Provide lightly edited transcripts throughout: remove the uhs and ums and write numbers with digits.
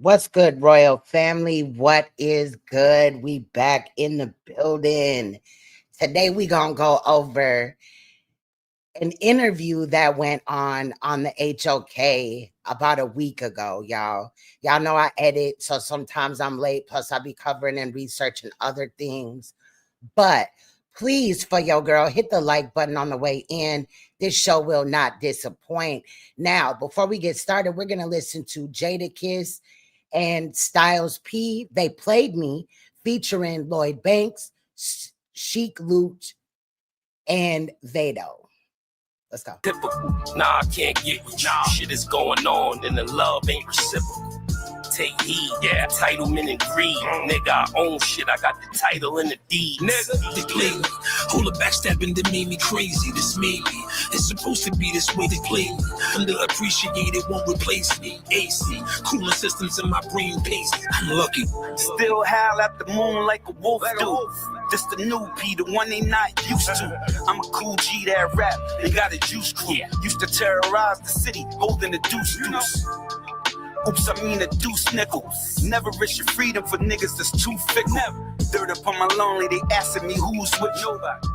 What's good, Royal Family? What is good? We back in the building. Today we gonna go over an interview that went on the HOK about a week ago, y'all. Y'all know I edit, so sometimes I'm late. Plus, I be covering and researching other things. But please, for your girl, hit the like button on the way in. This show will not disappoint. Now, before we get started, we're gonna listen to Jadakiss and Styles P. They Played Me, featuring Lloyd Banks, Sheik Luch, and Vado. Let's go. Typical. Nah, I can't get with you. Shit is going on and the love ain't reciprocal. Take heed, yeah, entitlement and greed. Nigga, I own shit, I got the title and the deed. Nigga, they play me. Hold a backstabbing that made me crazy, this made me. It's supposed to be this way they play me. Underappreciated, won't replace me. AC, cooling systems in my brain pace. I'm lucky. Still howl at the moon like a wolf do. This the new P, the one they not used to. I'm a cool G that rap, they got a juice crew. Used to terrorize the city, holding the deuce. Oops, I mean a deuce nickel. Never risk your freedom for niggas that's too fickle. Dirt up on my lonely, they asking me who's with nobody.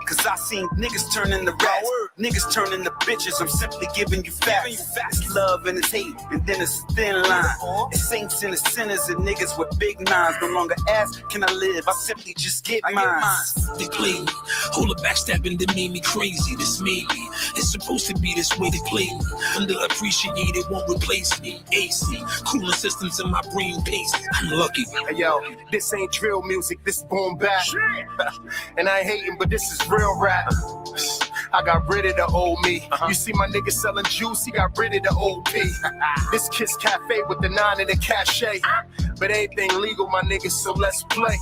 Cause I seen niggas turn into rats, niggas turn into bitches. I'm simply giving you facts. It's love and it's hate, and then it's a thin line. It's saints and it's sinners and niggas with big nines. No longer ask, can I live? I simply just get mine. They play me. Hold a backstabbing that made me crazy, this made me. It's supposed to be this way they play me. Underappreciated, won't replace me. AC, cooling systems in my brain pace. I'm lucky. Hey yo, this ain't drill music, this boom bap. And I ain't hating, but this is real rap. I got rid of the old me. You see my nigga selling juice, he got rid of the old P. This Kiss Cafe with the 9 and the cachet. But everything legal, my niggas, so let's play.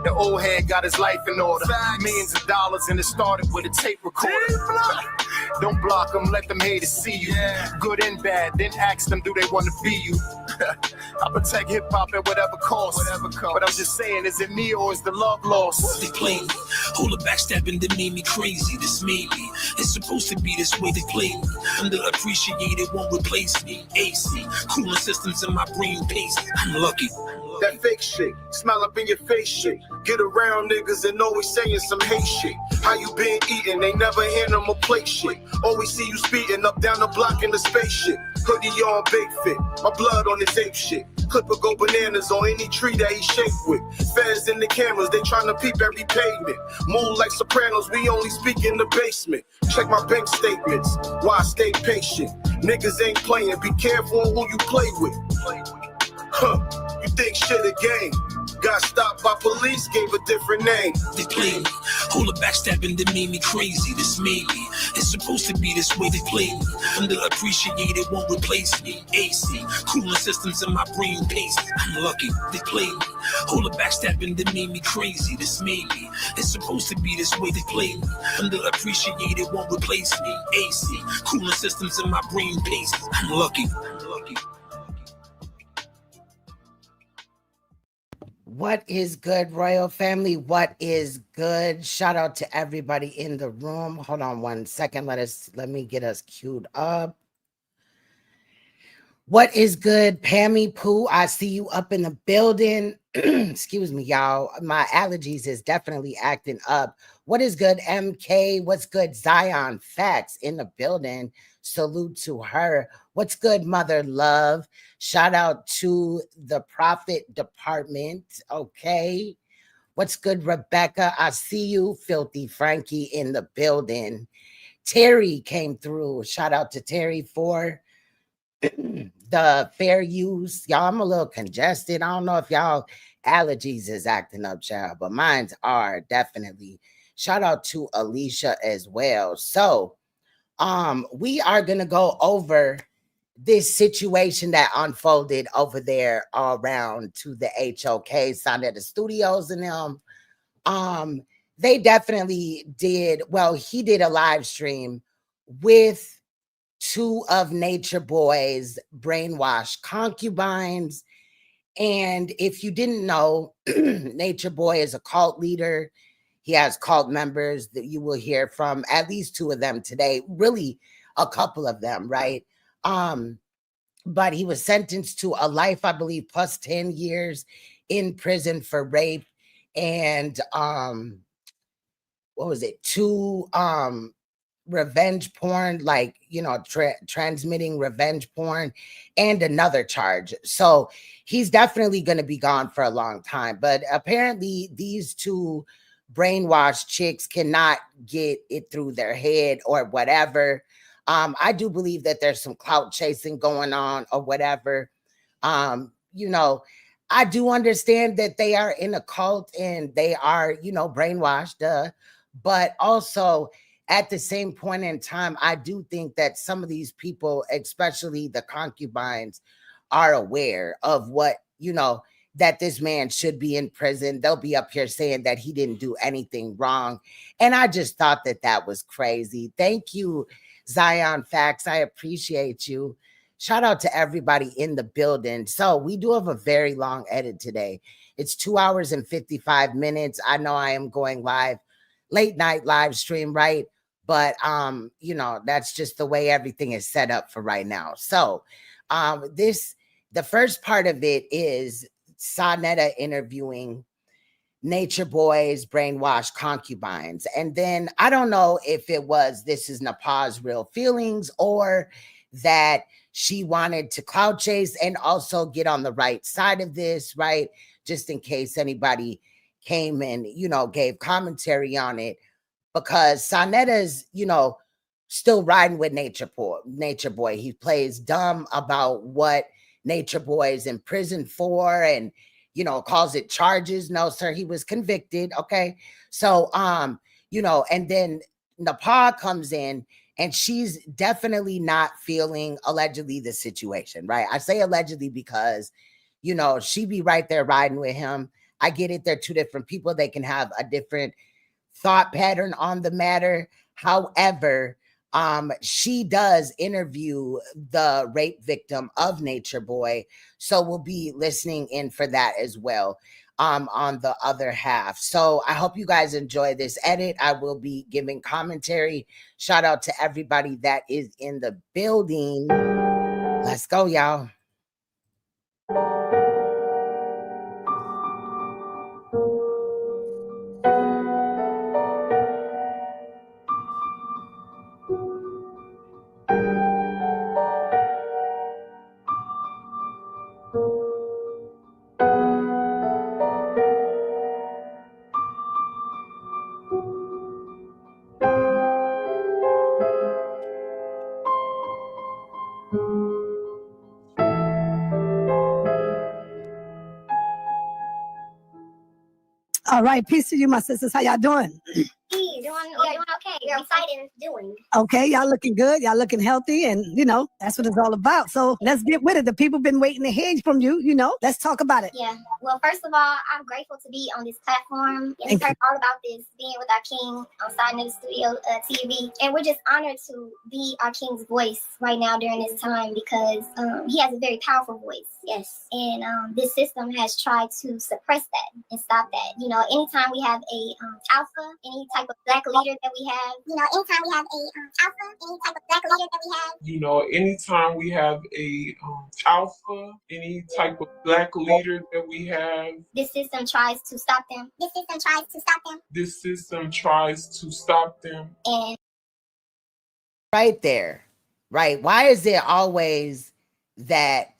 The old head got his life in order. Millions of dollars and it started with a tape recorder. Don't block them, let them haters see you. Good and bad, then ask them, do they want to be you? I protect hip-hop at whatever cost. But I'm just saying, is it me or is the love lost? They play me. Hold a backstabbing that made me crazy, this made me. It's supposed to be this way they play me. Underappreciated, won't replace me. AC, cooling systems in my brain pace. I'm lucky. That fake shit, smile up in your face shit. Get around niggas and always saying some hate shit. How you been eating, they never hand them a plate shit. Always see you speeding up down the block in the spaceship. Hoodie on, big fit, my blood on his ape shit. Clipper go bananas on any tree that he shake with. Feds in the cameras, they tryna peep every pavement. Move like Sopranos, we only speak in the basement. Check my bank statements, why I stay patient. Niggas ain't playing, be careful on who you play with. You think shit a game? Got stopped by police, gave a different name. They play me. Hold a backstabbing that made me crazy, this made me. It's supposed to be this way they play me. Underappreciated, won't replace me. AC, cooling systems in my brain pace. I'm lucky. They play me. Hold a backstabbing that made me crazy, this made me. It's supposed to be this way they play me. Underappreciated, won't replace me. AC, cooling systems in my brain pace. I'm lucky. What is good, Royal Family? What is good? Shout out to everybody in the room. Hold on one second. Let me get us queued up. What is good, Pammy Pooh? I see you up in the building. Excuse me, y'all. My allergies is definitely acting up. What is good, MK? What's good, Zion? Facts in the building. Salute to her. What's good, Mother Love? Shout out to the Profit Department. Okay. What's good, Rebecca? I see you. Filthy Frankie in the building. Terry came through. Shout out to Terry for the fair use. Y'all, I'm a little congested. I don't know if y'all allergies is acting up, child, but mine are definitely. Shout out to Alicia as well. So, we are going to go over this situation that unfolded over there around to the HOK, Saneter Studios and them. They definitely did. Well, he did a live stream with two of NatureBoy's Brainwashed Concubines. And if you didn't know, NatureBoy is a cult leader. He has cult members that you will hear from, at least two of them today, really a couple of them, right? but he was sentenced to a life, I believe, plus 10 years in prison for rape and what was it? 2 revenge porn, like, you know, transmitting revenge porn, and another charge. So he's definitely going to be gone for a long time. But apparently these 2 brainwashed chicks cannot get it through their head or whatever. I do believe that there's some clout chasing going on or whatever. You know, I do understand that they are in a cult and they are, you know, brainwashed, but also at the same point in time, I do think that some of these people, especially the concubines, are aware of what, you know, that this man should be in prison. They'll be up here saying that he didn't do anything wrong. And I just thought that that was crazy. Thank you, Zion Facts. I appreciate you. Shout out to everybody in the building. So we do have a very long edit today. It's 2 hours and 55 minutes. I know I am going live, late night live stream, right? But, you know, that's just the way everything is set up for right now. So the first part of it is Saneter interviewing NatureBoy's Brainwashed Concubines. And then I don't know if it was this is NAPAH's real feelings or that she wanted to clout chase and also get on the right side of this, right? Just in case anybody came and, you know, gave commentary on it. Because Saneter's, you know, still riding with Nature Boy. He plays dumb about what Nature Boy is in prison for and, you know, calls it charges. No, sir, he was convicted. Okay. So, you know, and then NAPAH comes in and she's definitely not feeling allegedly the situation, right? I say allegedly because, you know, she be right there riding with him. I get it. They're 2 different people. They can have a different thought pattern on the matter. However, she does interview the rape victim of Nature Boy. So we'll be listening in for that as well on the other half. So I hope you guys enjoy this edit. I will be giving commentary. Shout out to everybody that is in the building. Let's go, y'all. All right, peace to you, my sisters. How y'all doing? Doing okay. We're excited and doing. Okay, y'all looking good. Y'all looking healthy, and you know that's what it's all about. So let's get with it. The people been waiting to hear from you. You know, let's talk about it. Yeah. Well, first of all, I'm grateful to be on this platform and heard all about this, being with our king on Saneter Studio TV, and we're just honored to be our king's voice right now during this time because he has a very powerful voice. Yes. And this system has tried to suppress that and stop that. You know, anytime we have a alpha, any type of black leader that we have, you know, anytime we have a alpha, any type of black leader that we have, you know, anytime we have a alpha, any type of black leader that we have, this system tries to stop them. This system tries to stop them. This system tries to stop them. And right there, right? Why is it always that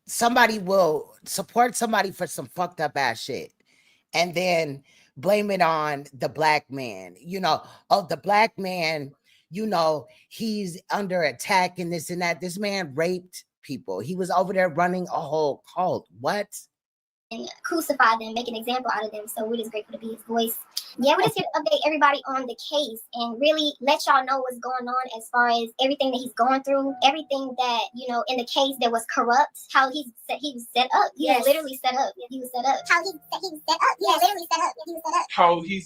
somebody will support somebody for some fucked up ass shit and then blame it on the black man? You know, oh, the black man, you know, he's under attack and this and that. This man raped people. He was over there running a whole cult. What? And crucify them, make an example out of them. So we're just grateful to be his voice. Yeah, we're just here to update everybody on the case and really let y'all know what's going on as far as everything that he's going through, everything that, you know, in the case that was corrupt, how he was set up. Yes. Literally set up. He was set up. How he was set up. Yeah, literally set up. He was set up. How he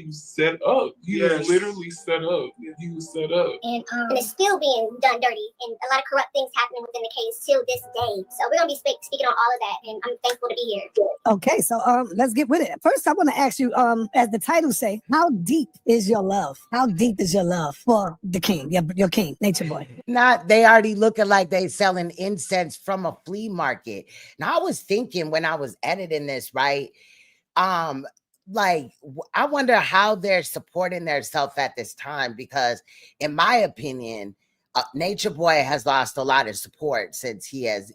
was set up. He was literally set up. He was set up. And it's still being done dirty and a lot of corrupt things happening within the case till this day. So we're going to be speaking on all of that. And I'm thankful to be be here. Okay, so let's get with it. First, I want to ask you, as the title say, how deep is your love? How deep is your love for the king, your king, Nature Boy? Not they already looking like they selling incense from a flea market. Now I was thinking when I was editing this, right? Like I wonder how they're supporting themselves at this time, because in my opinion, Nature Boy has lost a lot of support since he has,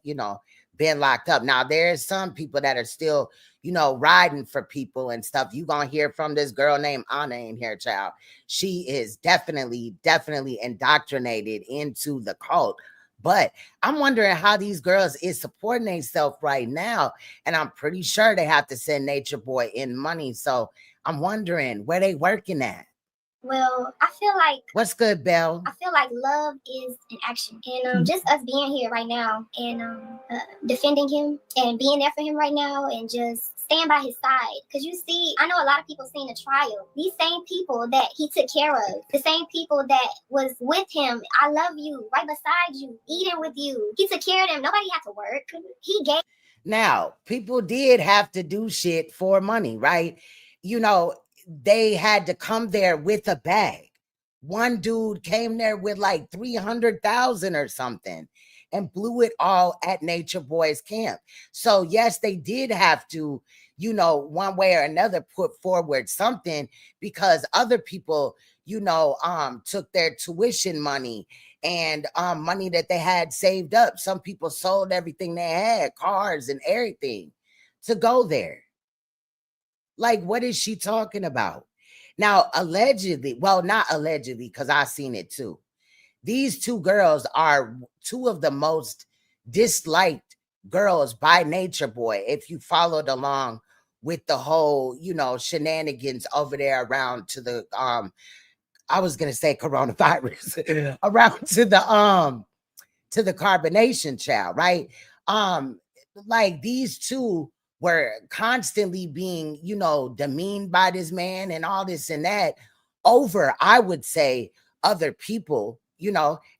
been locked up. Now there's some people that are still, riding for people and stuff. You gonna hear from this girl named Anna in here, child. She is definitely indoctrinated into the cult. But I'm wondering how these girls is supporting themselves right now. And I'm pretty sure they have to send Nature Boy in money. So I'm wondering where they working at. Well, I feel like... What's good, Belle? I feel like love is an action. And just us being here right now and defending him and being there for him right now and just stand by his side. Because you see, I know a lot of people seen the trial. These same people that he took care of, the same people that was with him, I love you, right beside you, eating with you. He took care of them. Nobody had to work. He gave. Now, people did have to do shit for money, right? They had to come there with a bag. One dude came there with like 300,000 or something and blew it all at Nature Boy's camp. So yes, they did have to, one way or another put forward something, because other people, took their tuition money and money that they had saved up. Some people sold everything they had, cars and everything, to go there. Like, what is she talking about? Now, allegedly, well, not allegedly, because I seen it too. These two girls are two of the most disliked girls by Nature Boy. If you followed along with the whole, shenanigans over there around to the, I was going to say coronavirus, around to the carbonation child, right? Like these two were constantly being, demeaned by this man and all this and that over, I would say, other people.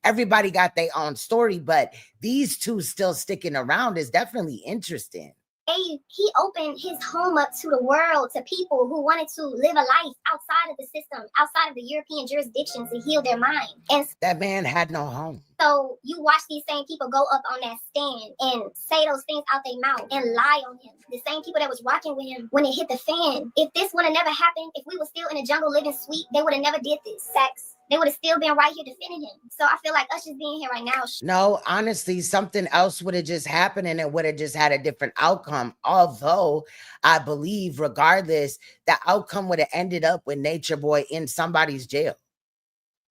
Everybody got their own story, but these two still sticking around is definitely interesting. He opened his home up to the world, to people who wanted to live a life outside of the system, outside of the European jurisdictions, to heal their mind. And that man had no home. So you watch these same people go up on that stand and say those things out their mouth and lie on him. The same people that was rocking with him when it hit the fan. If this would have never happened, if we were still in the jungle living sweet, they would have never did this. Sex. They would have still been right here defending him. So I feel like us just being here right now. No, honestly, something else would have just happened and it would have just had a different outcome. Although I believe regardless, the outcome would have ended up with Nature Boy in somebody's jail.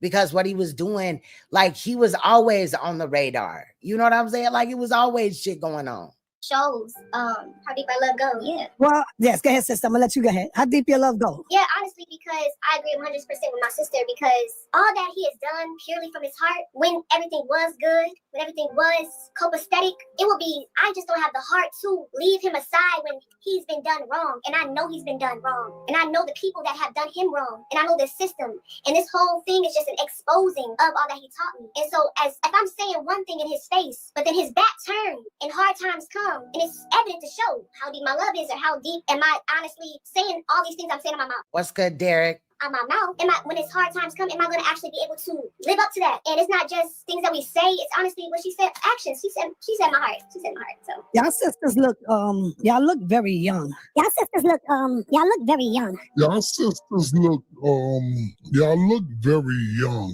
Because what he was doing, like he was always on the radar. You know what I'm saying? Like it was always shit going on. Shows how deep our love goes. Yeah. Well, yes, go ahead, sister. I'm gonna let you go ahead. How deep your love goes? Yeah, honestly, because I agree 100% with my sister, because all that he has done purely from his heart, when everything was good, when everything was copacetic, it will be, I just don't have the heart to leave him aside when he's been done wrong. And I know he's been done wrong. And I know the people that have done him wrong. And I know the system. And this whole thing is just an exposing of all that he taught me. And so if I'm saying one thing in his face, but then his back turned and hard times come, and it's evident to show how deep my love is, or how deep am I honestly saying all these things I'm saying in my mouth. What's good, Derek? On my mouth, when it's hard times come, am I going to actually be able to live up to that? And it's not just things that we say, it's honestly what she said, actions. She said my heart. She said my heart. So y'all sisters look y'all look very young. Y'all sisters look very young. Y'all sisters look very young.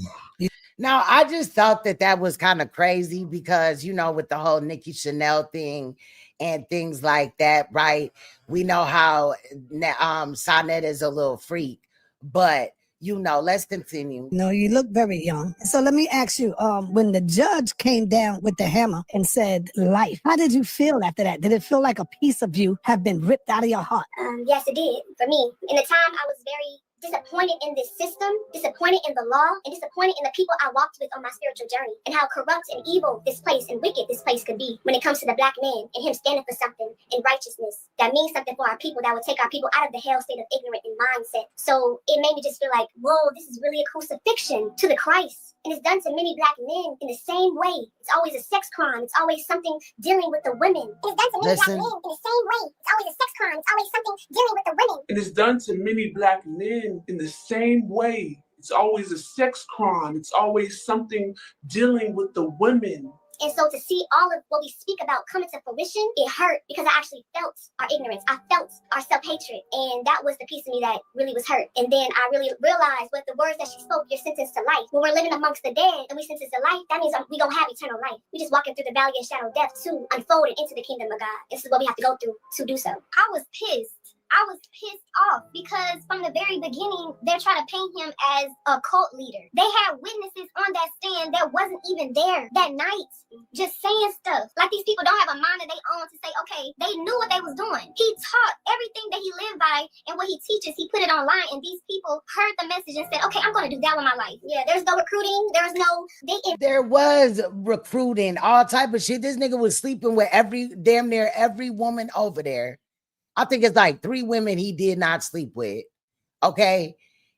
Now, I just thought that was kind of crazy because, with the whole Nikki Chanel thing and things like that, right? We know how Saneter is a little freak, but, let's continue. No, you look very young. So let me ask you, when the judge came down with the hammer and said life, how did you feel after that? Did it feel like a piece of you have been ripped out of your heart? Yes, it did. For me, in the time, I was very disappointed in this system, disappointed in the law, and disappointed in the people I walked with on my spiritual journey, and how corrupt and evil this place and wicked this place could be when it comes to the black man and him standing for something in righteousness that means something for our people, that would take our people out of the hell state of ignorant and mindset. So it made me just feel like, whoa, this is really a crucifixion to the Christ. And it's done to many black men in the same way. It's always a sex crime. It's always something dealing with the women. And it's done to many black men in the same way. It's always a sex crime. It's always something dealing with the women. And it's done to many black men in the same way. It's always a sex crime. It's always something dealing with the women. And so to see all of what we speak about coming to fruition, it hurt because I actually felt our ignorance. I felt our self-hatred. And that was the piece of me that really was hurt. And then I really realized with the words that she spoke, you're sentenced to life. When we're living amongst the dead and we sentenced to life, that means we don't have eternal life. We just walking through the valley of shadow of death to unfold it into the kingdom of God. This is what we have to go through to do so. I was pissed. I was pissed off because from the very beginning, they're trying to paint him as a cult leader. They had witnesses on that stand that wasn't even there that night, just saying stuff. Like these people don't have a mind of their own to say, okay, they knew what they was doing. He taught everything that he lived by, and what he teaches, he put it online, and these people heard the message and said, okay, I'm going to do that with my life. Yeah, there's no recruiting. There's no dating. There was recruiting, all type of shit. This nigga was sleeping with damn near every woman over there. I think it's like 3 women he did not sleep with. Okay.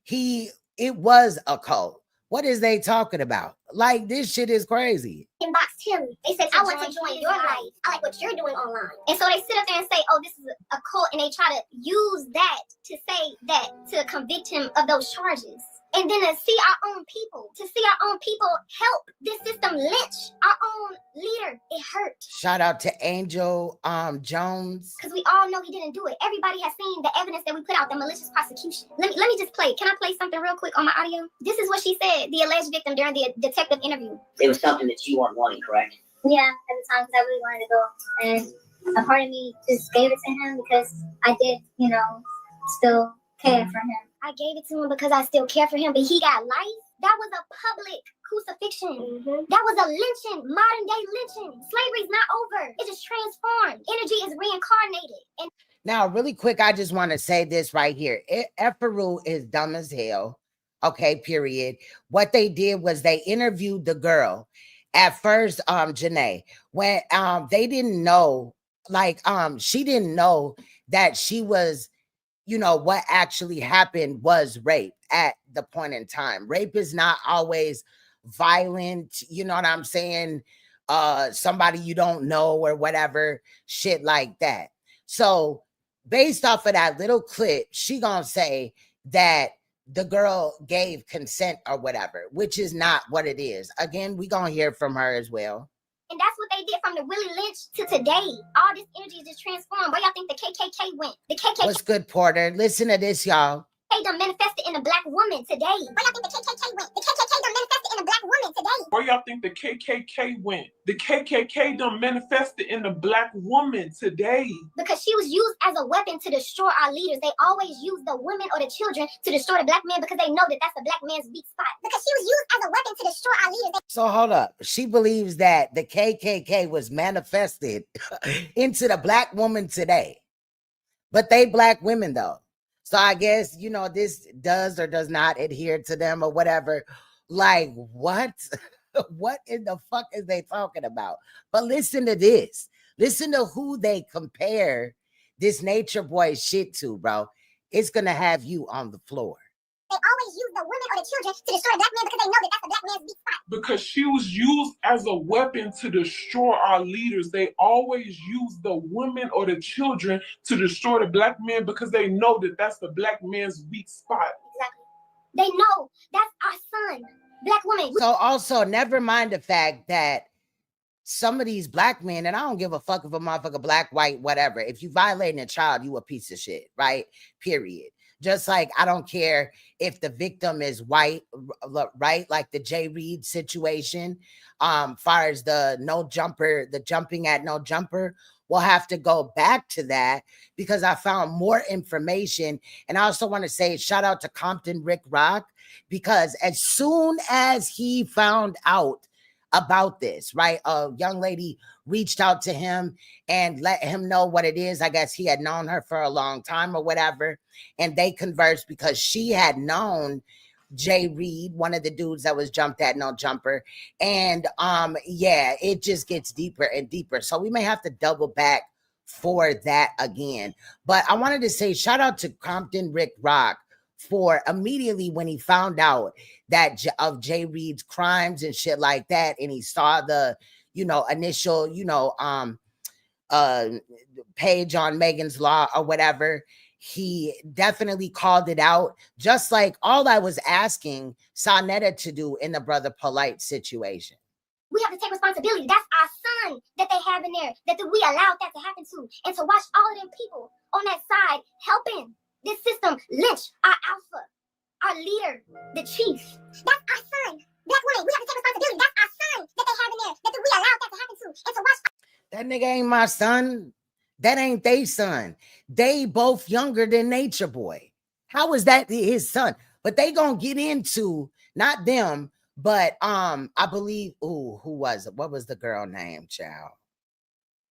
It was a cult. What is they talking about? Like, this shit is crazy. Inboxed him. They said, I want to join your life. I like what you're doing online. And so they sit up there and say, oh, this is a cult. And they try to use that to say that, to convict him of those charges. And then to see our own people help this system lynch our own leader, it hurt. Shout out to Angel Jones. Because we all know he didn't do it. Everybody has seen the evidence that we put out, the malicious prosecution. Let me just play. Can I play something real quick on my audio? This is what she said, the alleged victim, during the detective interview. It was something that you weren't wanting, correct? Yeah, at the time, because I really wanted to go. And a part of me just gave it to him because I did, still care for him. I gave it to him because I still care for him, but he got life. That was a public crucifixion. That was a lynching, modern day lynching. Slavery's not over. It just transformed. Energy is reincarnated. And now, really quick, I just want to say this right here. EFURU is dumb as hell. Okay, period. What they did was they interviewed the girl. At first, Janae, when they didn't know, she didn't know that she was, what actually happened was rape at the point in time. Rape is not always violent, you know what I'm saying? Somebody you don't know or whatever, shit like that. So based off of that little clip, she gonna say that the girl gave consent or whatever, which is not what it is. Again, we gonna hear from her as well. And that's what they did from the Willie Lynch to today. All this energy is just transformed. Where y'all think the KKK went? The KKK. What's good, Porter? Listen to this, y'all. They done manifested in a black woman today. Where y'all think the KKK went? The KKK done manifested in a black woman today. Where y'all think the KKK went? The KKK done manifested in a black woman today. Because she was used as a weapon to destroy our leaders. They always use the women or the children to destroy the black man because they know that that's the black man's weak spot. Because she was used as a weapon to destroy our leaders. So hold up. She believes that the KKK was manifested into the black woman today. But they black women though. So I guess, this does or does not adhere to them or whatever. Like, what? What in the fuck is they talking about? But listen to this. Listen to who they compare this Nature Boy shit to, bro. It's going to have you on the floor. They always use the women or the children to destroy the black man because they know that that's the black man's weak spot. Because she was used as a weapon to destroy our leaders. They always use the women or the children to destroy the black man because they know that that's the black man's weak spot. Exactly. They know that's our son, black woman. So also, never mind the fact that some of these black men, and I don't give a fuck if a motherfucker black, white, whatever. If you violating a child, you a piece of shit, right? Period. Just like I don't care if the victim is white, right? Like the Jay Reed situation, far as the no jumper, the jumping at no jumper, we'll have to go back to that because I found more information. And I also want to say shout out to Compton Rick Rock, because as soon as he found out about this, right? A young lady reached out to him and let him know what it is. I guess he had known her for a long time or whatever. And they conversed because she had known Jay Reed, one of the dudes that was jumped at No Jumper. And yeah, it just gets deeper and deeper. So we may have to double back for that again. But I wanted to say shout out to Compton Rick Rock for immediately when he found out that of Jay Reed's crimes and shit like that, and he saw the, you know, initial, you know, page on Megan's Law or whatever, he definitely called it out, just like all I was asking Saneter to do in the Brother Polite situation. We have to take responsibility. That's our son that they have in there, that we allowed that to happen to. And to watch all of them people on that side helping this system lynch our alpha, our leader, the chief. That's our son. Black women, we have to take responsibility. That's our son that they have in there, that we allowed that to happen to. And to watch. That nigga ain't my son. That ain't they son. They both younger than Nature Boy. How is that his son? But they gonna get into, not them, but I believe, who was it? What was the girl name, child?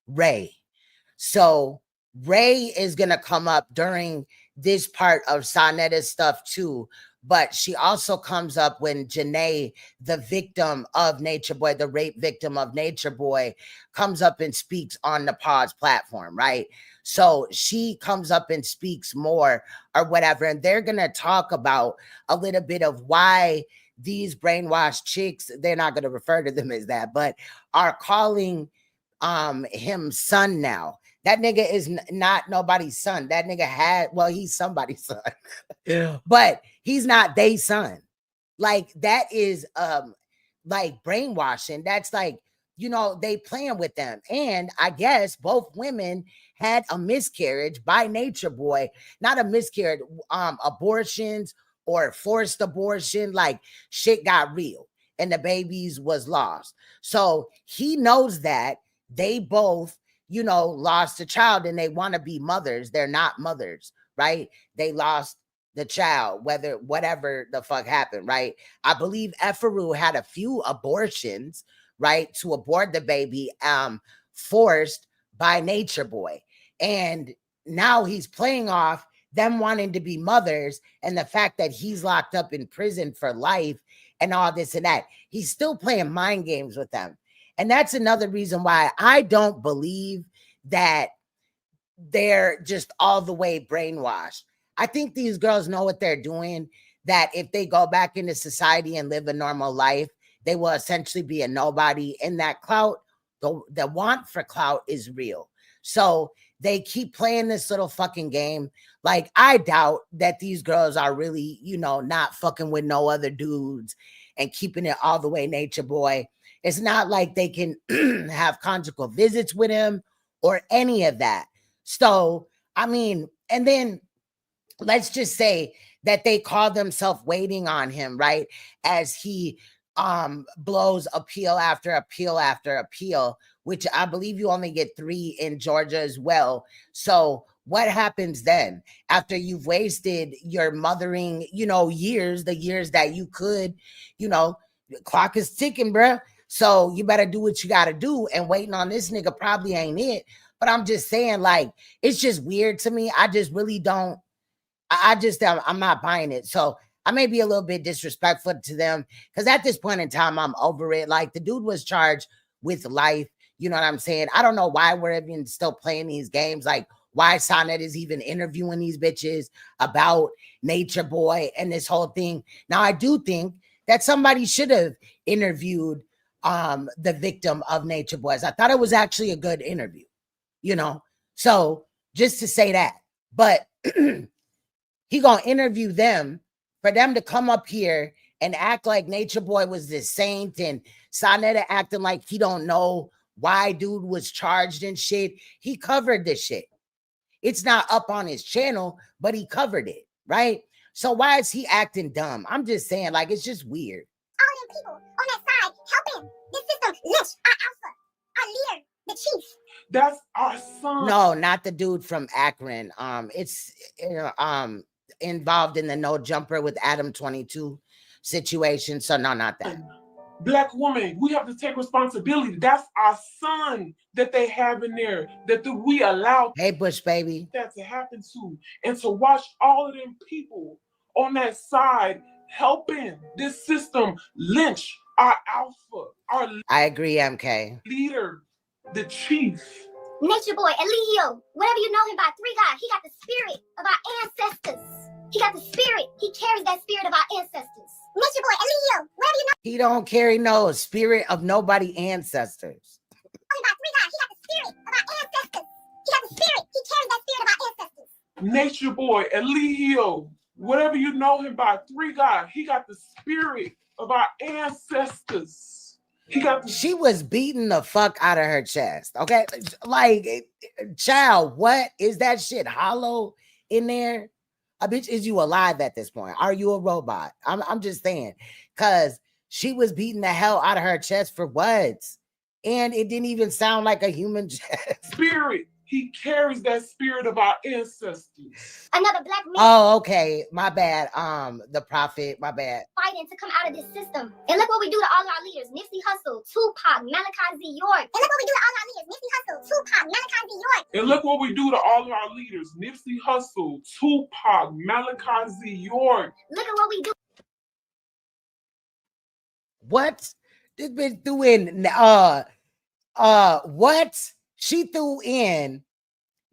Ray. So Ray is gonna come up during this part of Saneter's stuff too. But she also comes up when Janae, the victim of Nature Boy, the rape victim of Nature Boy, comes up and speaks on NAPAH's platform, right? So she comes up and speaks more or whatever, and they're going to talk about a little bit of why these brainwashed chicks, they're not going to refer to them as that, but are calling him son now. That nigga is not nobody's son. That nigga had, well, he's somebody's son. Yeah. But he's not they son. Like, that is like brainwashing. That's like, you know, they playing with them. And I guess both women had a miscarriage by Nature Boy. Not a miscarriage, abortions or forced abortion. Like, shit got real and the babies was lost. So he knows that they both, you know, lost a child and they want to be mothers. They're not mothers, right? They lost the child, whatever the fuck happened, right? I believe EFURU had a few abortions, right, to abort the baby, forced by Nature Boy. And now he's playing off them wanting to be mothers and the fact that he's locked up in prison for life and all this and that. He's still playing mind games with them. And that's another reason why I don't believe that they're just all the way brainwashed. I think these girls know what they're doing, that if they go back into society and live a normal life, they will essentially be a nobody. And that clout, the want for clout is real. So they keep playing this little fucking game. Like, I doubt that these girls are really, you know, not fucking with no other dudes and keeping it all the way Nature Boy. It's not like they can have conjugal visits with him or any of that. So, I mean, and then let's just say that they call themselves waiting on him, right? As he blows appeal after appeal after appeal, which I believe you only get 3 in Georgia as well. So what happens then after you've wasted your mothering, you know, years, the years that you could, you know, the clock is ticking, bruh. So you better do what you got to do, and waiting on this nigga probably ain't it. But I'm just saying, like, it's just weird to me. I just really don't, I'm not buying it. So I may be a little bit disrespectful to them because at this point in time, I'm over it. Like, the dude was charged with life. You know what I'm saying? I don't know why we're even still playing these games. Like, why Saneter is even interviewing these bitches about Nature Boy and this whole thing. Now, I do think that somebody should have interviewed the victim of Nature Boys. I thought it was actually a good interview, you know? So just to say that, but he gonna interview them for them to come up here and act like Nature Boy was this saint and Saneter acting like he don't know why dude was charged and shit. He covered this shit. It's not up on his channel, but he covered it, right? So why is he acting dumb? I'm just saying, like, it's just weird. All them people on that side helping this system lynch our alpha, our leader, the chief. That's our son. No, not the dude from Akron. It's involved in the No Jumper with Adam 22 situation. So no, not that. Black women, we have to take responsibility. That's our son that they have in there, that we allow Hey, Bush baby. that to happen to. And to watch all of them people on that side helping this system lynch our alpha, our I agree, MK. leader, the chief. Nature Boy, Eligio, whatever you know him by, 3 God, he got the spirit of our ancestors. He got the spirit. He carries that spirit of our ancestors. Nature Boy, Eligio, whatever you know He don't carry no spirit of nobody ancestors. him by, 3 God, he got the spirit of our ancestors. He got the spirit. He carries that spirit of our ancestors. Nature Boy, Eligio, whatever you know him by, 3 God, he got the spirit of our ancestors. He got the She was beating the fuck out of her chest. Okay. Like, child, what is that shit hollow in there? A bitch, is you alive at this point? Are you a robot? I'm just saying, because she was beating the hell out of her chest for what? And it didn't even sound like a human chest. spirit. He carries that spirit of our ancestors. Another black man Oh, okay. My bad. The prophet, my bad. fighting to come out of this system. And look what we do to all our leaders. Nipsey Hussle, Tupac, Malachi Z. York. And look what we do to all our leaders. Nipsey Hussle, Tupac, Malachi Z. York. And look what we do to all of our leaders. Nipsey Hussle, Tupac, Malachi Z. York. Look at what we do. What? This bitch threw in what? She threw in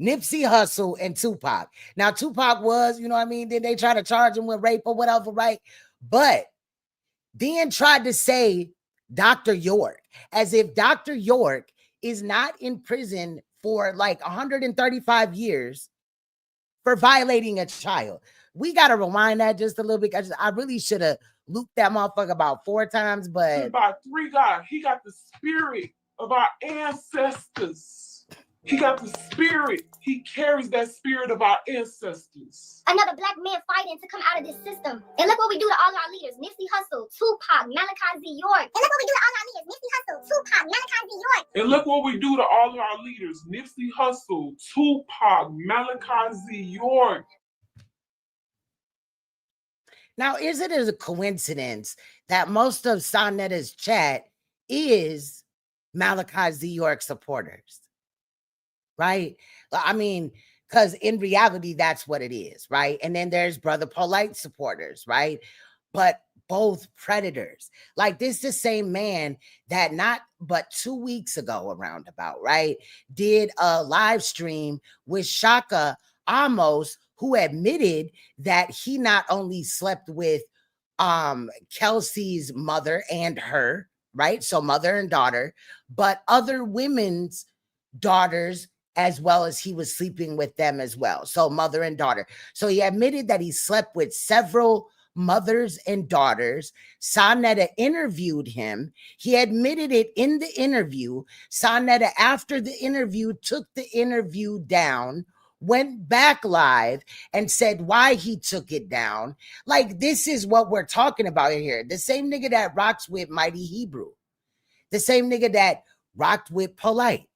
Nipsey Hussle and Tupac. Now, Tupac was, you know what I mean? Then they try to charge him with rape or whatever, right? But then tried to say Dr. York, as if Dr. York is not in prison for like 135 years for violating a child. We got to rewind that just a little bit. I really should have looped that motherfucker about 4 times, but By 3 God, he got the spirit of our ancestors. He got the spirit. He carries that spirit of our ancestors. Another black man fighting to come out of this system. And look what we do to all our leaders. Nipsey Hussle, Tupac, Malachi Z. York. And look what we do to all our leaders. Nipsey Hussle, Tupac, Malachi Z. York. And look what we do to all of our leaders. Nipsey Hussle, Tupac, Malachi Z. York. now is it a coincidence that most of Saneta's chat is Malachi Z. York supporters? Right? I mean, because in reality, that's what it is, right? And then there's Brother POLIGHTS supporters, right? But both predators. Like, this is the same man that not but 2 weeks ago, around about, right, did a live stream with Shaka Amos, who admitted that he not only slept with Kelsey's mother and her, right? So mother and daughter, but other women's daughters, as well as he was sleeping with them as well. So mother and daughter. So he admitted that he slept with several mothers and daughters. Saneta interviewed him. He admitted it in the interview. Saneta, after the interview, took the interview down, went back live and said why he took it down. Like, this is what we're talking about here. The same nigga that rocks with Mighty Hebrew. The same nigga that rocked with Polite.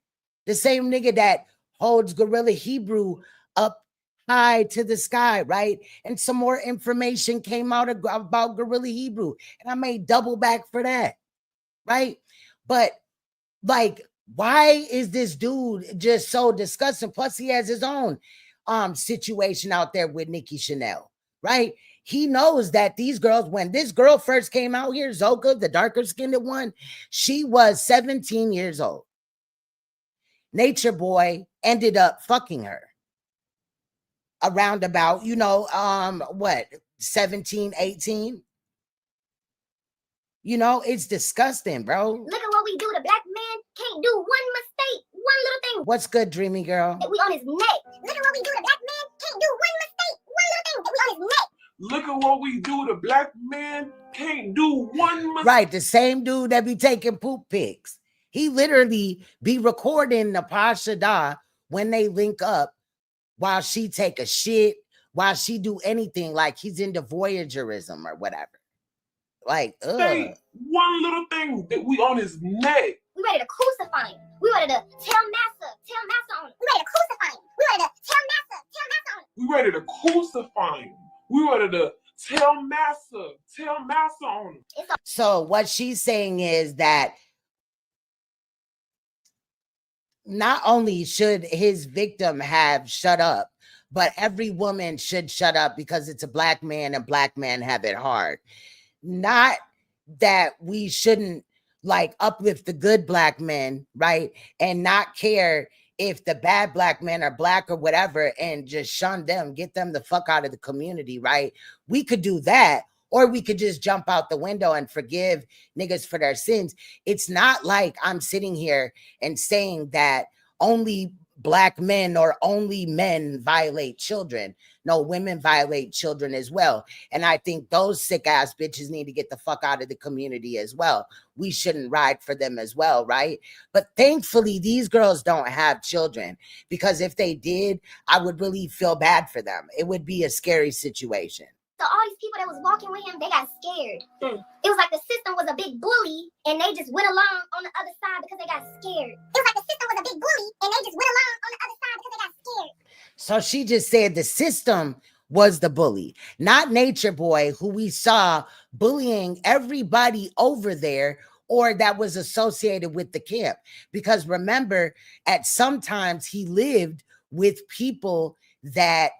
The same nigga that holds Gorilla Hebrew up high to the sky, right? And some more information came out about Gorilla Hebrew, and I made double back for that, right? But like, why is this dude just so disgusting? Plus, he has his own situation out there with Nikki Chanel, right? He knows that these girls, when this girl first came out here, ZOCA, the darker skinned one, she was 17 years old. Nature Boy ended up fucking her around about, you know, what, 17, 18? You know, it's disgusting, bro. Look at what we do. The black man can't do one mistake, one little thing. What's good, dreamy girl? We on his neck. Look at what we do. The black man can't do one mistake, one little thing. We on his neck. Look at what we do. The black man can't do one mistake. Right, the same dude that be taking poop pics. He literally be recording NAPAH SHADAH when they link up while she take a shit, while she do anything, like he's into voyagerism or whatever. Like, ugh. Hey, one little thing that we on his neck. We ready to crucify him. We ready to tell Massa on him. We ready to crucify him. We ready to tell Massa on him. We ready to crucify him. We ready to Tell Massa on him. So what she's saying is that not only should his victim have shut up, but every woman should shut up because it's a black man and black men have it hard. Not that we shouldn't like uplift the good black men, right? And not care if the bad black men are black or whatever and just shun them, get them the fuck out of the community, right? We could do that. Or we could just jump out the window and forgive niggas for their sins. It's not like I'm sitting here and saying that only black men or only men violate children. No, women violate children as well. And I think those sick ass bitches need to get the fuck out of the community as well. We shouldn't ride for them as well, right? But thankfully, these girls don't have children, because if they did, I would really feel bad for them. It would be a scary situation. So all these people that was walking with him, they got scared. It was like the system was a big bully, and they just went along on the other side because they got scared. It was like the system was a big bully, and they just went along on the other side because they got scared. So she just said the system was the bully, not Nature Boy, who we saw bullying everybody over there or that was associated with the camp. Because remember, at sometimes he lived with people that,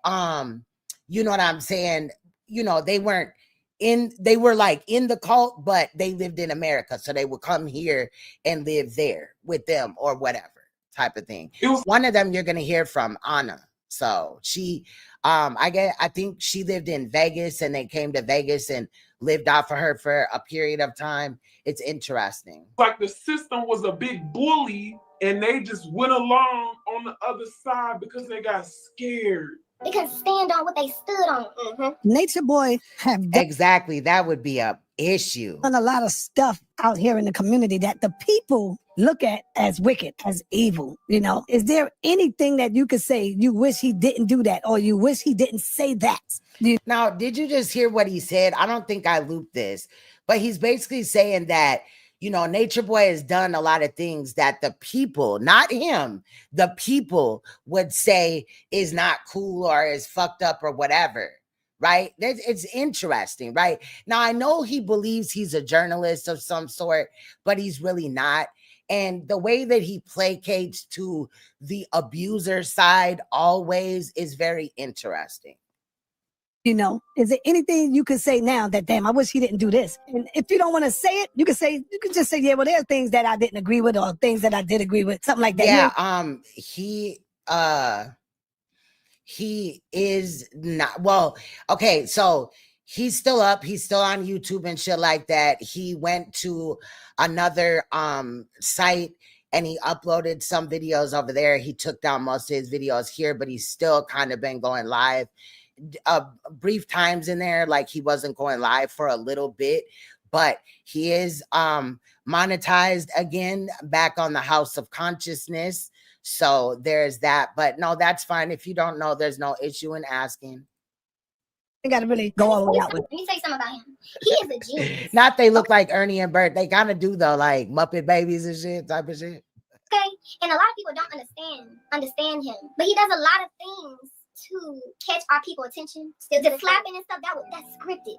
you know what I'm saying? You know, they were like in the cult, but they lived in America. So they would come here and live there with them or whatever type of thing. One of them you're going to hear from, Anna. So she, I think she lived in Vegas and they came to Vegas and lived off of her for a period of time. It's interesting. Like the system was a big bully and they just went along on the other side because they got scared. They couldn't stand on what they stood on. Nature Boy have exactly. That would be a issue. Done a lot of stuff out here in the community that the people look at as wicked, as evil. You know, is there anything that you could say you wish he didn't do that, or you wish he didn't say that? Now, did you just hear what he said? I don't think I looped this, but he's basically saying that, you know, Nature Boy has done a lot of things that the people, not him, the people would say is not cool or is fucked up or whatever, right? It's interesting, right? Now, I know he believes he's a journalist of some sort, but he's really not. And the way that he placates to the abuser side always is very interesting. You know, is there anything you can say now that, damn, I wish he didn't do this? And if you don't want to say it, you can just say, yeah, well, there are things that I didn't agree with or things that I did agree with, something like that. Yeah, he is not, well, okay, so he's still up, he's still on YouTube and shit like that. He went to another site and he uploaded some videos over there. He took down most of his videos here, but he's still kind of been going live. Brief times in there, like he wasn't going live for a little bit, but he is monetized again, back on the House of Consciousness. So there's that. But no, that's fine. If you don't know, there's no issue in asking. You gotta really go all the way out with. Let me tell you something about him. He is a genius. Not they look like Ernie and Bert. They kind of do though, like Muppet Babies and shit type of shit. Okay, and a lot of people don't understand him, but he does a lot of things to catch our people attention. The slapping and stuff, that's scripted.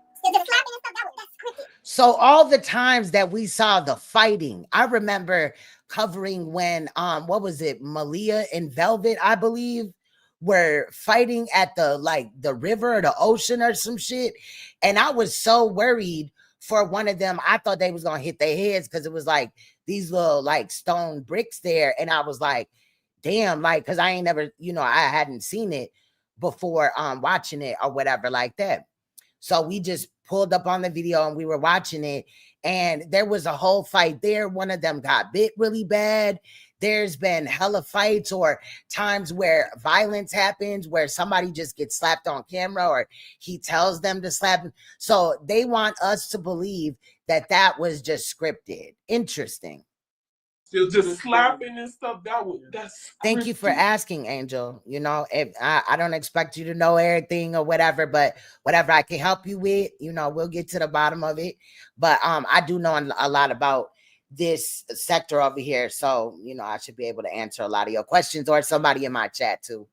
So all the times that we saw the fighting, I remember covering when what was it, Malia and Velvet, I believe, were fighting at the river or the ocean or some shit. And I was so worried for one of them. I thought they was gonna hit their heads because it was like these little like stone bricks there. And I was like, damn, like, because I ain't never, you know, I hadn't seen it before watching it or whatever like that. So we just pulled up on the video and we were watching it, and there was a whole fight there. One of them got bit really bad. There's been hella fights or times where violence happens where somebody just gets slapped on camera or he tells them to slap him. So they want us to believe that that was just scripted. Interesting. Just slapping and stuff. That's thank you for asking, Angel. You know, if I don't expect you to know everything or whatever, but whatever I can help you with, you know, we'll get to the bottom of it. But I do know a lot about this sector over here, so you know, I should be able to answer a lot of your questions, or somebody in my chat too.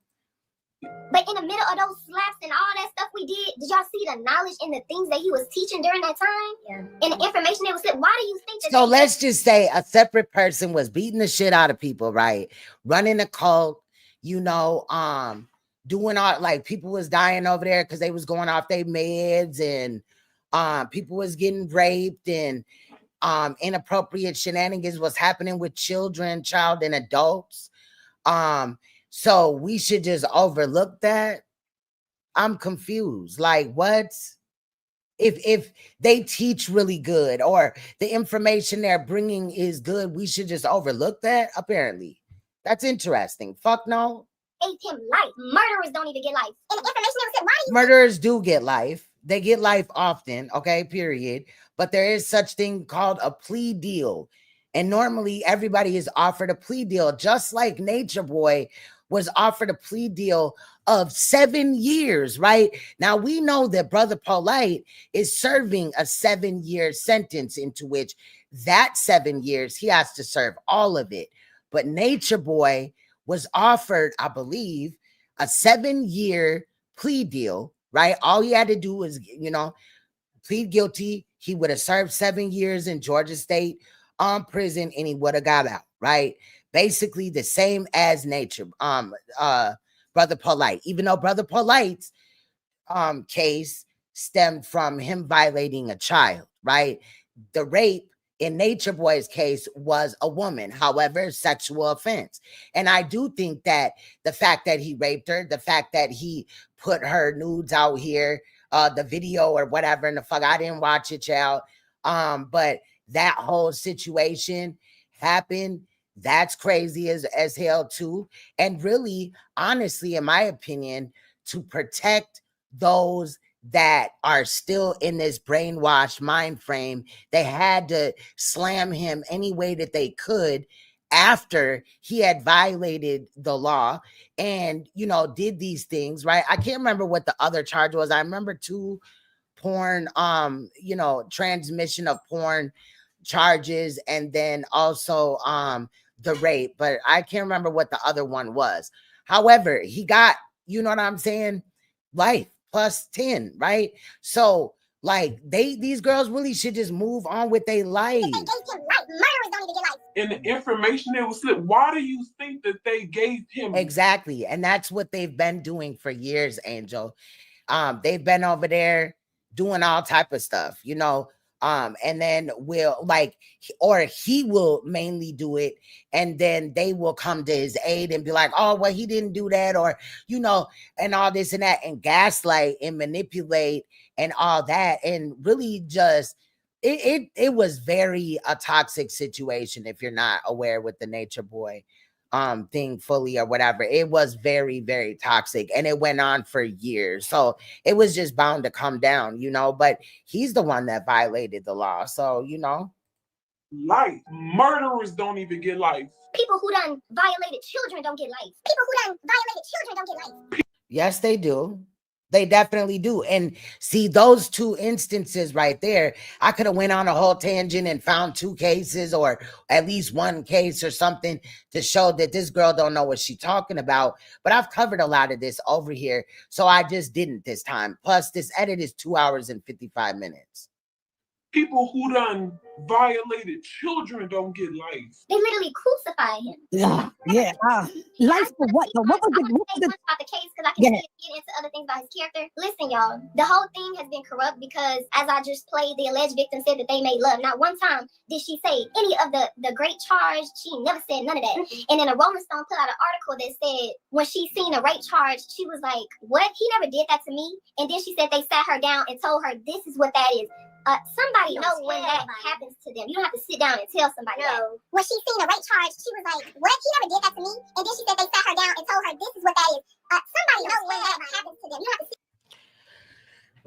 But in the middle of those slaps and all that stuff we did y'all see the knowledge and the things that he was teaching during that time? Yeah. And the information that was said. Why do you think that? So let's just say a separate person was beating the shit out of people, right? Running a cult, you know, doing all, like, people was dying over there because they was going off their meds, and people was getting raped, and inappropriate shenanigans was happening with children, child, and adults. So we should just overlook that. I'm confused. Like, what? If they teach really good, or the information they're bringing is good, we should just overlook that? Apparently. That's interesting. Fuck no. Gave him life. Murderers don't even get life. And the information that was said, why do you Murderers do get life. They get life often, okay, period. But there is such thing called a plea deal. And normally everybody is offered a plea deal, just like Nature Boy was offered a plea deal of 7 years, right? Now we know that Brother Polite is serving a 7-year sentence, into which that 7 years he has to serve all of it. But Nature Boy was offered, I believe, a 7-year plea deal, right? All he had to do was, you know, plead guilty. He would have served 7 years in Georgia State prison, and he would have got out, right? Basically the same as Nature, Brother Polite, even though Brother Polite's case stemmed from him violating a child, right? The rape in Nature Boy's case was a woman, however, sexual offense. And I do think that the fact that he raped her, the fact that he put her nudes out here, the video or whatever in the fuck, I didn't watch it, child. But that whole situation happened. That's crazy as hell too. And really, honestly, in my opinion, to protect those that are still in this brainwashed mind frame, they had to slam him any way that they could after he had violated the law and, you know, did these things, right? I can't remember what the other charge was. I remember 2 porn, you know, transmission of porn charges, and then also the rape, but I can't remember what the other one was. However, he got, you know what I'm saying, life plus 10, right? So like these girls really should just move on with their life. They gave him life. Murderers don't even get life. And the information that was slipped, why do you think that they gave him? Exactly. And that's what they've been doing for years, Angel. They've been over there doing all type of stuff, you know, and then will like, or he will mainly do it, and then they will come to his aid and be like, oh, well, he didn't do that, or, you know, and all this and that, and gaslight and manipulate and all that. And really just, it was very a toxic situation, if you're not aware with the Nature Boy thing fully or whatever. It was very, very toxic, and it went on for years. So it was just bound to come down, you know, but he's the one that violated the law. So, you know, life. Murderers don't even get life. People who done violated children don't get life. People who done violated children don't get life. Yes, they do. They definitely do. And see, those 2 instances right there, I could have went on a whole tangent and found 2 cases, or at least 1 case or something, to show that this girl don't know what she's talking about. But I've covered a lot of this over here, so I just didn't this time. Plus, this edit is 2 hours and 55 minutes. People who done violated children don't get life. They literally crucify him. Yeah. Life for what? What was the about the case, because I can get into other things about his character. Listen, y'all, the whole thing has been corrupt because, as I just played, the alleged victim said that they made love. Not one time did she say any of the great charge. She never said none of that. And then a Rolling Stone put out an article that said when she seen a rape charge, she was like, what? He never did that to me. And then she said they sat her down and told her this is what that is. Somebody know when that happens to them. You don't have to sit down and tell somebody that. When she seen a rape charge, she was like, what? He never did that to me. And then she said they sat her down and told her this is what that is. Somebody know when that happens to them. You don't have to sit.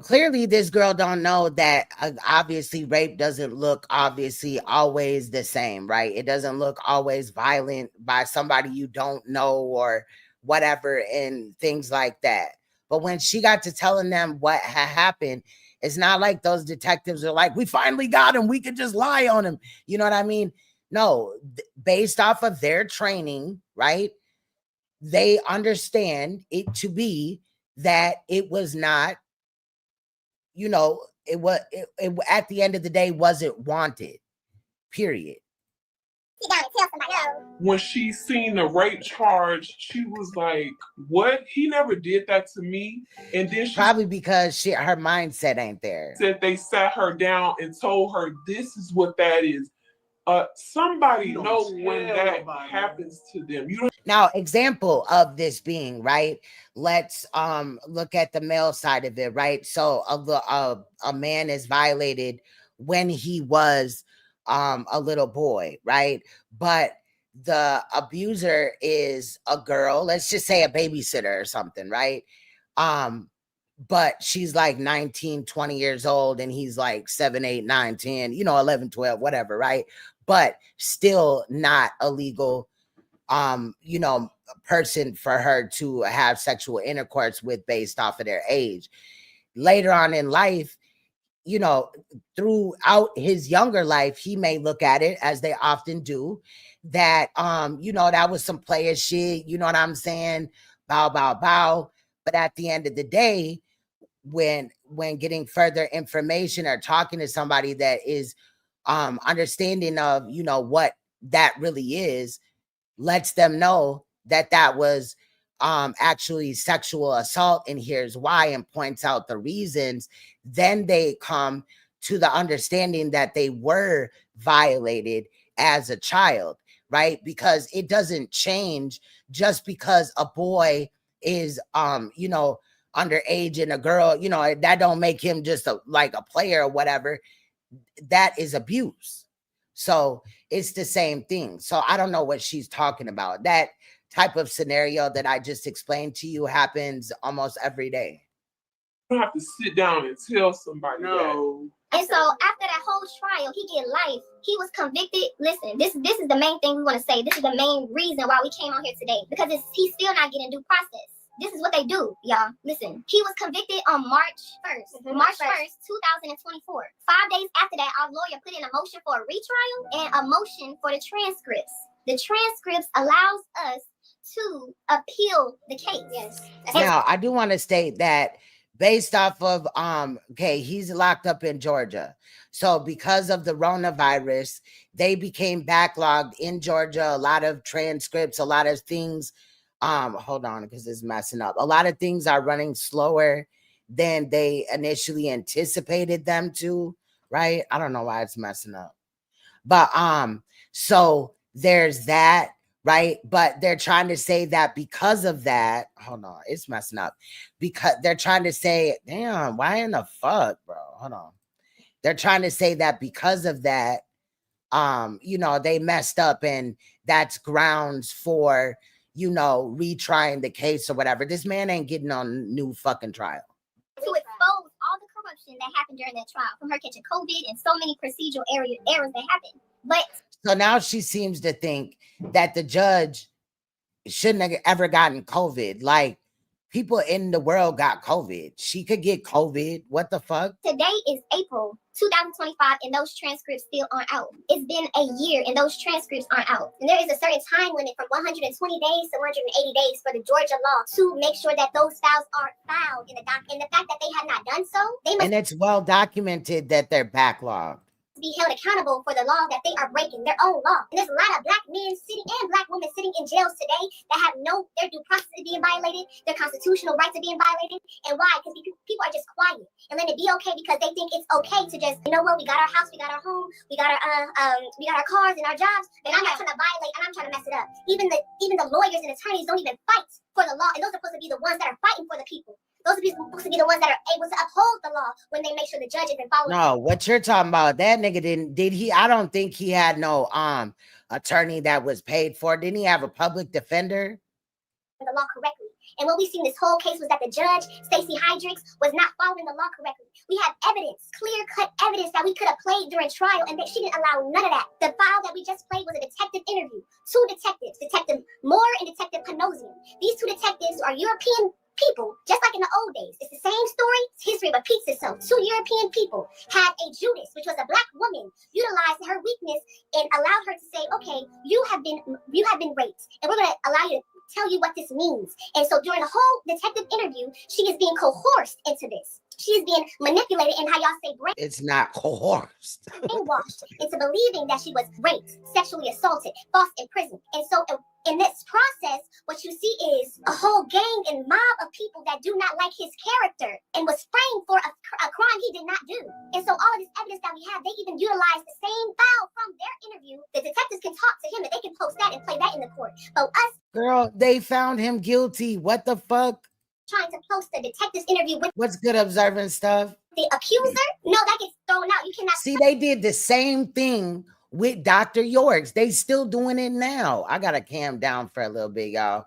Clearly, this girl don't know that obviously rape doesn't look obviously always the same, right? It doesn't look always violent by somebody you don't know or whatever and things like that. But when she got to telling them what had happened, it's not like those detectives are like, we finally got him, we could just lie on him. You know what I mean? No, based off of their training, right? they understand it to be that it was not, you know, it was at the end of the day wasn't wanted, period. Sit down and tell somebody. When she seen the rape charge, she was like, what? He never did that to me. And then she Probably because her mindset ain't there. said they sat her down and told her this is what that is. Somebody knows when that happens to them. You don't. Now, example of this being, right? Let's look at the male side of it, right? So a man is violated when he was a little boy, right? But the abuser is a girl, let's just say a babysitter or something, right? But she's like 19, 20 years old, and he's like 7, 8, 9, 10, 11, 12, whatever, right? But still not a legal, person for her to have sexual intercourse with based off of their age. Later on in life, throughout his younger life, he may look at it, as they often do, that, that was some player shit, you know what I'm saying? Bow, bow, bow. But at the end of the day, when getting further information or talking to somebody that is understanding of, what that really is, lets them know that that was actually sexual assault, and here's why, and points out the reasons, then they come to the understanding that they were violated as a child, right? Because it doesn't change just because a boy is underage and a girl, that don't make him just a player or whatever. That is abuse. So it's the same thing. So I don't know what she's talking about. That type of scenario that I just explained to you happens almost every day. You don't have to sit down and tell somebody that. And so after that whole trial, he get life. He was convicted. Listen, this is the main thing we want to say. This is the main reason why we came on here today, because he's still not getting due process. This is what they do, y'all. Listen, he was convicted on March 1st. March 1st, 2024. 5 days after that, our lawyer put in a motion for a retrial and a motion for the transcripts. The transcripts allows us to appeal the case. Yes. Now, I do want to state that based off of, he's locked up in Georgia. So because of the coronavirus, they became backlogged in Georgia. A lot of transcripts, a lot of things. Hold on, because it's messing up. A lot of things are running slower than they initially anticipated them to, right? I don't know why it's messing up. But so there's that, right? But they're trying to say that because of that, hold on, it's messing up. Because they're trying to say, damn, why in the fuck, bro? Hold on. They're trying to say that because of that, they messed up, and that's grounds for retrying the case or whatever. This man ain't getting on new fucking trial. To expose all the corruption that happened during that trial, from her catching COVID and so many procedural errors that happened. But so now she seems to think that the judge shouldn't have ever gotten COVID. Like, people in the world got COVID. She could get COVID. What the fuck? Today is April 2025, and those transcripts still aren't out. It's been a year, and those transcripts aren't out. And there is a certain time limit from 120 days to 180 days for the Georgia law to make sure that those files are filed in the doc. And the fact that they have not done so, they must. And it's well documented that they're backlogged. Be held accountable for the law that they are breaking, their own law. And there's a lot of black men sitting and black women sitting in jails today that have their due process is being violated, their constitutional rights are being violated. And why? Because people are just quiet and let it be okay, because they think it's okay to just, we got our house, we got our home, we got our cars and our jobs, and I'm not trying to violate and I'm trying to mess it up. Even the lawyers and attorneys don't even fight for the law, and those are supposed to be the ones that are fighting for the people. Those are supposed to be the ones that are able to uphold the law when they make sure the judges and following. No, what you're talking about, that nigga did he? I don't think he had no attorney that was paid for. Didn't he have a public defender? The law correctly. And what we seen this whole case was that the judge, Stacey Hydrix, was not following the law correctly. We have evidence, clear-cut evidence that we could have played during trial, and that she didn't allow none of that. The file that we just played was a detective interview. 2 detectives, Detective Moore and Detective Panosian. These 2 detectives are European people, just like in the old days. It's the same story. History repeats itself. 2 European people had a Judas, which was a black woman, utilized her weakness and allowed her to say, okay, you have been raped, and we're going to allow you to tell you what this means. And so during the whole detective interview, she is being coerced into this. She is being manipulated and how y'all say It's not coerced. brainwashed into believing that she was raped, sexually assaulted, false imprisoned. And so in this process, what you see is a whole gang and mob of people that do not like his character and was framed for a crime he did not do. And so all of this evidence that we have, they even utilize the same file from their interview. The detectives can talk to him and they can post that and play that in the court. But us, Girl, they found him guilty. What the fuck? trying to post the detective's interview with What's good observing stuff? the accuser, no, that gets thrown out. You cannot See, they did the same thing with Dr. Yorks. They still doing it now. I gotta calm down for a little bit, y'all.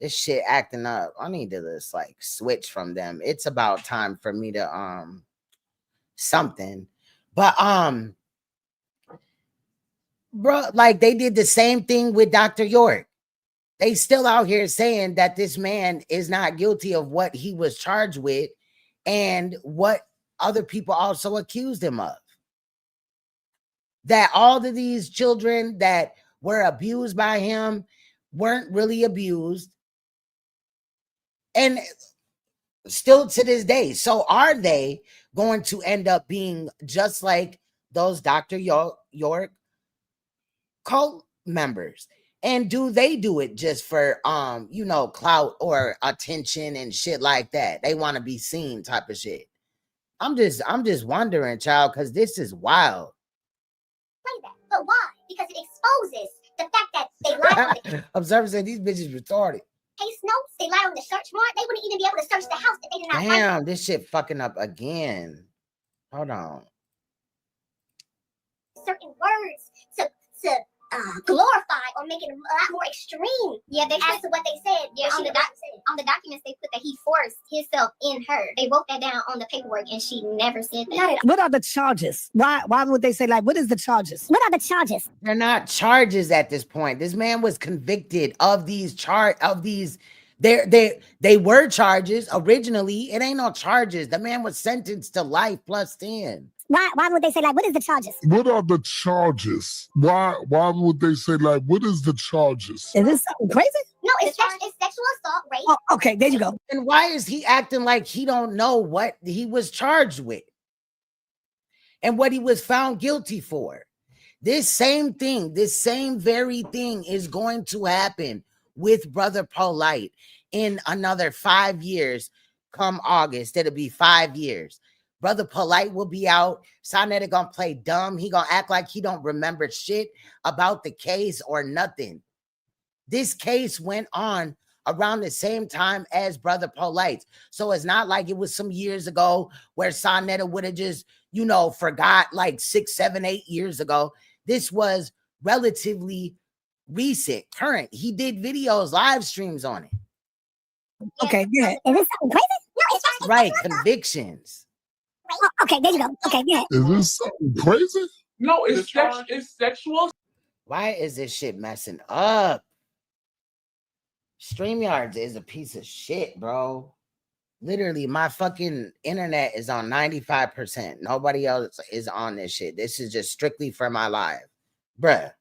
This shit acting up. I need to just like switch from them. It's about time for me to something. But bro, like they did the same thing with Dr. York. They still out here saying that this man is not guilty of what he was charged with and what other people also accused him of. That all of these children that were abused by him weren't really abused. And still to this day. So are they going to end up being just like those Dr. York cult members? And do they do it just for you know, clout or attention and shit like that? They want to be seen type of shit. I'm just wondering, child, because this is wild. play that. But why? Because it exposes the fact that they lied on the Observer said these bitches retarded. case notes, they lied on the search warrant. They wouldn't even be able to search the house if they did not find Damn, this shit fucking up again. Hold on. certain words to glorify or make it a lot more extreme. Yeah, they as put, to what they said. yeah, on the doc- on the documents they put that he forced himself in her. They wrote that down on the paperwork, and she never said that. What are the charges? Why would they say, like, what is the charges? What are the charges? They're not charges at this point. This man was convicted of these they were charges originally. It ain't no charges. The man was sentenced to life plus 10. Why would they say, like, what is the charges? What are the charges? Why would they say, like, what is the charges? Is this something crazy? No, it's sexual assault, rape. Oh, okay, there you go. And why is he acting like he don't know what he was charged with and what he was found guilty for? This same thing, this same very thing is going to happen with Brother Polite in another 5 years. Come August, it'll be 5 years. Brother Polite will be out. Saneter gonna play dumb. He gonna act like he don't remember shit about the case or nothing. This case went on around the same time as Brother Polite's. So it's not like it was some years ago where Saneter would have just, you know, forgot like 6, 7, 8 years ago. This was relatively recent, current. He did videos, live streams on it. Okay, yeah. Is this something crazy? No, it's Right, convictions. Oh, okay, there you go. Okay, yeah. Is this something crazy? No, it's sexual. Why is this shit messing up? StreamYards is a piece of shit, bro. Literally, my fucking internet is on 95%. Nobody else is on this shit. This is just strictly for my live. Bruh,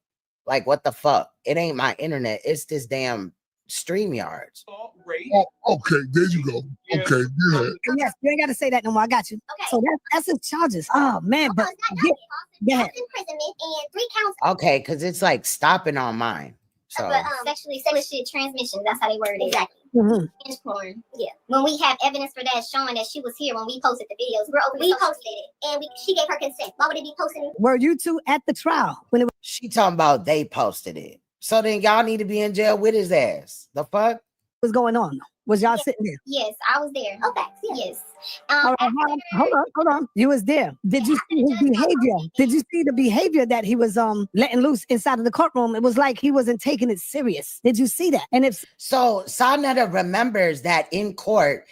like, what the fuck? It ain't my internet. It's this damn StreamYards. Oh, okay, there you go. Okay, go ahead. Yes, you ain't got to say that no more. I got you. Okay. So that's his charges. Oh, man, but No, it's not yeah. that. Imprisonment and 3 counts. Okay, because it's like stopping on mine. So But sexually explicit transmissions, that's how they word it. Exactly. Mhm. Binge porn. Yeah. When we have evidence for that showing that she was here when we posted the videos, we're open. We posted it, and she gave her consent. Why would it be posted? Were you two at the trial when it was? she talking about they posted it. So then y'all need to be in jail with his ass. The fuck? Was going on? Was y'all sitting there? Yes, I was there. Okay, yeah. Yes. All right, hold on. You was there. Did you see his behavior? Did you see the behavior that he was letting loose inside of the courtroom? It was like he wasn't taking it serious. Did you see that? And if So Saneter remembers that in court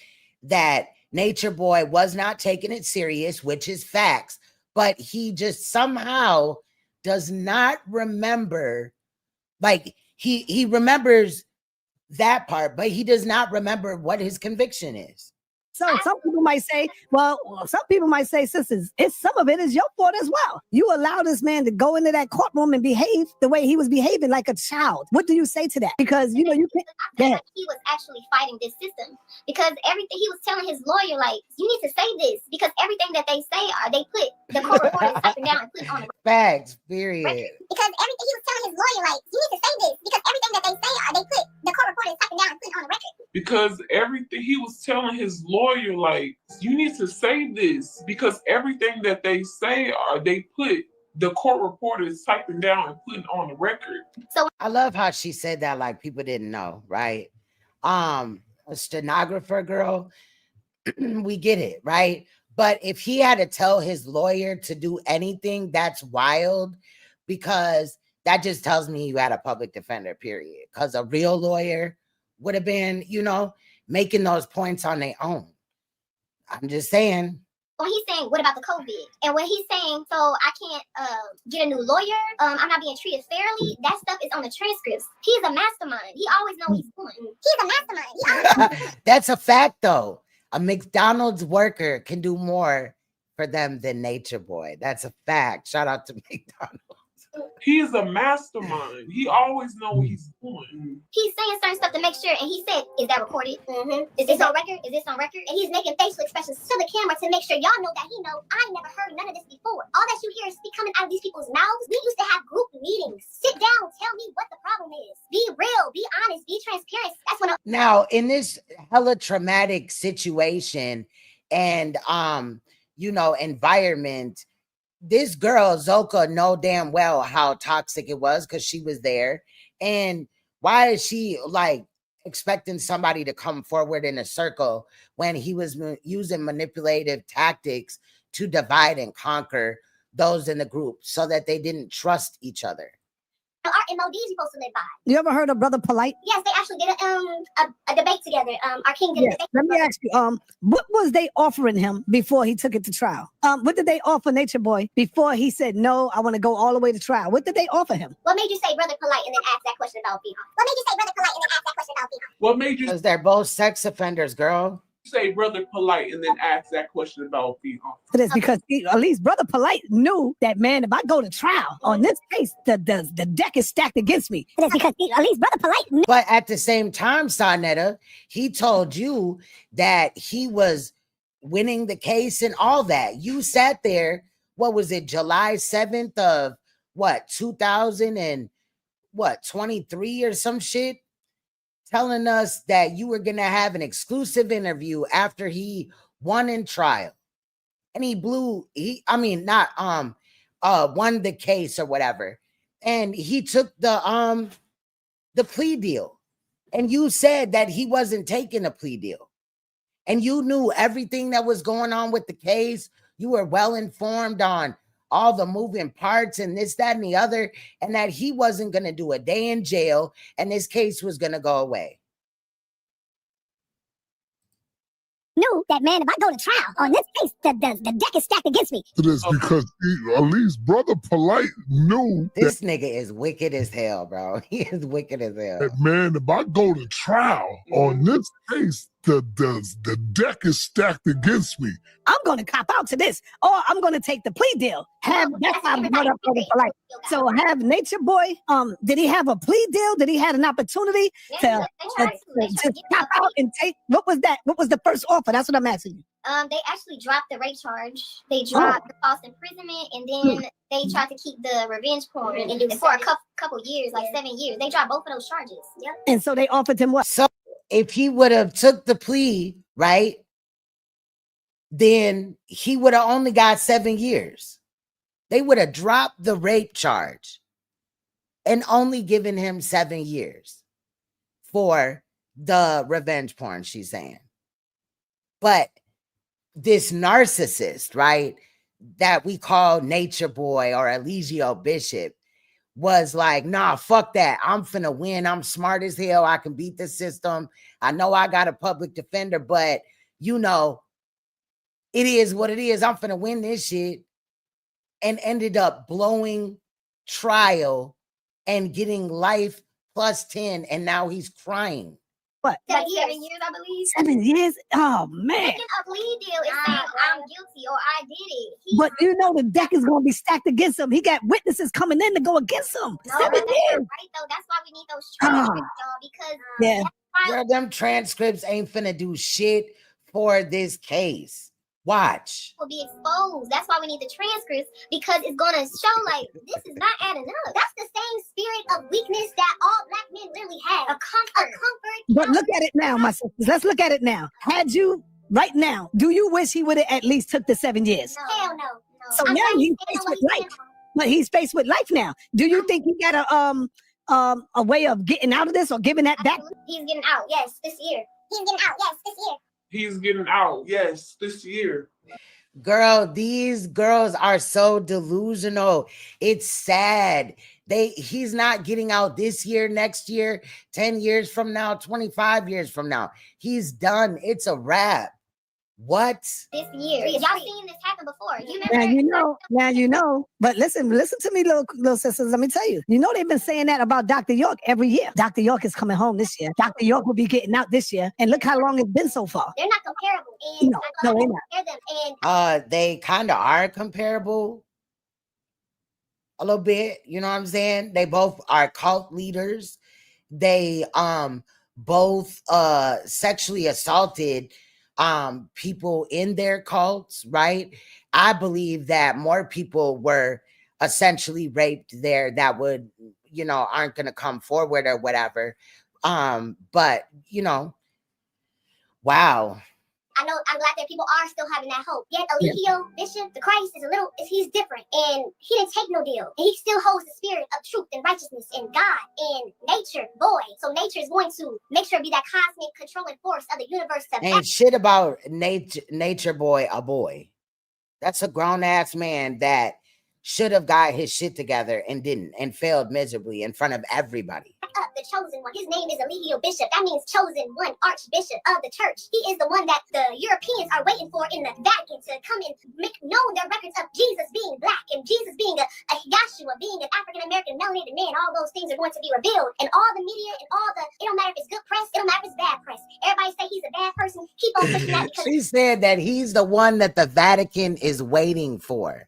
that Nature Boy was not taking it serious, which is facts, but he just somehow does not remember, like he remembers that part, but he does not remember what his conviction is. So some people might say, well, some people might say, sisters, some of it is your fault as well. You allow this man to go into that courtroom and behave the way he was behaving like a child. What do you say to that? Because you can't. I feel like he was actually fighting this system because everything he was telling his lawyer, like, you need to say this because everything that they say they put the court reporters typing down and put on the facts, period. Because everything he was telling his lawyer, like, you need to say this because everything that they say they put the court reporters typing down and put on the record. Because everything he was telling his lawyer, like, you need to say this because everything that they say they put the court reporters typing down and putting on the record. So I love how she said that like people didn't know, right? A stenographer girl, we get it, right? But if he had to tell his lawyer to do anything, that's wild because that just tells me you had a public defender, period. Because a real lawyer would have been, making those points on their own. I'm just saying. When he's saying, what about the COVID? And when he's saying, so I can't get a new lawyer, I'm not being treated fairly, that stuff is on the transcripts. He's a mastermind. He always knows what he's doing. He's a mastermind. That's a fact, though. A McDonald's worker can do more for them than Nature Boy. That's a fact. Shout out to McDonald's. He's a mastermind. He always knows what he's doing. He's saying certain stuff to make sure, and he said, is that recorded? Is this on record? Is this on record? And he's making facial expressions to the camera to make sure y'all know that he knows I never heard none of this before. All that you hear is coming out of these people's mouths. We used to have group meetings. Sit down, tell me what the problem is. Be real, be honest, be transparent. That's when now, in this hella traumatic situation and environment, this girl, ZOCA, know damn well how toxic it was because she was there. And why is she like expecting somebody to come forward in a circle when he was using manipulative tactics to divide and conquer those in the group so that they didn't trust each other? Our MODs you're supposed to live by. You ever heard of Brother Polite? Yes, they actually did a debate together. Our king did a debate. Let me ask you, what was they offering him before he took it to trial? What did they offer Nature Boy before he said, no, I want to go all the way to trial? What did they offer him? What made you say Brother Polite and then ask that question about Behan? What made you say Brother Polite and then ask that question about Behan? What made you? Because they're both sex offenders, girl. Say Brother Polite and then ask that question about Behan. It is because at least Brother Polite knew that, man, if I go to trial on this case, the deck is stacked against me. It is because at least Brother Polite knew. But at the same time, Saneter, he told you that he was winning the case and all that. You sat there, what was it, July 7th of 2023 or some shit, telling us that you were going to have an exclusive interview after he won in trial. And he won the case or whatever. And he took the plea deal. And you said that he wasn't taking a plea deal. And you knew everything that was going on with the case. You were well informed on all the moving parts and this, that, and the other, and that he wasn't going to do a day in jail and this case was going to go away. Knew that, man, if I go to trial on this case, the deck is stacked against me. It is because at least Brother Polite knew this nigga is wicked as hell, bro. He is wicked as hell. That, man, if I go to trial on this case, the deck is stacked against me. I'm going to cop out to this, or I'm going to take the plea deal. That's why I'm brought up Brother Polite. So have Nature Boy, did he have a plea deal? Did he have an opportunity to cop out and take, what was that? What was the first offer? That's what I'm asking you. They actually dropped the rape charge. They dropped the false imprisonment, and then they tried to keep the revenge porn for a couple years, like 7 years. They dropped both of those charges. Yep. And so they offered him what? So if he would have took the plea, right, then he would have only got 7 years. They would have dropped the rape charge and only given him 7 years for the revenge porn, she's saying. But this narcissist, right, that we call Nature Boy or ELIGIO Bishop was like, nah, fuck that. I'm finna win. I'm smart as hell. I can beat the system. I know I got a public defender, but it is what it is. I'm finna win this shit. And ended up blowing trial and getting life plus 10. And now he's crying. what? 7 years, I believe. 7 years? Oh man. Making a plea deal is saying I'm guilty or I did it. But you know the deck is gonna be stacked against him. He got witnesses coming in to go against him. No, 7 that's years. not right though. That's why we need those transcripts, y'all, because Yeah. Girl, them transcripts ain't finna do shit for this case. Watch. will be exposed. That's why we need the transcripts, because it's gonna show like this is not adding up. That's the same spirit of weakness that all black men literally have. A comfort. But look at it now, my sisters. Let's look at it now. Had you right now, do you wish he would have at least took the 7 years? No. Hell no. So now he's faced with life. But he's faced with life now. Do you think he got a way of getting out of this or giving that back? He's getting out. Yes, this year. He's getting out. Yes, this year. He's getting out. Yes, this year. Girl, these girls are so delusional. It's sad. He's not getting out this year, next year, 10 years from now, 25 years from now. He's done. It's a wrap. What? This year. Y'all seen this happen before. You remember? Now you know. But listen to me, little sisters. Let me tell you. You know they've been saying that about Dr. York every year. Dr. York is coming home this year. Dr. York will be getting out this year. And look how long it's been so far. They're not comparable. And No, they're not. compare them. And They kind of are comparable a little bit. You know what I'm saying? They both are cult leaders. They both sexually assaulted people in their cults, right? I believe that more people were essentially raped there that would, aren't going to come forward or whatever. But, wow. I'm glad that people are still having that hope. Yet ELIGIO, Bishop, the Christ he's different. And he didn't take no deal. And he still holds the spirit of truth and righteousness and God and nature, boy. So nature is going to make sure to be that cosmic controlling force of the universe. Ain't shit about nature boy a boy. That's a grown ass man that should have got his shit together and didn't, and failed miserably in front of everybody. The chosen one. His name is ELIGIO Bishop. That means chosen one, archbishop of the church. He is the one that the Europeans are waiting for in the Vatican to come and make known their records of Jesus being black and Jesus being a Yahshua, being an African-American melanated man. All those things are going to be revealed. And all the media and it don't matter if it's good press, it don't matter if it's bad press. Everybody say he's a bad person. Keep on pushing that because she said that he's the one that the Vatican is waiting for.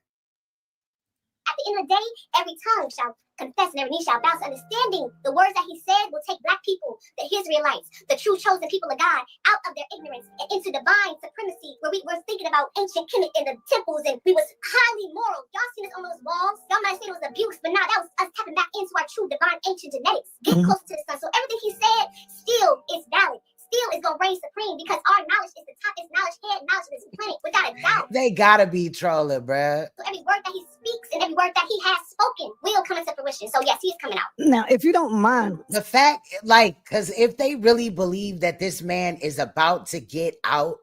at the end of the day, every tongue shall confess and every knee shall bow. So understanding the words that he said will take black people, the Israelites, the true chosen people of God, out of their ignorance and into divine supremacy, where we were thinking about ancient Kemet and the temples, and we was highly moral. Y'all seen us on those walls. Y'all might say it was abuse, but nah, that was us tapping back into our true divine ancient genetics, getting closer to the sun. So everything he said still is valid. Still is gonna reign supreme because our knowledge is the top, is knowledge, head knowledge of this planet, without a doubt. They gotta be trolling, bruh. So every word that he speaks and every word that he has spoken will come into fruition. So yes, he is coming out. Now, if you don't mind, The fact, because if they really believe that this man is about to get out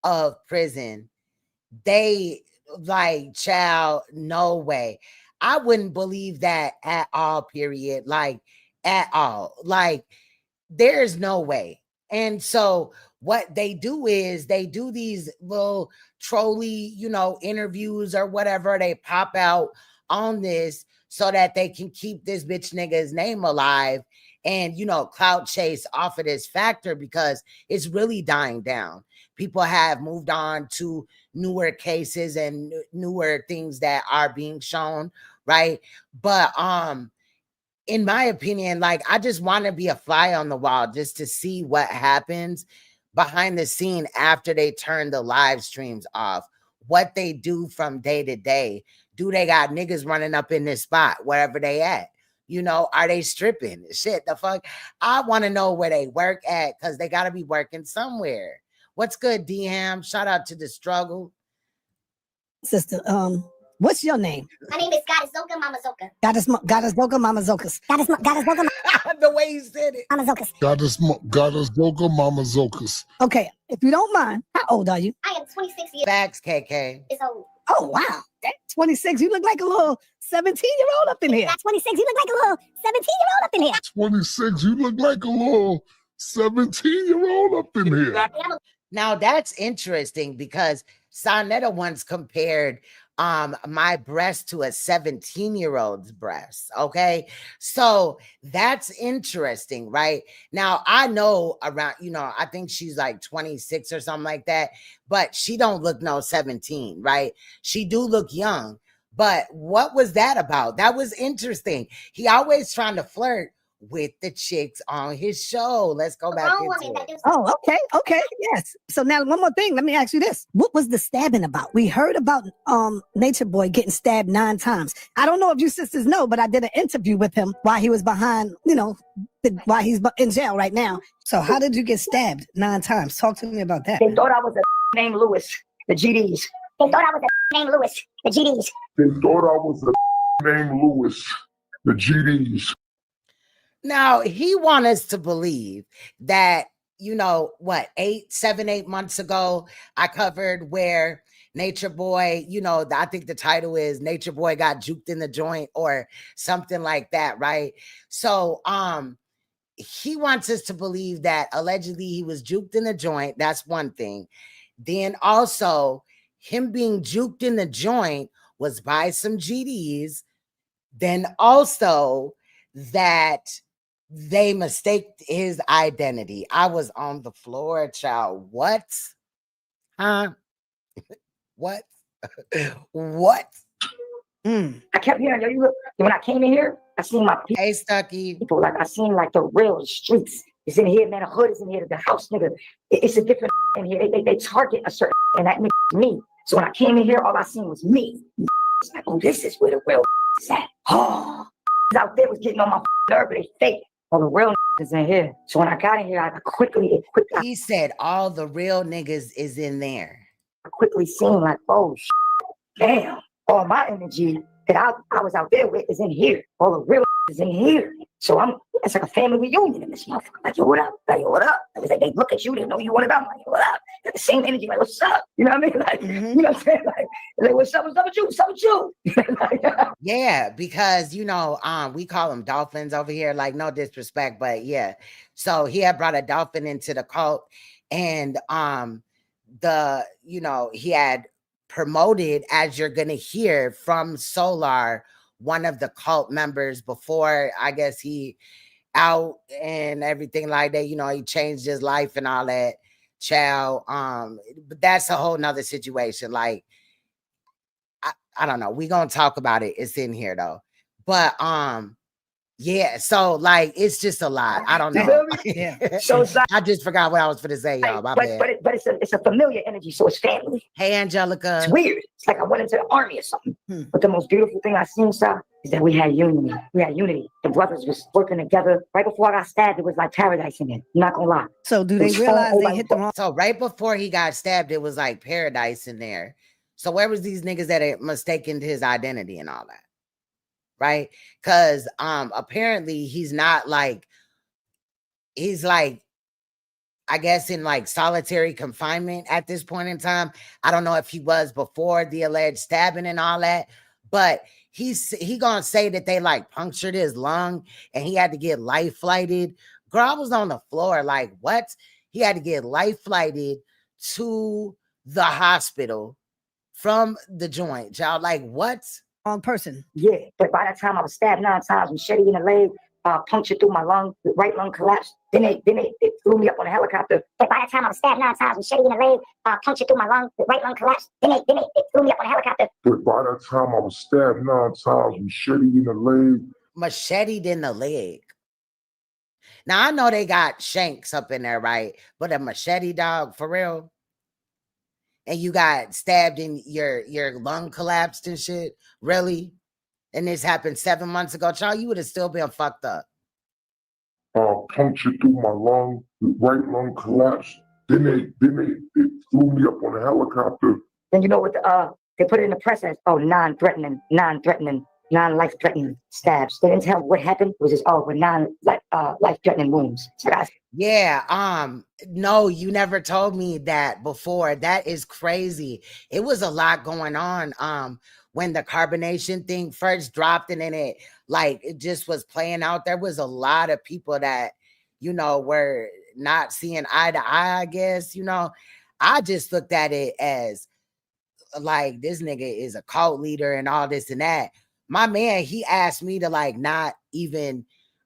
of prison, they child, no way. I wouldn't believe that at all, period. At all. There's no way. And so what they do is they do these little trolley, interviews or whatever. They pop out on this so that they can keep this bitch nigga's name alive and, clout chase off of this factor, because it's really dying down. People have moved on to newer cases and newer things that are being shown, right? But in my opinion, I just want to be a fly on the wall just to see what happens behind the scene after they turn the live streams off, what they do from day to day. Do they got niggas running up in this spot, wherever they at? Are they stripping? Shit, the fuck? I want to know where they work at, because they got to be working somewhere. What's good, D-Ham? Shout out to the struggle. sister, what's your name? My name is Goddess ZOCA, Mama ZOCA. Goddess ZOCA, Mama ZOCA's. Goddess ZOCA, The way he said it. Mama ZOCA's. Goddess ZOCA, Mama ZOCA's. Okay, if you don't mind, how old are you? I am 26 years Facts, KK. old. Oh, wow. That's 26. You look like a little 17-year-old up in here. At 26, you look like a little 17-year-old up in here. 26, you look like a little 17-year-old up in here. Now that's interesting, because Saneter once compared my breast to a 17-year-old's breast. Okay. So that's interesting, right? Now I know around, I think she's like 26 or something like that, but she don't look no 17, right? She do look young. But what was that about? That was interesting. He always trying to flirt with the chicks on his show. Let's go back into it. Oh, okay, yes. So now one more thing. Let me ask you this: what was the stabbing about? We heard about Nature Boy getting stabbed 9 times. I don't know if you sisters know, but I did an interview with him while he was behind, while he's in jail right now. So how did you get stabbed 9 times? Talk to me about that. They thought I was a named Lewis, the GDs. They thought I was a named Lewis, the GDs. They thought I was a named Lewis, the GDs. Now, he wants us to believe that, 8 months ago, I covered where Nature Boy, I think the title is Nature Boy got juked in the joint or something like that, right? So, he wants us to believe that allegedly he was juked in the joint. That's one thing. Then also, him being juked in the joint was by some GDs. Then also that they mistaked his identity. I was on the floor, child. What? Huh? What? What? I kept hearing, yo, you look, when I came in here, I seen my people. Hey, Stucky. Like, I seen like the real streets. It's in here, man. The hood is in here. The house, nigga. It's a different in here. They target a certain, and that nigga me. So when I came in here, all I seen was me. It's like, oh, this is where the real is at. Oh, out there was getting on my nerve, but they fake. All the real is in here. So when I got in here, I quickly. He said all the real niggas is in there. I quickly seen like, oh, damn. All my energy that I was out there with is in here. All the real is in here. So it's like a family reunion in this motherfucker. Like, yo, what up? Like, yo, what up? It's like they look at you, they know you want it. I'm like, yo, what up? Got the same energy, like, what's up? You know what I mean? Like, you know what I'm saying? Like, what's up with you? What's up with you? Yeah, because we call them dolphins over here, like no disrespect, but yeah. So he had brought a dolphin into the cult, and he had promoted, as you're gonna hear from Solar, one of the cult members before I guess he out and everything like that. He changed his life and all that. Child, but that's a whole nother situation. Like, I don't know. We're gonna talk about it. It's in here though. But yeah, so like it's just a lot. I don't know. Yeah. So it's like, I just forgot what I was gonna say, y'all. but it's a familiar energy, so it's family. Hey, Angelica. It's weird. It's like I went into the army or something. But the most beautiful thing I seen, sir, is that we had unity. We had unity. The brothers was working together. Right before I got stabbed, it was like paradise in there. I'm not gonna lie. So do they realize they hit the wrong? So right before he got stabbed, it was like paradise in there. So where was these niggas that had mistaken his identity and all that? Right? Because apparently he's like, I guess in like solitary confinement at this point in time. I don't know if he was before the alleged stabbing and all that, but he gonna say that they like punctured his lung and he had to get life flighted. Girl, I was on the floor like, what? He had to get life flighted to the hospital from the joint. Y'all, like, what? Wrong person. Yeah, but by that time I was stabbed 9 times, machete in the leg, punctured through my lung, the right lung collapsed. Then they flew me up on a helicopter. But by that time I was stabbed 9 times, machete in the leg, punctured through my lung, the right lung collapsed. Then they flew me up on a helicopter. But by that time I was stabbed 9 times, macheted in the leg. Macheted in the leg. Now I know they got shanks up in there, right? But a machete, dog, for real. And you got stabbed in your lung collapsed and shit. Really? And this happened 7 months ago. Child, you would have still been fucked up. Punctured through my lung, the right lung collapsed. Then they flew me up on a helicopter. Then you know what they put it in the press as, non-threatening, non-life-threatening stabs. They didn't tell what happened. It was just, with life-threatening wounds. So yeah, no, you never told me that before. That is crazy. It was a lot going on when the carbonation thing first dropped, and then it just was playing out. There was a lot of people that were not seeing eye to eye, I guess. I just looked at it as like, this nigga is a cult leader and all this and that. My man, he asked me to like not even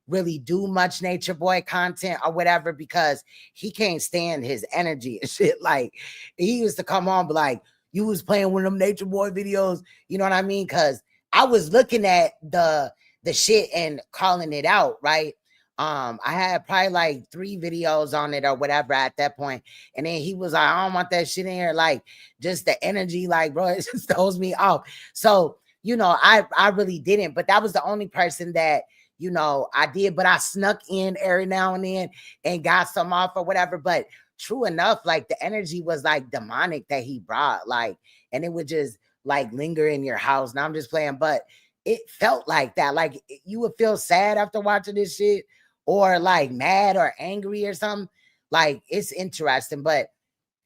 really do much Nature Boy content or whatever because he can't stand his energy and shit. Like, he used to come on, but like, you was playing one of them Nature Boy videos, you know what I mean? Because I was looking at the shit and calling it out, right? I had probably like 3 videos on it or whatever at that point. And then he was like, I don't want that shit in here. Like, just the energy, like, bro, it just throws me off. So, you know, I really didn't, but that was the only person that, you know, I did, but I snuck in every now and then and got some off or whatever. But true enough, like the energy was like demonic that he brought, like, and it would just like linger in your house. Now I'm just playing, but it felt like that. Like you would feel sad after watching this shit or like mad or angry or something. Like it's interesting. But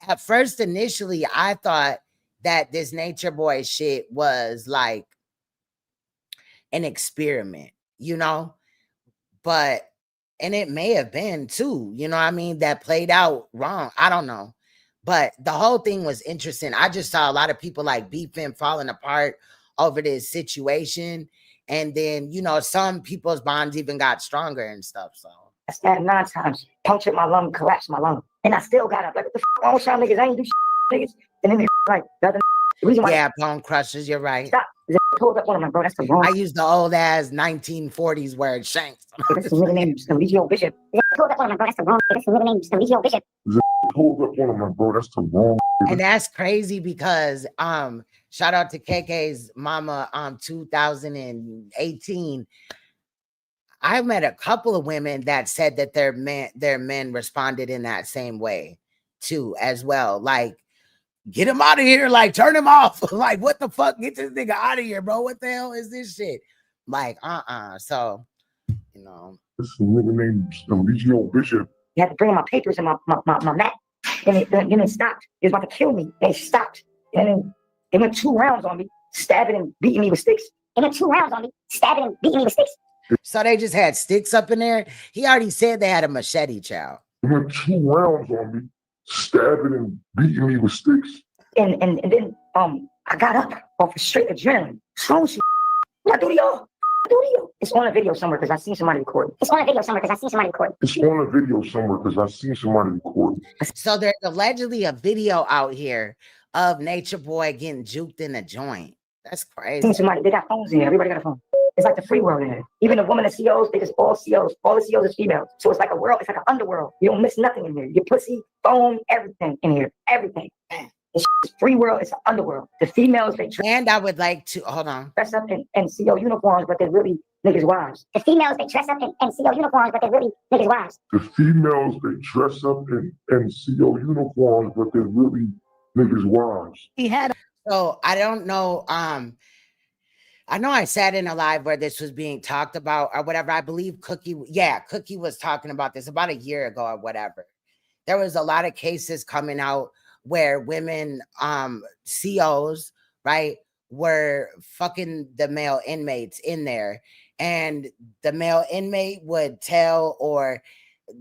at first, initially, I thought that this Nature Boy shit was like an experiment, you know, but, and it may have been too, you know what I mean, that played out wrong. I don't know. But the whole thing was interesting. I just saw a lot of people like beefing, falling apart over this situation. And then, you know, some people's bonds even got stronger and stuff. So I stabbed 9 times, punctured my lung, collapsed my lung. And I still got up. Like, what the f*** wrong with y'all niggas? I ain't do shit, niggas. And then they like, the reason why. Yeah, bone crushers, you're right. Stop. They pulled up on him, bro. That's the wrong. I used the old ass 1940s word shanks. That's the nigga named ELIGIO Bishop. They pulled up on him, bro. That's the wrong. That's the nigga named ELIGIO Bishop. Pulled up on him, bro. That's the wrong. And that's crazy because shout out to KK's mama 2018. I met a couple of women that said that their men responded in that same way too, as well. Like, get him out of here, like turn him off. Like, what the fuck? Get this nigga out of here, bro. What the hell is this shit? Like, so, you know. This is a nigga named ELIGIO Bishop. You had to bring in my papers and my mat. And it stopped. It was about to kill me. They stopped. And then they went 2 rounds on me, stabbing and beating me with sticks. They went 2 rounds on me, stabbing and beating me with sticks. So they just had sticks up in there. He already said they had a machete, child. They went 2 rounds on me, stabbing and beating me with sticks. And then I got up off of straight adrenaline. Strong shit. What do to y'all? It's on a video somewhere because I seen somebody record. It's on a video somewhere because I seen somebody record. So there's allegedly a video out here of Nature Boy getting juked in a joint. That's crazy. They got phones in here. Everybody got a phone. It's like the free world in here. Even the women that COs, they just all COs. All the COs is females. So it's like a world. It's like an underworld. You don't miss nothing in here. Your pussy, phone, everything in here. Everything. It's free world. It's an underworld. The females, they and I would like to hold on. Dress up in CO uniforms, but they're really niggas' wives. The females, they dress up in CO uniforms, but they're really niggas' wives. The females, they dress up in CO uniforms, but they're really niggas' wives. He had. So I don't know. I know I sat in a live where this was being talked about or whatever. I believe Cookie was talking about this about a year ago or whatever. There was a lot of cases coming out where women, COs, right, were fucking the male inmates in there. And the male inmate would tell or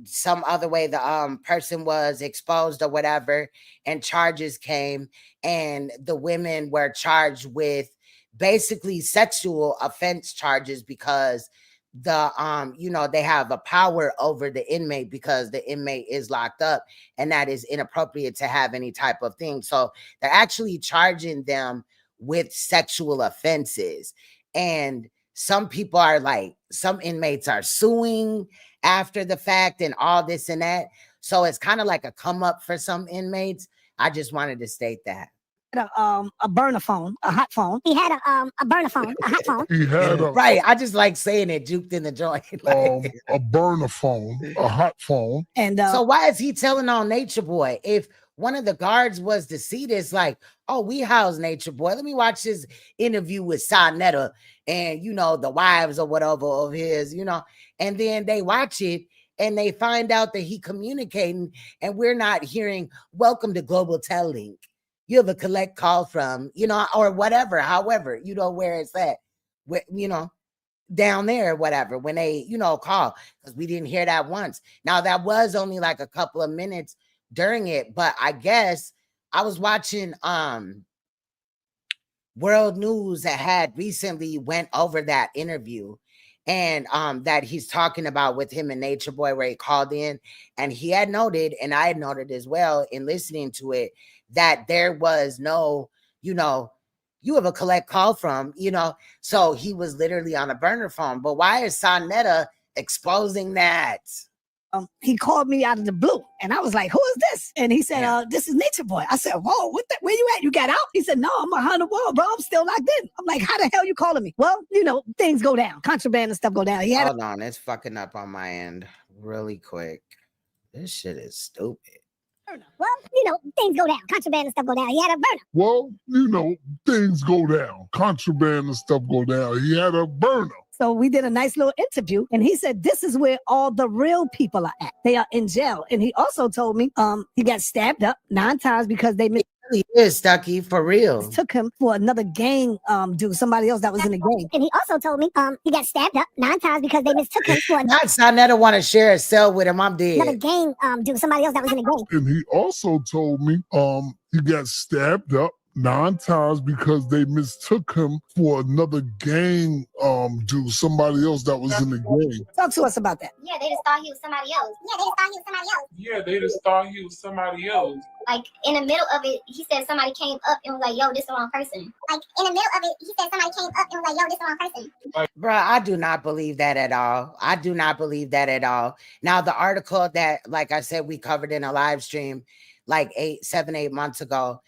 some other way the person was exposed or whatever, and charges came, and the women were charged with basically sexual offense charges because the you know, they have a power over the inmate because the inmate is locked up, and that is inappropriate to have any type of thing. So they're actually charging them with sexual offenses. And some people are like, some inmates are suing after the fact and all this and that. So it's kind of like a come up for some inmates. I just wanted to state that. A burner phone, a hot phone. He had a burner phone, a hot phone. He had a right. I just like saying it, juked in the joint. Like, a burner phone, a hot phone. And so why is he telling on Nature Boy? If one of the guards was to see this, like, oh, we house Nature Boy. Let me watch this interview with Saneter and, you know, the wives or whatever of his, you know, and then they watch it and they find out that he communicating and we're not hearing, welcome to Global Telling. You have a collect call from, you know, or whatever, however, you know, where it's at, where, you know, down there, whatever, when they, you know, call, because we didn't hear that once. Now, that was only like a couple of minutes during it, but I guess I was watching World News had recently went over that interview, and that he's talking about with him and Nature Boy, where he called in, and he had noted, and I had noted as well in listening to it, that there was no, you have a collect call from, so he was literally on a burner phone. But why is Saneter exposing that? He called me out of the blue, and I was like, "Who is this?" And he said, "This is Nature Boy." I said, "Whoa, where you at? You got out?" He said, "No, I'm behind the wall, bro. I'm still locked in." I'm like, "How the hell you calling me?" Well, things go down, contraband and stuff go down. Hold on, it's fucking up on my end really quick. This shit is stupid. Well, things go down, contraband and stuff go down. He had a burner. Well, things go down. Contraband and stuff go down. He had a burner. So we did a nice little interview, and he said, this is where all the real people are at. They are in jail. And he also told me he got stabbed up 9 times because they He is, Stucky, for real. took him for another gang dude, somebody else that was in the gang. And he also told me he got stabbed up 9 times because they mistook him for Not Saneter want to share a cell with him. I'm dead. another gang dude, somebody else that was in the gang. And he also told me he got stabbed up 9 times because they mistook him for another gang dude, somebody else that was in the gang. Talk to us about that. Yeah, they just thought he was somebody else. Yeah, they just thought he was somebody else. Like in the middle of it, he said somebody came up and was like, "Yo, this the wrong person." Like in the middle of it, he said somebody came up and was like, "Yo, this the wrong person." Bruh, I do not believe that at all. I do not believe that at all. Now, the article that, like I said, we covered in a live stream like 7, 8 months ago,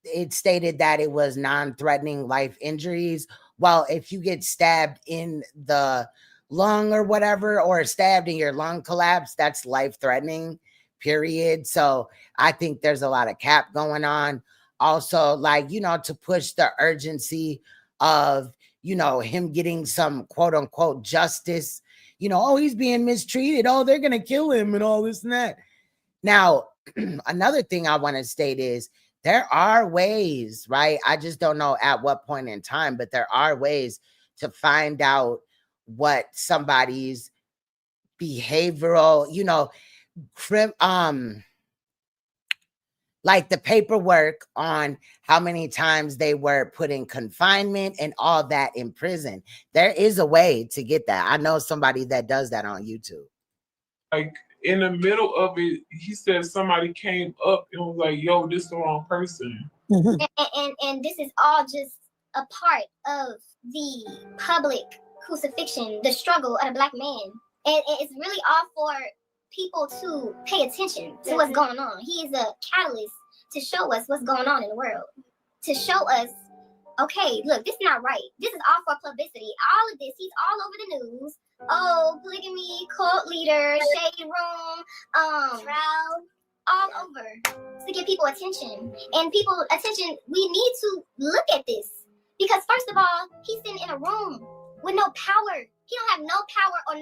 it stated that it was non-threatening life injuries. Well, if you get stabbed in the lung or whatever, or stabbed in your lung collapse, that's life-threatening, period. So I think there's a lot of cap going on. Also, like, to push the urgency of, him getting some quote unquote justice, he's being mistreated. Oh, they're going to kill him and all this and that. Now, another thing I want to state is there are ways, right? I just don't know at what point in time, but there are ways to find out what somebody's behavioral, like the paperwork on how many times they were put in confinement and all that in prison. There is a way to get that. I know somebody that does that on YouTube. Like in the middle of it, he said somebody came up and was like, "Yo, this the wrong person." And this is all just a part of the public crucifixion, the struggle of a Black man. And it's really all for people to pay attention to what's going on. He is a catalyst to show us what's going on in the world, to show us, okay, look, this is not right. This is all for publicity. All of this, he's all over the news. Oh, polygamy, cult leader, shade room, trial, all over to get people attention. And people attention, we need to look at this because first of all, he's sitting in a room with no power. He don't have no power or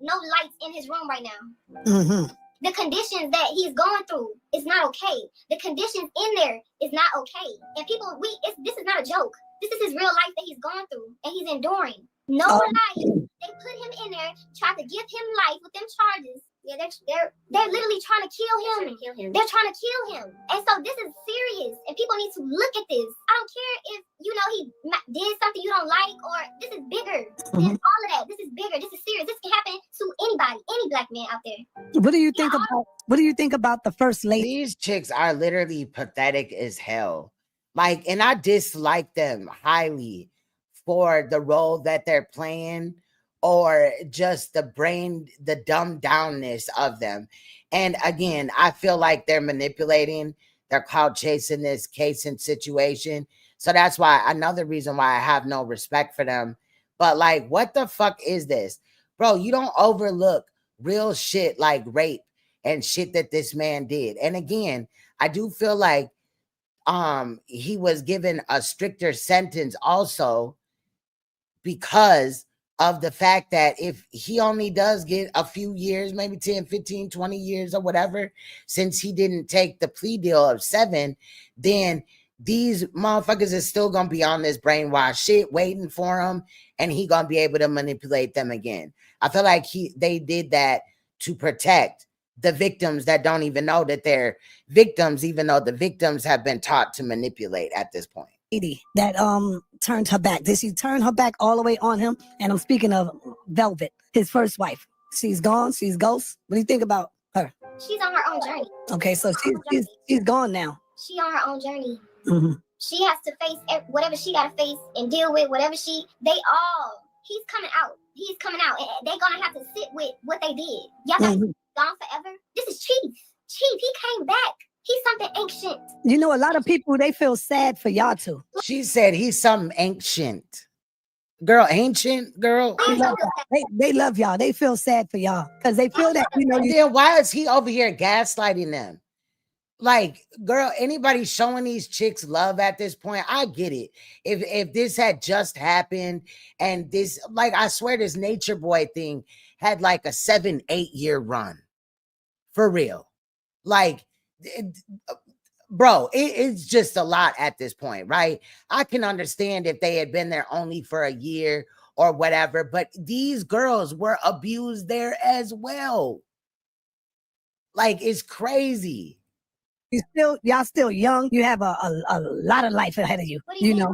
no lights in his room right now. The conditions that he's going through is not okay. The conditions in there is not okay. And people, this is not a joke. This is his real life that he's going through and he's enduring. No life. They put him in there, tried to give him life with them charges. Yeah, they're literally trying to kill him. They're trying to kill him. And so this is serious. And people need to look at this. I don't care if, he did something you don't like, or this is bigger than all of that. This is bigger. This is serious. This can happen to anybody, any Black man out there. What do you think about the first lady? These chicks are literally pathetic as hell. Like, and I dislike them highly for the role that they're playing, or just the dumbed downness of them. And again, I feel like they're manipulating, they're clout chasing this case and situation. So that's why, another reason why I have no respect for them. But like, what the fuck is this? Bro, you don't overlook real shit like rape and shit that this man did. And again, I do feel like he was given a stricter sentence also because of the fact that if he only does get a few years, maybe 10, 15, 20 years or whatever, since he didn't take the plea deal of 7, then these motherfuckers is still going to be on this brainwashed shit waiting for him, and he going to be able to manipulate them again. I feel like they did that to protect the victims that don't even know that they're victims, even though the victims have been taught to manipulate at this point. lady that turned her back. Did she turn her back all the way on him? And I'm speaking of Velvet, his first wife. She's gone. She's ghost. What do you think about her? She's on her own journey. Okay, so she's gone now. She on her own journey. Mm-hmm. She has to face whatever she got to face and deal with whatever he's coming out. He's coming out, and they're gonna have to sit with what they did. Y'all not gone forever. This is Chief. Chief, he came back. He's something ancient. You know, a lot of people, they feel sad for y'all too. She said he's something ancient. Girl, ancient, girl. They love y'all. They feel sad for y'all because they feel that, you know. Then why is he over here gaslighting them? Like, girl, anybody showing these chicks love at this point, I get it. If this had just happened and this, like, I swear this Nature Boy thing had like a 7-8 year run. For real. Like, bro, it's just a lot at this point, right? I can understand if they had been there only for a year or whatever, but these girls were abused there as well. Like, it's crazy. Y'all still young. You have a lot of life ahead of you. What do you know,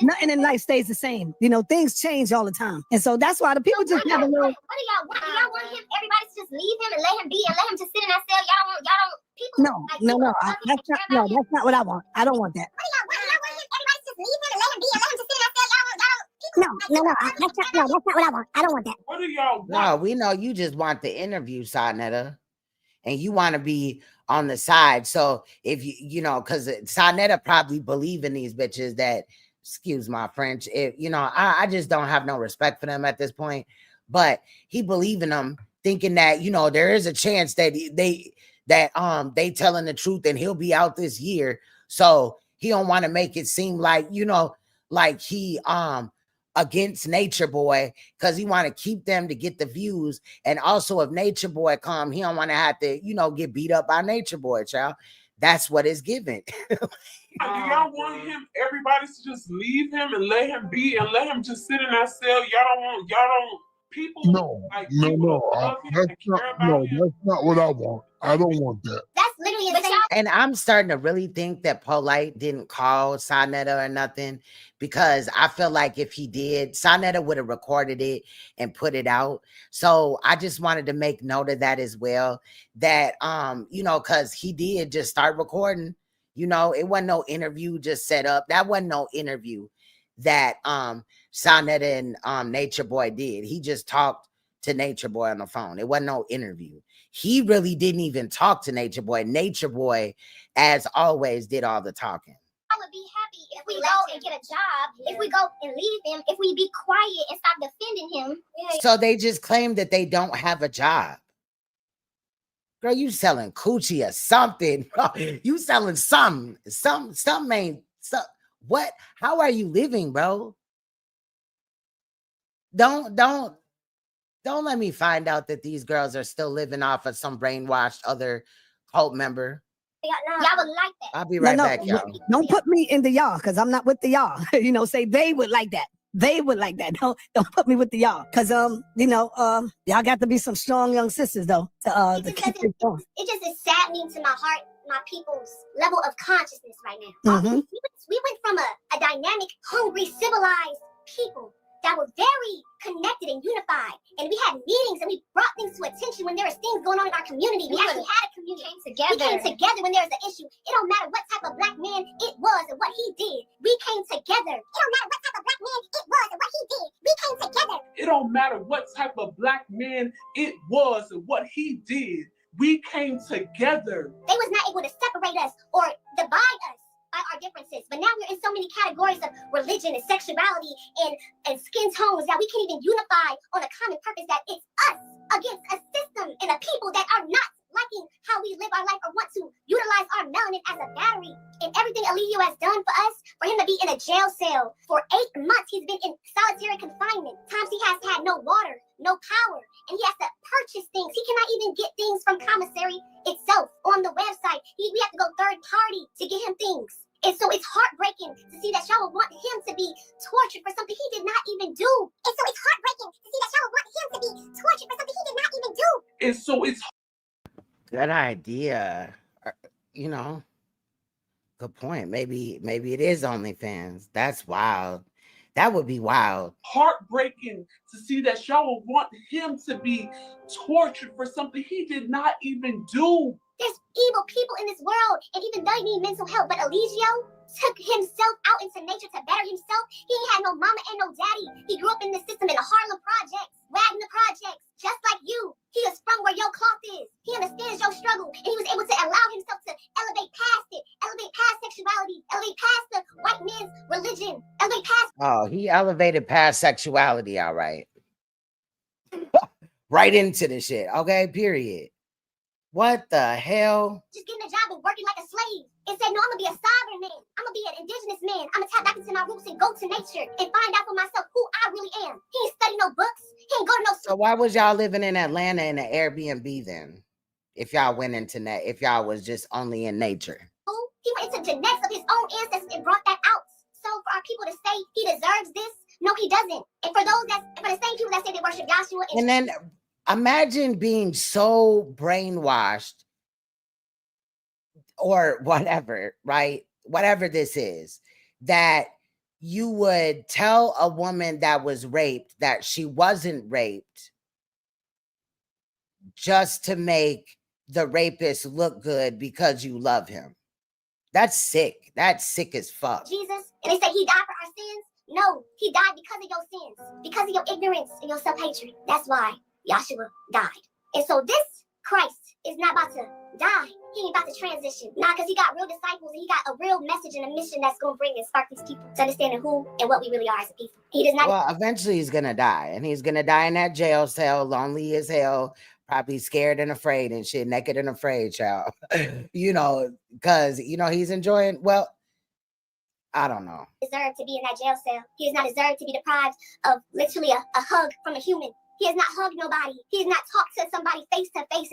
nothing in life stays the same. You know, things change all the time, and so that's why the people just have a little. What do y'all want? Do y'all want him? Everybody to just leave him and let him be and let him just sit in that cell? Y'all don't. People. No. That's not what I want. I don't want that. What do y'all want? Y'all want him? Everybody to just leave him and let him be and let him just sit in that cell? Y'all don't. That's not what I want. I don't want that. What do y'all want? No, we know you just want the interview, Saneter, and you want to be on the side. So if you know, because Saneter probably believe in these bitches that, excuse my French, if you know, I just don't have no respect for them at this point. But he believe in them, thinking that, you know, there is a chance that they telling the truth and he'll be out this year. So he don't want to make it seem like, you know, like he against Nature Boy, because he want to keep them to get the views. And also if Nature Boy come, he don't want to have to, you know, get beat up by Nature Boy, child. That's what it's given. Do y'all want him, everybody to just leave him and let him be and let him just sit in that cell? Y'all don't people No, like no, people no. love him That's and care not, about no, him? that's not what I want. I don't want that. That's literally insane. And I'm starting to really think that Polite didn't call Saneter or nothing, because I feel like if he did, Saneter would have recorded it and put it out. So I just wanted to make note of that as well, that, you know, because he did just start recording, you know, it wasn't no interview just set up. That wasn't no interview that Saneter and Nature Boy did. He just talked to Nature Boy on the phone. It wasn't no interview. He really didn't even talk to Nature Boy. Nature Boy, as always, did all the talking. I would be happy if we go and get a job, if we go and leave him, if we be quiet and stop defending him. So they just claim that they don't have a job. Girl, you selling coochie or something. You selling something. Something ain't. What? How are you living, bro? Don't let me find out that these girls are still living off of some brainwashed other cult member. Y'all would like that. I'll be right back, y'all. Don't put me in the y'all, because I'm not with the y'all. You know, say they would like that. They would like that. Don't put me with the y'all, because you know, y'all got to be some strong young sisters though to keep it going. It just is saddening to my heart, my people's level of consciousness right now. Mm-hmm. We went from a dynamic, hungry, civilized people that were very connected and unified. And we had meetings and we brought things to attention when there was things going on in our community. We actually had a community. We came together when there was an issue. It don't matter what type of black man it was and what he did. We came together. It don't matter what type of black man it was and what he did. We came together. It don't matter what type of black man it was and what he did. We came together. They was not able to separate us or divide us by our differences. But now we're in so many categories of religion and sexuality and skin tones that we can't even unify on a common purpose, that it's us against a system and a people that are not liking how we live our life or want to utilize our melanin as a battery. And everything ELIGIO has done for us, for him to be in a jail cell for 8 months, he's been in solitary confinement. Times he has had no water, no power, and he has to purchase things. He cannot even get things from commissary itself on the website. We have to go third party to get him things. And so it's heartbreaking to see that y'all would want him to be tortured for something he did not even do. And so it's heartbreaking to see that y'all would want him to be tortured for something he did not even do. And so it's Good idea. You know, Good point. Maybe it is OnlyFans. That's wild. That would be wild. Heartbreaking to see that y'all would want him to be tortured for something he did not even do. There's evil people in this world, and even though he need mental help, but Eligio took himself out into nature to better himself. He ain't had no mama and no daddy. He grew up in the system in the Harlem Projects, Wagner Projects, just like you. He is from where your cloth is. He understands your struggle, and he was able to allow himself to elevate past it, elevate past sexuality, elevate past the white man's religion, elevate past. Oh, he elevated past sexuality, all right. Right into the shit. Okay, period. What the hell? Just getting a job and working like a slave. And said, no, I'm gonna be a sovereign man. I'm gonna be an indigenous man. I'm gonna tap back into my roots and go to nature and find out for myself who I really am. He ain't study no books. He ain't go to no school. So why was y'all living in Atlanta in an Airbnb then? If y'all went into that, if y'all was just only in nature. He went into genetics of his own ancestors and brought that out. So for our people to say he deserves this, no, he doesn't. And for those for the same people that say they worship Joshua. And then imagine being so brainwashed or whatever, right? Whatever this is, that you would tell a woman that was raped that she wasn't raped just to make the rapist look good because you love him. That's sick. That's sick as fuck. Jesus, and they say he died for our sins. No, he died because of your sins, because of your ignorance and your self-hatred. That's why Joshua died. And so this Christ is not about to die. He ain't about to transition. Nah, because he got real disciples and he got a real message and a mission that's going to bring and spark these people to understanding who and what we really are as a people. He does not. Well, eventually he's going to die. And he's going to die in that jail cell, lonely as hell, probably scared and afraid and shit, naked and afraid, child. You know, because, you know, he's enjoying, well, I don't know. Deserve to be in that jail cell. He does not deserve to be deprived of literally a hug from a human. He has not hugged nobody. He has not talked to somebody face to face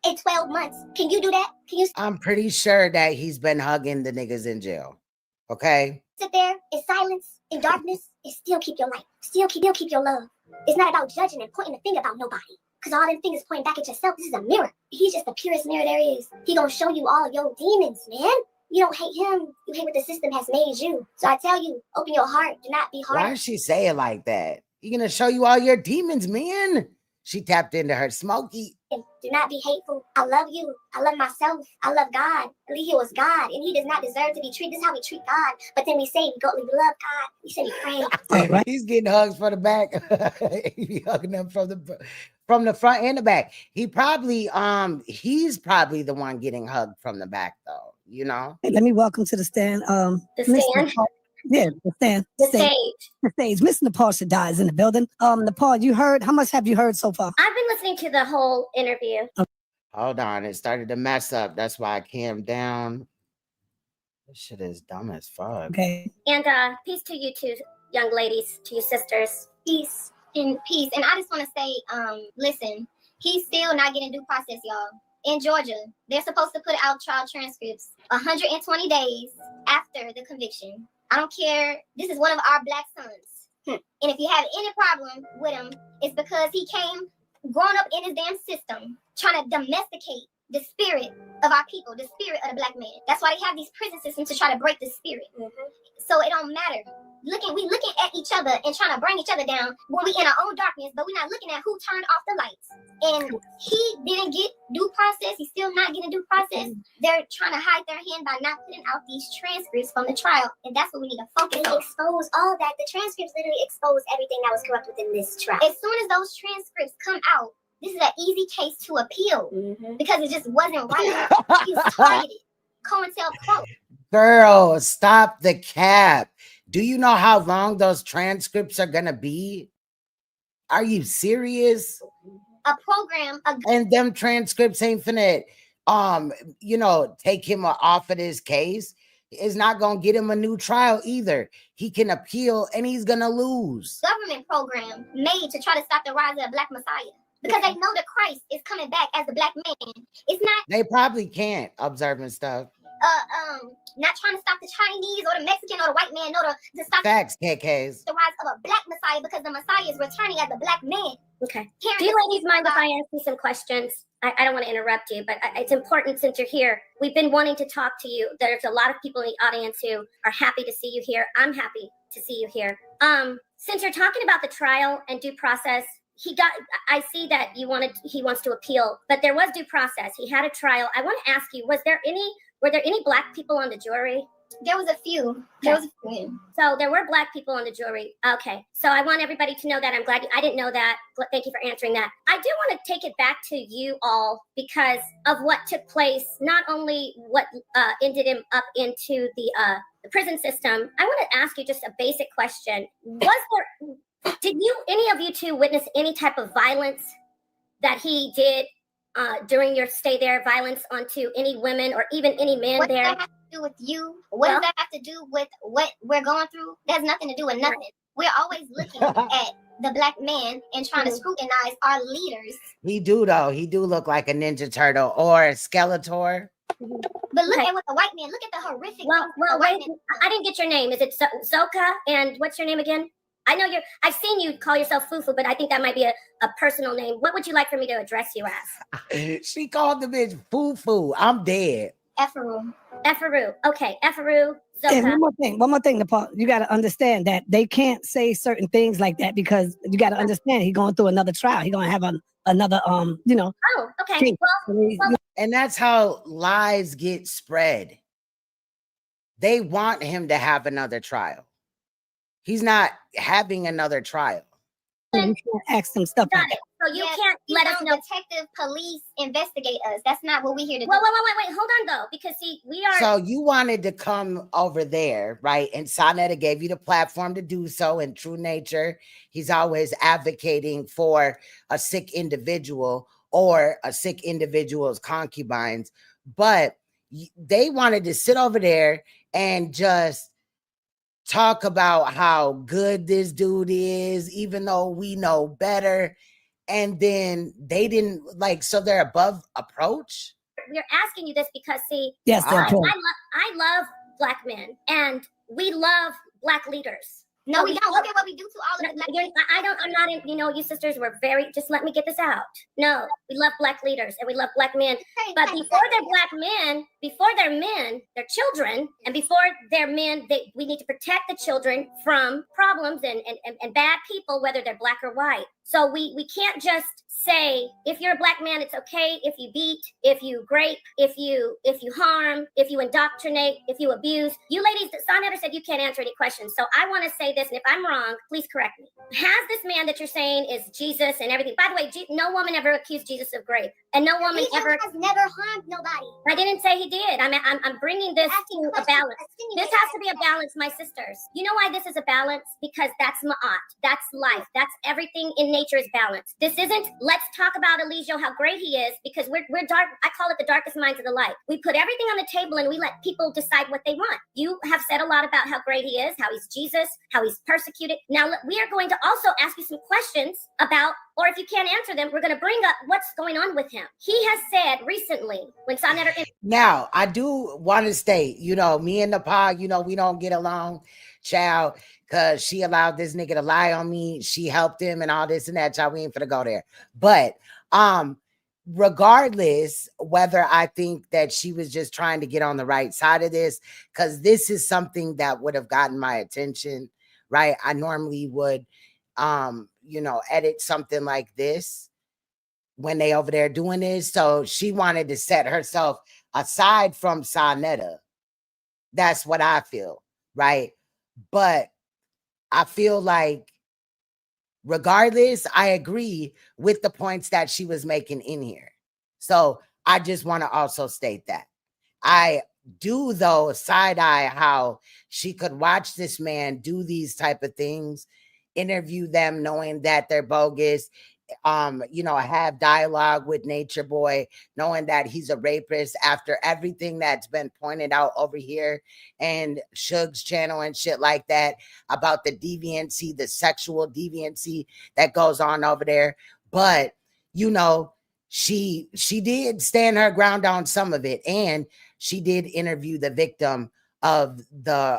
in 12 months. Can you do that? Can you? I'm pretty sure that he's been hugging the niggas in jail. Okay? Sit there in silence, in darkness, and still keep your light. Still keep your love. It's not about judging and pointing the finger about nobody. Because all them fingers pointing back at yourself. This is a mirror. He's just the purest mirror there is. He gonna show you all your demons, man. You don't hate him. You hate what the system has made you. So I tell you, open your heart. Do not be hard. Why does she say it like that? You're going to show you all your demons, man. She tapped into her smoky. Do not be hateful. I love you. I love myself. I love God. Eligio was God, and he does not deserve to be treated. This is how we treat God. But then we say we love God. We say we pray. He's getting hugs from the back. He hugging them from the front and the back. He's probably the one getting hugged from the back, though. You know. Hey, let me welcome to the stand. The stand. Yeah, the stand. The stage. The stage. Miss Nepal SHADAH is in the building. Nepal, you heard? How much have you heard so far? I've been listening to the whole interview. Hold on, it started to mess up. That's why I came down. This shit is dumb as fuck. Okay. And peace to you two young ladies, to your sisters. Peace and peace. And I just want to say, listen, he's still not getting due process, y'all. In Georgia, they're supposed to put out trial transcripts 120 days after the conviction. I don't care. This is one of our black sons. And if you have any problem with him, it's because he came growing up in his damn system, trying to domesticate the spirit of our people, the spirit of the black man. That's why they have these prison systems to try to break the spirit. So it don't matter. We looking at each other and trying to bring each other down when we in our own darkness, but we're not looking at who turned off the lights. And he didn't get due process. He's still not getting due process. They're trying to hide their hand by not putting out these transcripts from the trial. And that's what we need to focus on. Expose all that. The transcripts literally expose everything that was corrupt within this trial. As soon as those transcripts come out, this is an easy case to appeal because it just wasn't right. He was targeted. COINTELPRO. Girl, stop the cap. Do you know how long those transcripts are gonna be? Are you serious? A program. And them transcripts ain't finna, take him off of this case. It's not gonna get him a new trial either. He can appeal and he's gonna lose. Government program made to try to stop the rise of a black messiah. Because they know that Christ is coming back as the black man. It's not. They probably can't observing stuff. not trying to stop the Chinese or the Mexican or the white man, or to stop Facts, KKs. the rise of a black Messiah, because the Messiah is returning as a black man. Okay. Do you ladies mind if I ask you some questions? I don't want to interrupt you, but it's important since you're here. We've been wanting to talk to you. There's a lot of people in the audience who are happy to see you here. I'm happy to see you here. Since you're talking about the trial and due process, I see that he wants to appeal, but there was due process. He had a trial. I want to ask you, were there any black people on the jury? There was a few. So there were black people on the jury. Okay. So I want everybody to know that. I'm glad I didn't know that. Thank you for answering that. I do want to take it back to you all because of what took place, not only what ended him up into the prison system. I want to ask you just a basic question. Did any of you two witness any type of violence that he did during your stay there, violence onto any women or even any men there? What does that have to do with you? What does that have to do with what we're going through? There's nothing to do with nothing. We're always looking at the black man and trying to scrutinize our leaders. He do, though. He do look like a Ninja Turtle or a Skeletor. But look at what the white man, look at the horrific. Well, wait, I didn't get your name. Is it ZOCA? And what's your name again? I know I've seen you call yourself Fufu, but I think that might be a personal name. What would you like for me to address you as? She called the bitch Fufu. I'm dead. EFURU. EFURU. Okay, EFURU. ZOCA. And one more thing, Nepal. You got to understand that they can't say certain things like that because you got to understand he's going through another trial. He's going to have another, Oh, okay. Well, and that's how lies get spread. They want him to have another trial. He's not having another trial. you can't ask them stuff like that. So you can't let us know. Detective, police, investigate us. That's not what we're here to do. Wait. Hold on, though, because see, we are. So you wanted to come over there, right? And Saneter gave you the platform to do so. In true nature, he's always advocating for a sick individual or a sick individual's concubines. But they wanted to sit over there and just talk about how good this dude is, even though we know better. And then they didn't so they're above approach. We're asking you this because see, Yes, I love black men and we love black leaders. No, we don't. Look at what we do to all of the black I'm not in, you sisters were just let me get this out. No, we love black leaders and we love black men. But before they're black men, before they're men, they're children. And before they're men, we need to protect the children from problems and bad people, whether they're black or white. So we can't just say, if you're a black man, it's okay if you beat, if you rape, if you harm, if you indoctrinate, if you abuse. You ladies, Saneter said you can't answer any questions. So I want to say this, and if I'm wrong, please correct me. Has this man that you're saying is Jesus and everything? By the way, no woman ever accused Jesus of rape, and no woman has never harmed nobody. I didn't say he did. I'm bringing this to a balance. This has to be a balance, my sisters. You know why this is a balance? Because that's ma'at, that's life, that's everything in nature is balance. This isn't let's talk about ELIGIO, how great he is, because we're dark. I call it the darkest minds of the light. We put everything on the table and we let people decide what they want. You have said a lot about how great he is, how he's Jesus, how he's persecuted. Now we are going to also ask you some questions about, or if you can't answer them, we're going to bring up what's going on with him. He has said recently when Saneter. Now, I do want to state, me and NAPAH, we don't get along, child, because she allowed this nigga to lie on me. She helped him and all this and that, child. We ain't finna go there. But regardless whether I think that she was just trying to get on the right side of this, because this is something that would have gotten my attention, right? I normally would, edit something like this when they over there doing this. So she wanted to set herself aside from Saneter. That's what I feel, right? But I feel like regardless, I agree with the points that she was making in here. So I just want to also state that. I do, though, side-eye how she could watch this man do these type of things, interview them knowing that they're bogus, have dialogue with Nature Boy, knowing that he's a rapist after everything that's been pointed out over here and Suge's channel and shit like that about the deviancy, the sexual deviancy that goes on over there. But, she did stand her ground on some of it, and she did interview the victim of the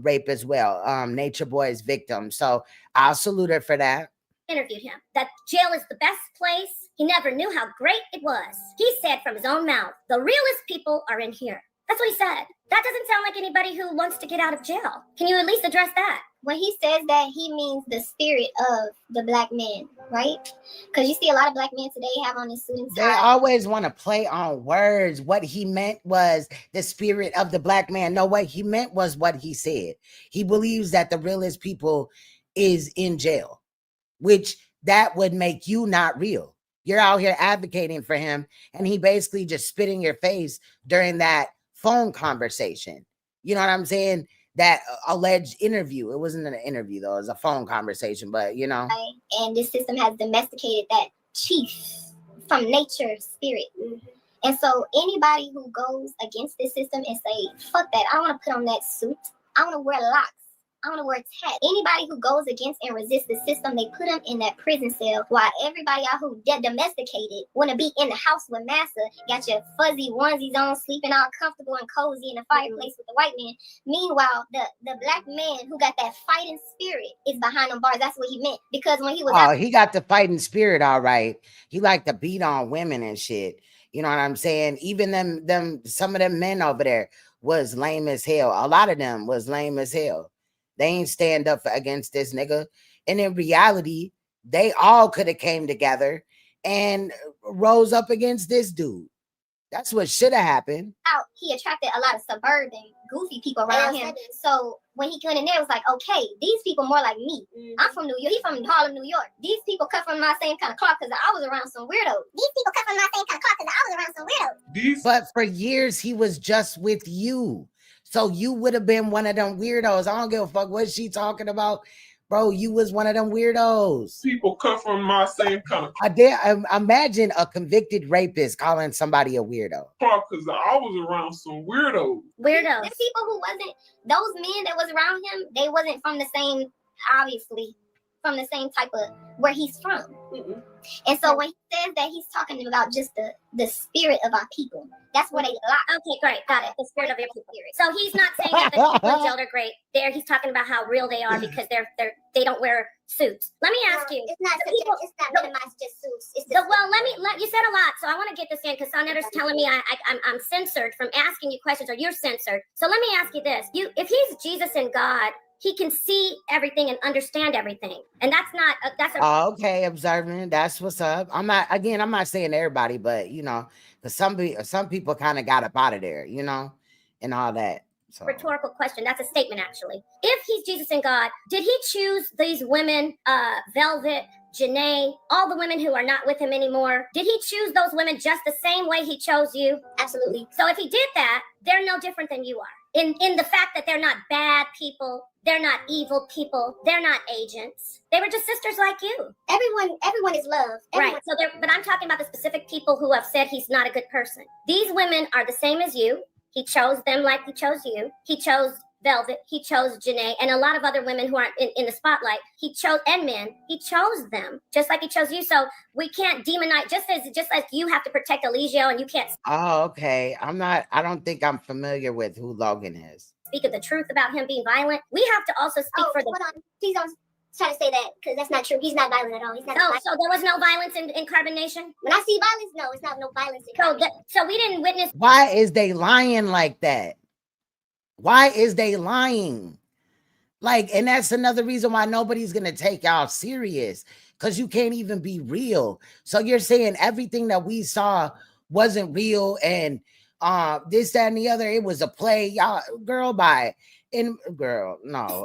rape as well, NatureBoy's victim. So I'll salute her for that. Interviewed him that jail is the best place. He never knew how great it was. He said from his own mouth, the realest people are in here. That's what he said. That doesn't sound like anybody who wants to get out of jail. Can you at least address that? When he says that, he means the spirit of the black man, right? Because you see a lot of black men today have on this suit and tie. They always want to play on words. What he meant was the spirit of the black man. No, what he meant was what he said. He believes that the realest people is in jail, which that would make you not real. You're out here advocating for him, and he basically just spit in your face during that phone conversation. You know what I'm saying? That alleged interview. It wasn't an interview, though. It was a phone conversation, but you know. And this system has domesticated that chief from nature spirit. And so anybody who goes against this system and say, fuck that, I want to put on that suit, I want to wear locks, I want to wear tat. Anybody who goes against and resists the system, they put them in that prison cell, while everybody out who domesticated want to be in the house with massa, got your fuzzy onesies on, sleeping all comfortable and cozy in the fireplace with the white man. Meanwhile, the black man who got that fighting spirit is behind them bars. That's what he meant. Because when he was he got the fighting spirit, all right. He liked to beat on women and shit. You know what I'm saying? Even some of them men over there was lame as hell. A lot of them was lame as hell. They ain't stand up against this nigga. And in reality, they all could have came together and rose up against this dude. That's what should have happened. He attracted a lot of suburban, goofy people around him. So when he went in there, it was like, okay, these people more like me. I'm from New York. He's from Harlem, New York. These people cut from my same kind of cloth because I was around some weirdos. These people cut from my same kind of cloth because I was around some weirdos. But for years, he was just with you. So you would have been one of them weirdos. I don't give a fuck what she talking about. Bro, you was one of them weirdos. People come from my same kind of imagine a convicted rapist calling somebody a weirdo. Because I was around some weirdos. The people who wasn't, those men that was around him, they wasn't from the same, obviously, from the same type of where he's from. And so when he says that, he's talking about just the spirit of our people. That's what they lock. Okay, great, got it. The spirit of your people. So he's not saying that the people in jail are great. He's talking about how real they are because they don't wear suits. Let me ask you. It's not minimized just suits. You said a lot, so I want to get this in because Saneter's telling me I'm censored from asking you questions, or you're censored. So let me ask you this: if he's Jesus and God, he can see everything and understand everything, and okay, observant. That's what's up. I'm not saying everybody, but you know, because some people kind of got up out of there, you know, and all that. So. Rhetorical question. That's a statement, actually. If he's Jesus and God, did he choose these women, Velvet, Janae, all the women who are not with him anymore? Did he choose those women just the same way he chose you? Absolutely. So if he did that, they're no different than you are. In the fact that they're not bad people, they're not evil people, they're not agents. They were just sisters like you. Everyone is love. Right. So but I'm talking about the specific people who have said he's not a good person. These women are the same as you. He chose them like he chose you. He chose Velvet. He chose Janae, and a lot of other women who aren't in the spotlight. He chose, and men. He chose them just like he chose you. So we can't demonize. Just as you have to protect ELIGIO, and you can't. Oh, okay. I don't think I'm familiar with who Logan is. Speak of the truth about him being violent. We have to also speak for the. Hold on. Please don't try to say that because that's not true. He's not violent at all. He's not. So there was no violence in Carbon Nation? When I see violence, no, it's not no violence in Carbon Nation. So we didn't witness. Why is they lying like that? Why is they lying? And that's another reason why nobody's going to take y'all serious, because you can't even be real. So you're saying everything that we saw wasn't real and this, that, and the other, it was a play. Y'all, no.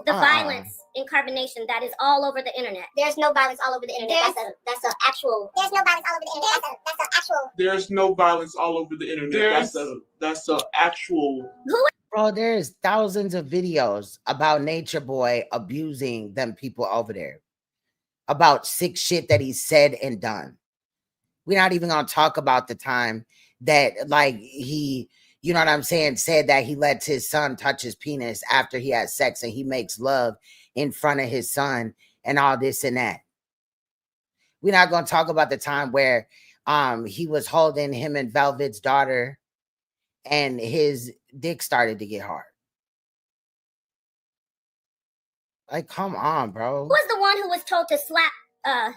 The violence in Carbon Nation, that is all over the internet. There's no violence all over the internet. That's an actual. There's no violence all over the internet. That's an actual. There's no violence all over the internet. That's an actual. Bro, there's thousands of videos about NatureBoy abusing them people over there. About sick shit that he said and done. We're not even gonna talk about the time that he, you know what I'm saying, said that he lets his son touch his penis after he has sex and he makes love in front of his son and all this and that. We're not gonna talk about the time where he was holding him and Velvet's daughter, and his dick started to get hard. Like, come on, bro. Who was the one who was told to slap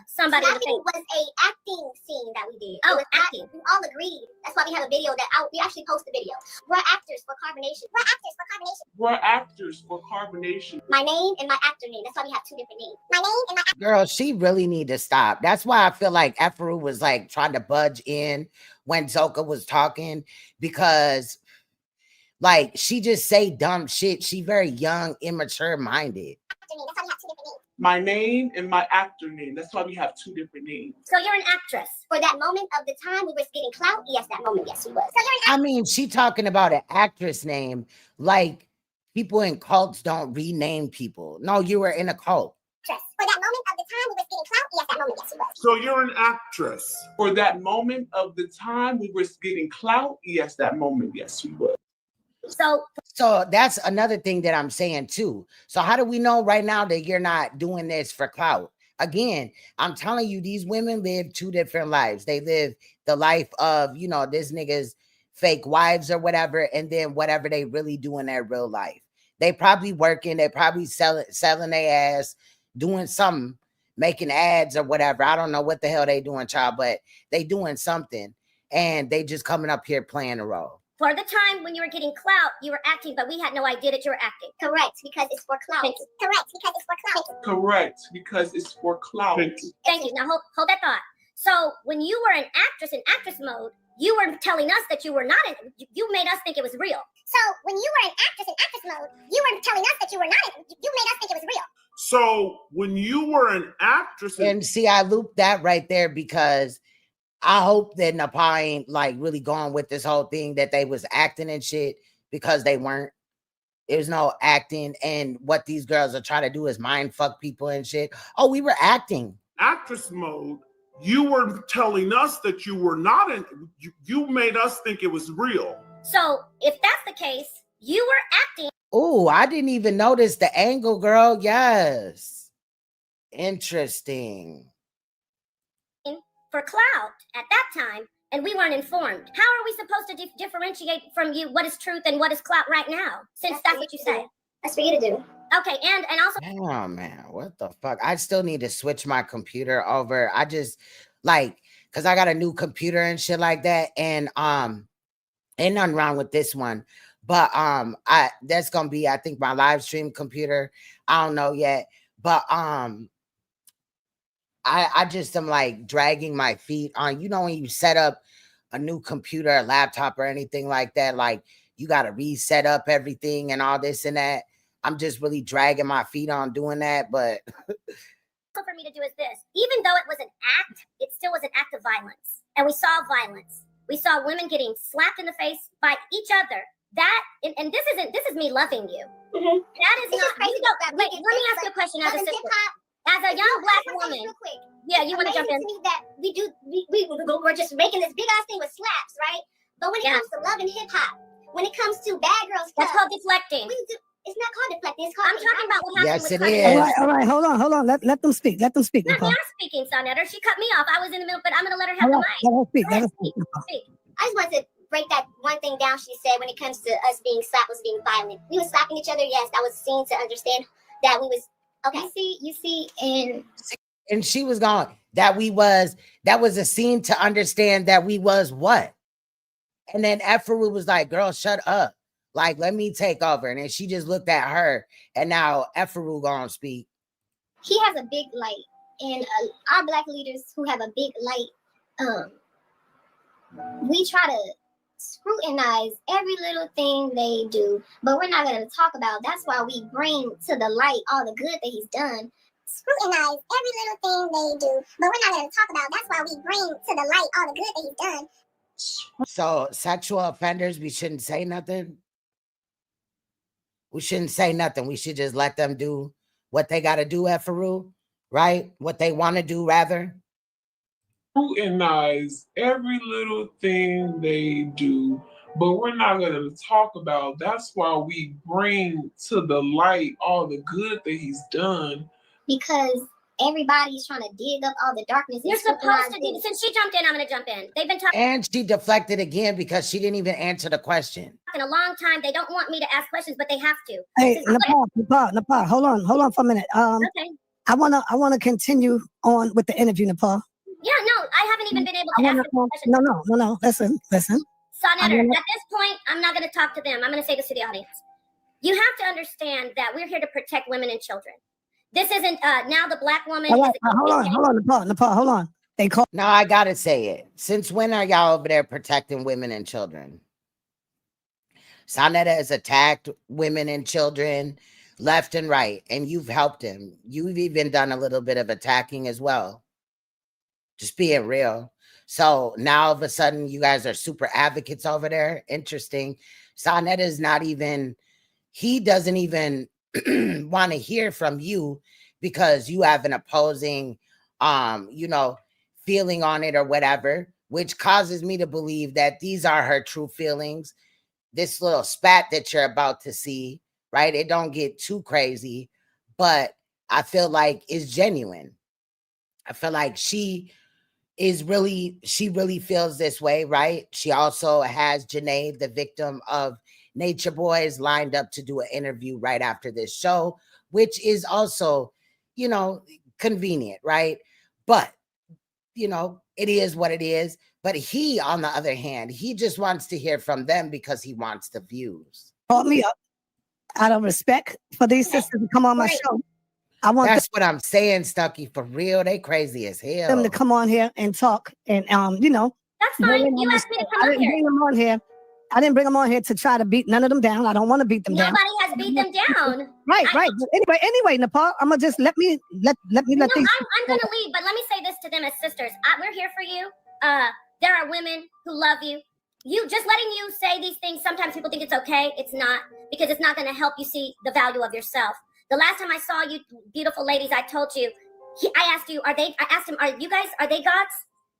somebody in the Slapping face? was a acting scene that we did. Oh, It was acting. We all agreed. That's why we have a video that we actually post the video. We're actors for carbonation. We're actors for carbonation. We're actors for carbonation. My name and my actor name. That's why we have two different names. My name and my Girl, she really need to stop. That's why I feel like EFURU was like trying to budge in when ZOCA was talking, because like she just say dumb shit. She very young, immature minded. actor name. That's why we have two different names. My name and my actor name. That's why we have two different names. So you're an actress. For that moment of the time we were getting clout, yes, that moment, yes, we was. So you're an I mean, she talking about an actress name like people in cults don't rename people. No, you were in a cult. actress. For that moment of the time we was getting clout, yes, that moment, yes, we was. So you're an actress. For that moment of the time we were getting clout, yes, that moment, yes, we were. So that's another thing that I'm saying too. So how do we know right now that you're not doing this for clout? Again, I'm telling you, these women live two different lives. They live the life of, you know, this nigga's fake wives or whatever, and then whatever they really do in their real life. They probably working, they probably selling their ass, doing something, making ads or whatever. I don't know what the hell they doing, child, but they doing something, and they just coming up here playing a role. for the time when you were getting clout, you were acting, but we had no idea that you were acting. Correct, because it's for clout. Thank you. Correct, because it's for clout. Correct, because it's for clout. Thank you. Now hold that thought. So when you were an actress in actress mode, you were telling us that you were not in, you made us think it was real. So when you were an actress in actress mode, you were telling us that you were not in, you made us think it was real. So when you were an actress, And see, I looped that right there because I hope that NAPAH ain't like really going with this whole thing that they was acting and shit, because they weren't. There's no acting, and what these girls are trying to do is mind fuck people and shit. Oh, we were acting. actress mode, you were telling us that you were not in, you made us think it was real. So if that's the case, you were acting. Oh, I didn't even notice the angle, girl. Yes. Interesting. For clout at that time, and we weren't informed. How are we supposed to differentiate from you what is truth and what is clout right now, since that's what you say? That's for you to do. Okay, and also, Oh man, what the fuck? I still need to switch my computer over. I just like, cause I got a new computer and shit like that, and ain't nothing wrong with this one, but that's gonna be, I think, my live stream computer. I don't know yet, but I just am like dragging my feet on, you know, when you set up a new computer, a laptop or anything like that, like you got to reset up everything and all this and that. I'm just really dragging my feet on doing that. But for me to do is this, even though it was an act, it still was an act of violence. And we saw violence. We saw women getting slapped in the face by each other. That, and this is me loving you. Mm-hmm. That is not, you don't, wait, let me ask you a question as a sister. As a young black woman, yeah, you want to jump in? To me that we're just making this big ass thing with slaps, right? But when it comes to love and hip hop, when it comes to bad girls, that's called deflecting. It's not called deflecting. It's called. I'm talking about what happened yes, with it Saneter. is. All right, hold on. Let them speak. Let them speak. Let me speaking, Saneter. She cut me off. I was in the middle, but I'm going to let her have the mic. Let her speak. Let Let her her speak. speak. I just wanted to break that one thing down. She said when it comes to us being slapped was being violent. We were slapping each other. Yes, that was a scene to understand that we was okay. You see, And she was going, that was a scene to understand that we was what? And then EFURU was like, girl, shut up. Like, let me take over. And then she just looked at her, and now EFURU gonna speak. he has a big light, and our black leaders who have a big light, we try to scrutinize every little thing they do, but we're not going to talk about. That's why we bring to the light all the good that he's done. Scrutinize every little thing they do, but we're not going to talk about. That's why we bring to the light all the good that he's done. So sexual offenders, we shouldn't say nothing. We shouldn't say nothing. We should just let them do what they got to do, EFURU, right? What they want to do, rather. Scrutinize every little thing they do, but we're not going to talk about. That's why we bring to the light all the good that he's done. Because everybody's trying to dig up all the darkness. You're supposed to dig. Since she jumped in, I'm going to jump in. They've been talking. And she deflected again because she didn't even answer the question. In a long time, they don't want me to ask questions, but they have to. Hey, Nepal, hold on for a minute. Okay. I wanna continue on with the interview, Nepal. Yeah, no, I haven't even been able to ask them questions. No. Listen. Saneter, at this point, I'm not going to talk to them. I'm going to say this to the audience. You have to understand that we're here to protect women and children. This isn't now the black woman. Hold on, Nepal, hold on. They call. Now I gotta say it. Since when are y'all over there protecting women and children? Saneter has attacked women and children left and right, and you've helped him. You've even done a little bit of attacking as well. Just being real. So now all of a sudden you guys are super advocates over there. Interesting. Saneter is not even, he doesn't even want to hear from you because you have an opposing, feeling on it or whatever, which causes me to believe that these are her true feelings. This little spat that you're about to see, right? It don't get too crazy, but I feel like it's genuine. I feel like she really feels this way, right? She also has Janae, the victim of NatureBoy's, lined up to do an interview right after this show, which is also, convenient, right? But, it is what it is. But he, on the other hand, he just wants to hear from them because he wants the views. Call me up out of respect for these sisters to come on my show. That's what I'm saying, Stucky. For real, they crazy as hell. Them to come on here and talk, and that's fine. You asked me to come on here. Bring them on here. I didn't bring them on here to try to beat none of them down. I don't want to beat them down. Nobody has beat them down. Right. But anyway, Nepal, I'm gonna just let these. I'm gonna leave, but let me say this to them as sisters. We're here for you. There are women who love you. You just letting you say these things. Sometimes people think it's okay. It's not, because it's not going to help you see the value of yourself. The last time I saw you, beautiful ladies, I told you, I asked him, are they gods?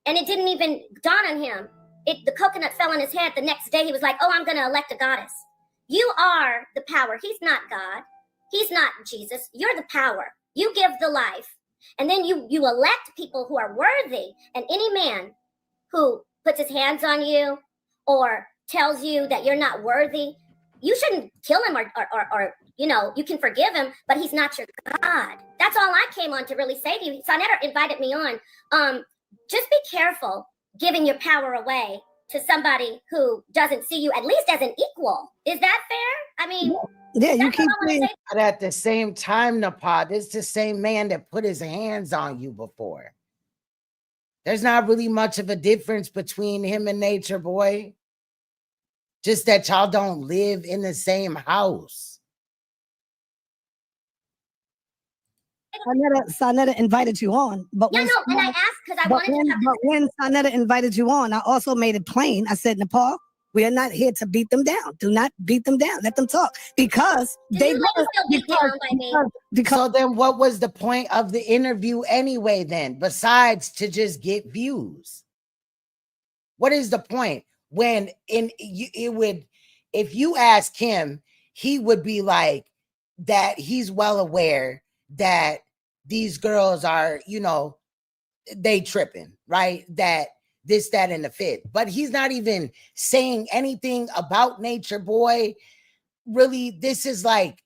And it didn't even dawn on him. The coconut fell on his head. The next day he was like, oh, I'm going to elect a goddess. You are the power. He's not God. He's not Jesus. You're the power. You give the life. And then you elect people who are worthy. And any man who puts his hands on you or tells you that you're not worthy, you shouldn't kill him or you can forgive him, but he's not your God. That's all I came on to really say to you. Saneter invited me on. Just be careful giving your power away to somebody who doesn't see you at least as an equal. Is that fair? I mean, yeah, you keep saying. But at the same time, NAPAH, this is the same man that put his hands on you before. There's not really much of a difference between him and Nature Boy. Just that y'all don't live in the same house. Saneter invited you on, but and I asked because I wanted to. But when Saneter invited you on, I also made it plain. I said, Nepal, we are not here to beat them down. Do not beat them down. Let them talk because So then, what was the point of the interview anyway? Then, besides to just get views, what is the point? When if you ask him, he would be like that. He's well aware that these girls are, they tripping, right? That this, that, and the fifth. But he's not even saying anything about Nature Boy. Really, this is like,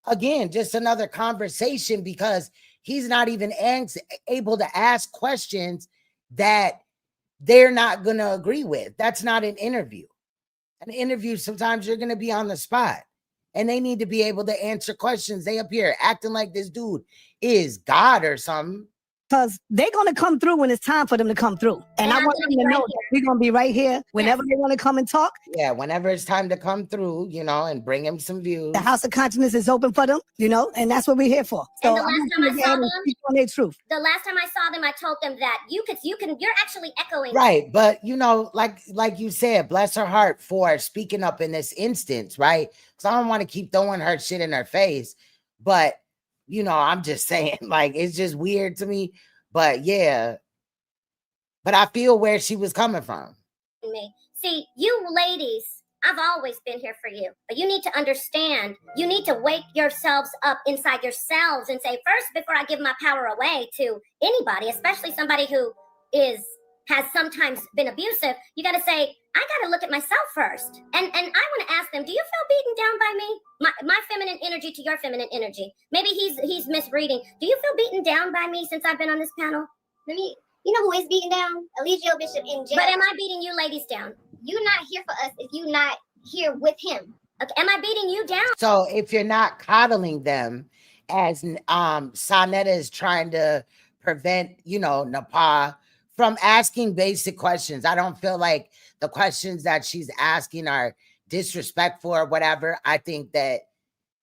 again, just another conversation because he's not even able to ask questions that they're not going to agree with. That's not an interview. An interview, sometimes you're going to be on the spot. And they need to be able to answer questions. They up here acting like this dude is God or something. Because they're going to come through when it's time for them to come through. And I want them to know that we're going to be right here whenever they want to come and talk. Yeah, whenever it's time to come through, and bring him some views. The House of Consciousness is open for them, and that's what we're here for. So and the last time I saw them, on their truth. The last time I saw them, I told them that you're actually echoing. Right, but like you said, bless her heart for speaking up in this instance, right? Because I don't want to keep throwing her shit in her face, but I'm just saying, like, it's just weird to me. But yeah, but I feel where she was coming from. See, you ladies I've always been here for you. But you need to understand, you need to wake yourselves up inside yourselves and say, first, before I give my power away to anybody, especially somebody who has sometimes been abusive, you got to say, I got to look at myself first. And I want to ask them, do you feel beaten down by me? My feminine energy to your feminine energy. Maybe he's misreading. Do you feel beaten down by me since I've been on this panel? You know who is beaten down? Eligio Bishop in jail. But am I beating you ladies down? You're not here for us if you're not here with him. Okay, am I beating you down? So if you're not coddling them, as Saneter is trying to prevent, NAPAH from asking basic questions. I don't feel like the questions that she's asking are disrespectful or whatever. I think that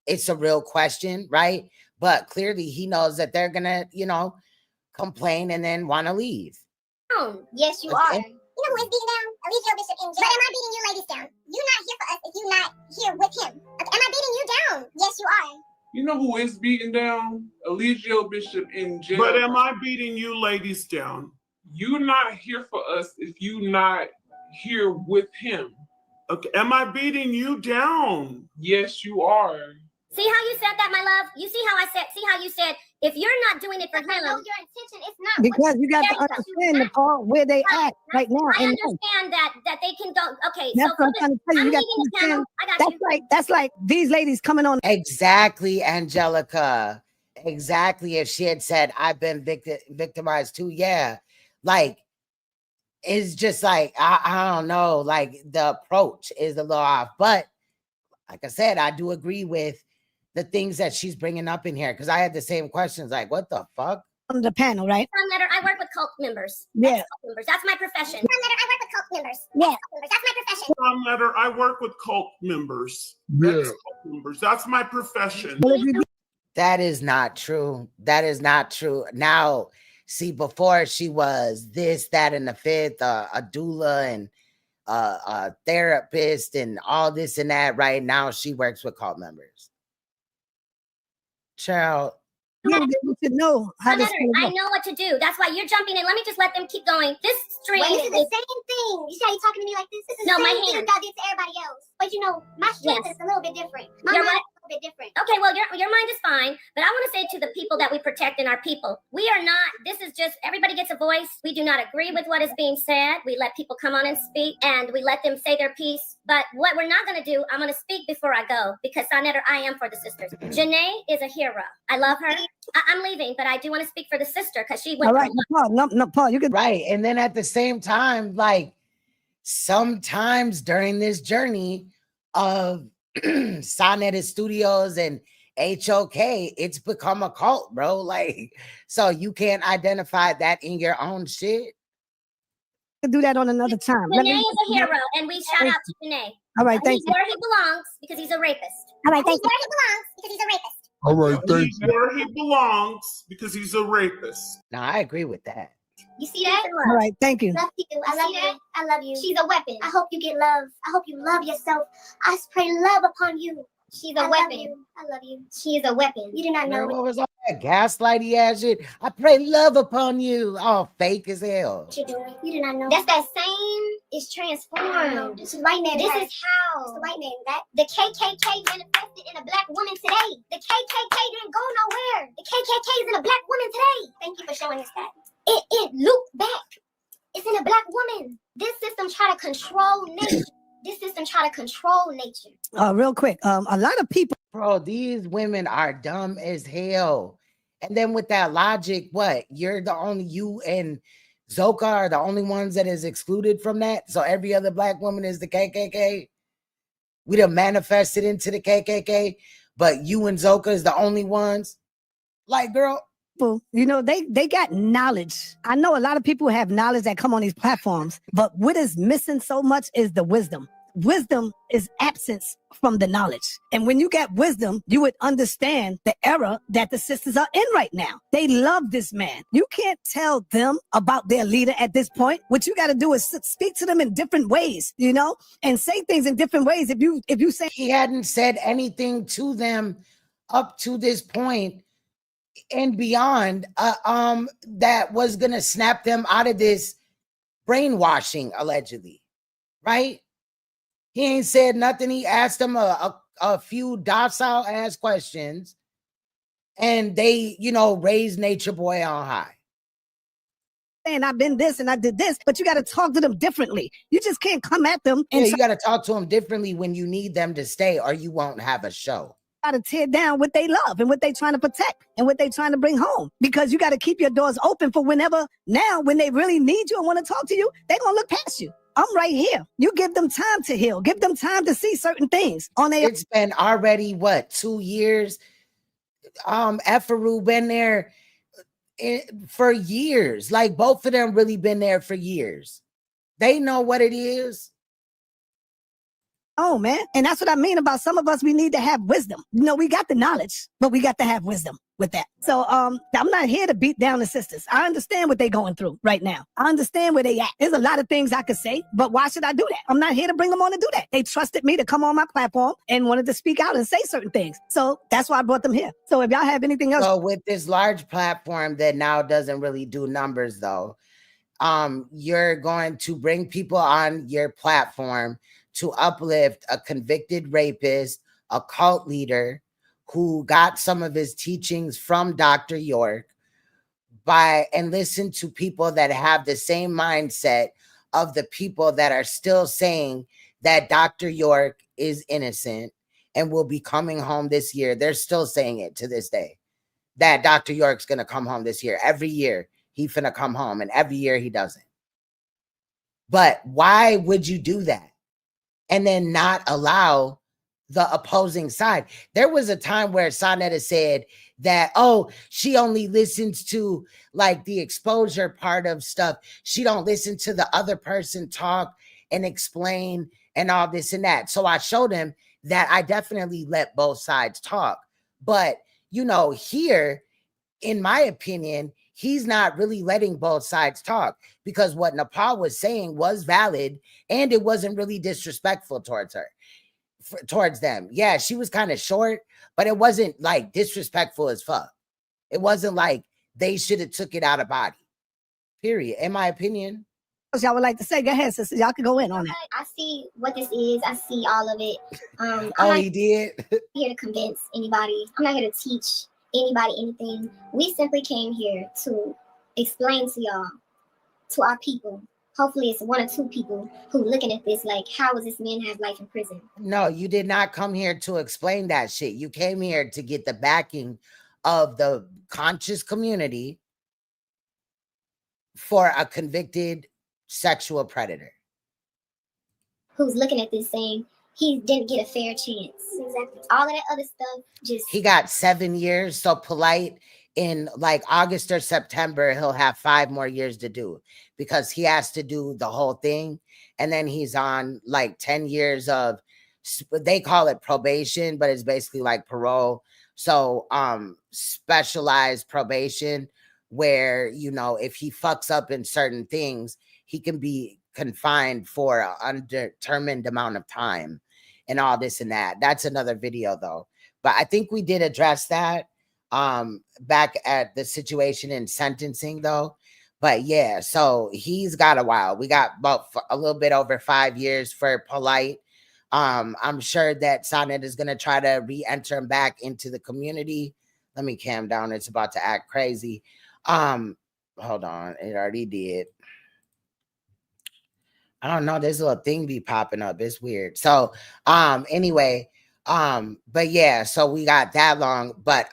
it's a real question, right? But clearly he knows that they're gonna, complain and then want to leave. Yes, you are. You know who is beating down? Eligio Bishop in jail. But am I beating you ladies down? You're not here for us if you're not here with him. Okay, am I beating you down? Yes, you are. You know who is beaten down? Eligio Bishop in jail. But am I beating you ladies down? You're not here for us if you're not here with him. Okay, am I beating you down? Yes, you are. See how you said that, my love? You see how you said, if you're not doing it for him. I know your intention is not. Because you got to understand, Nepal, where they at right now. I understand that they can go. Okay, that's so what I'm trying to tell you. You got to understand. I got you. That's like these ladies coming on. Exactly, Angelica. Exactly. If she had said, I've been victimized too, yeah. Like, it's just like, I don't know, like the approach is a little off. But like I said, I do agree with the things that she's bringing up in here, because I had the same questions, like, what the fuck? On the panel, right? Saneter, I work with cult members. Yeah. That's my profession. Saneter, I work with cult members. Yeah. That's my profession. Saneter, I work with cult members. That's my profession. That is not true. That is not true. Now, see, before she was this, that, and the fifth, a doula and a therapist and all this and that. Right now, she works with cult members. Child. You should know how this I know what to do. That's why you're jumping in. Let me just let them keep going. This stream is the same thing. You see how you talking to me like this? This is the same thing I did to everybody else. But my strength is a little bit different. My mind is a little bit different. Okay, well, your mind is fine. But I want to say to the people that we protect and our people, we are not, this is just, everybody gets a voice. We do not agree with what is being said. We let people come on and speak, and we let them say their piece. But what we're not going to do, I'm going to speak before I go, because Saneter, I am for the sisters. Janae is a hero. I love her. I'm leaving, but I do want to speak for the sister, because she went. All right, no, Paul, you could. Right. And then at the same time, like, sometimes during this journey of Saneter Studios and HOK, it's become a cult, bro. Like, so you can't identify that in your own shit. Do that on another time. Janae is a hero, and we shout out to Janae. All right, thank you. He's where he belongs, because he's a rapist. All right, thank you. Where he belongs, because he's a rapist. All right, thank you. Where he belongs, because he's a rapist. No, I agree with that. You see that? All right, thank you. Love you. I love you. I love you. She's a weapon. I hope you get love. I hope you love yourself. I pray love upon you. She's a weapon. I love you. She is a weapon. You do not know. What was all that gaslighty ass shit? I pray love upon you. Oh, fake as hell. What you doing? You do not know. That's that same is transformed. This is white man. This is how. It's the white man. That the KKK manifested in a black woman today. The KKK didn't go nowhere. The KKK is in a black woman today. Thank you for showing us that. It looped back. It's in a black woman. This system try to control nature. This system try to control nature. Real quick, a lot of people. Bro, these women are dumb as hell. And then with that logic, what? You and ZOCA are the only ones that is excluded from that? So every other black woman is the KKK? We done manifested into the KKK, but you and ZOCA is the only ones? Like, girl. They got knowledge. I know a lot of people have knowledge that come on these platforms, but what is missing so much is the wisdom. Wisdom is absence from the knowledge. And when you got wisdom, you would understand the era that the sisters are in right now. They love this man. You can't tell them about their leader at this point. What you got to do is speak to them in different ways, and say things in different ways. If you say he hadn't said anything to them up to this point and beyond, that was gonna snap them out of this brainwashing, allegedly, right? He ain't said nothing. He asked them a few docile ass questions, and they, you know, raised Nature Boy on high. And I've been this and I did this, but you got to talk to them differently. You just can't come at them and you got to talk to them differently when you need them to stay, or you won't have a show. Got to tear down what they love and what they trying to protect and what they trying to bring home, because you got to keep your doors open for whenever, now when they really need you and want to talk to you, they're gonna look past you. I'm right here. You give them time to heal, give them time to see certain things on their. It's been already what, 2 years? EFURU been there for years. Like, both of them really been there for years. They know what it is. Oh man, and that's what I mean about some of us. We need to have wisdom. You know, we got the knowledge, but we got to have wisdom with that. So I'm not here to beat down the sisters. I understand what they're going through right now. I understand where they at. There's a lot of things I could say, but why should I do that? I'm not here to bring them on to do that. They trusted me to come on my platform and wanted to speak out and say certain things. So that's why I brought them here. So if y'all have anything else. So with this large platform that now doesn't really do numbers though, you're going to bring people on your platform to uplift a convicted rapist, a cult leader who got some of his teachings from Dr. York, and listen to people that have the same mindset of the people that are still saying that Dr. York is innocent and will be coming home this year. They're still saying it to this day, that Dr. York's going to come home this year. Every year he finna come home, and every year he doesn't. But why would you do that and then not allow the opposing side? There was a time where Saneter said that, oh, she only listens to like the exposure part of stuff. She don't listen to the other person talk and explain and all this and that. So I showed him that I definitely let both sides talk. But, you know, here, in my opinion, he's not really letting both sides talk, because what NAPAH was saying was valid and it wasn't really disrespectful towards her. Towards them. Yeah, she was kind of short, but it wasn't like disrespectful as fuck. It wasn't like they should have took it out of body. Period. In my opinion. Y'all would like to say? Go ahead, sisters. Y'all can go in on that. I see what this is. I see all of it. He did? I'm not here to convince anybody. I'm not here to teach anybody anything. We simply came here to explain to y'all, to our people. Hopefully it's 1 or 2 people who looking at this like, how does this man have life in prison? No, you did not come here to explain that shit. You came here to get the backing of the conscious community for a convicted sexual predator. Who's looking at this saying he didn't get a fair chance. Exactly. All of that other stuff just... He got 7 years, so polite. In like August or September, he'll have 5 more years to do, because he has to do the whole thing. And then he's on like 10 years of, they call it probation, but it's basically like parole. So specialized probation, where, you know, if he fucks up in certain things, he can be confined for an undetermined amount of time and all this and that. That's another video though. But I think we did address that back at the situation in sentencing though. But yeah, so he's got a while. We got about a little bit over 5 years for Polite. I'm sure that Saneter is going to try to re-enter him back into the community. Let me calm down. It's about to act crazy. Hold on. It already did. I don't know. This little thing be popping up. It's weird. So anyway, but yeah, so we got that long. But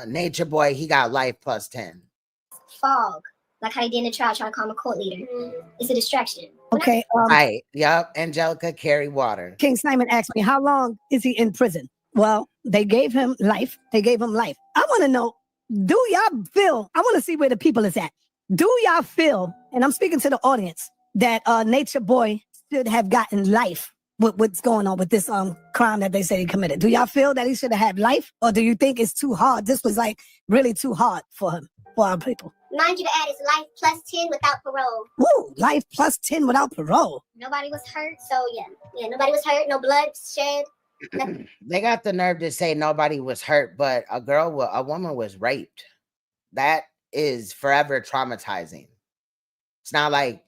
Nature Boy, he got life plus 10. Fog, like how they did in the trial, trying to call him a court leader. It's a distraction. Okay. Right. Yep. Angelica carry water. King Simon asked me, how long is he in prison? Well, they gave him life. They gave him life. I want to know, do y'all feel, I want to see where the people is at. Do y'all feel, and I'm speaking to the audience, that Nature Boy should have gotten life with what's going on with this crime that they say he committed? Do y'all feel that he should have had life? Or do you think it's too hard? This was like really too hard for him, for our people. Mind you to add is life plus 10 without parole. Woo, life plus 10 without parole. Nobody was hurt, so yeah, nobody was hurt, no blood shed. They got the nerve to say nobody was hurt, but a woman was raped. That is forever traumatizing. It's not like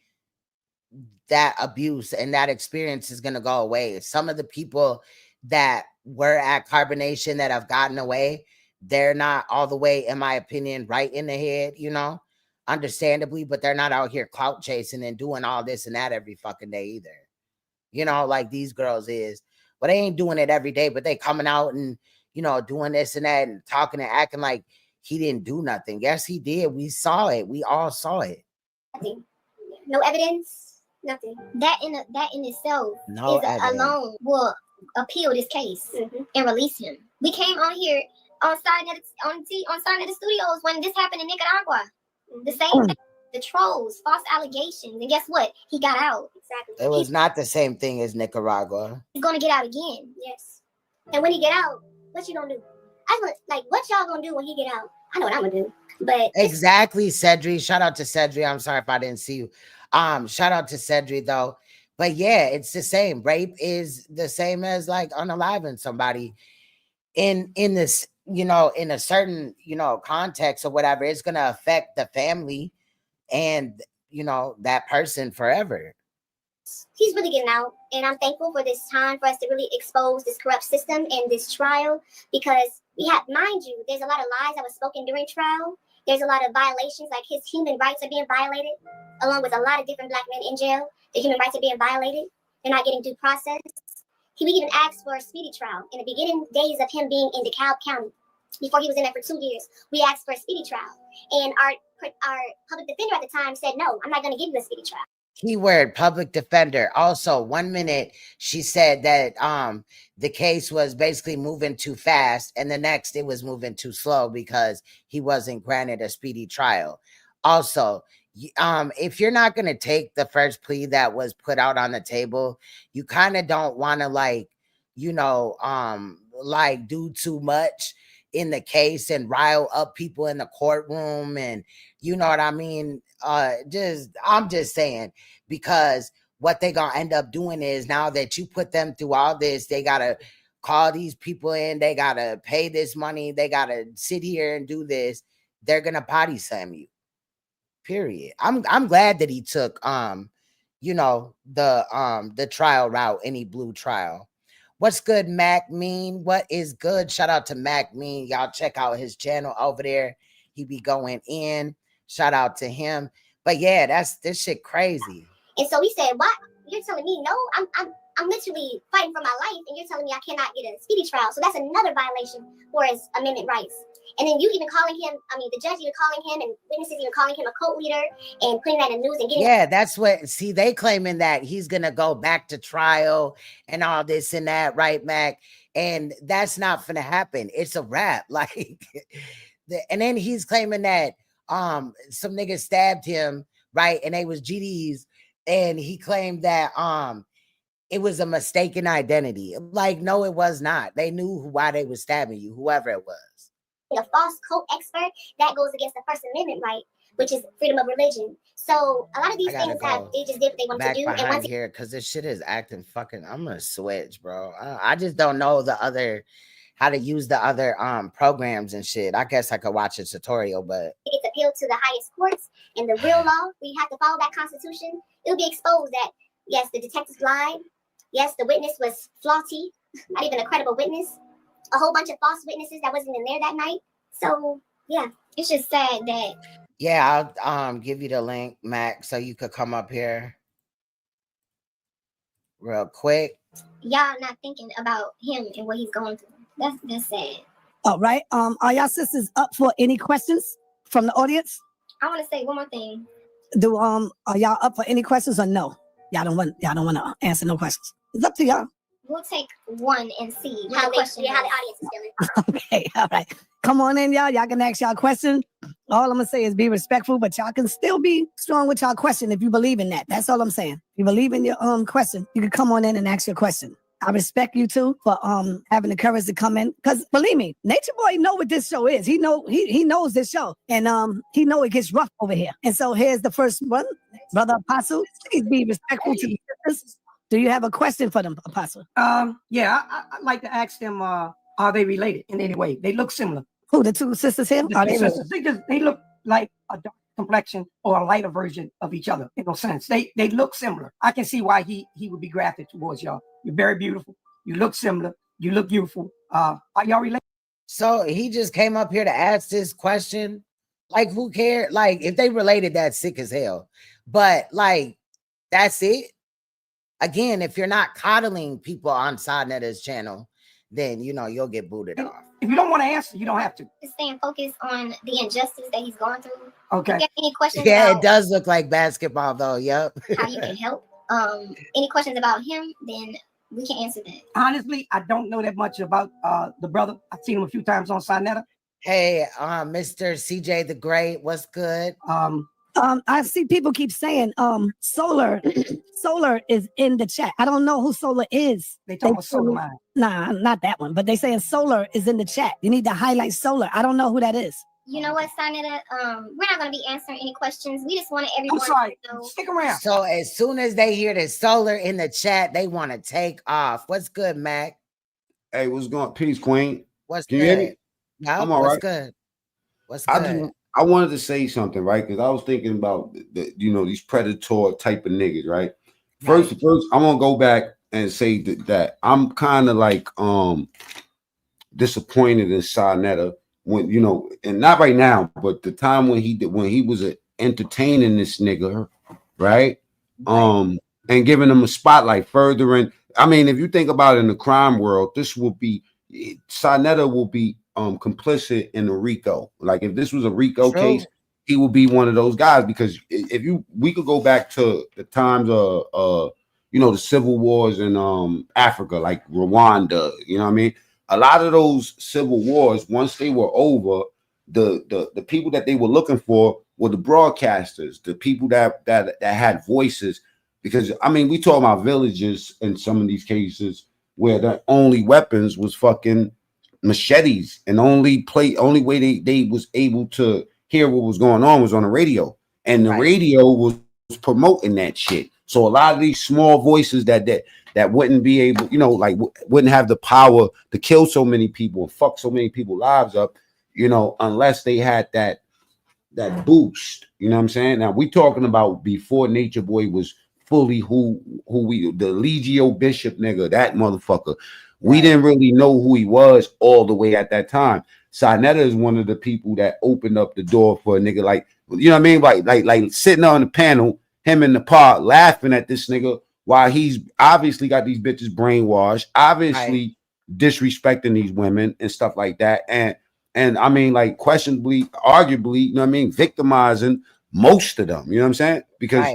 that abuse and that experience is going to go away. Some of the people that were at carbonation that have gotten away, they're not all the way, in my opinion, right in the head, you know, understandably, but they're not out here clout chasing and doing all this and that every fucking day either. You know, like these girls is, but they ain't doing it every day, but they coming out and, you know, doing this and that and talking and acting like he didn't do nothing. Yes, he did. We saw it. We all saw it. Nothing. No evidence. Nothing. That in itself alone will appeal this case and release him. We came on here on Saneter Studios when this happened in Nicaragua. The same thing. The trolls, false allegations, and guess what? He got out. Exactly. It was not the same thing as Nicaragua. He's gonna get out again. Yes. And when he get out, what you gonna do? What y'all gonna do when he get out? I know what I'm gonna do. But exactly, Cedric. Shout out to Cedric. I'm sorry if I didn't see you. Shout out to Cedric though. But yeah, it's the same. Rape is the same as like unaliving somebody in this, you know, in a certain, you know, context or whatever. It's gonna affect the family and, you know, that person forever. He's really getting out, and I'm thankful for this time for us to really expose this corrupt system and this trial, because we have, mind you, there's a lot of lies that were spoken during trial. There's a lot of violations, like his human rights are being violated, along with a lot of different Black men in jail. The human rights are being violated. They're not getting due process. He even asked for a speedy trial. In the beginning days of him being in DeKalb County, before he was in there for 2 years, we asked for a speedy trial. And our public defender at the time said, no, I'm not going to give you a speedy trial. Keyword public defender. Also, 1 minute she said that the case was basically moving too fast, and the next it was moving too slow because he wasn't granted a speedy trial. Also, if you're not going to take the first plea that was put out on the table, you kind of don't want to like do too much in the case and rile up people in the courtroom, and you know what I mean? I'm just saying, because what they gonna end up doing is, now that you put them through all this, they gotta call these people in, they gotta pay this money, they gotta sit here and do this. They're gonna body slam you. Period. I'm glad that he took the trial route, any blue trial. What's good, Mac Mean? What is good? Shout out to Mac Mean. Y'all check out his channel over there. He be going in. Shout out to him. But yeah, this shit crazy. And so we said, what? You're telling me no? I'm literally fighting for my life, and you're telling me I cannot get a speedy trial. So that's another violation for his amendment rights. And then you even calling him, the judge even calling him, and witnesses even calling him a cult leader and putting that in the news and getting. Yeah, that's what, see, they claiming that he's going to go back to trial and all this and that, right, Mac? And that's not going to happen. It's a wrap. Like, and then he's claiming that some niggas stabbed him, right? And they was GDs. And he claimed that it was a mistaken identity. Like, no, it was not. They knew why they was stabbing you, whoever it was. A false cult expert, that goes against the First Amendment right, which is freedom of religion. So a lot of these things they just did what they want to do. And once here, because this shit is acting fucking, I'm gonna switch, bro. I just don't know how to use the other programs and shit. I guess I could watch a tutorial, but it's appealed to the highest courts, and the real law, we have to follow that constitution. It'll be exposed that yes, the detectives lied, yes, the witness was faulty, not even a credible witness, a whole bunch of false witnesses that wasn't in there that night. So yeah, it's just sad that. Yeah, I'll give you the link, Mac, so you could come up here real quick. Y'all not thinking about him and what he's going through. That's sad. All right. Are y'all sisters up for any questions from the audience? I want to say one more thing. Are y'all up for any questions or no? Y'all don't want to answer no questions. It's up to y'all. We'll take one and see how the audience is feeling. Okay, all right. Come on in, y'all. Y'all can ask y'all a question. All I'm gonna say is be respectful, but y'all can still be strong with y'all question if you believe in that. That's all I'm saying. If you believe in your question, you can come on in and ask your question. I respect you too for having the courage to come in, because believe me, Nature Boy know what this show is. He knows this show, and he know it gets rough over here. And so here's the first one, Brother Apostle. Please be respectful to the sisters. Do you have a question for them, Apostle? Yeah, I'd like to ask them, are they related in any way? They look similar. Who, the two sisters here? They look like a dark complexion or a lighter version of each other in no sense. They look similar. I can see why he would be grafted towards y'all. You're very beautiful. You look similar. You look beautiful. Are y'all related? So he just came up here to ask this question. Like, who cared? Like, if they related, that's sick as hell. But like, that's it. Again, if you're not coddling people on Saneta's channel, then you'll get booted off. If you don't want to answer, you don't have to. Just staying focused on the injustice that he's going through. Okay. If you have any questions Yeah, about it does look like basketball though. Yep. how you can help, any questions about him, then we can answer that. Honestly, I don't know that much about the brother. I've seen him a few times on Saneta. Hey, Mr. CJ the Great, what's good? I see people keep saying Solar is in the chat. I don't know who Solar is. They talk about Solar Mind. Nah, not that one. But they saying Solar is in the chat. You need to highlight Solar. I don't know who that is. You know what, Saneta? We're not going to be answering any questions. We just wanted everyone I'm sorry. to know. Stick around. So as soon as they hear the Solar in the chat, they want to take off. What's good, Mac? Hey, what's going? Peace, Queen. What's Can good? you hear me? Yeah, I'm all what's right. good? What's good? I wanted to say something, right? Because I was thinking about these predator type of niggas, right? First, I'm gonna go back and say that I'm kind of like disappointed in Saneta when and not right now, but the time when he was entertaining this nigga, right? And giving him a spotlight, furthering. I mean, if you think about it in the crime world, this will be Saneta will be complicit in a RICO. Like if this was a RICO case, he will be one of those guys, because we could go back to the times of the civil wars in Africa, like Rwanda, you know what I mean? A lot of those civil wars, once they were over, the people that they were looking for were the broadcasters, the people that had voices. Because I mean, we talk about villages in some of these cases where the only weapons was fucking machetes, and only way they was able to hear what was going on was on the radio, and the radio was promoting that shit. So a lot of these small voices that wouldn't be able, wouldn't have the power to kill so many people and fuck so many people's lives up, unless they had that boost. You know what I'm saying? Now we talking about before Nature Boy was fully who the Eligio Bishop nigga, that motherfucker. We didn't really know who he was all the way at that time. Saneta is one of the people that opened up the door for a nigga like, you know what I mean? Like sitting on the panel, him in the park laughing at this nigga while he's obviously got these bitches brainwashed, obviously disrespecting these women and stuff like that. And I mean, like questionably, arguably, you know what I mean, victimizing most of them, you know what I'm saying? Because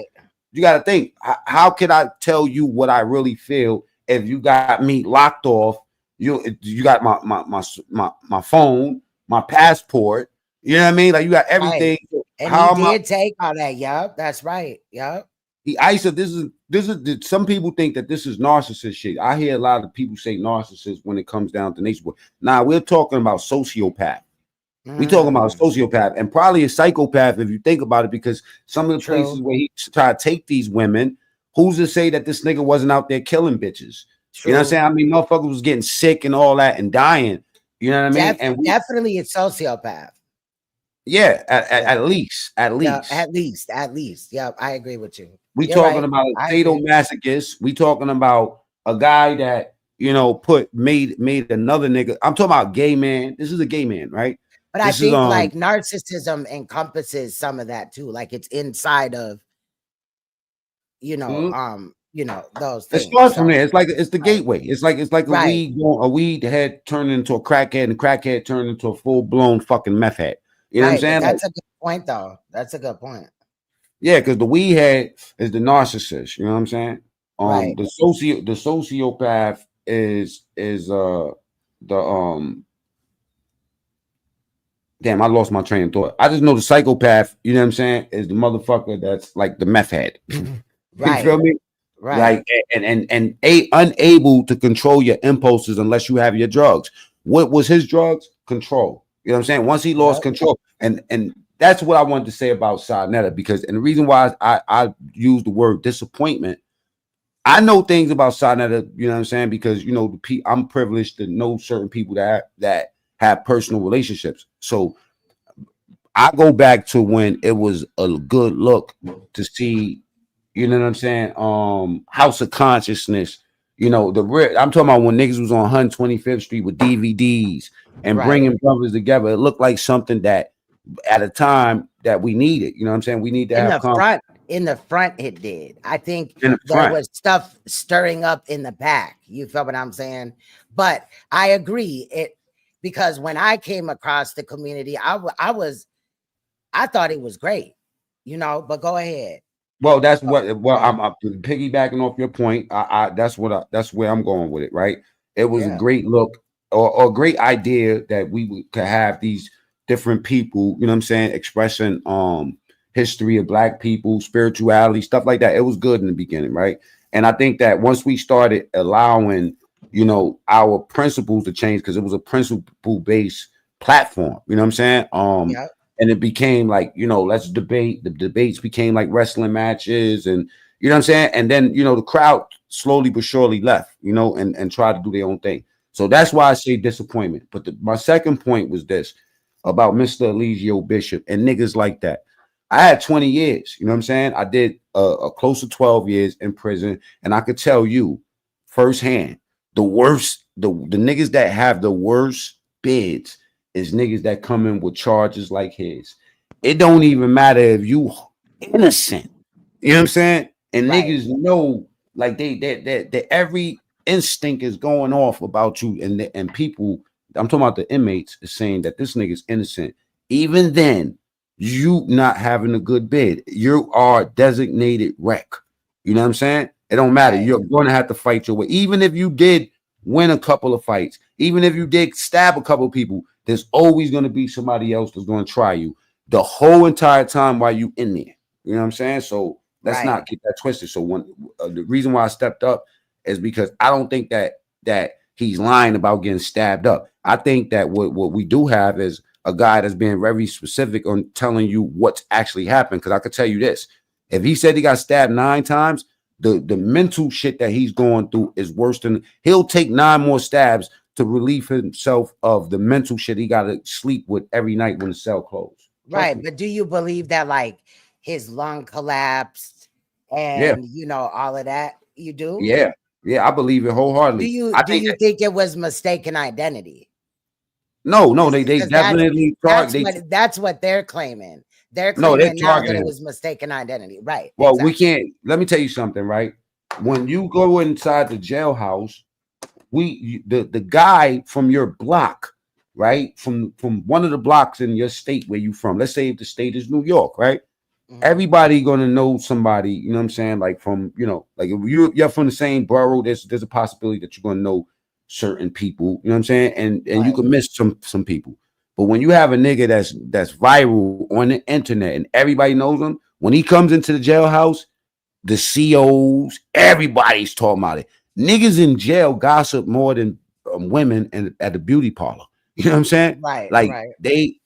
you got to think, how can I tell you what I really feel if you got me locked off? You got my phone, my passport, you know what I mean? Like you got everything. And how he did take all that. Yup, that's right. Yup. I said this is some people think that this is narcissist shit. I hear a lot of people say narcissist when it comes down to nature. Now we're talking about sociopath. We talking about a sociopath and probably a psychopath if you think about it, because some of the places where he tried to take these women, who's to say that this nigga wasn't out there killing bitches? You know what I'm saying? I mean, motherfuckers was getting sick and all that and dying. You know what I mean? And definitely a sociopath. Yeah, at least. Yeah, at least. Yeah, I agree with you. We talking about a sadomasochist. We talking about a guy that made another nigga. I'm talking about gay man. This is a gay man, right? But I think like narcissism encompasses some of that too. Like it's inside of, those things. It starts from there. It's like it's the gateway. It's like a weed head turning into a crackhead, and a crackhead turning into a full blown fucking meth head. You know what I'm saying? That's a good point, though. That's a good point. Yeah, because the weed head is the narcissist. You know what I'm saying? The sociopath is damn, I lost my train of thought. I just know the psychopath, you know what I'm saying, is the motherfucker that's like the meth head. You feel me? Right. Like and unable to control your impulses unless you have your drugs. What was his drugs? Control. You know what I'm saying? Once he lost control, and that's what I wanted to say about Saneta, because and the reason why I use the word disappointment, I know things about Saneta, you know what I'm saying, because I'm privileged to know certain people that have personal relationships. So I go back to when it was a good look to see, you know what I'm saying? House of Consciousness. You know, I'm talking about when niggas was on 125th Street with DVDs and bringing brothers together. It looked like something that at a time that we needed. You know what I'm saying? We need to In have the front, it did. I think in the there front. was stuff stirring up in the back. You feel what I'm saying? But I agree. Because when I came across the community, I thought it was great, you know, but go ahead. Well, that's what. Well, I'm piggybacking off your point. That's where I'm going with it. Right? It was a great look or a great idea that we could have these different people. You know what I'm saying? Expressing history of Black people, spirituality, stuff like that. It was good in the beginning, right? And I think that once we started allowing, you know, our principles to change, because it was a principle based platform. You know what I'm saying? And it became like, you know, let's debate. The debates became like wrestling matches, and you know what I'm saying? And then, you know, the crowd slowly but surely left, you know, and tried to do their own thing. So that's why I say disappointment. But my second point was this about Mr. Eligio Bishop and niggas like that. I had 20 years, you know what I'm saying? I did a close to 12 years in prison, and I could tell you firsthand, the niggas that have the worst bids is niggas that come in with charges like his. It don't even matter if you innocent. You know what I'm saying? And niggas know, like they every instinct is going off about you, and people, I'm talking about the inmates, is saying that this nigga's innocent. Even then, you not having a good bid. You are designated wreck. You know what I'm saying? It don't matter. You're going to have to fight your way. Even if you did win a couple of fights, even if you did stab a couple of people, there's always going to be somebody else that's going to try you the whole entire time while you in there. You know what I'm saying? So let's not get that twisted. So the reason why I stepped up is because I don't think that he's lying about getting stabbed up. I think that what we do have is a guy that's being very specific on telling you what's actually happened. Because I could tell you this: if he said he got stabbed 9 times, the mental shit that he's going through is worse than. He'll take 9 more stabs to relieve himself of the mental shit he got to sleep with every night when the cell closed. Right. But do you believe that like his lung collapsed and you know, all of that? You do? Yeah. I believe it wholeheartedly. Do you think it was mistaken identity? No, they definitely that's what they're claiming. They're claiming now that it was mistaken identity. Right. Well, we can't. Let me tell you something, right? When you go inside the jailhouse, the guy from your block, right, from one of the blocks in your state where you from, let's say if the state is New York, right, everybody gonna know somebody, you know what I'm saying, like from, you know, like if you're from the same borough, there's a possibility that you're gonna know certain people, you know what I'm saying, and you can miss some people. But when you have a nigga that's viral on the internet and everybody knows him, when he comes into the jailhouse, the COs, everybody's talking about it. Niggas in jail gossip more than women at the beauty parlor. You know what I'm saying? Right. Like they,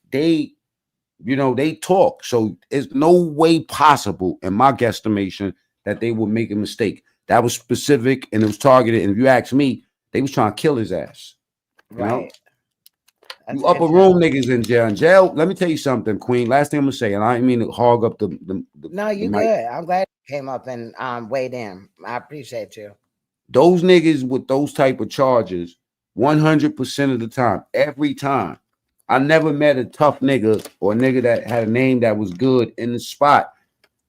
you know, they talk. So it's no way possible, in my guesstimation, that they would make a mistake. That was specific and it was targeted. And if you ask me, they was trying to kill his ass. You know? You upper room niggas in jail. In jail, let me tell you something, Queen. Last thing I'm gonna say, and I didn't mean to hog up the No, you good. I'm glad you came up and weighed in. I appreciate you. Those niggas with those type of charges, 100% of the time, every time, I never met a tough nigga or a nigga that had a name that was good in the spot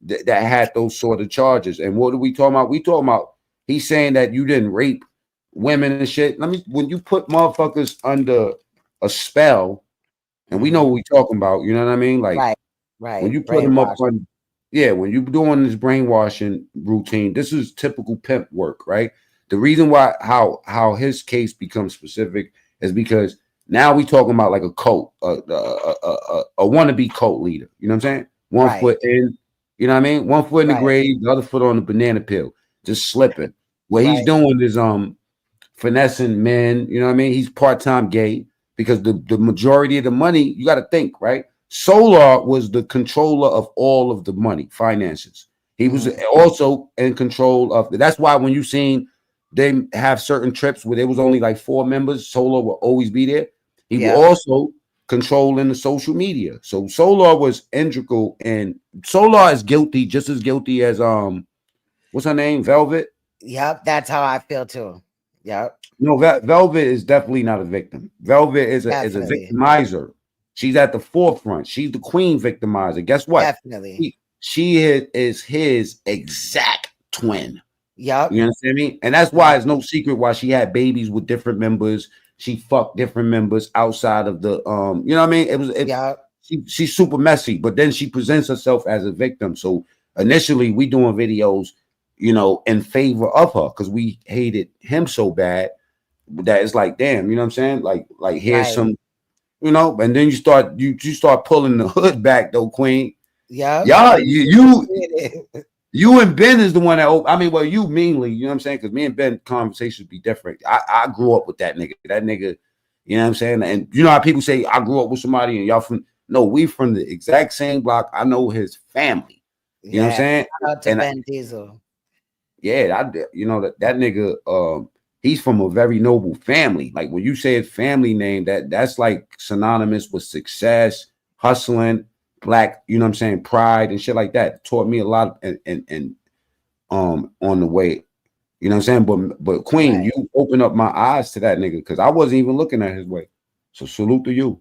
that had those sort of charges. And what are we talking about? We talking about he's saying that you didn't rape women and shit. When you put motherfuckers under a spell, and we know what we talking about, you know what I mean? Like, right. When you put them up on, when you're doing this brainwashing routine, this is typical pimp work, right? The reason why how his case becomes specific is because now we talking about like a cult, a wannabe cult leader. You know what I'm saying? One foot in, you know what I mean? One foot in the grave, the other foot on the banana peel, just slipping. What he's doing is finessing men. You know what I mean? He's part-time gay because the majority of the money, you got to think, right? Solar was the controller of all of the money, finances. He was also in control of. That's why when you seen they have certain trips where there was only like 4 members, Solo will always be there. He will also controlling the social media. So Solar was integral, and Solar is guilty, just as guilty as what's her name, Velvet. Yep, that's how I feel too. Yep. No, Velvet is definitely not a victim. Velvet is a victimizer. She's at the forefront. She's the queen victimizer. Guess what? Definitely. She is his exact twin. Yep. You understand me? And that's why it's no secret why she had babies with different members. She fucked different members outside of the you know what I mean? She's super messy, but then she presents herself as a victim. So initially we doing videos, you know, in favor of her because we hated him so bad that it's like, damn, you know what I'm saying? Like here's some, you know, and then you start pulling the hood back though, Queen. Yeah. Y'all, you and Ben is the one that, I mean, well, you mainly, you know what I'm saying? Because me and Ben conversations be different. I grew up with that nigga. That nigga, you know what I'm saying? And you know how people say, I grew up with somebody and y'all from, no, we from the exact same block. I know his family. You know what I'm saying? Shout out to Ben Diesel. Yeah, you know, that nigga, he's from a very noble family. Like when you say his family name, that's like synonymous with success, hustling, black, you know what I'm saying, pride and shit like that. Taught me a lot and on the way, you know what I'm saying? But Queen, you open up my eyes to that nigga because I wasn't even looking at his way. So salute to you.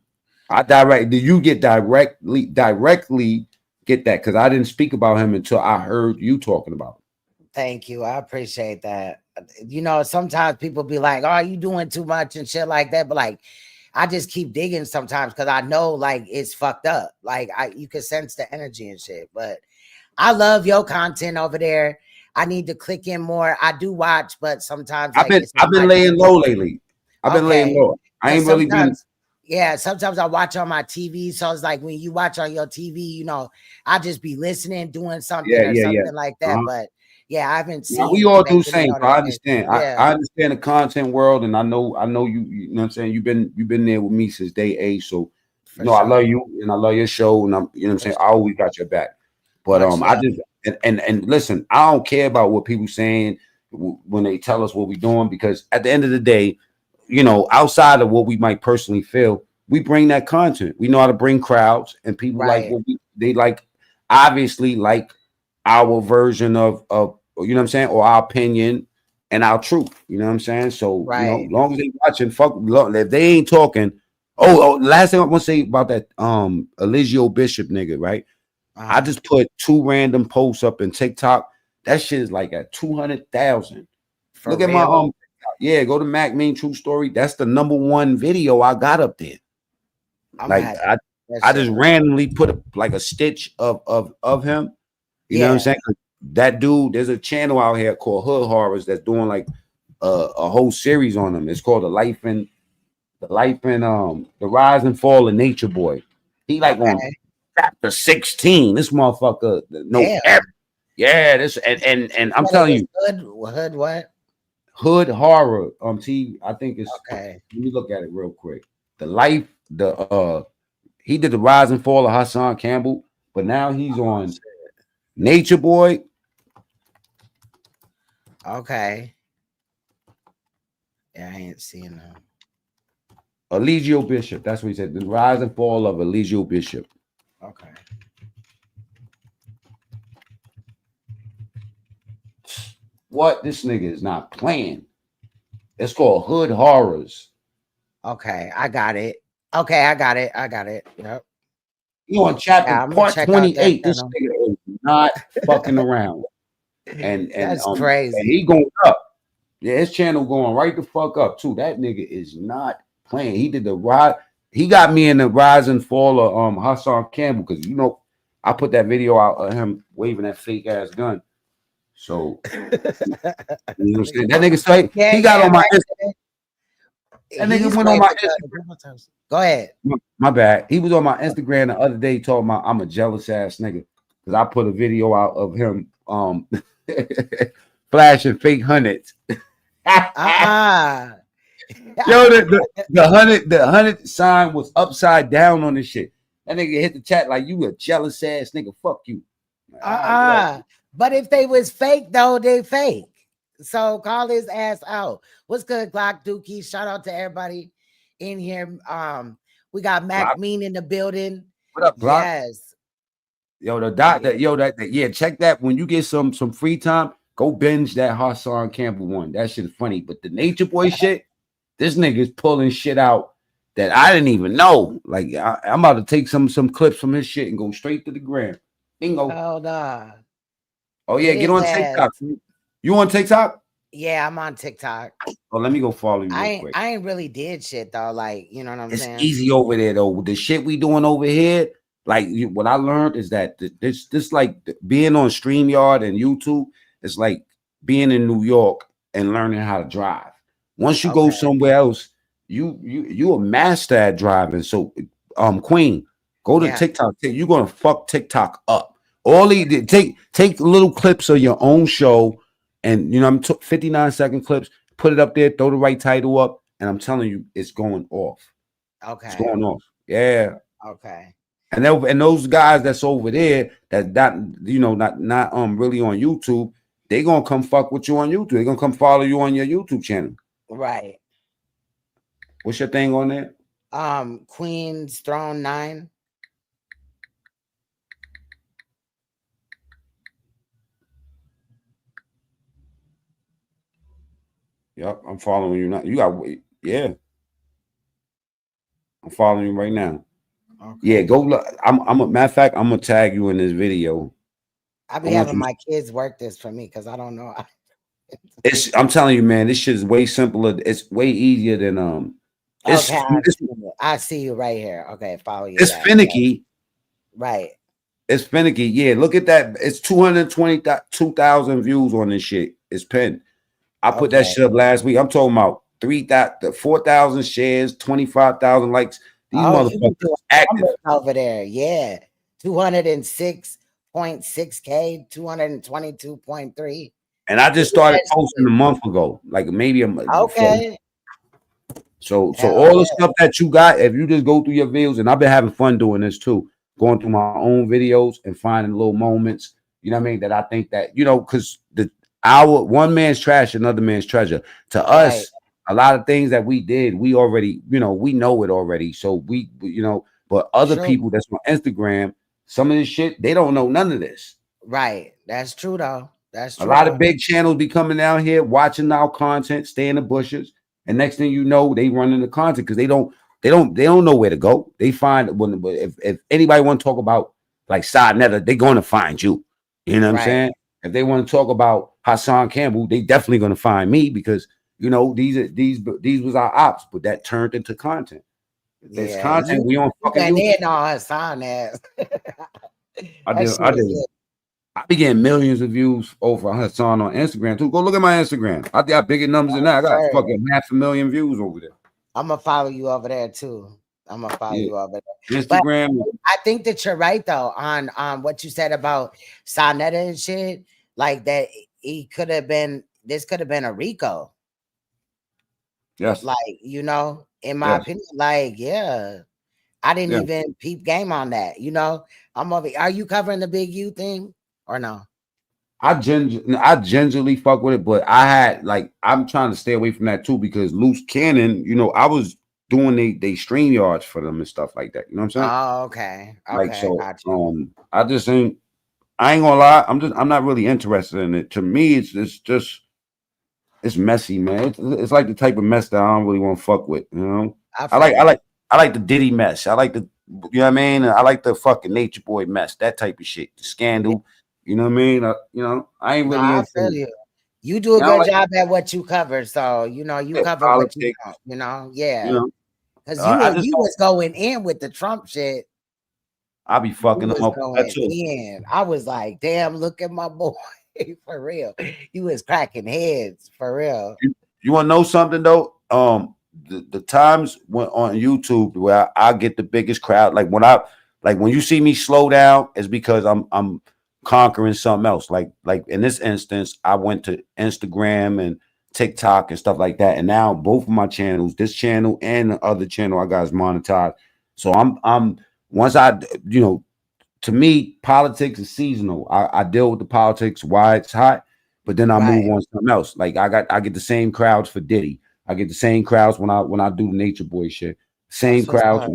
You get directly get that because I didn't speak about him until I heard you talking about him. Thank you. I appreciate that. You know, sometimes people be like, oh, you doing too much and shit like that. But like, I just keep digging sometimes because I know like it's fucked up. Like you can sense the energy and shit. But I love your content over there. I need to click in more. I do watch, but sometimes I've been laying low lately. I've been laying low. I ain't really been. Yeah, sometimes I watch on my TV. So it's like when you watch on your TV, you know, I just be listening, doing something like that. But yeah, I haven't seen. We all do same. I understand. Yeah. I understand the content world, and I know you. You know what I'm saying. You've been there with me since day 8. So I love you, and I love your show, and I'm, you know what I'm saying. I always got your back. But I just and listen. I don't care about what people saying when they tell us what we're doing because at the end of the day, you know, outside of what we might personally feel, we bring that content. We know how to bring crowds, and people like what they like. Obviously, like our version of you know what I'm saying, or our opinion and our truth. You know what I'm saying? So you know, as long as they watching, if they ain't talking. Last thing I want to say about that Eligio Bishop nigga, right? I just put 2 random posts up in TikTok. That shit is like at 200,000. Look at my go to Mac Mean True Story. That's the #1 video I got up there. I just randomly put a stitch of him. You know what I'm saying? That dude, there's a channel out here called Hood Horrors that's doing like a whole series on him. It's called the Rise and Fall of Nature Boy. He like on chapter 16. This motherfucker this and I'm telling you, Hood what? Hood Horror on TV. I think it's Let me look at it real quick. He did the Rise and Fall of Hassan Campbell, but now he's on Nature Boy. Okay. Yeah, I ain't seeing him. Eligio Bishop. That's what he said. The Rise and Fall of Eligio Bishop. Okay. What? This nigga is not playing. It's called Hood Horrors. Okay, I got it. Yep. You on chapter part 28. This nigga is not fucking around. And that's crazy. And he going up. Yeah, his channel going right the fuck up too. That nigga is not playing. He did the ride. He got me in the Rise and Fall of Hassan Campbell because you know I put that video out of him waving that fake ass gun. So you know what I'm saying? That nigga say he got on my Instagram. That nigga went on my Instagram. Go ahead. My bad. He was on my Instagram the other day talking about I'm a jealous ass nigga because I put a video out of him flashing fake hundreds. Yo, the hundred sign was upside down on this shit. That nigga hit the chat like you a jealous ass nigga. Fuck you. But if they was fake though, they fake. So call his ass out. What's good, Glock Dookie? Shout out to everybody in here. We got Mac Mean in the building. What up, Block? Yes. Yo, the doctor, yeah, check that. When you get some free time, go binge that Hassan Campbell one. That shit's funny. But the Nature Boy shit, this nigga's pulling shit out that I didn't even know. Like I'm about to take some clips from his shit and go straight to the gram. Bingo. Oh nah. Oh yeah, get on TikTok. You on TikTok? Yeah, I'm on TikTok. Oh, let me go follow you real quick. I ain't really did shit though. Like, you know what I'm saying? It's easy over there though. The shit we doing over here, like what I learned is that this like being on StreamYard and YouTube, it's like being in New York and learning how to drive. Once you go somewhere else, you a master at driving. So Queen, go to TikTok. You're gonna fuck TikTok up. Take little clips of your own show, and you know I'm 59-second clips. Put it up there. Throw the right title up, and I'm telling you, it's going off. Okay, it's going off. Yeah. Okay. And those guys that's over there that not really on YouTube, they gonna come fuck with you on YouTube. They gonna come follow you on your YouTube channel. Right. What's your thing on there? Queen's Throne 9. Yep, I'm following you now. You got I'm following you right now. Okay. Yeah, go look. I'm a matter of fact, I'm gonna tag you in this video. I be having my kids work this for me because I don't know. I'm telling you, man, this shit is way simpler. It's way easier than I see you right here. Okay, follow you. It's finicky. Right. It's finicky. Yeah, look at that. It's 222,000 views on this shit. It's pinned. I put that shit up last week. I'm talking about 4,000 shares, 25,000 likes. These motherfuckers active over there. Yeah. 206.6K, 222.3. And I just started posting a month ago, like maybe a month. Okay. So all the stuff that you got, if you just go through your videos, and I've been having fun doing this too, going through my own videos and finding little moments, you know what I mean, that I think that, because our one man's trash, another man's treasure. To us, a lot of things that we did, we already, we know it already. So we, but other people that's on Instagram, some of this shit, they don't know none of this. Right. That's true though. That's true. A lot of big channels be coming down here, watching our content, stay in the bushes, and next thing you know, they run into content because they don't know where to go. They find if anybody want to talk about like Saneter, they're going to find you. You know what I'm saying? If they want to talk about Hassan Campbell, they definitely going to find me because these was our ops, but that turned into content. It's content we on fucking YouTube. Hassan ass. I be getting millions of views over Hassan on Instagram too. Go look at my Instagram. I got bigger numbers than that. I got fucking 500,000 views over there. I'm gonna follow you over there too. I'm gonna follow you over there. Instagram. But I think that you're right though on what you said about Saneter and shit. Like that, this could have been a Rico. Yes. Like in my opinion, like I didn't even peep game on that. I'm over. Are you covering the Big U thing or no? I gingerly fuck with it, but I'm trying to stay away from that too because Loose Cannon, I was doing they StreamYards for them and stuff like that. You know what I'm saying? Oh, okay. Like so, I just ain't. I ain't gonna lie. I'm not really interested in it. To me, it's messy, man. It's like the type of mess that I don't really want to fuck with. I like the Diddy mess. I like the, you know what I mean. I like the fucking Nature Boy mess. That type of shit. The scandal. You know what I mean? I ain't really. I feel you. You do a good job at what you cover, so you cover politics, what you know. Yeah. Because you was going in with the Trump shit. I be fucking them up. I was like, damn, look at my boy. For real. You was cracking heads for real. You want to know something though? The times on YouTube where I get the biggest crowd, like when you see me slow down, it's because I'm conquering something else. Like in this instance, I went to Instagram and TikTok and stuff like that. And now both of my channels, this channel and the other channel I got is monetized. So I'm once to me, politics is seasonal. I deal with the politics while it's hot, but then I move on to something else. Like I get the same crowds for Diddy. I get the same crowds when I do the Nature Boy shit. Same crowds.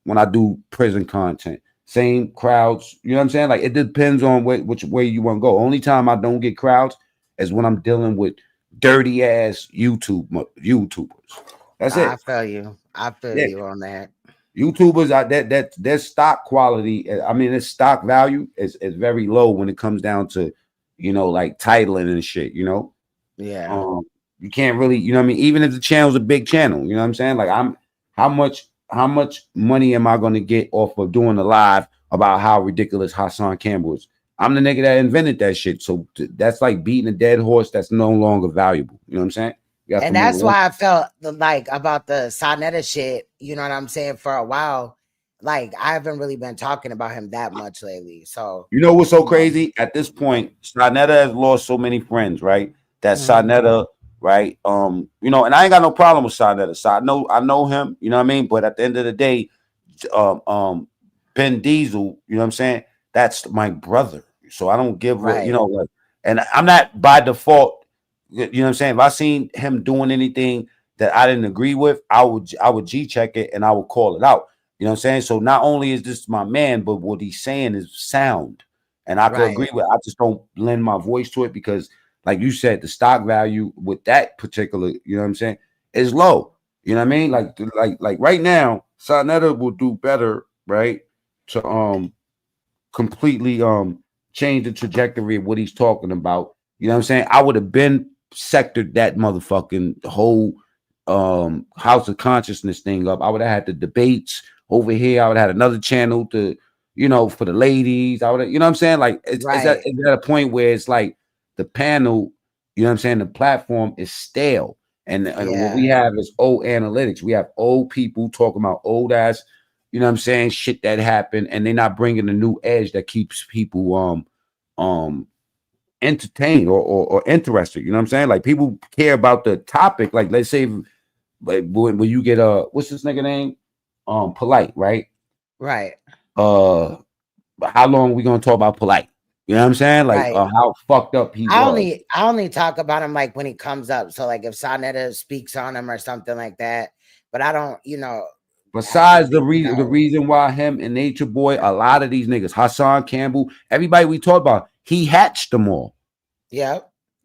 when I do prison content. Same crowds, you know what I'm saying? Like it depends on which way you want to go. Only time I don't get crowds is when I'm dealing with dirty ass YouTubers. That's it. I feel you. I feel you on that. YouTubers are that their stock quality. I mean, its stock value is very low when it comes down to, you know, like titling and shit. You know, yeah. You can't really, you know what I mean? Even if the channel's a big channel, you know what I'm saying? Like how much money am I going to get off of doing a live about how ridiculous Hassan Campbell is? I'm the nigga that invented that shit. So that's like beating a dead horse that's no longer valuable. You know what I'm saying? And that's why I felt like about the Saneter shit, you know what I'm saying, for a while. Like I haven't really been talking about him that much lately. So you know what's so crazy? At this point, Saneter has lost so many friends, right? That Saneter, right? You know, and I ain't got no problem with Saneter. So I know him, you know what I mean? But at the end of the day, Ben Diesel, you know what I'm saying? That's my brother. So I don't give you know, like, and I'm not by default. You know what I'm saying? If I seen him doing anything that I didn't agree with, I would G check it and I would call it out. You know what I'm saying? So not only is this my man, but what he's saying is sound. And I could agree with it. I just don't lend my voice to it because, like you said, the stock value with that particular, you know what I'm saying, is low. You know what I mean? Like right now, Saneter will do better, right? To completely change the trajectory of what he's talking about. You know what I'm saying? I would have been sectored that motherfucking whole House of Consciousness thing up. I would have had the debates over here. I would have had another channel to, you know, for the ladies. I would, you know what I'm saying? Like it's at a point where it's like the panel, you know what I'm saying? The platform is stale. And what we have is old analytics. We have old people talking about old ass, you know what I'm saying, shit that happened, and they're not bringing a new edge that keeps people entertained or interested. You know what I'm saying? Like people care about the topic. Like let's say, like when you get what's this nigga name? Polite, right? Right. How long are we gonna talk about Polite? You know what I'm saying? Like how fucked up he was. I only talk about him like when he comes up. So like if Saneter speaks on him or something like that. But I don't, you know. Besides the reason why him and Nature Boy, a lot of these niggas, Hassan Campbell, everybody we talk about, he hatched them all. Yeah.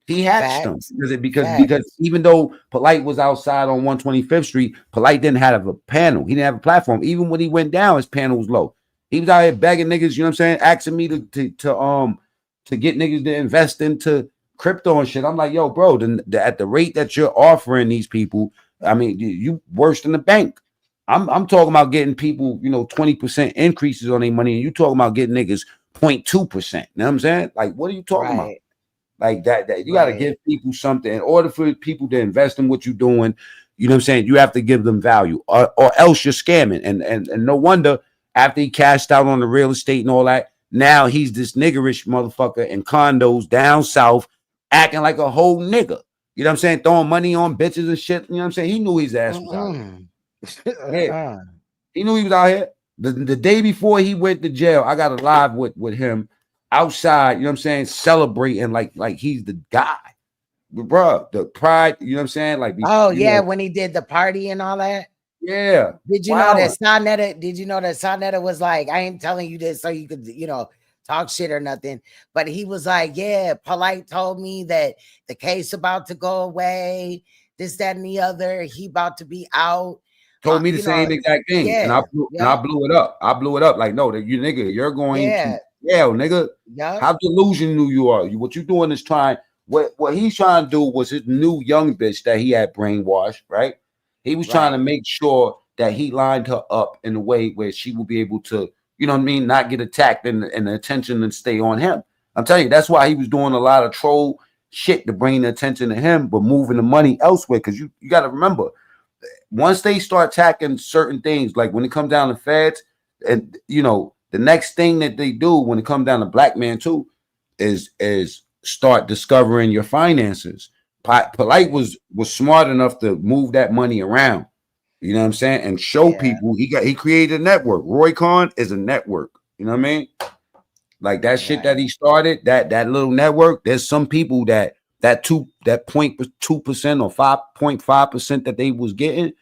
He hatched them because even though Polite was outside on 125th Street, Polite didn't have a panel. He didn't have a platform. Even when he went down, his panel was low. He was out here begging niggas, you know what I'm saying, asking me to get niggas to invest into crypto and shit. I'm like, yo, bro, at the rate that you're offering these people, I mean, you worse than the bank. I'm talking about getting people, you know, 20% increases on their money, and you talking about getting niggas 0.2%. You know what I'm saying? Like, what are you talking about? Like that you got to give people something in order for people to invest in what you're doing. You know what I'm saying? You have to give them value, or else you're scamming. And no wonder after he cashed out on the real estate and all that, now he's this niggerish motherfucker in condos down south, acting like a whole nigga. You know what I'm saying? Throwing money on bitches and shit. You know what I'm saying? He knew his ass was out here. Yeah. He knew he was out here. The day before he went to jail, I got a live with him outside, you know what I'm saying, celebrating like he's the guy. Bro, the pride, you know what I'm saying? Like, when he did the party and all that. Yeah. Did you know that Saneter? Did you know that Saneter was like, I ain't telling you this so you could, you know, talk shit or nothing. But he was like, yeah, Polite told me that the case about to go away, this, that, and the other. He about to be out. Told me the same exact thing. And I blew it up. I blew it up. Like, no, that you nigga, you're going to jail, nigga. How delusional you are. What you doing is trying. What he's trying to do was his new young bitch that he had brainwashed, right? He was trying to make sure that he lined her up in a way where she will be able to, you know what I mean, not get attacked and the attention and stay on him. I'm telling you, that's why he was doing a lot of troll shit to bring the attention to him, but moving the money elsewhere. Because you got to remember, once they start attacking certain things, like when it comes down to feds, and you know, the next thing that they do when it comes down to black man too is start discovering your finances. Polite was smart enough to move that money around, you know what I'm saying, and show people he created a network. Roy Khan is a network, you know what I mean? Like that shit that he started, that little network. There's some people that 0.2% or 5.5% that they was getting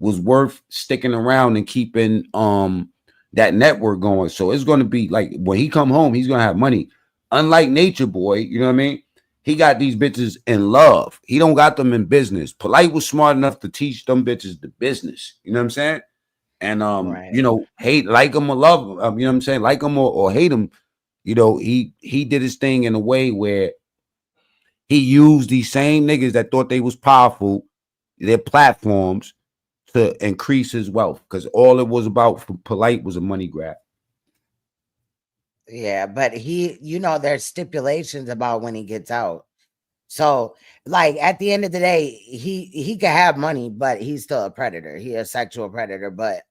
was worth sticking around and keeping that network going. So it's going to be like when he come home, he's going to have money. Unlike Nature Boy, you know what I mean? He got these bitches in love. He don't got them in business. Polite was smart enough to teach them bitches the business. You know what I'm saying? And you know, hate, like him or love him, you know what I'm saying? Like him or hate him, you know, he did his thing in a way where he used these same niggas that thought they was powerful, their platforms, to increase his wealth, because all it was about for Polite was a money grab. Yeah, but he, you know, there's stipulations about when he gets out. So, like, at the end of the day, he could have money, but he's still a predator. He a sexual predator. But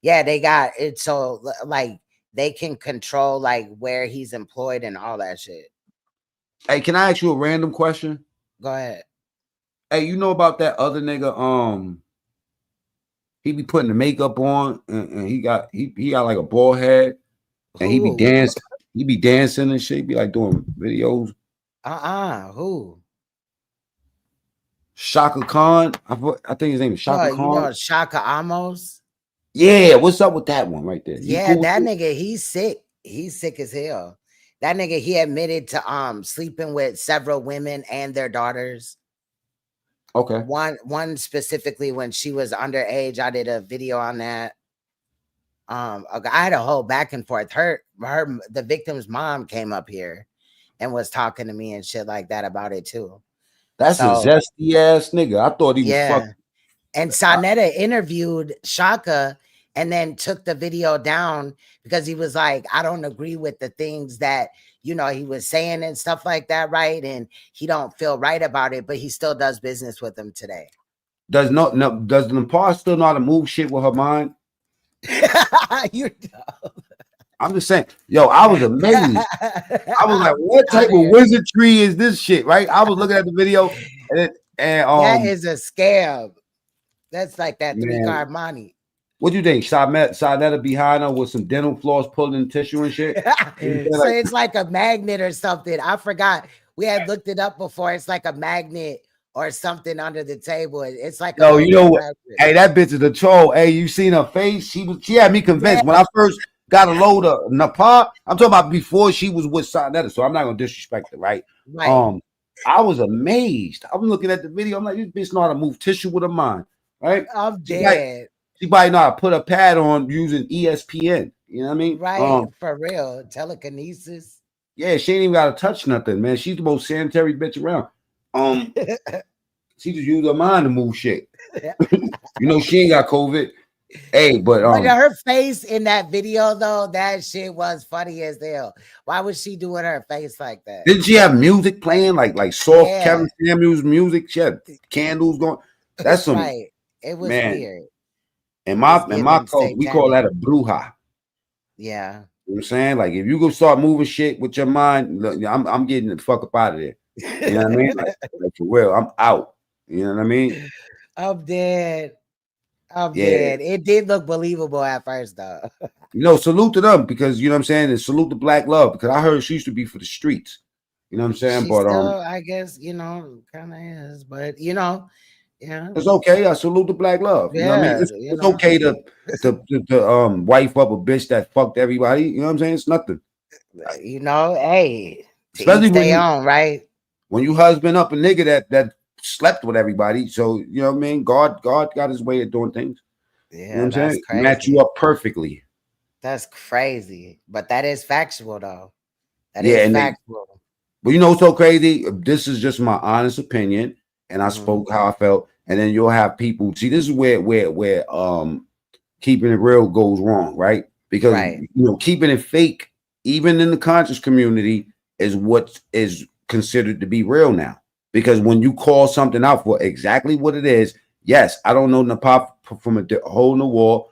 yeah, they got it. So, like, they can control like where he's employed and all that shit. Hey, can I ask you a random question? Go ahead. Hey, you know about that other nigga? He be putting the makeup on, and he got like a bald head, and he be dancing. He be dancing and shit. He be like doing videos. Who? Shaka Khan. I think his name is Shaka Khan. You know Shaka Amos? Yeah, what's up with that one right there? Yeah, cool that nigga, he's sick. He's sick as hell. That nigga, he admitted to sleeping with several women and their daughters. Okay. One specifically when she was underage. I did a video on that. I had a whole back and forth. The victim's mom came up here and was talking to me and shit like that about it too. That's a zesty ass nigga. I thought he was fucking. And Saneter interviewed Shaka and then took the video down because he was like, I don't agree with the things that, you know, he was saying and stuff like that, right? And he don't feel right about it, but he still does business with them today. Does NAPAH still know how to move shit with her mind? You're dumb. I'm just saying, yo, I was amazed. I was like, what type of wizardry is this shit, right? I was looking at the video and that is a scam. That's like that 3-card money. What do you think? Saneter behind her with some dental floss pulling tissue and shit? So it's like a magnet or something. I forgot. We had looked it up before. It's like a magnet or something under the table. It's like no, you know what? Hey, that bitch is a troll. Hey, you seen her face? She had me convinced when I first got a load of NAPAH. I'm talking about before she was with Saneter, so I'm not gonna disrespect her, right? I was amazed. I'm looking at the video. I'm like, this bitch know how to move tissue with her mind, right? I'm dead. She probably know how to put a pad on using ESPN. You know what I mean? Right, for real. Telekinesis. Yeah, she ain't even got to touch nothing, man. She's the most sanitary bitch around. She just used her mind to move shit. You know, she ain't got COVID. Hey, but her face in that video though, that shit was funny as hell. Why was she doing her face like that? Didn't she have music playing like soft Kevin Samuels music? She had candles going. That's some right. It was weird. In my code, we call that a bruja. Yeah. You know what I'm saying? Like if you go start moving shit with your mind, look, I'm getting the fuck up out of there. You know what I mean? Like for real, I'm out. You know what I mean? I'm dead. I'm dead. It did look believable at first, though. You know, salute to them because you know what I'm saying, and salute to Black Love because I heard she used to be for the streets. You know what I'm saying? She but still, I guess, you know, kind of is, but you know, yeah, it's okay. I salute the Black Love. You know what I mean? It's okay to wife up a bitch that fucked everybody. You know what I'm saying? It's nothing. You know, hey, especially stay on, right? When you husband up a nigga that slept with everybody, so you know what I mean. God got his way of doing things. Yeah, you know what I'm saying? Crazy. Match you up perfectly. That's crazy, but that is factual, though. That is factual. But you know what's so crazy? This is just my honest opinion, and I spoke how I felt. And then you'll have people see this is where keeping it real goes wrong, right? Because you know keeping it fake, even in the conscious community, is what is considered to be real now. Because when you call something out for exactly what it is, yes, I don't know NAPAH from a hole in the wall.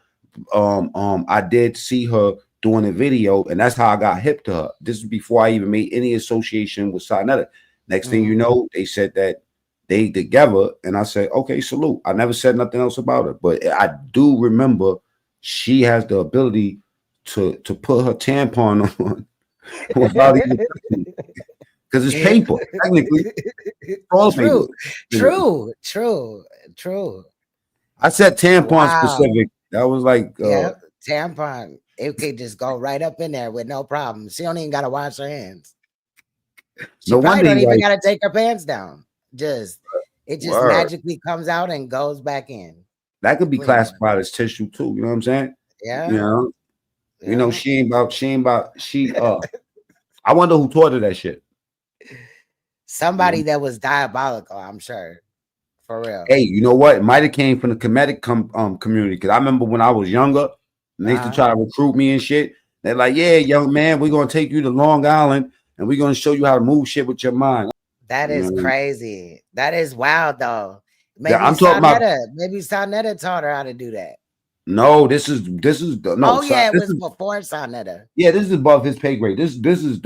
I did see her doing a video, and that's how I got hip to her. This is before I even made any association with Saneter. Next thing you know, they said that they together, and I said, okay, salute. I never said nothing else about her, but I do remember she has the ability to put her tampon on without even because it's paper. Technically, it's all true. I said tampon Wow. specific. That was like Yeah, tampon. It could just go right up in there with no problem. She don't even gotta wash her hands. She no probably wonder don't he even like gotta take her pants down. It just word. magically comes out and goes back in. That could be Clean. classified as tissue too. You know what I'm saying? Yeah. You know, Yeah. she ain't about I wonder who taught her that shit. Somebody that was diabolical, I'm sure. For real. Hey, you know what? It might have came from the comedic community, because I remember when I was younger, and they used to try to recruit me and shit. They're like, "Yeah, young man, we're gonna take you to Long Island, and we're gonna show you how to move shit with your mind." That is crazy. That is wild, though. Maybe Yeah, I'm talking about. Maybe Saneter taught her how to do that. No, this is no. Oh yeah, it was before Saneter. Yeah, this is above his pay grade. This is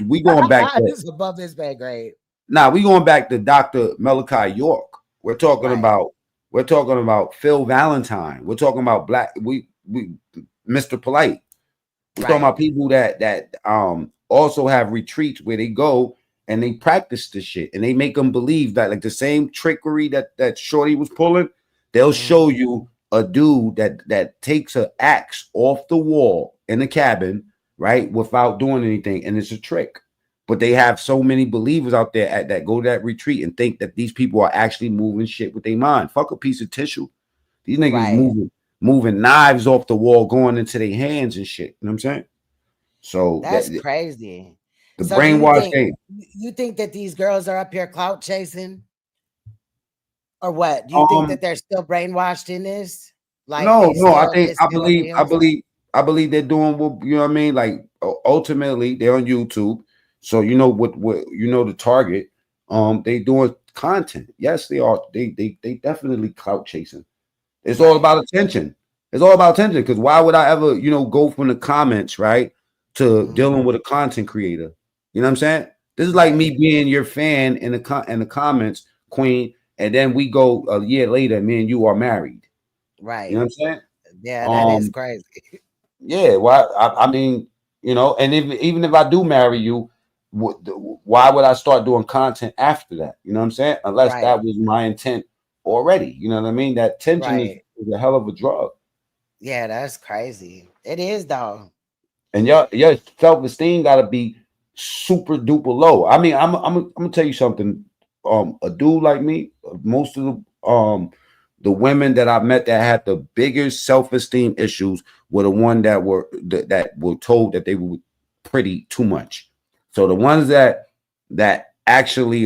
we going back. This is above his pay grade. Nah, we going back to Dr. Malachi York. We're talking about Phil Valentine. We're talking about we Mr. Polite. We're talking about people that also have retreats where they go and they practice this shit, and they make them believe that, like, the same trickery that Shorty was pulling, they'll show you a dude that takes an axe off the wall in the cabin, right, without doing anything, and it's a trick. But they have so many believers out there that go to that retreat and think that these people are actually moving shit with their mind. Fuck a piece of tissue. These niggas moving knives off the wall, going into their hands and shit. You know what I'm saying? So that's crazy. The brainwashed thing. You think that these girls are up here clout chasing? Or what? Do you think that they're still brainwashed in this? Like, no, I believe they're doing what, you know what I mean? Like, ultimately they're on YouTube. So you know what you know the target. They doing content. Yes, they are. They definitely clout chasing. It's all about attention. It's all about attention. Because why would I ever, go from the comments, right, to dealing with a content creator? You know what I'm saying? This is like me being your fan in the comments, Queen, and then we go a year later, me and you are married. Right. You know what I'm saying? Yeah, that is crazy. Yeah. Well, I mean, and even if I do marry you, why would I start doing content after that? You know what I'm saying? Unless that was my intent already. You know what I mean? That tension is a hell of a drug. Yeah, that's crazy. It is, though. And your self-esteem got to be super duper low. I mean, I'm gonna tell you something. A dude like me, most of the women that I met that had the biggest self-esteem issues were the one that were told that they were pretty too much. So the ones that actually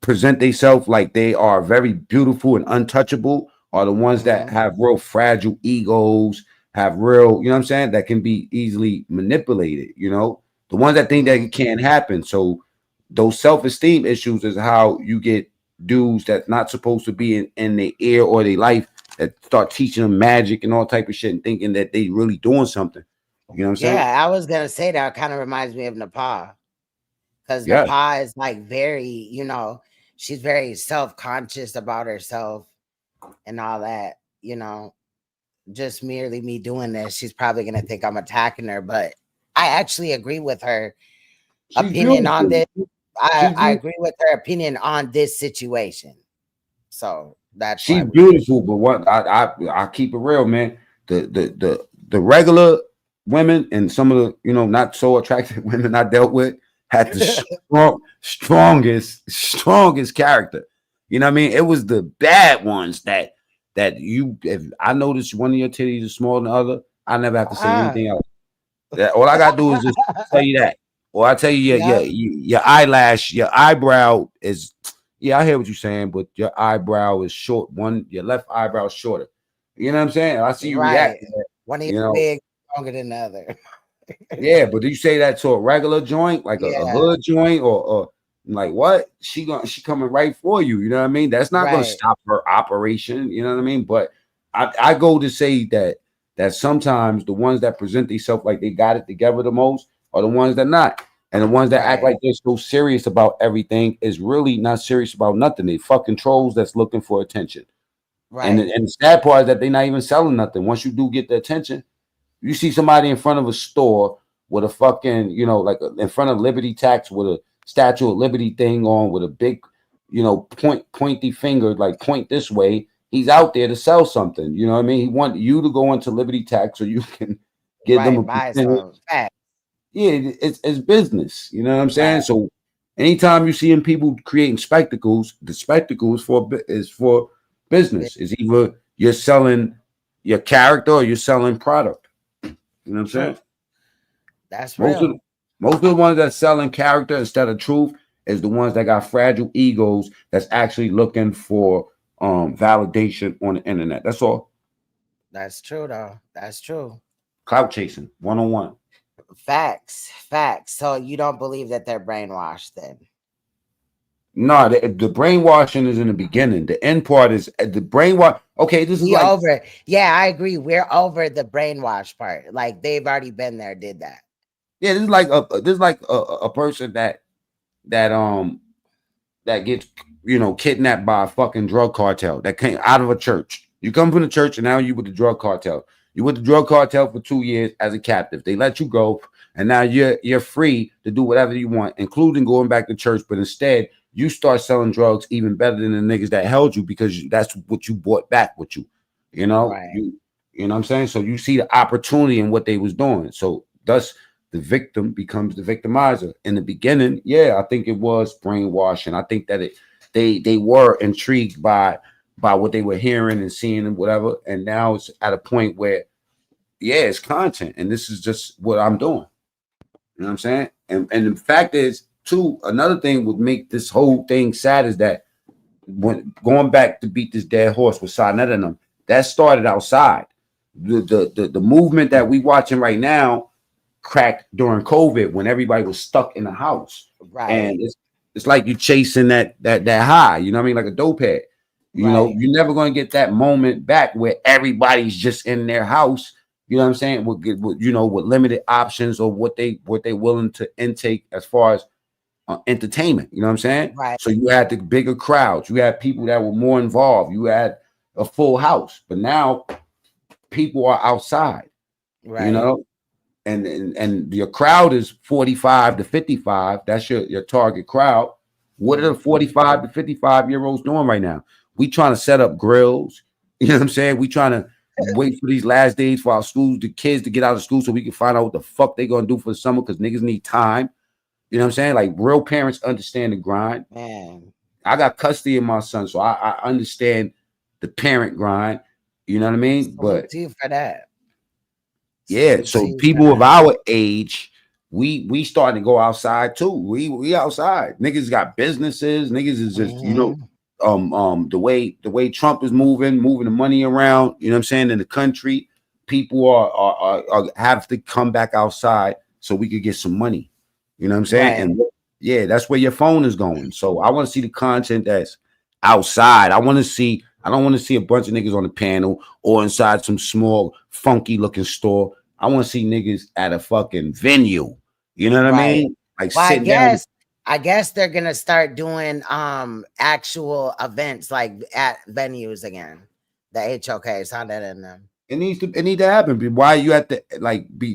present themselves like they are very beautiful and untouchable are the ones that have real fragile egos, have real, you know what I'm saying, that can be easily manipulated, the ones that think that it can't happen. So those self-esteem issues is how you get dudes that's not supposed to be in their ear or their life that start teaching them magic and all type of shit and thinking that they really doing something. You know what I'm saying? Yeah, I was gonna say that kind of reminds me of NAPAH. Because NAPAH is like very, she's very self-conscious about herself and all that, just merely me doing this, she's probably gonna think I'm attacking her. But I actually agree with her opinion on this. I agree with her opinion on this situation. So that's she's beautiful, but what I keep it real, man. The regular women and some of the not so attractive women I dealt with had the strongest character. You know what I mean? It was the bad ones that if I notice one of your titties is smaller than the other, I never have to say anything else. All I gotta do is just tell you that. Or I tell you your eyelash, your eyebrow is, I hear what you're saying, but your eyebrow is short. Your left eyebrow is shorter. You know what I'm saying? I see you react to that. One of you big, stronger than the other. Yeah, but do you say that to a regular joint, like a hood joint, or like what? She coming right for you. You know what I mean? That's not gonna stop her operation. You know what I mean? But I go to say that sometimes the ones that present themselves like they got it together the most are the ones that not. And the ones that act like they're so serious about everything is really not serious about nothing. They fucking trolls that's looking for attention. Right. And the sad part is that they're not even selling nothing. Once you do get the attention, you see somebody in front of a store with a fucking, like in front of Liberty Tax with a Statue of Liberty thing on with a big, pointy finger, like point this way. he's out there to sell something. You know what I mean? He want you to go into Liberty Tech so you can give them a buy percentage. some facts. Yeah, it's business. You know what I'm saying? Right. So anytime you see people creating spectacles, the spectacle is for business. It's either you're selling your character or you're selling product. You know what I'm saying? That's real. Most of the ones that selling character instead of truth is the ones that got fragile egos that's actually looking for validation on the internet. That's all. That's true, though. That's true. Clout chasing, 101. Facts. So you don't believe that they're brainwashed then? No, the brainwashing is in the beginning. The end part is the brainwash. Okay, this is like over. Yeah, I agree. We're over the brainwash part. Like they've already been there, did that. Yeah, this is like a person that gets kidnapped by a fucking drug cartel that came out of a church. You come from the church and now you with the drug cartel. You with the drug cartel for 2 years as a captive. They let you go, and now you're free to do whatever you want, including going back to church. But instead, you start selling drugs even better than the niggas that held you because that's what you brought back with you. You know, right. You know what I'm saying? So you see the opportunity in what they was doing. So thus the victim becomes the victimizer. In the beginning, yeah, I think it was brainwashing. I think that they were intrigued by what they were hearing and seeing and whatever. And now it's at a point where, yeah, it's content. And this is just what I'm doing. You know what I'm saying? And the fact is, too, another thing would make this whole thing sad is that when going back to beat this dead horse with Saneter and them, that started outside. The movement that we watching right now cracked during COVID when everybody was stuck in the house. Right. And it's like you chasing that high, you know what I mean? Like a dope head. You know, you're never going to get that moment back where everybody's just in their house. You know what I'm saying? With limited options or what they willing to intake as far as entertainment. You know what I'm saying? Right. So you had the bigger crowds. You had people that were more involved. You had a full house. But now people are outside. Right. You know, and your crowd is 45 to 55. That's your target crowd. What are the 45 to 55-year-olds doing right now? We trying to set up grills. You know what I'm saying? We trying to wait for these last days for our schools, the kids to get out of school so we can find out what the fuck they gonna do for the summer because niggas need time. You know what I'm saying? Like real parents understand the grind. Man, I got custody of my son, so I understand the parent grind. You know what I mean? But you for that. Yeah, so people of our age, we starting to go outside too. We outside. Niggas got businesses. Niggas is just the way Trump is moving the money around. You know what I'm saying? In the country, people are have to come back outside so we could get some money. You know what I'm saying? Right. And yeah, that's where your phone is going. So I want to see the content that's outside. I don't want to see a bunch of niggas on the panel or inside some small funky looking store. I want to see niggas at a fucking venue. You know what I mean? Like sitting down. I guess they're gonna start doing actual events like at venues again. The HOK, Saneter and them. It need to happen. Why you have to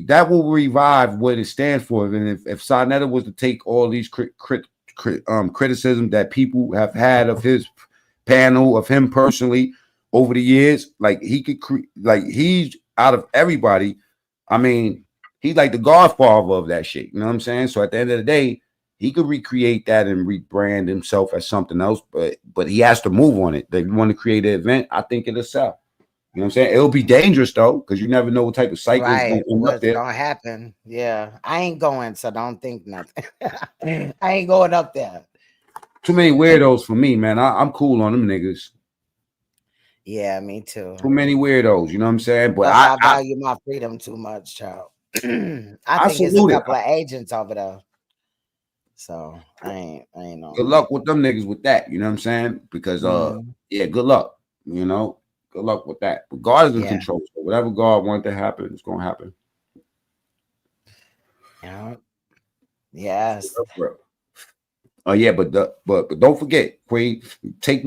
that will revive what it stands for. And if Saneter was to take all these criticism that people have had of his panel, of him personally over the years, like he could he's out of everybody. I mean, he's like the godfather of that shit. You know what I'm saying? So at the end of the day, he could recreate that and rebrand himself as something else, but he has to move on it. They want to create an event. I think it'll sell. You know what I'm saying? It'll be dangerous though, because you never know what type of cycle is what's gonna happen. Yeah, I ain't going, so don't think nothing. I ain't going up there. Too many weirdos for me, man. I'm cool on them niggas. Yeah, me too. Too many weirdos, you know what I'm saying? But I value my freedom too much, child. I think it's a couple of agents over there. So I ain't know. Good luck with them niggas with that, you know what I'm saying? Because yeah, good luck. You know, good luck with that. But God is in control. So whatever God wants to happen, it's gonna happen. Yeah. Yes. Oh yeah, but don't forget, Quay, take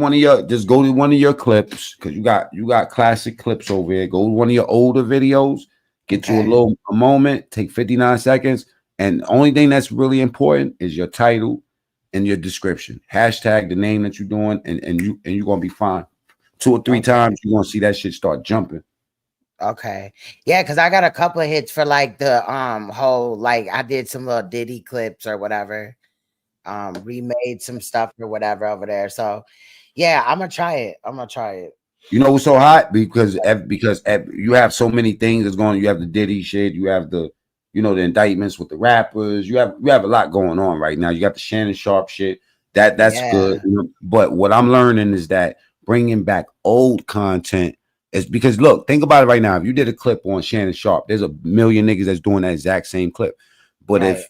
just go to one of your clips, because you got classic clips over here. Go to one of your older videos, get you a moment, take 59 seconds, and the only thing that's really important is your title and your description. Hashtag the name that you're doing, and you're gonna be fine 2 or 3 times, you're gonna see that shit start jumping. Okay. Yeah, because I got a couple of hits for like the whole, like I did some little Diddy clips or whatever. Remade some stuff or whatever over there. So yeah, I'm gonna try it. You know what's so hot? Because you have so many things that's going on. You have the Diddy shit, you have the, you know, the indictments with the rappers, you have a lot going on right now. You got the Shannon Sharp shit. That's good. You know? But what I'm learning is that bringing back old content is because, look, think about it right now. If you did a clip on Shannon Sharp, there's a million niggas that's doing that exact same clip. But if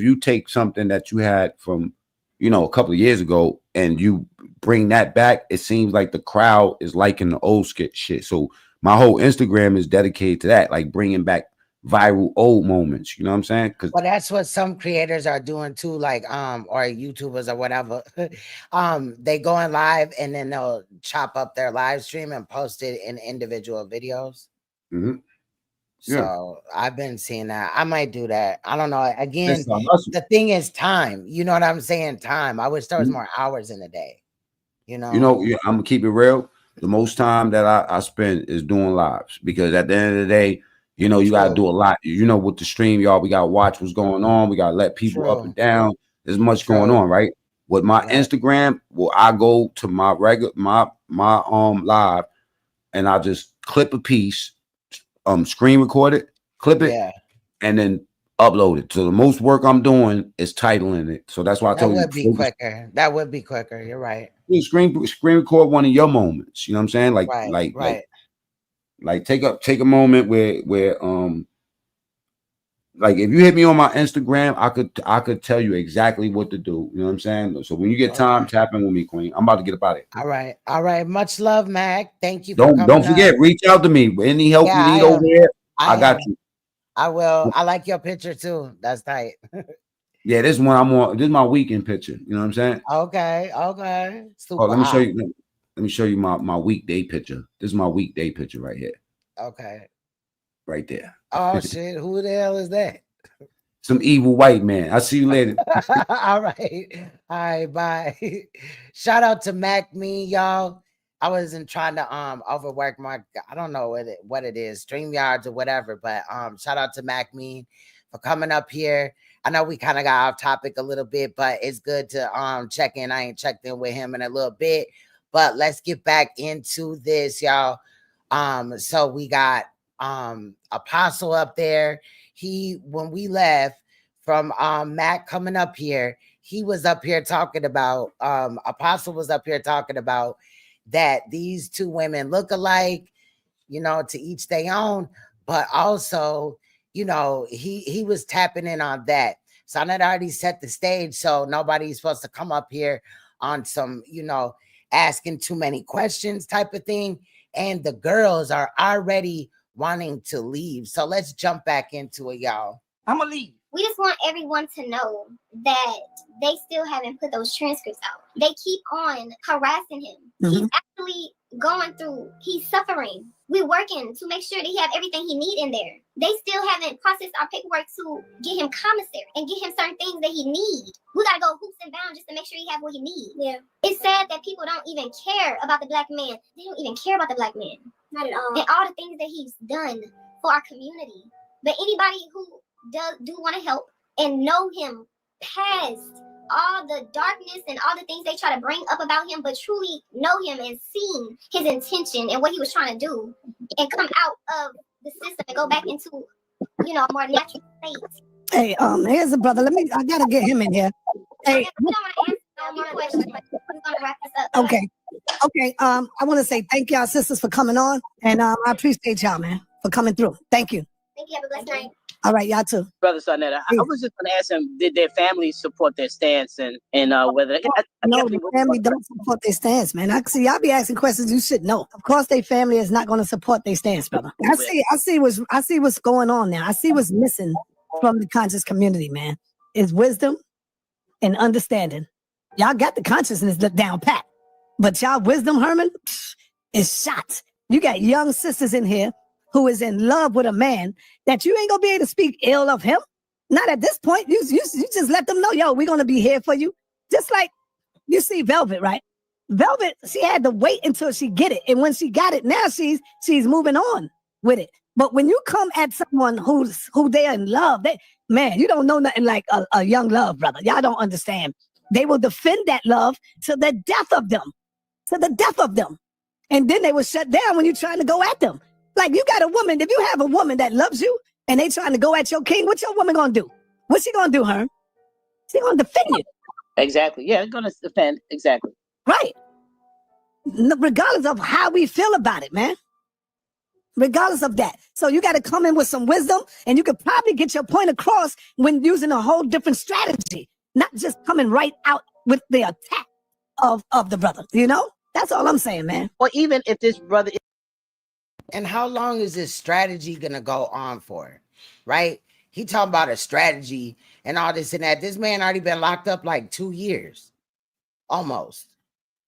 you take something that you had from, you know, a couple of years ago and you bring that back, it seems like the crowd is liking the old shit. So my whole Instagram is dedicated to that, like bringing back viral old moments. You know what I'm saying? Well, that's what some creators are doing too, like or YouTubers or whatever. They go in live and then they'll chop up their live stream and post it in individual videos. Mm-hmm. So I've been seeing that. I might do that. I don't know. Again, the thing is time. You know what I'm saying? Time. I wish there was more hours in the day. You know, I'm gonna keep it real. The most time that I spend is doing lives, because at the end of the day, you know, you gotta do a lot. You know, with the stream, y'all, we gotta watch what's going on. We gotta let people up and down. There's much going on, right? With my Instagram, well, I go to my regular my live, and I just clip a piece, screen record it, clip it, and then upload it. So the most work I'm doing is titling it. So that's why I told you. That would be quicker. That would be quicker. You're right. Screen record one of your moments. You know what I'm saying? Like take a moment where like if you hit me on my Instagram, I could tell you exactly what to do. You know what I'm saying? So when you get time, tap in with me, Queen. I'm about to get about it. All right. Much love, Mac. Thank you. Don't forget, reach out to me. Any help you need over there, I got you. I will. I like your picture too. That's tight. Yeah, this one I'm on. This is my weekend picture. You know what I'm saying? Okay. Super let me show you. Let me show you my weekday picture. This is my weekday picture right here. Okay. Right there. Oh shit! Who the hell is that? Some evil white man. I'll see you later. All right. Bye. Shout out to Mac Me, y'all. I wasn't trying to overwork my, I don't know what it is, StreamYards or whatever, but shout out to Mac Me for coming up here. I know we kind of got off topic a little bit, but it's good to check in. I ain't checked in with him in a little bit, but let's get back into this, y'all. So we got Apostle up there. When we left from Mac coming up here, he was up here talking about Apostle was up here talking about that these two women look alike, you know, to each their own, but also, you know, he was tapping in on that. Saneter already set the stage, so nobody's supposed to come up here on some, you know, asking too many questions type of thing. And the girls are already wanting to leave. So let's jump back into it, y'all. I'm gonna leave. We just want everyone to know that they still haven't put those transcripts out. They keep on harassing him. He's actually going through, he's suffering. We're working to make sure that he have everything he need in there. They still haven't processed our paperwork to get him commissary and get him certain things that he need. We gotta go hoops and bounds just to make sure he have what he need. Yeah. It's sad that people don't even care about the black man. They don't even care about the black man. Not at all. And all the things that he's done for our community. But anybody who do want to help and know him past all the darkness and all the things they try to bring up about him, but truly know him and seen his intention and what he was trying to do and come out of the system and go back into, you know, a more natural state. Hey, here's a brother. I gotta get him in here. Hey, we don't want to answer no more questions, but we're gonna wrap this up. Okay. I want to say thank y'all sisters for coming on, and I appreciate y'all, man, for coming through. Thank you. Thank you. Have a blessed night. All right, y'all too. Brother Saneter, I was just going to ask him, did their family support their stance and whether... No, the family don't support their stance, man. Y'all be asking questions you should know. Of course, their family is not going to support their stance, brother. I see what's going on now. I see what's missing from the conscious community, man. Is wisdom and understanding. Y'all got the consciousness down pat, but y'all wisdom, Herman, is shot. You got young sisters in here who is in love with a man that you ain't gonna be able to speak ill of him. Not at this point. You just let them know, yo, we're gonna be here for you. Just like you see Velvet, right? Velvet, she had to wait until she get it. And when she got it, now she's moving on with it. But when you come at someone who they're in love, man, you don't know nothing like a young love, brother. Y'all don't understand. They will defend that love to the death of them. To the death of them. And then they will shut down when you're trying to go at them. Like, you got a woman, if you have a woman that loves you and they trying to go at your king, what your woman gonna do? What's she gonna do, Herm? She gonna defend you. Exactly. Yeah, they're gonna defend. Exactly. Right. Regardless of how we feel about it, man. Regardless of that. So you got to come in with some wisdom, and you could probably get your point across when using a whole different strategy, not just coming right out with the attack of the brother, you know? That's all I'm saying, man. Or even if this brother... And how long is this strategy going to go on for, right? He talking about a strategy and all this and that. This man already been locked up like 2 years, almost.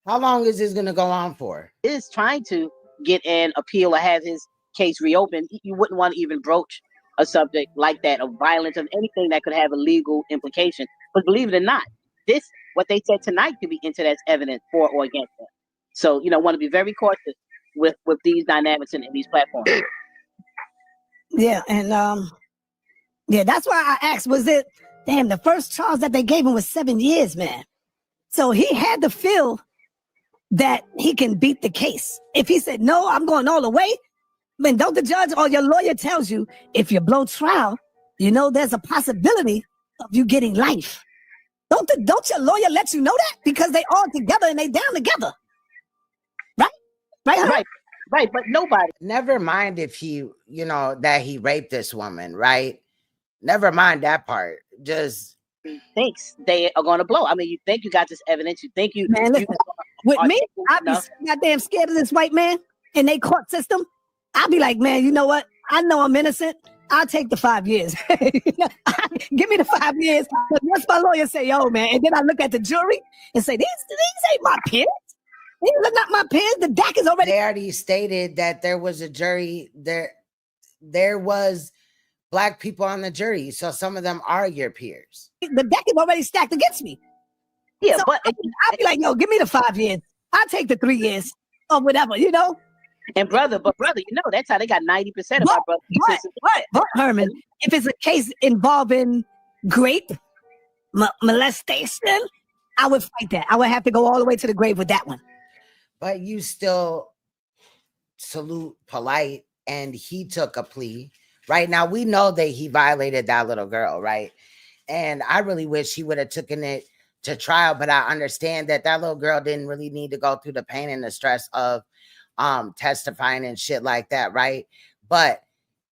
How long is this going to go on for? Is trying to get an appeal or have his case reopened. You wouldn't want to even broach a subject like that of violence, of anything that could have a legal implication. But believe it or not, what they said tonight could be entered as evidence for or against them. So, want to be very cautious with these dynamics in these platforms. Yeah, and yeah, that's why I asked, the first charge that they gave him was 7 years, man. So he had to feel that he can beat the case. If he said, no, I'm going all the way, then don't the judge or your lawyer tells you, if you blow trial, there's a possibility of you getting life. Don't your lawyer let you know that? Because they all together and they down together. Right, but nobody. Never mind if that he raped this woman, right? Never mind that part. Just thinks they are going to blow. I mean, you think you got this evidence. You think you... Man, listen, with me, I'd be goddamn scared of this white man in their court system. I'd be like, man, you know what? I know I'm innocent. I'll take the 5 years. Give me the 5 years. But once my lawyer say, yo, man, and then I look at the jury and say, these ain't my peers. These are not my peers. The DAC is already... They already stated that there was a jury. There was Black people on the jury. So some of them are your peers. The deck is already stacked against me. Yeah, so but I'd be like, yo, give me the 5 years. I'll take the 3 years or whatever, And brother, that's how they got 90% of our brothers. But Herman, if it's a case involving rape, molestation, I would fight that. I would have to go all the way to the grave with that one. But you still salute Polite, and he took a plea. Right now, we know that he violated that little girl, right? And I really wish he would have taken it to trial, but I understand that little girl didn't really need to go through the pain and the stress of testifying and shit like that, right? But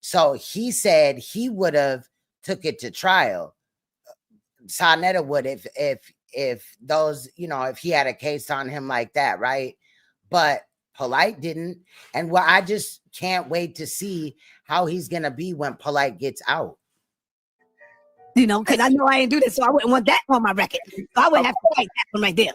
so he said he would have took it to trial. Saneter would if those, if he had a case on him like that, right? But Polite didn't. And I just can't wait to see how he's gonna be when Polite gets out. Because I know I ain't do this, so I wouldn't want that on my record. So I would have to fight that one right there.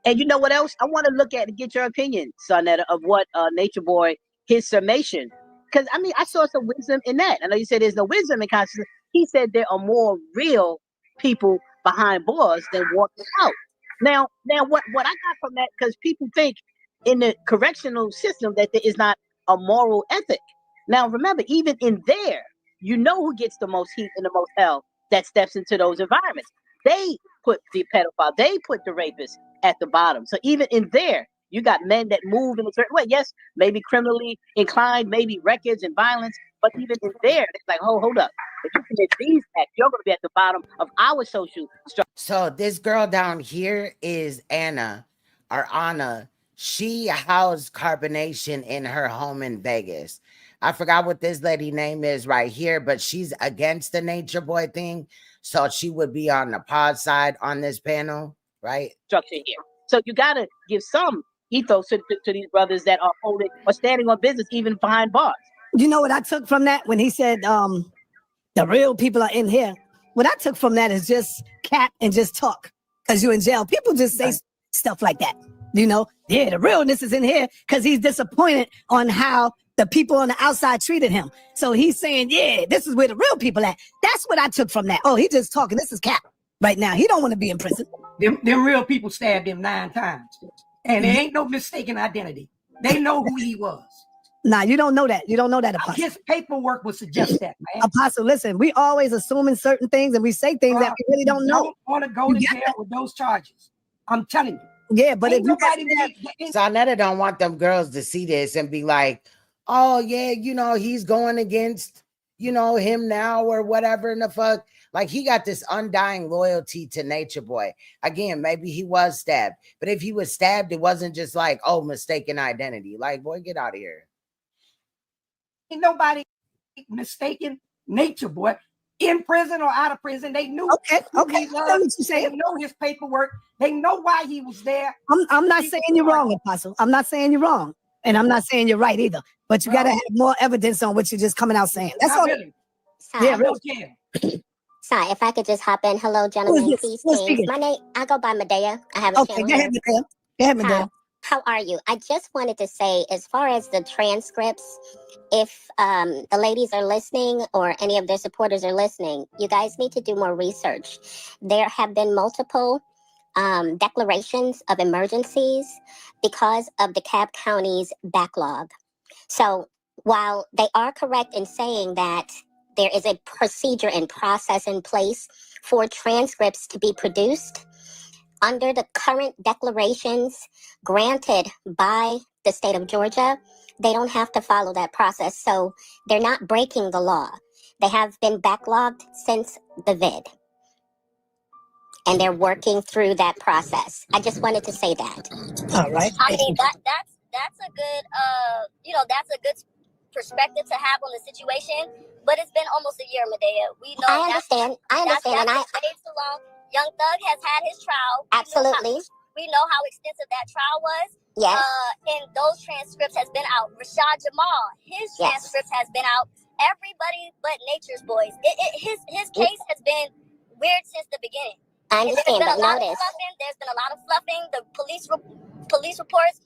And you know what else? I want to look at and get your opinion, Saneter, of what Nature Boy, his summation. Because, I mean, I saw some wisdom in that. I know you said there's no wisdom in consciousness. He said there are more real people behind bars than walking out. Now, what I got from that, because people think in the correctional system that there is not a moral ethic. Now, remember, even in there, who gets the most heat and the most hell that steps into those environments. They put the pedophile, they put the rapist at the bottom. So even in there, you got men that move in a certain way. Yes, maybe criminally inclined, maybe records and violence, but even in there, it's like, hold up. If you commit these acts, you're going to be at the bottom of our social structure. So this girl down here is Anna. She housed carbonation in her home in Vegas. I forgot what this lady name is right here, but she's against the Nature Boy thing. So she would be on the pod side on this panel, right? Structure here. So you got to give some ethos to these brothers that are holding or standing on business, even behind bars. You know what I took from that when he said the real people are in here? What I took from that is just cap and just talk. Because you're in jail. People just say stuff like that. Yeah, the realness is in here because he's disappointed on how the people on the outside treated him. So he's saying, yeah, this is where the real people at. That's what I took from that. Oh, he just talking. This is cap right now. He don't want to be in prison. Them real people stabbed him 9 times. And there ain't no mistaken identity. They know who he was. Nah, you don't know that. You don't know that, Apostle. His paperwork would suggest that, man. Apostle, listen, we always assuming certain things and we say things that we really don't know. Don't want to go to jail with those charges. I'm telling you. Yeah, but ain't if nobody Saneter don't want them girls to see this and be like, oh yeah, you know, he's going against, you know, him now or whatever in the fuck. Like, he got this undying loyalty to Nature Boy. Again, maybe he was stabbed, but if he was stabbed, it wasn't just like, oh, mistaken identity. Like, boy, get out of here. Ain't nobody mistaken Nature Boy in prison or out of prison. They knew. Okay. What you saying? They know his paperwork. They know why he was there. I'm not saying you're wrong, Apostle. I'm not saying you're wrong, and I'm not saying you're right either. But you gotta have more evidence on what you're just coming out saying. That's all. Really. Yeah, really. Sorry, if I could just hop in. Hello, gentlemen. Peace, teams. My name, I go by Medea. I have a channel. Go ahead, Medea. Go ahead, Medea. How are you? I just wanted to say, as far as the transcripts, if the ladies are listening or any of their supporters are listening, you guys need to do more research. There have been multiple declarations of emergencies because of the Cobb County's backlog. So while they are correct in saying that there is a procedure and process in place for transcripts to be produced, under the current declarations granted by the state of Georgia, they don't have to follow that process. So they're not breaking the law. They have been backlogged since the vid. And they're working through that process. I just wanted to say that. All right. I mean, that's a good, that's a good perspective to have on the situation. But it's been almost a year, Medea. We know. I understand. That's way too long. Young Thug has had his trial. Absolutely. We know how extensive that trial was. Yes. And those transcripts has been out. Rashad Jamal, his transcripts has been out. Everybody but Nature's Boys. His case has been weird since the beginning. I understand, but notice. There's been a lot of fluffing. The police reports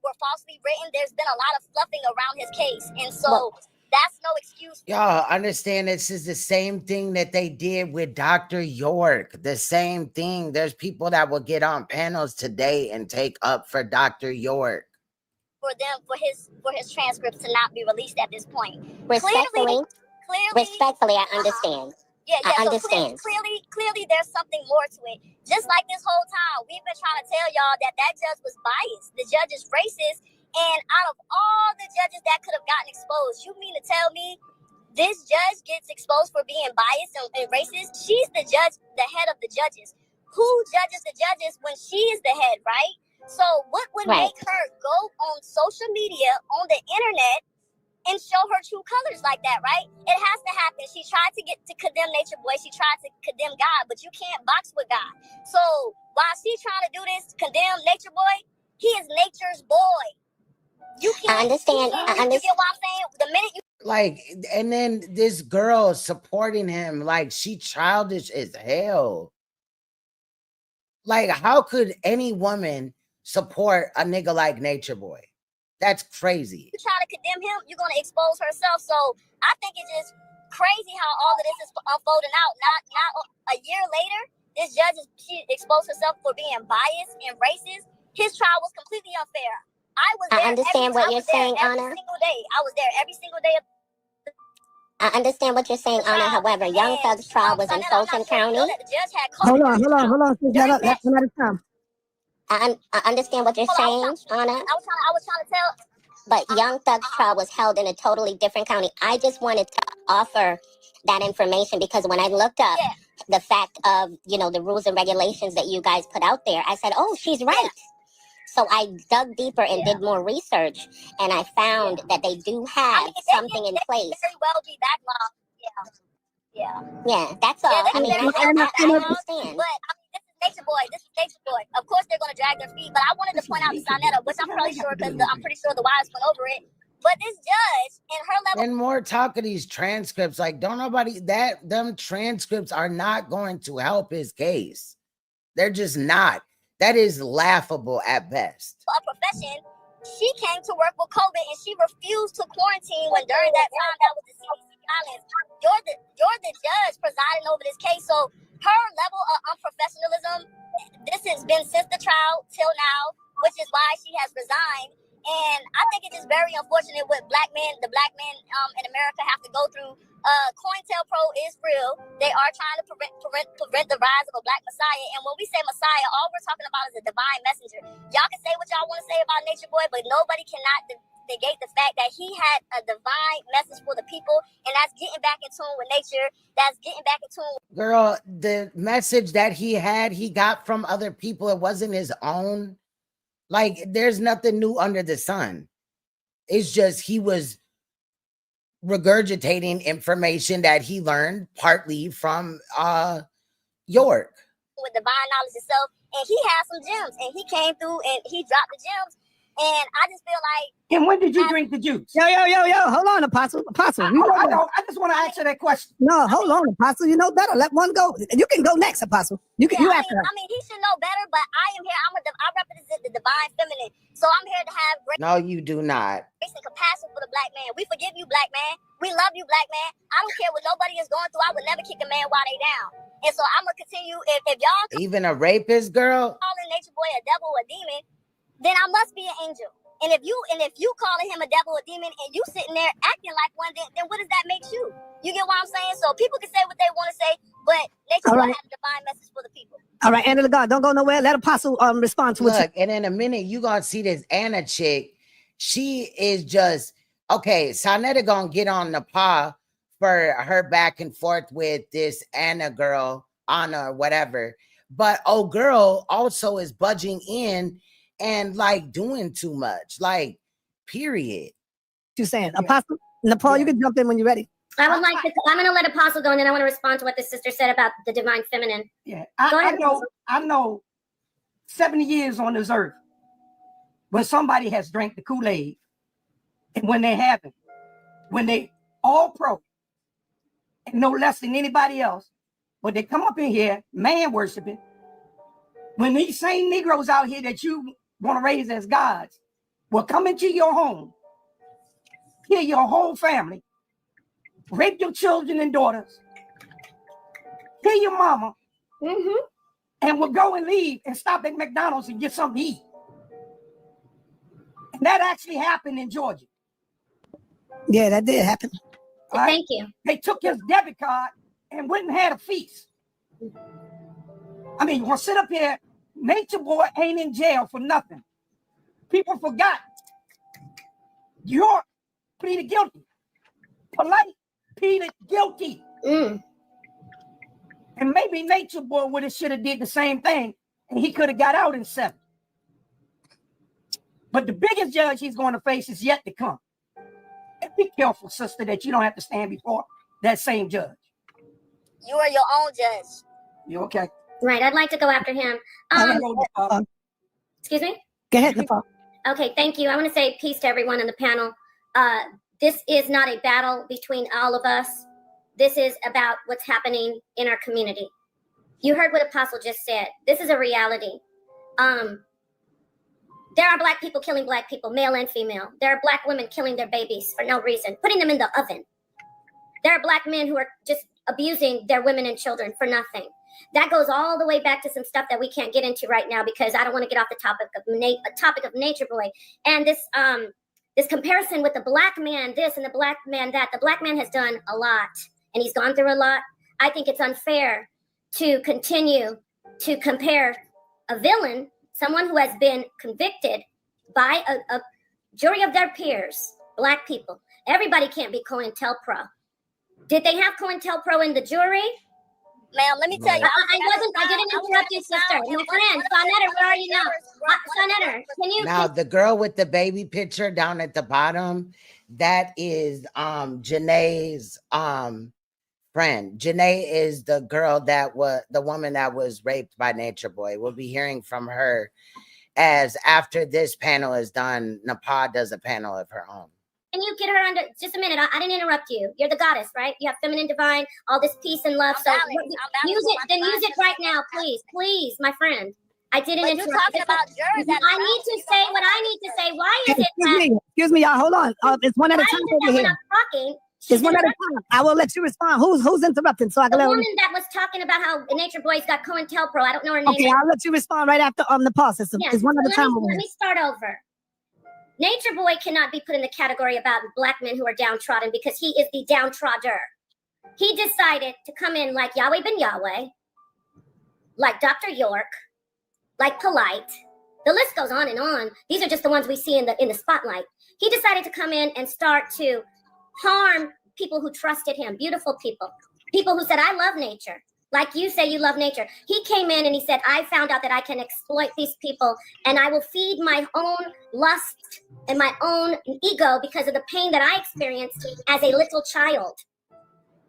were falsely written. There's been a lot of fluffing around his case. And so that's no excuse. Y'all understand this is the same thing that they did with Dr. York. The same thing. There's people that will get on panels today and take up for Dr. York. For his transcripts to not be released at this point. Respectfully, I understand. I understand. So clearly there's something more to it. Just like this whole time, we've been trying to tell y'all that judge was biased. The judge is racist. And out of all the judges that could have gotten exposed, you mean to tell me this judge gets exposed for being biased and racist? She's the judge, the head of the judges. Who judges the judges when she is the head, right? So what would make her go on social media, on the internet, and show her true colors like that, right? It has to happen. She tried to condemn Nature Boy. She tried to condemn God, but you can't box with God. So while she's trying to do this, condemn Nature Boy, he is Nature's boy. You can't. I understand. You get what I'm saying? The minute you like, and then this girl supporting him, like, she childish as hell. Like, how could any woman support a nigga like Nature Boy? That's crazy. You try to condemn him, you're gonna expose herself. So I think it's just crazy how all of this is unfolding out. Not a year later, this judge she exposed herself for being biased and racist. His trial was completely unfair. I understand what you're saying, Anna. Every single day. I was there every single day. I understand what you're saying, Anna. However, Young Thug's trial was in Fulton County. Hold on. Let him come. I understand what you're saying, Anna. I was trying to tell. But Young Thug's trial was held in a totally different county. I just wanted to offer that information because when I looked up the fact of, the rules and regulations that you guys put out there, I said, oh, she's right. So I dug deeper and did more research, and I found that they do have something in place. Very well be backlogged. Yeah, that's all. I understand. But this is Nature Boy. Of course, they're going to drag their feet. But I wanted to point out to Saneter, which I'm pretty sure the wives went over it. But this judge and her level. And more talk of these transcripts. Like, don't nobody them transcripts are not going to help his case. They're just not. That is laughable at best. A profession. She came to work with COVID and she refused to quarantine when during that time that was the CDC guidelines. You're the judge presiding over this case. So her level of unprofessionalism, this has been since the trial till now. which is why she has resigned. And I think it's just very unfortunate what the black men in America have to go through. COINTELPRO is real. They are trying to prevent the rise of a black messiah. And when we say messiah, all we're talking about is a divine messenger. Y'all can say what y'all want to say about Nature Boy, but nobody cannot negate the fact that he had a divine message for the people, and that's getting back in tune with nature. That's getting back in tune. Girl, the message that he had, he got from other people. It wasn't his own. Like, there's nothing new under the sun. It's just he was regurgitating information that he learned partly from York. With divine knowledge itself, and he had some gems, and he came through and he dropped the gems. And I just feel like. And when did you drink the juice? Yo, hold on, Apostle. I just want to answer that question. No, hold on, Apostle. You know better. Let one go. You can go next, Apostle. You have to. I mean, he should know better, but I am here. I represent the divine feminine. So I'm here to have grace. No, you do not. And compassion for the black man. We forgive you, black man. We love you, black man. I don't care what nobody is going through. I would never kick a man while they down. And so I'm gonna continue. If y'all even a rapist, girl, calling Nature Boy a devil or a demon, then I must be an angel. And if you calling him a devil or demon and you sitting there acting like one, then what does that make you? You get what I'm saying? So people can say what they want to say, but Nature Boy has a divine message for the people. All right, Anna the God, don't go nowhere. Let Apostle respond to what look. And in a minute, you gonna see this Anna chick. She is just okay. Saneter gonna get on NAPAH for her back and forth with this Anna girl, Anna, or whatever. But oh, girl also is budging in and like doing too much, like, period. You saying, Apostle Nepal, you can jump in when you're ready. I would like to. I'm going to let Apostle go, and then I want to respond to what the sister said about the divine feminine. Yeah, I know 70 years on this earth when somebody has drank the Kool-Aid, and when they haven't, when they all pro and no less than anybody else, but they come up in here man worshiping. When these same Negroes out here that you want to raise as gods will come into your home, kill your whole family, rape your children and daughters, kill your mama, and will go and leave and stop at McDonald's and get something to eat. And that actually happened in Georgia. Yeah, that did happen. Right? Thank you. They took his debit card and went and had a feast. I mean, you want to sit up here, Nature Boy ain't in jail for nothing. People forgot. York pleaded guilty. Polite pleaded guilty. And maybe Nature Boy would have should have did the same thing, and he could have got out in 7. But the biggest judge he's going to face is yet to come. And be careful, sister, that you don't have to stand before that same judge. You are your own judge. You okay? Right, I'd like to go after him. Excuse me? Go ahead, Nepal. Okay, thank you. I want to say peace to everyone in the panel. This is not a battle between all of us. This is about what's happening in our community. You heard what Apostle just said. This is a reality. There are black people killing black people, male and female. There are black women killing their babies for no reason, putting them in the oven. There are black men who are just abusing their women and children for nothing. That goes all the way back to some stuff that we can't get into right now because I don't want to get off the topic of Nature Boy. And this comparison with the black man this and the black man that. The black man has done a lot and he's gone through a lot. I think it's unfair to continue to compare a villain, someone who has been convicted by a jury of their peers, black people. Everybody can't be COINTELPRO. Did they have COINTELPRO in the jury? Ma'am, let me tell you. I didn't interrupt you, sister. My friend, Saneter, where are you now? Saneter, can you? Now, the girl with the baby picture down at the bottom, that is Janae's friend. Janae is the girl that was the woman that was raped by Nature Boy. We'll be hearing from her as after this panel is done, NAPAH does a panel of her own. Can you get her under just a minute? I didn't interrupt you. You're the goddess, right? You have feminine, divine, all this peace and love. So use it. Then use it right now, please, please, my friend. I didn't interrupt. You're talking about jurors. I need to say what I need to say. Why is it that? Excuse me, y'all. Hold on. It's one at a time over When here. I'm talking, It's one at a time. I will let you respond. Who's interrupting? So I can The let woman that was talking about how NatureBoy's got COINTELPRO. I don't know her name. Okay, I'll let you respond right after the pause. It's one at a time. Let me start over. NatureBoy cannot be put in the category about black men who are downtrodden because he is the downtrodder. He decided to come in like Yahweh Ben Yahweh, like Dr. York, like Polite. The list goes on and on. These are just the ones we see in the spotlight. He decided to come in and start to harm people who trusted him, beautiful people, people who said, I love nature. Like you say you love nature. He came in and he said, I found out that I can exploit these people and I will feed my own lust and my own ego because of the pain that I experienced as a little child.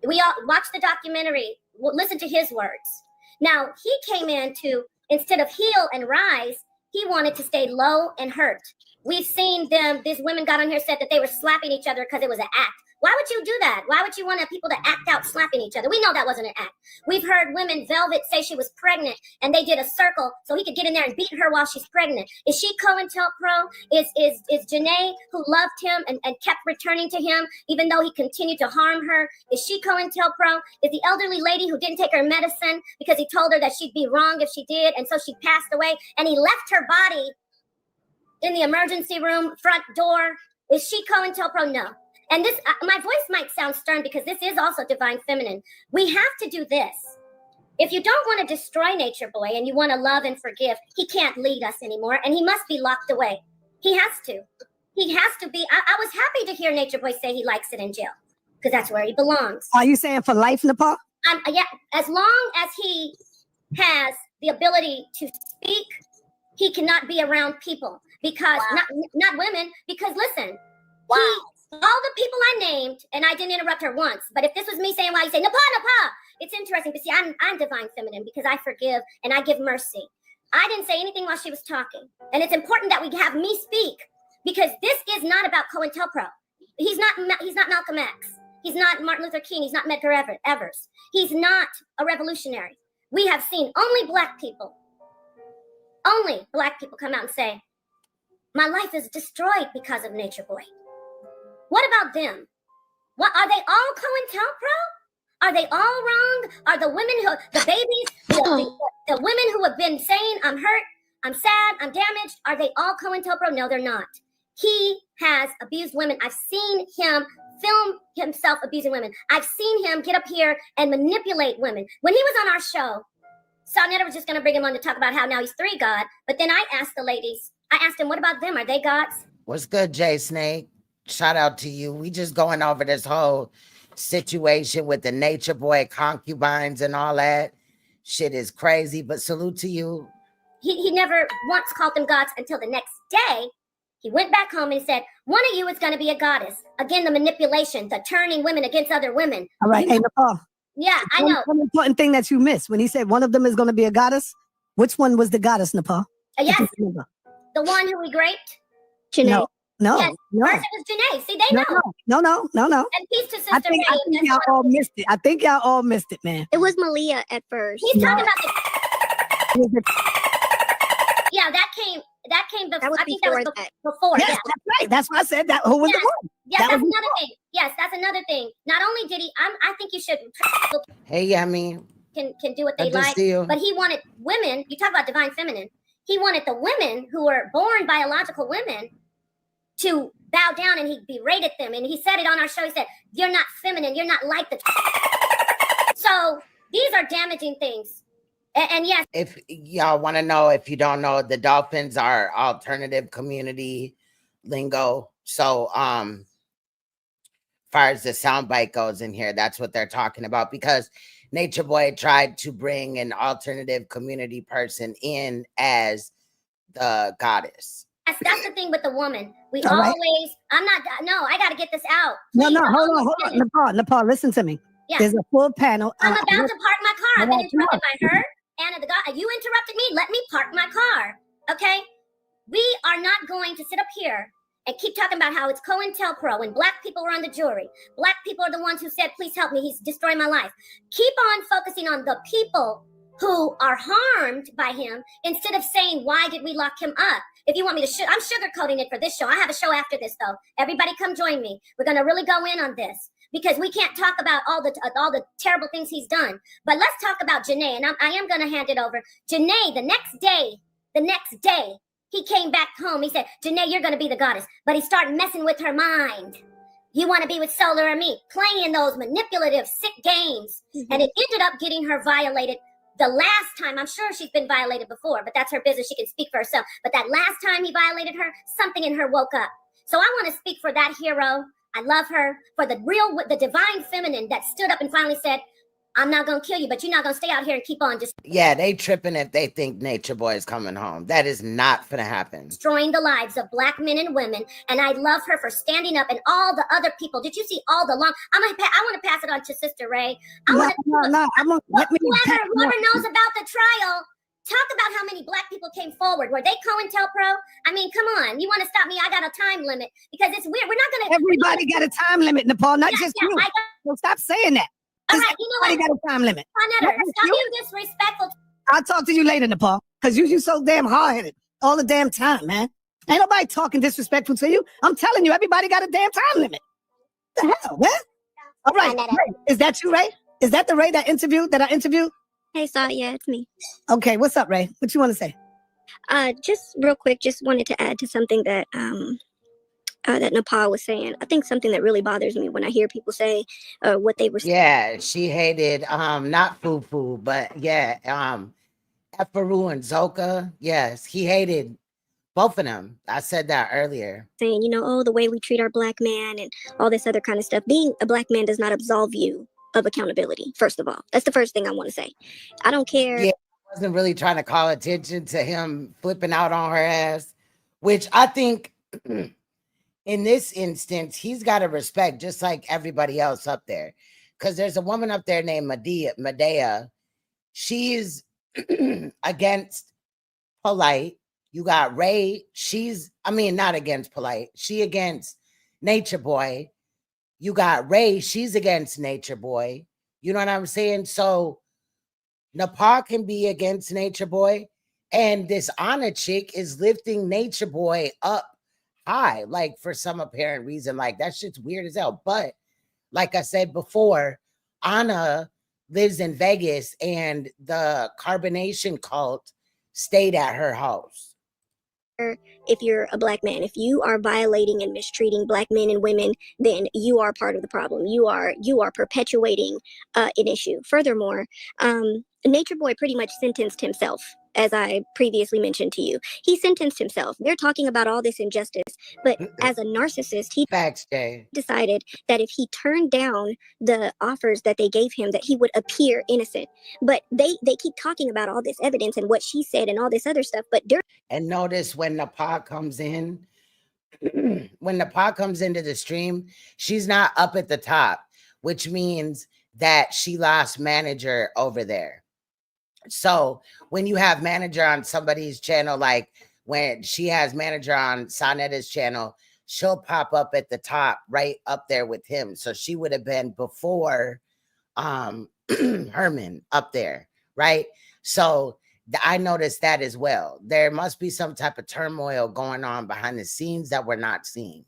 We all watch the documentary, listen to his words. Now, he came in to, instead of heal and rise, he wanted to stay low and hurt. We've seen them, these women got on here, said that they were slapping each other because it was an act. Why would you do that? Why would you want people to act out slapping each other? We know that wasn't an act. We've heard women, Velvet, say she was pregnant and they did a circle so he could get in there and beat her while she's pregnant. Is she COINTELPRO? Is Janae, who loved him and kept returning to him even though he continued to harm her? Is she COINTELPRO? Is the elderly lady who didn't take her medicine because he told her that she'd be wrong if she did and so she passed away and he left her body in the emergency room front door? Is she COINTELPRO? No. And this, my voice might sound stern because this is also divine feminine. We have to do this. If you don't want to destroy NatureBoy and you want to love and forgive, he can't lead us anymore and he must be locked away. He has to. He has to be. I was happy to hear NatureBoy say he likes it in jail because that's where he belongs. Are you saying for life, NAPAH? Yeah, as long as he has the ability to speak, he cannot be around people because not women. Because listen, all the people I named, and I didn't interrupt her once, but if this was me saying why you say NAPAH, it's interesting. But see, I'm divine feminine because I forgive and I give mercy. I didn't say anything while she was talking, and it's important that we have me speak because this is not about COINTELPRO. He's not Malcolm X. He's not Martin Luther King. He's not Medgar Evers. He's not a revolutionary. We have seen only black people come out and say, my life is destroyed because of NatureBoy. What about them? What are they all COINTELPRO? Are they all wrong? Are the women who, the babies, the women who have been saying, I'm hurt, I'm sad, I'm damaged, are they all COINTELPRO? No, they're not. He has abused women. I've seen him film himself abusing women. I've seen him get up here and manipulate women. When he was on our show, Saneter was just going to bring him on to talk about how now he's 3 God. But then I asked the ladies, I asked them, what about them? Are they gods? What's good, Jay Snake? Shout out to you. We just going over this whole situation with the NatureBoy concubines and all that. Shit is crazy, but salute to you. He never once called them gods until the next day. He went back home and said, one of you is going to be a goddess. Again, the manipulation, the turning women against other women. All right, hey, NAPAH. Yeah, I know. One important thing that you missed when he said one of them is going to be a goddess. Which one was the goddess, NAPAH? Yes, the one who we raped. Janae. No, yes, no. First it was Janae. See, they know. No. And peace to Sister I think y'all all missed it. I think y'all all missed it, man. It was Malia at first. He's talking about yeah, that came before. I think that was before. Yes, yeah. that's right. That's why I said that. Who was the one? Yes, that that's was another thing. Yes, that's another thing. Not only did he, I think you should. Hey, Yummy. Can do what they Good to like, see you. but he wanted women. You talk about divine feminine. He wanted the women who were born biological women to bow down, and he berated them. And he said it on our show. He said, "You're not feminine. You're not like the." So these are damaging things. And yes, if y'all want to know, if you don't know, the dolphins are alternative community lingo. So, far as the soundbite goes in here, that's what they're talking about, because NatureBoy tried to bring an alternative community person in as the goddess. that's the thing with the woman. We All right. always, I got to get this out. No, Please, hold on. NAPAH, listen to me. Yeah. There's a full panel. I'm about to park my car. I've been interrupted by her. Anna, the God, you interrupted me. Let me park my car. Okay? We are not going to sit up here and keep talking about how it's COINTELPRO and black people were on the jury. Black people are the ones who said, please help me. He's destroying my life. Keep on focusing on the people who are harmed by him instead of saying, why did we lock him up? If you want me to, I'm sugarcoating it for this show. I have a show after this, though. Everybody come join me. We're going to really go in on this because we can't talk about all the terrible things he's done. But let's talk about Janae, and I am going to hand it over. Janae, the next day, he came back home. He said, Janae, you're going to be the goddess. But he started messing with her mind. You want to be with Solar or me? Playing those manipulative, sick games. And it ended up getting her violated the last time. I'm sure she's been violated before, but that's her business. She can speak for herself. But that last time he violated her, something in her woke up. So I want to speak for that hero. I love her, for the divine feminine that stood up and finally said, I'm not going to kill you, but you're not going to stay out here and keep on just... Yeah, they tripping if they think Nature Boy is coming home. That is not going to happen. Destroying the lives of Black men and women. And I love her for standing up, and all the other people. Did you see all the long... I want to pass it on to Sister Ray. Whoever knows about the trial, talk about how many Black people came forward. Were they COINTELPRO? I mean, come on. You want to stop me? I got a time limit, because it's weird. We're not going to... Everybody got a time limit, Nepal, not just you. So stop saying that. All right, you know what? Got a time limit. Saneter, stop being disrespectful. I'll talk to you later, Nepal, because you so damn hard-headed all the damn time, man. Ain't nobody talking disrespectful to you. I'm telling you, everybody got a damn time limit. What the hell, man? All right, Ray, is that you, Ray? Is that the Ray that I interviewed? Hey, yeah, it's me. Okay, what's up, Ray? What you want to say? Just real quick, just wanted to add to something that that NAPAH was saying. I think something that really bothers me when I hear people say what they were saying. Yeah, she hated not Fufu, but yeah, EFURU and ZOCA. Yes, he hated both of them. I said that earlier. Saying, you know, oh, the way we treat our Black man and all this other kind of stuff. Being a Black man does not absolve you of accountability, first of all. That's the first thing I want to say. I don't care. Yeah, I wasn't really trying to call attention to him flipping out on her ass, which I think in this instance, he's got to respect just like everybody else up there. Because there's a woman up there named Medea. She's against Polite. You got Ray. Not against Polite. She against Nature Boy. You got Ray. She's against Nature Boy. You know what I'm saying? So NAPAH can be against Nature Boy. And this Anna chick is lifting Nature Boy up high, like for some apparent reason. Like that shit's weird as hell. But like I said before, Anna lives in Vegas and the carbonation cult stayed at her house. If you're a Black man, if you are violating and mistreating Black men and women, then you are part of the problem. You are perpetuating an issue. Furthermore, Nature Boy pretty much sentenced himself, as I previously mentioned to you. He sentenced himself. They're talking about all this injustice, but as a narcissist, he decided that if he turned down the offers that they gave him, that he would appear innocent. But they keep talking about all this evidence and what she said and all this other stuff. But and notice when NAPAH comes in, when NAPAH comes into the stream, she's not up at the top, which means that she lost manager over there. So when you have manager on somebody's channel, like when she has manager on Saneter's channel, she'll pop up at the top, right up there with him. So she would have been before Herman up there, right? So I noticed that as well. There must be some type of turmoil going on behind the scenes that we're not seeing.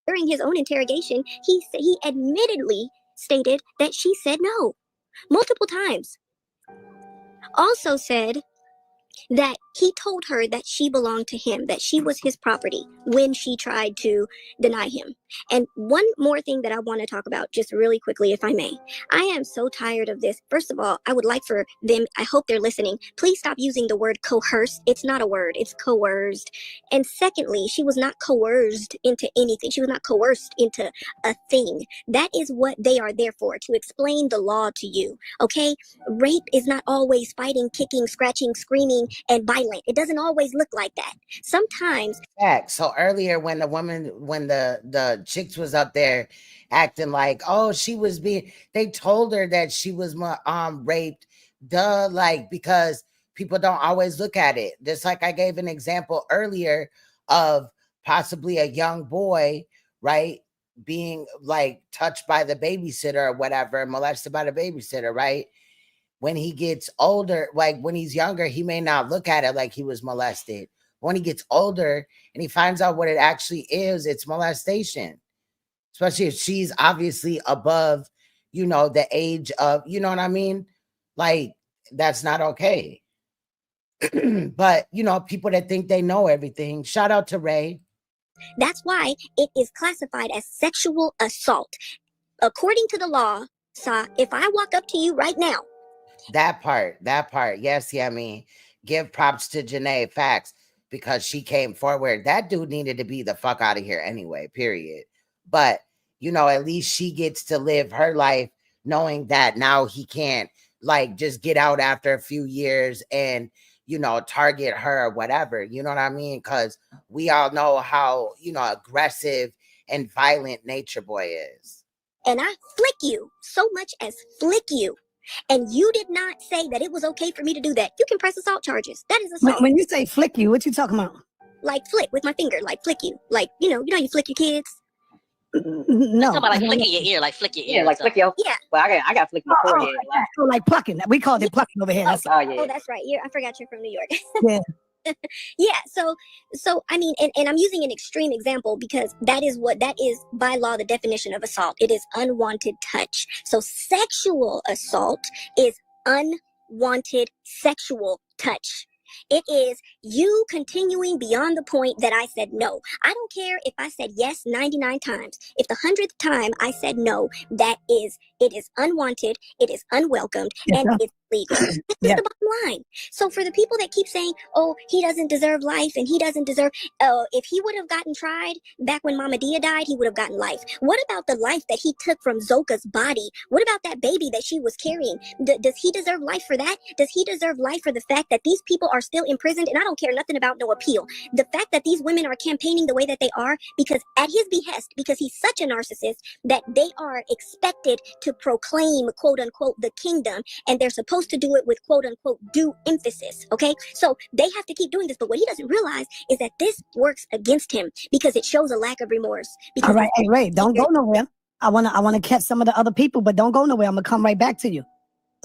During his own interrogation, he admittedly stated that she said no multiple times. Also said that he told her that she belonged to him, that she was his property when she tried to deny him. And one more thing that I want to talk about just really quickly, if I may. I am so tired of this. First of all, I would like for them, I hope they're listening, please stop using the word coerced. It's not a word, it's coerced. And secondly, she was not coerced into anything. She was not coerced into a thing. That is what they are there for, to explain the law to you, okay? Rape is not always fighting, kicking, scratching, screaming, and violent. It doesn't always look like that. Sometimes. So earlier when the chicks was up there acting like, oh, they told her that she was raped, like, because people don't always look at it. Just like I gave an example earlier of possibly a young boy, right, being like touched by the babysitter or whatever, molested by the babysitter, right? When he gets older, like when he's younger, he may not look at it like he was molested. When he gets older and he finds out what it actually is, it's molestation. It's especially if she's obviously above, you know, the age of, you know what I mean? Like, that's not okay. But, you know, people that think they know everything, shout out to Ray. That's why it is classified as sexual assault. According to the law, if I walk up to you right now. That part. Yes, yeah, I mean, give props to Janae, facts, because she came forward. That dude needed to be the fuck out of here anyway, period. But, you know, at least she gets to live her life knowing that now he can't, like, just get out after a few years and, you know, target her or whatever. You know what I mean? Because we all know how, you know, aggressive and violent Nature Boy is. And I flick you, so much as flick you. And you did not say that it was okay for me to do that. You can press assault charges. That is assault. When you say flick you, what you talking about? Like flick with my finger, like flick you. Like, you know, you flick your kids. No. Talking about like flicking your ear, like flick your ear. Yeah, like flick your. Yeah. Well, I got flick my forehead. Like plucking. We called it plucking over here. That's Oh, that's right. I forgot you're from New York. Yeah. Yeah, so I mean, and I'm using an extreme example because that is by law the definition of assault. It is unwanted touch. So sexual assault is unwanted sexual touch. It is you continuing beyond the point that I said no. I don't care if I said yes 99 times. If the 100th time I said no, it is unwanted, it is unwelcomed, and it's legal. That's just the bottom line. So for the people that keep saying, oh, he doesn't deserve life and he doesn't deserve, if he would have gotten tried back when Mama Dia died, he would have gotten life. What about the life that he took from ZOCA's body? What about that baby that she was carrying? Does he deserve life for that? Does he deserve life for the fact that these people are still imprisoned? And I don't care nothing about no appeal. The fact that these women are campaigning the way that they are, because at his behest, because he's such a narcissist, that they are expected to proclaim, quote unquote, the kingdom, and they're supposed to do it with quote unquote due emphasis. Okay, so they have to keep doing this, but what he doesn't realize is that this works against him because it shows a lack of remorse. All right, hey Ray, don't go nowhere. I wanna catch some of the other people, but don't go nowhere. I'm gonna come right back to you.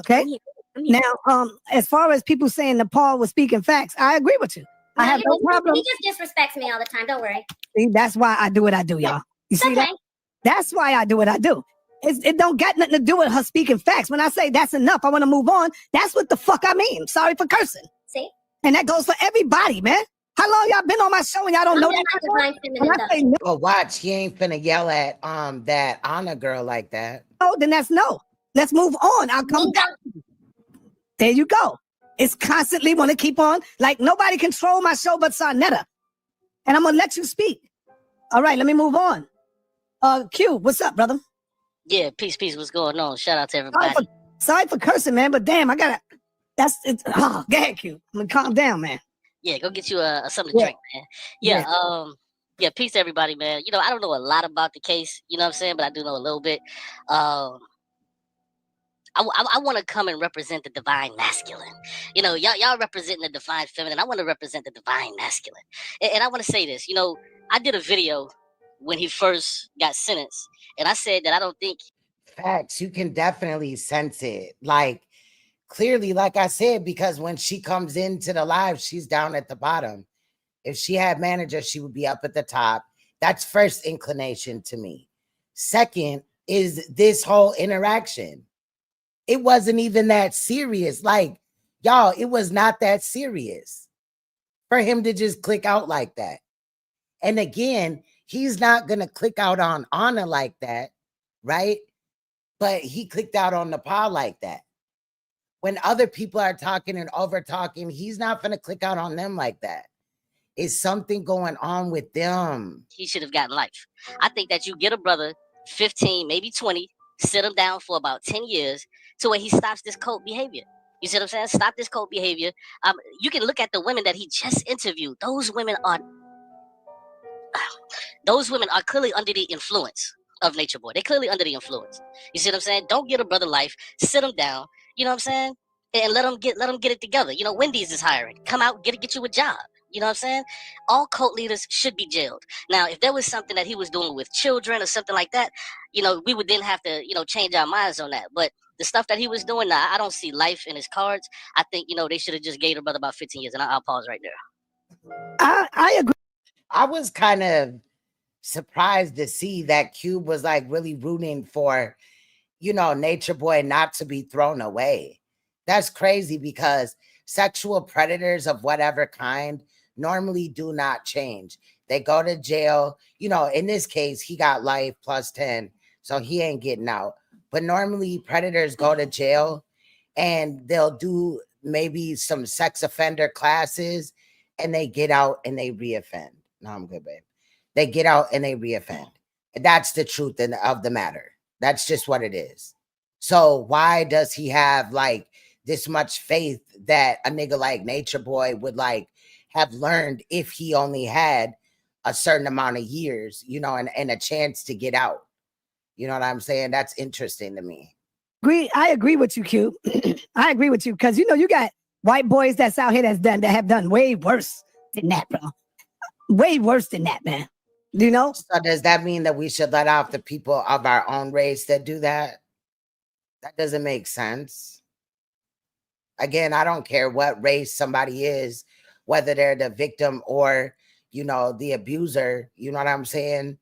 Okay. Now, as far as people saying that Paul was speaking facts, I agree with you. I have no problem. He just disrespects me all the time. Don't worry. See, that's why I do what I do, y'all. You see that? That's why I do what I do. It don't got nothing to do with her speaking facts. When I say that's enough, I want to move on. That's what the fuck I mean. Sorry for cursing. See? And that goes for everybody, man. How long y'all been on my show and y'all don't know that? Well, watch, he ain't finna yell at that Anna girl like that. Oh, then that's no. Let's move on. I'll come back. There you go. It's constantly want to keep on. Like nobody control my show but Saneter. And I'm gonna let you speak. All right, let me move on. Q, what's up, brother? Yeah, peace. What's going on? Shout out to everybody. Sorry for cursing, man, but damn, go ahead, Q. I'm gonna calm down, man. Yeah, go get you something to drink, man. Yeah, peace to everybody, man. You know, I don't know a lot about the case, you know what I'm saying, but I do know a little bit. I want to come and represent the divine masculine. You know, y'all representing the divine feminine. I want to represent the divine masculine. And I want to say this, you know, I did a video when he first got sentenced, and I said that I don't think. Facts, you can definitely sense it. Like, clearly, like I said, because when she comes into the live, she's down at the bottom. If she had manager, she would be up at the top. That's first inclination to me. Second is this whole interaction. It wasn't even that serious. Like, y'all, it was not that serious for him to just click out like that. And again, he's not going to click out on Anna like that, right? But he clicked out on NAPAH like that. When other people are talking and over talking, he's not going to click out on them like that. It's something going on with them. He should have gotten life. I think that you get a brother, 15, maybe 20, sit him down for about 10 years to where he stops this cult behavior. You see what I'm saying? Stop this cult behavior. You can look at the women that he just interviewed. Those women are clearly under the influence of Nature Boy. They're clearly under the influence. You see what I'm saying? Don't get a brother life. Sit him down. You know what I'm saying? And let him get it together. You know, Wendy's is hiring. Come out, get you a job. You know what I'm saying? All cult leaders should be jailed. Now, if there was something that he was doing with children or something like that, you know, we would then have to, you know, change our minds on that. But the stuff that he was doing, I don't see life in his cards. I think, you know, they should have just gave the brother about 15 years. And I'll pause right there. I agree. I was kind of surprised to see that Cube was like really rooting for, Nature Boy not to be thrown away. That's crazy because sexual predators of whatever kind normally do not change. They go to jail. In this case, he got life plus 10, so he ain't getting out. But normally predators go to jail and they'll do maybe some sex offender classes and they get out and they reoffend. No, I'm good, babe. They get out and they reoffend. That's the truth of the matter. That's just what it is. So why does he have like this much faith that a nigga like Nature Boy would like have learned if he only had a certain amount of years, and a chance to get out? You know what I'm saying? That's interesting to me. I agree with you, Q. I agree with you because you got white boys that's out here that have done way worse than that, bro. Way worse than that, man. So does that mean that we should let off the people of our own race that do that? That doesn't make sense. Again, I don't care what race somebody is, whether they're the victim or, the abuser. You know what I'm saying?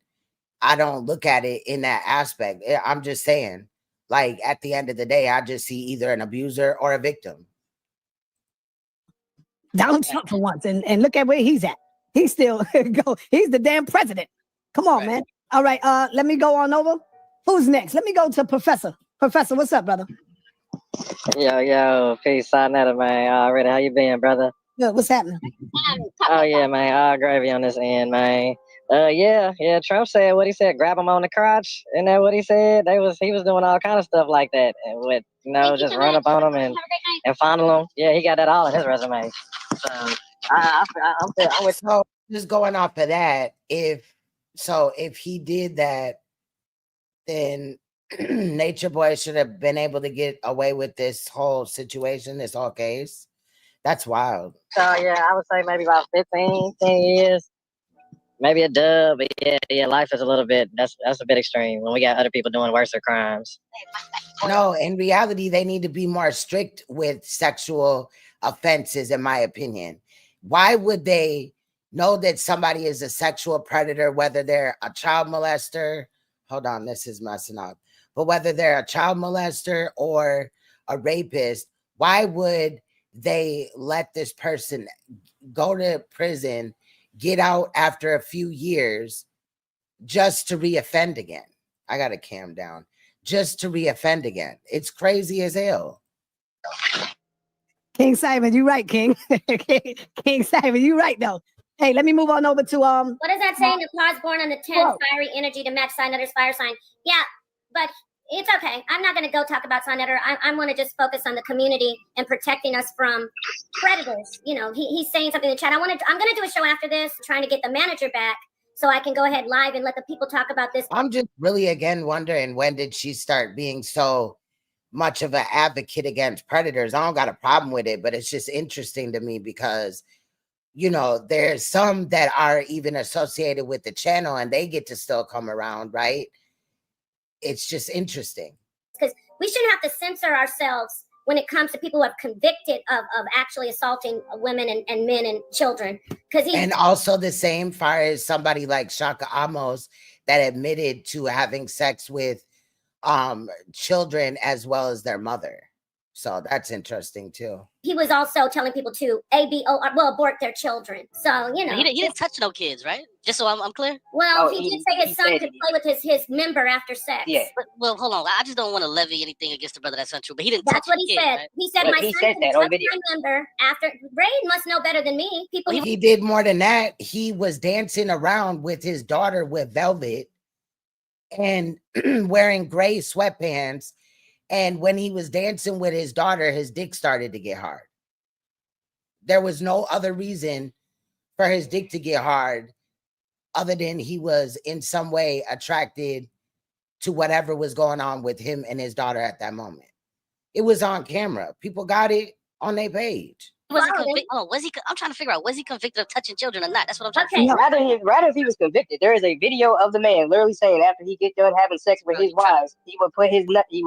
I don't look at it in that aspect. I'm just saying, like, at the end of the day, I just see either an abuser or a victim. Donald Trump for once, and look at where he's at. He's still he's the damn president. Come on, man. All right, let me go on over. Who's next? Let me go to Professor. Professor, what's up, brother? Yo, peace, Saneter, man. Already, how you been, brother? Good, what's happening? Oh yeah, man. All gravy on this end, man. Yeah. Trump said what he said. Grab him on the crotch. Isn't that what he said? He was doing all kind of stuff like that, and with just run up on him and fondle him. Yeah, he got that all in his resume. So I'm with. So just going off of that, if he did that, then Nature Boy should have been able to get away with this whole situation, this whole case. That's wild. So yeah, I would say maybe about 10 years. Maybe a dub, but yeah, life is a little bit, that's a bit extreme when we got other people doing worse crimes. No, in reality, they need to be more strict with sexual offenses, in my opinion. Why would they know that somebody is a sexual predator, whether they're a child molester? Hold on, this is messing up. But whether they're a child molester or a rapist, why would they let this person go to prison, get out after a few years just to reoffend again? I got to calm down. Just to reoffend again. It's crazy as hell. King Simon, you right, King. King Simon, you right, though. Hey, let me move on over to What is that saying? The clause born on the 10th, fiery energy to match Saneter's fire sign. Yeah, but it's okay. I'm not going to go talk about Saneter. I want to just focus on the community and protecting us from predators. He's saying something in the chat. I'm going to do a show after this, trying to get the manager back so I can go ahead live and let the people talk about this. I'm just really, again, wondering, when did she start being so much of an advocate against predators? I don't got a problem with it, but it's just interesting to me because, there's some that are even associated with the channel and they get to still come around, right? It's just interesting. Because we shouldn't have to censor ourselves when it comes to people who have convicted of actually assaulting women and men and children. And also the same far as somebody like Shaka Amos that admitted to having sex with children as well as their mother. So that's interesting too. He was also telling people to abort their children. So, He didn't touch no kids, right? Just so I'm clear. Well, he did say his son could play with his member after sex. Yeah. But, well, hold on. I just don't want to levy anything against the brother. That's not true. But he didn't That's touch what he kid, said. right? He said, my son can touch my member after. Ray must know better than me. He did more than that. He was dancing around with his daughter with velvet and wearing gray sweatpants. And when he was dancing with his daughter, his dick started to get hard. There was no other reason for his dick to get hard other than he was in some way attracted to whatever was going on with him and his daughter at that moment. It was on camera. People got it on their page. Was he I'm trying to figure out, was he convicted of touching children or not? That's what I'm trying to No, figure out. rather if he was convicted, there is a video of the man literally saying after he get done having sex with his wives, he would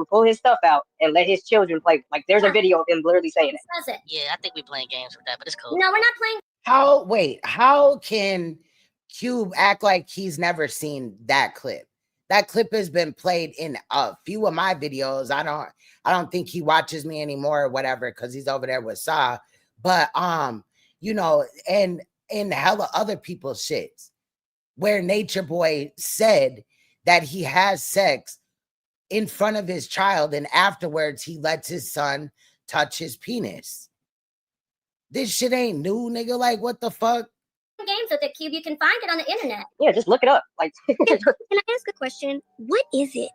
pull his stuff out and let his children play. Like there's a video of him literally saying it. Yeah, I think we're playing games with that, but it's cool. No, we're not playing. How can Cube act like he's never seen that clip. That clip has been played in a few of my videos. I don't think he watches me anymore or whatever because he's over there with Sa. But you know, and in hella other people's shits where Nature Boy said that he has sex in front of his child and afterwards he lets his son touch his penis. This shit ain't new, nigga. Like, what the fuck? Games with the Cube, you can find it on the internet. Yeah, just look it up. Like, Can I ask a question? What is it?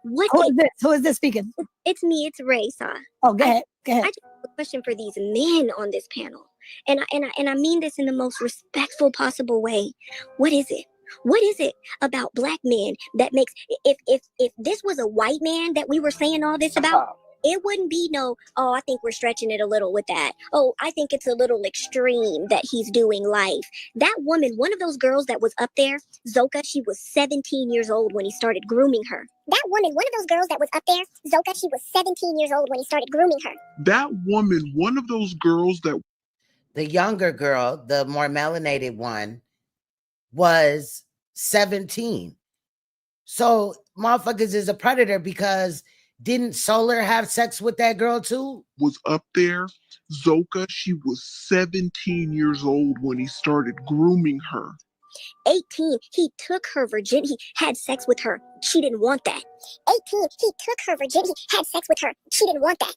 Who is this speaking? It's me. It's Ray. Sa. Oh, go ahead. Go ahead. I just have a question for these men on this panel, and I mean this in the most respectful possible way. What is it? What is it about black men that makes if this was a white man that we were saying all this about? It wouldn't be no, oh, I think we're stretching it a little with that. Oh, I think it's a little extreme that he's doing life. That woman, one of those girls that was up there, ZOCA, she was 17 years old when he started grooming her. That woman, one of those girls that was up there, ZOCA, she was 17 years old when he started grooming her. That woman, one of those girls that... The younger girl, the more melanated one, was 17. So motherfuckers is a predator because didn't Solar have sex with that girl too? Was up there. ZOCA, she was 17 years old when he started grooming her. 18, he took her virginity, he had sex with her. She didn't want that. 18, he took her virginity, had sex with her. She didn't want that.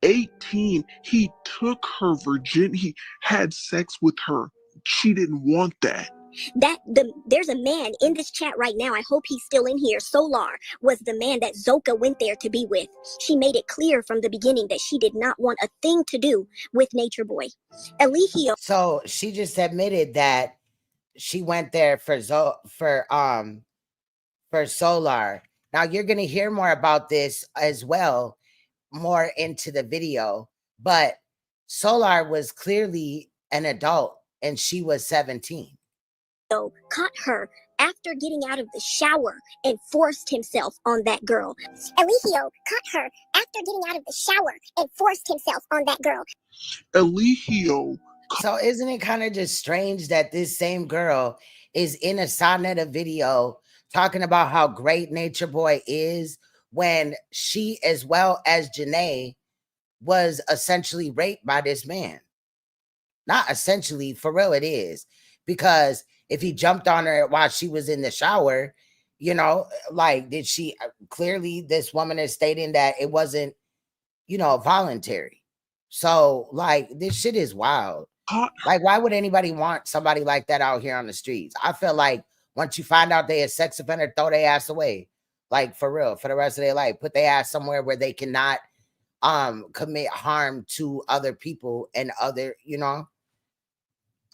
18, he took her virginity, had sex with her. She didn't want that. There's a man in this chat right now. I hope he's still in here. Solar was the man that ZOCA went there to be with. She made it clear from the beginning that she did not want a thing to do with Nature Boy. ELIGIO. So she just admitted that she went there for Solar. Now you're gonna hear more about this as well, more into the video. But Solar was clearly an adult and she was 17. Caught her after getting out of the shower and forced himself on that girl. ELIGIO caught her after getting out of the shower and forced himself on that girl. ELIGIO. So isn't it kind of just strange that this same girl is in a Saneter video talking about how great Nature Boy is when she, as well as Janae, was essentially raped by this man? Not essentially, for real it is. Because if he jumped on her while she was in the shower, you know, like, did she, clearly this woman is stating that it wasn't, you know, voluntary. So, like, this shit is wild. Like, why would anybody want somebody like that out here on the streets? I feel like once you find out they a sex offender, throw their ass away. Like, for real, for the rest of their life. Put their ass somewhere where they cannot commit harm to other people and other, you know,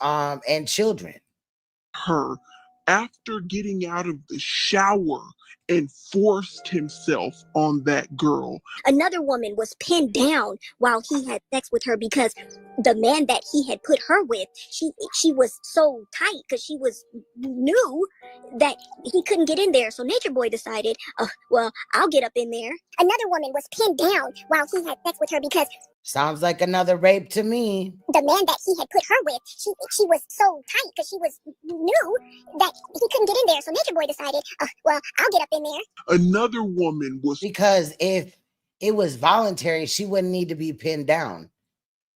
and children. Her after getting out of the shower and forced himself on that girl. Another woman was pinned down while he had sex with her because the man that he had put her with, she was so tight because she knew that he couldn't get in there. So Nature Boy decided, well, I'll get up in there. Another woman was pinned down while he had sex with her because sounds like another rape to me. The man that he had put her with, she was so tight because she knew that he couldn't get in there. So Nature Boy decided, well, I'll get up in there. Another woman was... Because if it was voluntary, she wouldn't need to be pinned down.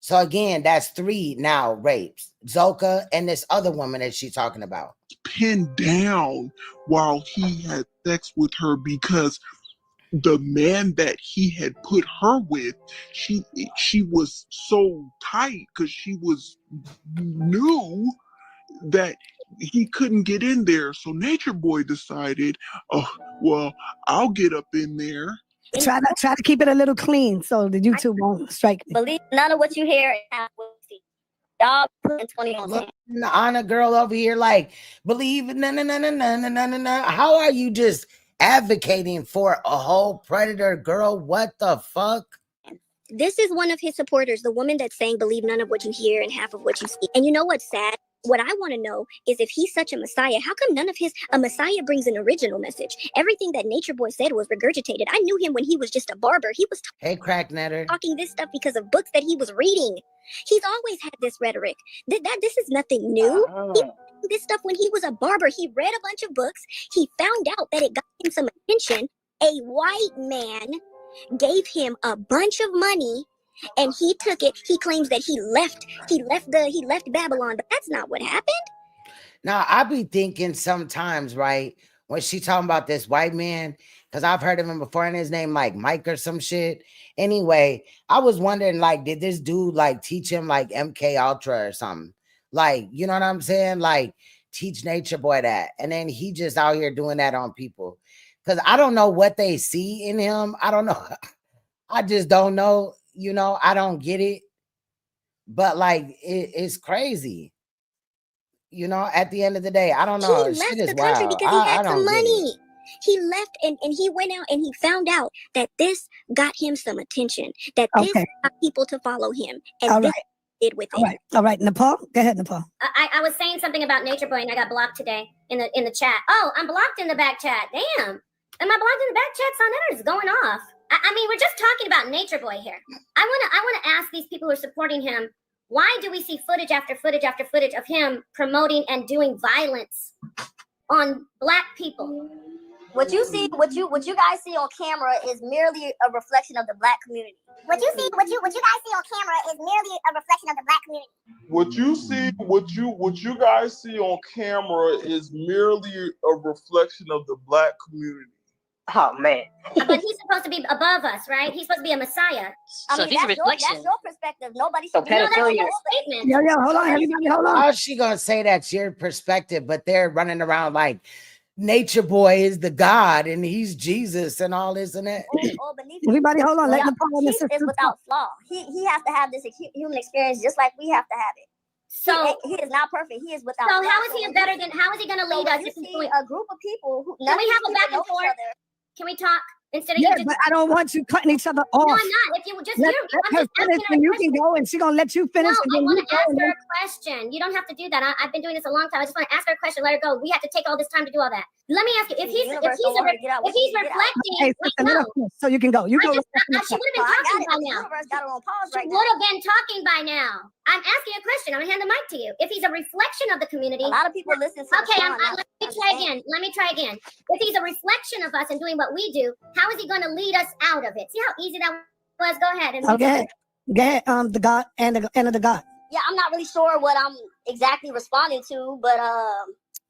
So again, that's 3 now rapes. ZOCA and this other woman that she's talking about. Pinned down while he had sex with her because the man that he had put her with, she was so tight because she knew that he couldn't get in there. So Nature Boy decided, well, I'll get up in there. Try to keep it a little clean so the YouTube won't strike me. Believe none of what you hear is not what you see. Y'all putting 20 on 10. The honor girl over here, like, believe it, no. How are you just advocating for a whole predator girl? What the fuck? This is one of his supporters, the woman that's saying believe none of what you hear and half of what you see. And you know what's sad? What I want to know is if he's such a messiah, how come none of a messiah brings an original message? Everything that Nature Boy said was regurgitated. I knew him when he was just a barber. He was talking this stuff because of books that he was reading. He's always had this rhetoric. This is nothing new. this stuff when he was a barber. He read a bunch of books. He found out that it got him some attention. A white man gave him a bunch of money, and he took it. He claims that he left Babylon, but that's not what happened. Now, I be thinking sometimes, right, when she talking about this white man, because I've heard of him before, and his name like Mike or some shit. Anyway, I was wondering, like, did this dude like teach him like MK Ultra or something? Like, you know what I'm saying? Like, teach Nature Boy that, and then he just out here doing that on people. Because I don't know what they see in him. I don't know. I just don't know. You know, I don't get it. But like, it's crazy. You know, at the end of the day, I don't know. He Shit left is the country wild. because he I had don't some get it. money. He left and he went out and he found out that this got him some attention, that this got people to follow him. And All this right. did with it. All right, Nepal. Go ahead, Nepal. I was saying something about Nature Boy and I got blocked today in the chat. Oh, I'm blocked in the back chat. Damn. Am I blocked in the back chat? Saneter is going off. I mean, we're just talking about Nature Boy here. I wanna ask these people who are supporting him, why do we see footage after footage after footage of him promoting and doing violence on Black people? What you guys see on camera is merely a reflection of the Black community. What you guys see on camera is merely a reflection of the Black community. What you guys see on camera is merely a reflection of the Black community. Oh man. But he's supposed to be above us, right? He's supposed to be a Messiah. I mean, that's your perspective. Nobody should No, that's your statement. Yo, hold on, everybody, hold on. How's she gonna say that's your perspective? But they're running around like Nature Boy is the God and he's Jesus and all this and that. Everybody, hold on. Let Nepal Jesus is without flaw. He has to have this human experience just like we have to have it. So he is not perfect. He is without. So flaw. how is he better than? How is he going to lead us? You If he's see doing a group of people who can we have a back and forth? Can we talk instead of you just? But I don't want you cutting each other off. No, I'm not. If you would just let her finish, and you can go, and she's gonna let you finish. No, and I then want you to go, ask and her then- a question. You don't have to do that. I've been doing this a long time. I just want to ask her a question. Let her go. We have to take all this time to do all that. Let me ask you: if he's reflecting, Okay, no. so you can go. You I go. just, she would have been talking by now. She would have been talking by now. I'm asking a question. I'm gonna hand the mic to you. If he's a reflection of the community, A lot of people listen to Okay, the song, let me try again. Let me try again. If he's a reflection of us and doing what we do, how is he going to lead us out of it? See how easy that was? Go ahead. And Okay, go ahead. The God and the God. Yeah, I'm not really sure what I'm exactly responding to, but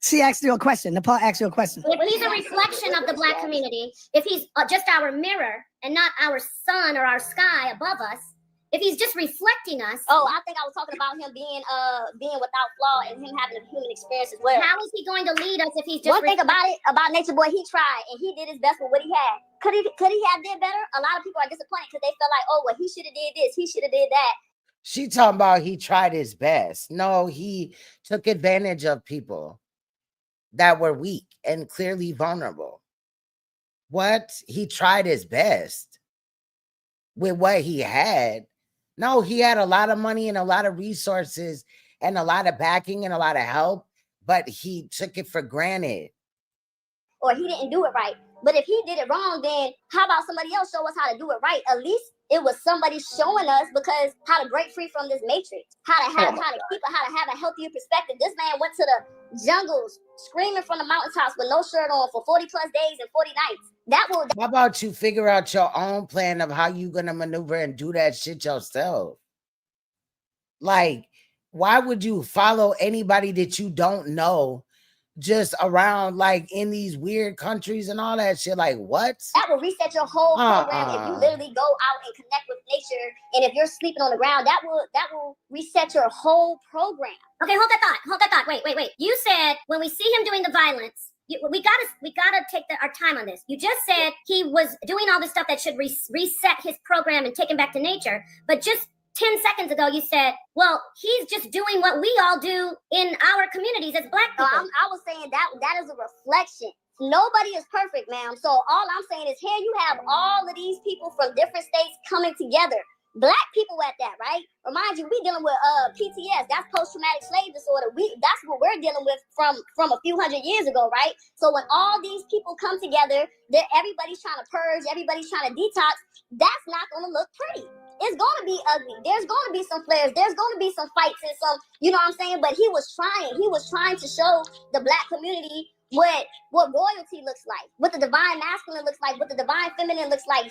She asked you a question. Nepal asked you a question. if he's a reflection of the Black community, if he's just our mirror and not our sun or our sky above us, if he's just reflecting us. Oh, I think I was talking about him being without flaw and him having a human experience as well. How is he going to lead us if he's just One thing about Nature Boy, he tried and he did his best with what he had. Could he have did better? A lot of people are disappointed because they feel like, oh, well, he should have did this, he should have did that. She talking about he tried his best. No, he took advantage of people that were weak and clearly vulnerable. What? He tried his best with what he had. No, he had a lot of money and a lot of resources and a lot of backing and a lot of help, but he took it for granted. Or he didn't do it right. But if he did it wrong, then how about somebody else show us how to do it right? At least it was somebody showing us because how to break free from this matrix, how to have a healthier perspective. This man went to the jungles screaming from the mountaintops with no shirt on for 40 plus days and 40 nights. How about you figure out your own plan of how you gonna maneuver and do that shit yourself? Like, why would you follow anybody that you don't know just around like in these weird countries and all that shit? Like, what? That will reset your whole program if you literally go out and connect with nature. And if you're sleeping on the ground, that will reset your whole program. Okay, hold that thought. Wait. You said when we see him doing the violence, we gotta take our time on this. You just said he was doing all this stuff that should reset his program and take him back to nature. But just 10 seconds ago, you said, well, he's just doing what we all do in our communities as Black people. I was saying that is a reflection. Nobody is perfect, ma'am. So all I'm saying is here you have all of these people from different states coming together. Black people at that, right? Remind you, we dealing with PTS. That's post-traumatic slave disorder. That's what we're dealing with from a few hundred years ago, right? So when all these people come together, everybody's trying to purge, everybody's trying to detox. That's not going to look pretty. it's gonna be ugly. There's gonna be some flares. There's gonna be some fights and some, you know what I'm saying? But he was trying to show the black community what royalty looks like, what the divine masculine looks like, what the divine feminine looks like.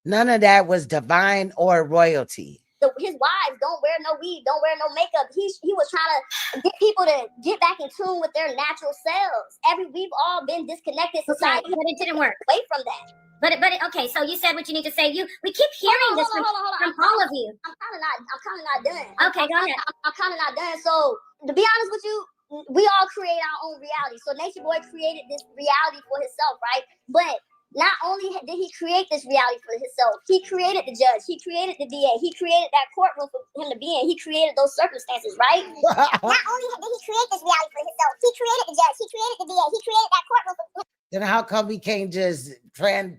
None of that was divine or royalty. His wives don't wear no weave, don't wear no makeup. He was trying to get people to get back in tune with their natural selves. We've all been disconnected society, but it didn't work. Away from that. But okay, so you said what you need to say. We keep hearing this from all of you. I'm kind of not done. Okay, go ahead. I'm kind of not done. So to be honest with you, we all create our own reality. So Nature Boy created this reality for himself, right? But not only did he create this reality for himself, he created the judge, he created the DA, he created that courtroom for him to be in, he created those circumstances, right? Not only did he create this reality for himself, he created the judge, he created the DA, he created that courtroom for him. Then how come we can't just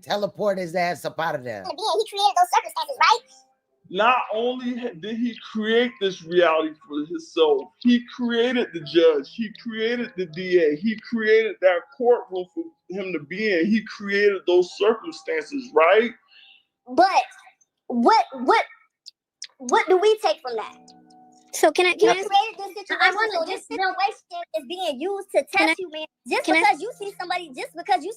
teleport his ass up out of there? He created those circumstances, right? Not only did he create this reality for himself, he created the judge, he created the DA, he created that courtroom for him to be in, he created those circumstances, right? But what do we take from that? So can I created this situation? This situation is being used to test you, man. Just because you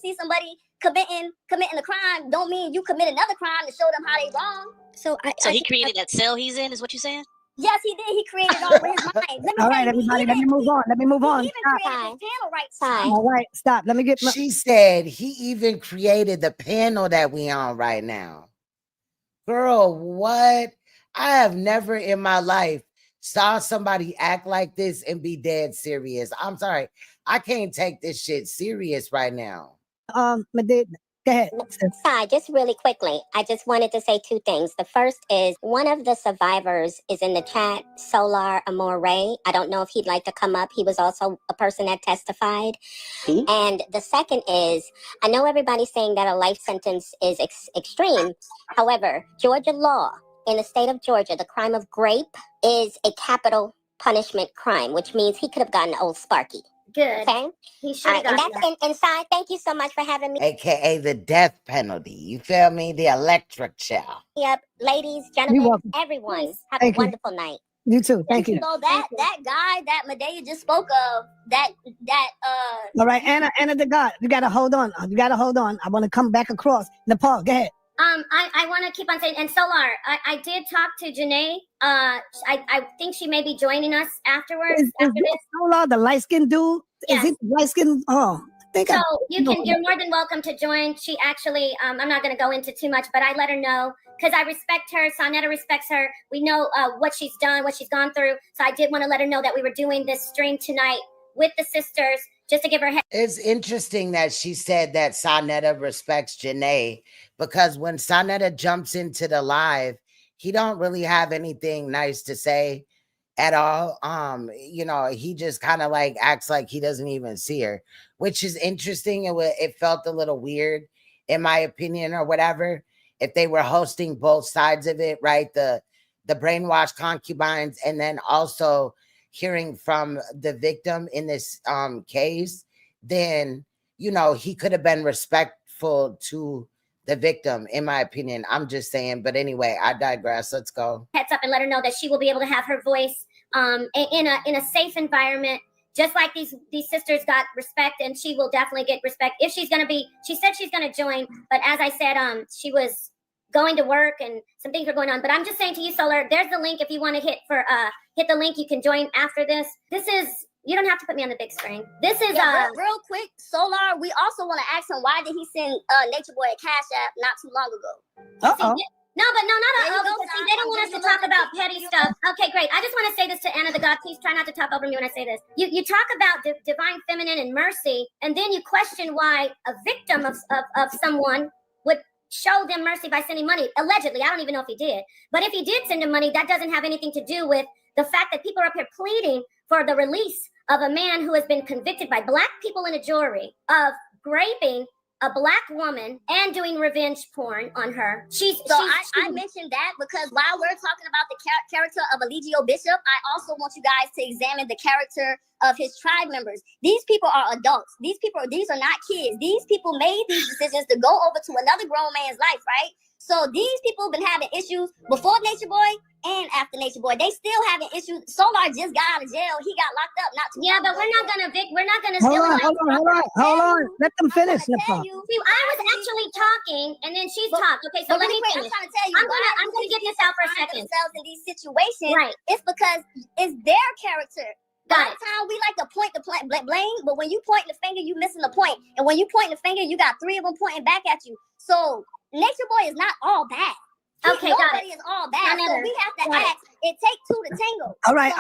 see somebody committing a crime, don't mean you commit another crime to show them how they wrong. So he created that cell he's in, is what you're saying? Yes, he did. He created it all with his mind. All right, everybody, let me move on. He even created this panel right side. All right, stop. Let me get. She said he even created the panel that we on right now. Girl, what? I have never in my life saw somebody act like this and be dead serious. I'm sorry. I can't take this shit serious right now. Go ahead. Sai, just really quickly, I just wanted to say two things. The first is one of the survivors is in the chat, Solar Amore. I don't know if he'd like to come up. He was also a person that testified. And the second is, I know everybody's saying that a life sentence is extreme. However, Georgia law, in the state of Georgia, the crime of grape is a capital punishment crime, which means he could have gotten old Sparky. Good. Okay. He should have gotten that. And Sai, thank you so much for having me. AKA the death penalty. You feel me? The electric chair. Yep. Ladies, gentlemen, everyone, have a wonderful night. You too. Thank you. So that guy that Medea just spoke of, All right, Anna the God, you gotta hold on. I want to come back across. Nepal, go ahead. I want to keep on saying, and Solar, I did talk to Janae. I think she may be joining us afterwards. Is Solar the light-skinned dude? Yes. Is he light-skinned? Oh, you're more than welcome to join. She actually, I'm not going to go into too much, but I let her know because I respect her. Saneter respects her. We know what she's done, what she's gone through. So I did want to let her know that we were doing this stream tonight with the sisters, just to give her head. It's interesting that she said that Saneter respects Janae, because when Saneter jumps into the live, he don't really have anything nice to say at all. He just kind of like acts like he doesn't even see her, which is interesting. It felt a little weird, in my opinion, or whatever, if they were hosting both sides of it, right? The brainwashed concubines, and then also hearing from the victim in this case, then he could have been respectful to the victim, in my opinion. I'm just saying. But anyway, I digress. Let's go. Heads up and let her know that she will be able to have her voice in a safe environment, just like these sisters got respect, and she will definitely get respect if she's going to be. She said she's going to join, but as I said, she was going to work and some things were going on. But I'm just saying to you, Solar, there's the link if you want to hit the link. You can join after this. You don't have to put me on the big screen. This is real quick, Solar. We also want to ask him, why did he send Nature Boy a Cash App not too long ago? No, but no, not see, they don't want us to talk about petty stuff. Okay, great. I just want to say this to Anna the God. Please try not to talk over me when I say this. You talk about divine feminine and mercy, and then you question why a victim of someone would show them mercy by sending money. Allegedly, I don't even know if he did. But if he did send him money, that doesn't have anything to do with the fact that people are up here pleading for the release of a man who has been convicted by Black people in a jury of raping a Black woman and doing revenge porn on her. I mentioned that because while we're talking about the character of ELIGIO Bishop, I also want you guys to examine the character of his tribe members. These people are adults. These are not kids. These people made these decisions to go over to another grown man's life, right? So these people been having issues before Nature Boy and after Nature Boy. They still having issues. Solar just got out of jail. He got locked up not too long but ago. we're not gonna Hold on. Let them finish, Nepal. See, I was actually talking, and then she's talked. Okay, so But let me really quick, finish. I'm trying to tell you, I'm gonna get this out for a second. Themselves in these situations, Right. It's because it's their character. Got By the time we like to point the blame, but when you point the finger, you missing the point. And when you point the finger, you got 3 of them pointing back at you. So Nature Boy is not all bad. Okay, got Nobody it. is all bad. So we have to Got it. ask. It takes 2 to tango. All right,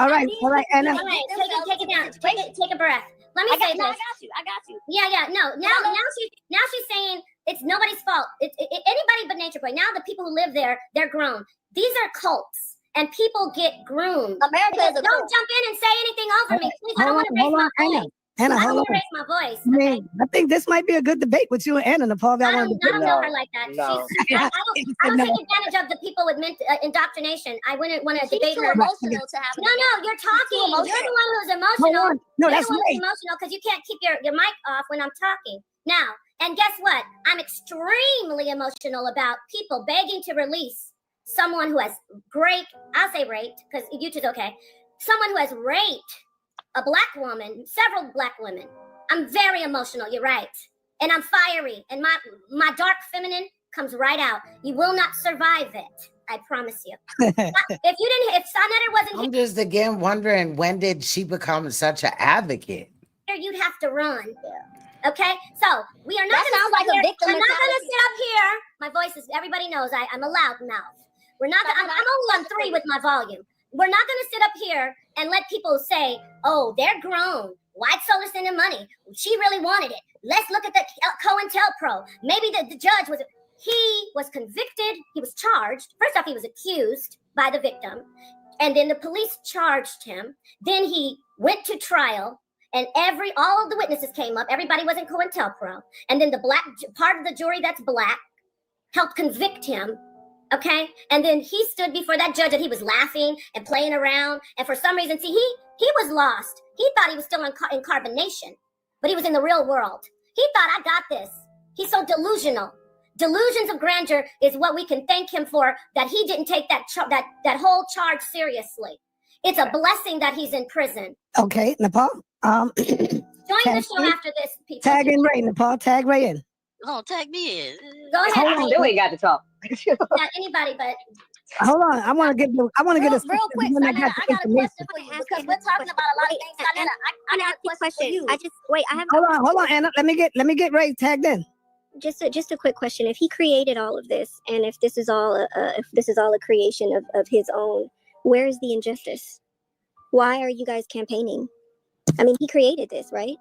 Anna. All right, take it down. Take a breath. Let me say this. I got you. Yeah. No. Now she's saying it's nobody's fault. It's anybody but Nature Boy. Now the people who live there, they're grown. These are cults, and people get groomed. America is a Don't cult. jump in and say anything over me, please. I don't want to raise Hold on, my Anna. voice. Anna, I don't hold want to on. raise my voice. Man, I think this might be a good debate with you and Anna, Nepal. I don't know her like that. No. I don't take advantage of the people with indoctrination. I wouldn't want to debate too her. emotional to have a No, you're talking. emotional. You're the one who's emotional. Hold on. No, you're that's the one who's right. emotional because you can't keep your mic off when I'm talking. Now, and guess what? I'm extremely emotional about people begging to release someone who has I'll say raped, because YouTube's okay. Someone who has raped a black woman, several black women. I'm very emotional, you're right. And I'm fiery, and my dark feminine comes right out. You will not survive it, I promise you. If Saneter wasn't I'm just again wondering, when did she become such an advocate? here, you'd have to run. Okay, so we are not That gonna sounds like a victim I'm not gonna mentality. sit up here. My voice is, everybody knows I'm a loud mouth. We're not I'm only on 3 with my volume. We're not gonna sit up here and let people say, oh, they're grown. White Solar sending money. She really wanted it. Let's look at the COINTELPRO. Maybe the judge was convicted. He was charged. First off, he was accused by the victim. And then the police charged him. Then he went to trial. And all of the witnesses came up. Everybody was in COINTELPRO. And then the black part of the jury that's black helped convict him. Okay. And then he stood before that judge and he was laughing and playing around. And for some reason, see, he was lost. He thought he was still in carbonation, but he was in the real world. He thought, I got this. He's so delusional. Delusions of grandeur is what we can thank him for, that he didn't take that whole charge seriously. It's a blessing that he's in prison. Okay, Nepal. Join the show after this, people. Tag in Ray, Nepal. Tag Ray in. Oh, tag me in. Go ahead. Hold on, still ain't got to talk. Not anybody, but Hold on, I want to get a real quick. when I Saneter, got I the got a question for you because we're talking about a lot of things. Saneter, I got a question for you. I just wait. I have. Hold on, Anna. Let me get Ray tagged in. Just a quick question. If he created all of this, and if this is all a creation of his own, where is the injustice? Why are you guys campaigning? I mean, he created this, right?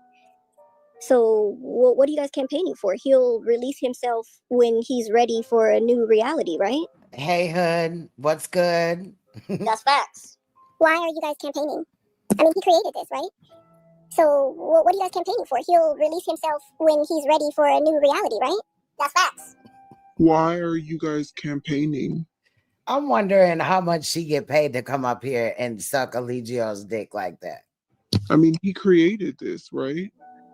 So what are you guys campaigning for? He'll release himself when he's ready for a new reality, right? Hey, Hood, what's good? That's facts. Why are you guys campaigning? I mean, he created this, right? So what are you guys campaigning for? He'll release himself when he's ready for a new reality, right? That's facts. Why are you guys campaigning? I'm wondering how much she get paid to come up here and suck ELIGIO's dick like that. I mean, he created this, right?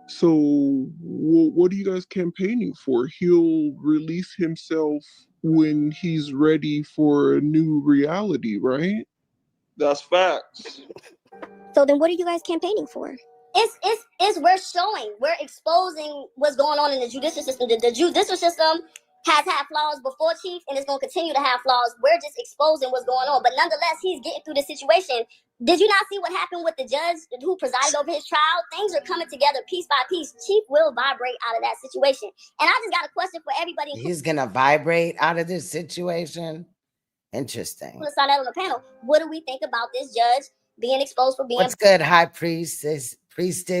So what are you guys campaigning for? He'll release himself when he's ready for a new reality, right? That's facts. So then what are you guys campaigning for? We're exposing what's going on in the judicial system. The judicial system has had flaws before, Chief, and it's going to continue to have flaws. We're just exposing what's going on. But nonetheless, he's getting through the situation. Did you not see what happened with the judge who presided over his trial? Things are coming together piece by piece. Chief will vibrate out of that situation. And I just got a question for everybody. He's gonna vibrate out of this situation. Interesting. Let's start out on the panel. What do we think about this judge being exposed for being What's good, high priestess? biased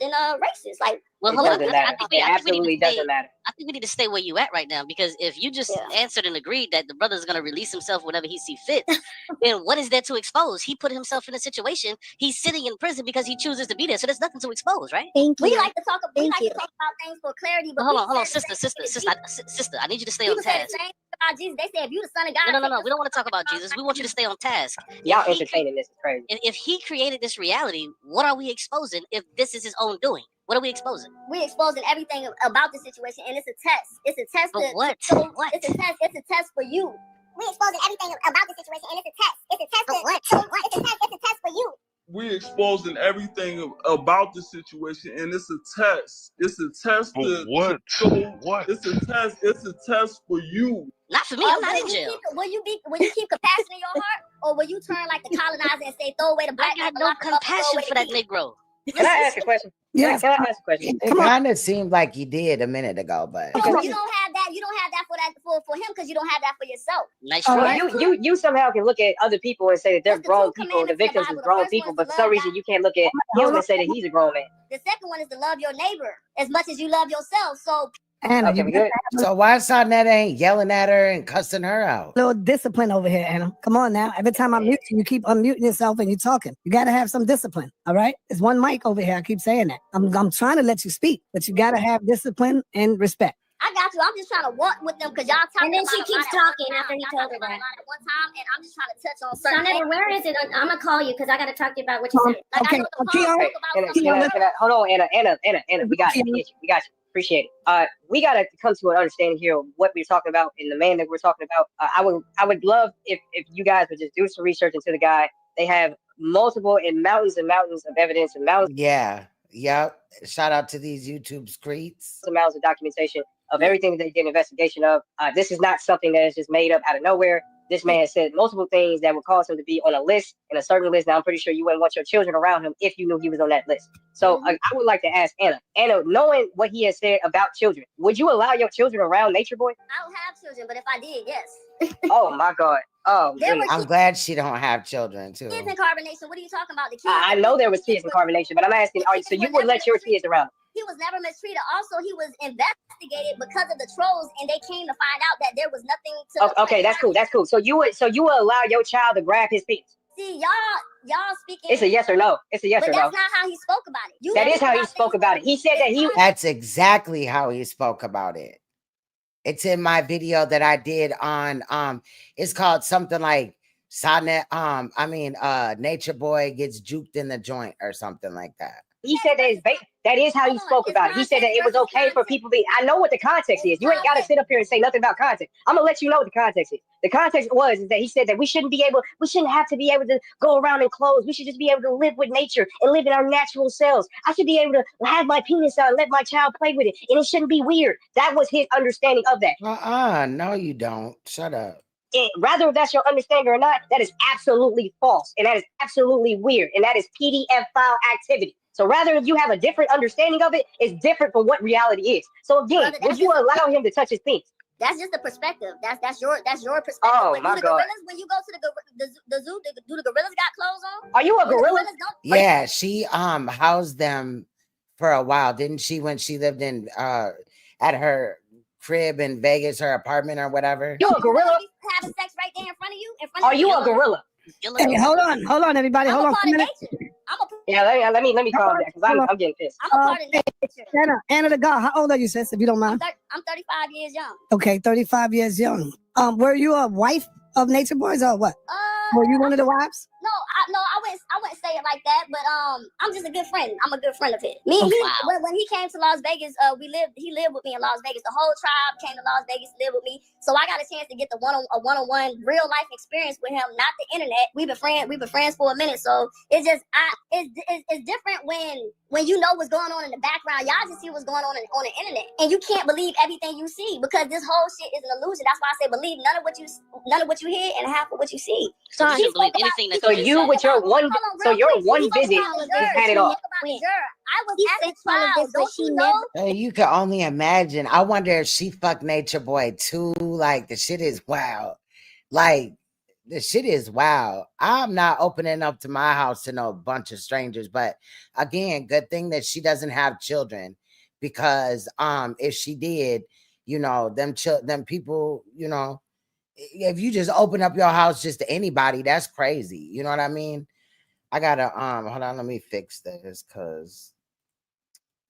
and racist? Like, Well, It hold on. doesn't matter. It absolutely doesn't matter. I think we need to stay where you at right now, because if you just answered and agreed that the brother's going to release himself whenever he sees fit, then what is there to expose? He put himself in a situation. He's sitting in prison because he chooses to be there. So there's nothing to expose, right? Thank you. we like to talk about things for clarity. But Hold on, people sister. Sister, I need you to stay on People say task. the same about Jesus. They say if you the son of God. No. We don't want to talk about Jesus. We want you to stay on task. Y'all If he entertaining this is crazy. If he created this reality, what are we exposing if this is his own doing? What are we exposing? We exposing everything about the situation, and it's a test. It's a test. But what? What? It's a test. It's a test for you. We exposing everything about the situation, and it's a test. It's a test. It's a test for you. We exposing everything about the situation, and it's a test. It's a test. What? What? It's a test. It's a test for you. Not for me. I'm not in jail. Will you keep compassion in your heart, or will you turn like the colonizer and say, throw away the black? I got no compassion for that Negro. Can I ask a question? Yes. Can I ask a question? It kind of seemed like you did a minute ago, but No, you don't have that. You don't have that for him because you don't have that for yourself. Nice try. You somehow can look at other people and say that they're grown people and the victims are grown people, but for some reason you can't look at him and say that he's a grown man. The second one is to love your neighbor as much as you love yourself. So Anna, Okay, we good? so why Saneter ain't yelling at her and cussing her out? little discipline over here, Anna. Come on now. Every time I mute you, you keep unmuting yourself and you're talking. You got to have some discipline. All right. There's one mic over here. I keep saying that. I'm trying to let you speak, but you got to have discipline and respect. I got you. I'm just trying to walk with them because y'all talking. And then she keeps talking after he told her that. At one time, and I'm just trying to touch on certain. Saneter, where is it? I'm gonna call you because I gotta talk to you about what you said. Okay. Hold on, Anna. We got you. We got you. Appreciate it. We gotta come to an understanding here of what we're talking about and the man that we're talking about. I would love if you guys would just do some research into the guy. They have multiple and mountains of evidence and mountains. Yeah. Yep. Shout out to these YouTube screeds. Amounts of documentation of everything that they did an investigation of. This is not something that is just made up out of nowhere. This man said multiple things that would cause him to be on a list, and a certain list. Now, I'm pretty sure you wouldn't want your children around him if you knew he was on that list. So I would like to ask Anna, knowing what he has said about children, would you allow your children around Nature Boy? I don't have children, but if I did, yes. Oh my God. Oh, I'm glad she don't have children too. Kids in carbonation. What are you talking about? The kids. I know there was kids in carbonation, but I'm asking, so you would let your kids around him? He was never mistreated. Also, he was investigated because of the trolls, and they came to find out that there was nothing to. Okay, that's cool. That's cool. So you would allow your child to grab his penis? See, y'all speaking. It's a yes or no. It's a yes or no. That's not how he spoke about it. That is how he spoke about it. He said that he. That's exactly how he spoke about it. It's in my video that I did on it's called something like Nature Boy gets juked in the joint or something like that. He said that is how he spoke about it. He said that it was okay for people to be. I know what the context is. You ain't got to sit up here and say nothing about context. I'm gonna let you know what the context is. The context is that he said that we shouldn't have to be able to go around in clothes. We should just be able to live with nature and live in our natural selves. I should be able to have my penis out and let my child play with it, and it shouldn't be weird. That was his understanding of that. No, you don't. Shut up. Rather if that's your understanding or not, that is absolutely false, and that is absolutely weird, and that is PDF file activity. So rather, if you have a different understanding of it, it's different from what reality is. So again, would you allow him to touch his penis? That's just the perspective. That's your perspective. Oh my God! Gorillas, when you go to the zoo, do the gorillas got clothes on? Are you a gorilla? Yeah, she housed them for a while, didn't she? When she lived in at her crib in Vegas, her apartment or whatever. You a gorilla? Having sex right there in front of you. Are you a gorilla? Hey, hold on, everybody. Hold on for a minute. Let me calm down because I'm getting pissed. I'm a part of nature. Anna the God, how old are you, sis? If you don't mind. I'm 35 years young. Okay, 35 years young. Were you a wife of Nature Boys or what? Were you one of the wives? No, I wouldn't say it like that, but I'm just a good friend. I'm a good friend of his. Me and when he came to Las Vegas, he lived with me in Las Vegas. The whole tribe came to Las Vegas to live with me. So I got a chance to get a one-on-one real life experience with him, not the internet. We've been friends for a minute. So it's just it's different when you know what's going on in the background. Y'all just see what's going on the internet. And you can't believe everything you see because this whole shit is an illusion. That's why I say believe none of what you hear and half of what you see. So you should believe anything that you with your one visit had it all. I was at the trial. Don't you know? Hey, you can only imagine. I wonder if she fucked Nature Boy too. Like the shit is wild. Like the shit is wild. I'm not opening up to my house to no bunch of strangers. But again, good thing that she doesn't have children because if she did, you know, them people, you know. If you just open up your house just to anybody, that's crazy. You know what I mean? I gotta hold on, let me fix this because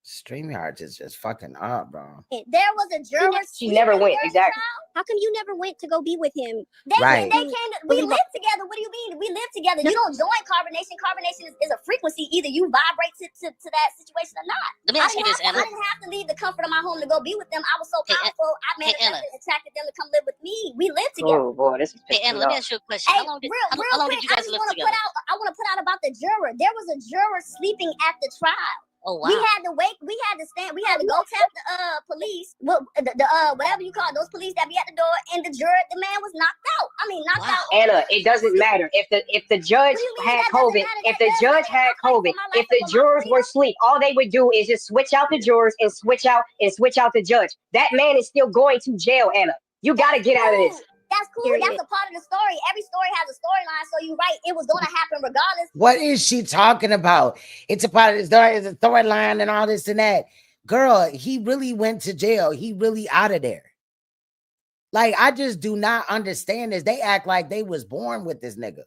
StreamYard is just fucking up, bro. There was a juror. She never went, exactly. How come you never went to go be with him? Right. They came. We live together. What do you mean? We live together. You don't join carbonation. Carbonation is a frequency. Either you vibrate to that situation or not. Let me ask you this, Anna. I didn't have to leave the comfort of my home to go be with them. I was so powerful. I manifested, attracted them to come live with me. We live together. Oh boy, this is Hey, Anna, let me ask you a question. Hey, How long did you I guys just live want to together? I want to put out about the juror. There was a juror sleeping at the trial. Oh wow. We had to wait. We had to stand. We had to go tap the police. Well, the whatever you call it, those police that be at the door. And the juror, the man was knocked out. I mean, knocked out. Anna, it doesn't matter if the judge had COVID. If the judge had COVID, if the jurors were asleep, all they would do is just switch out the jurors and switch out the judge. That man is still going to jail, Anna. You got to get out of this. That's cool. That's a part of the story. Every story has a storyline. So you're right. It was going to happen regardless. What is she talking about? It's a part of the story, it's a storyline and all this and that. Girl, he really went to jail. He really out of there. Like, I just do not understand this. They act like they was born with this nigga.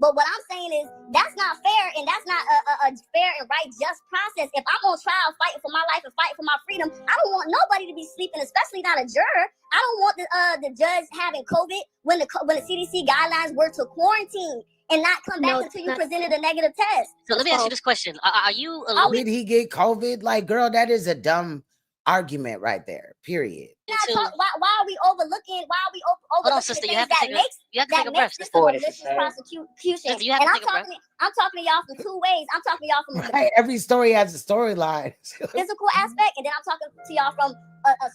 But what I'm saying is that's not fair, and that's not a fair and right just process. If I'm on trial fighting for my life and fighting for my freedom, I don't want nobody to be sleeping, especially not a juror. I don't want the judge having COVID when the CDC guidelines were to quarantine and not come back until you presented a negative test. So let me ask you this question: Are you? Did he get COVID? Like, girl, that is a dumb argument right there. Period. Why are we overlooking? Why are we overlooking? Hold on, sister. You have to take a breath. This a malicious prosecution. You have to take a breath. I'm talking to y'all from two ways. I'm talking to y'all from Right, every story has a storyline. physical aspect, and then I'm talking to y'all from a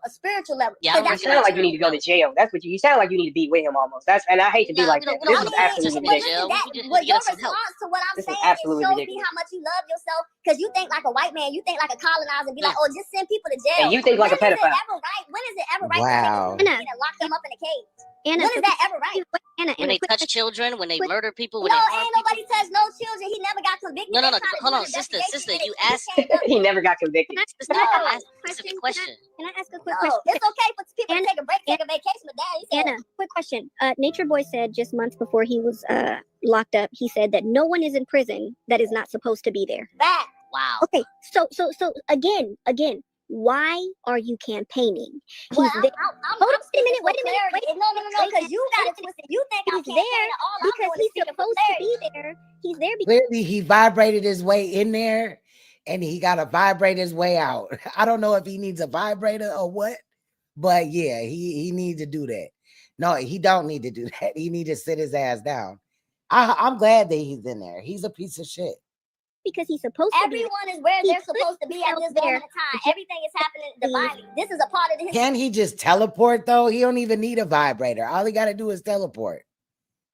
spiritual level. Yeah, you sound like you need to go to jail. That's what you sound like. You need to be with him almost. And I hate to be like that. This is absolutely ridiculous. But your response to what I'm saying, it shows me how much you love yourself, because you think like a white man, you think like a colonizer, and be like, oh, just send people to jail. And you think like a pedophile. When is it ever right? Wow. To lock them up in a cage. When is that ever right? When they touch children, when they murder people, when no, they harm ain't nobody touched no children. He never got convicted. No. Hold on, sister. You asked. He never got convicted. Sister, I asked a specific question. Can I ask a quick question? It's okay for people to take a break, take a vacation, but Dad, Anna, quick question. Nature Boy said just months before he was locked up, he said that no one is in prison that is not supposed to be there. That. Wow. Okay, so again, why are you campaigning? He's Well, there. Hold on a minute. Wait a minute. No, because you got it twisted. You think he's there because he's supposed to be there. He's there because Clearly, he vibrated his way in there, and he got to vibrate his way out. I don't know if he needs a vibrator or what, but yeah, he needs to do that. No, he don't need to do that. He need to sit his ass down. I'm glad that he's in there. He's a piece of shit. because he's supposed to be. Everyone is where they're supposed to be at this moment in time. Everything is happening divinely. This is a part of the history. Can he just teleport though? He don't even need a vibrator. All he got to do is teleport.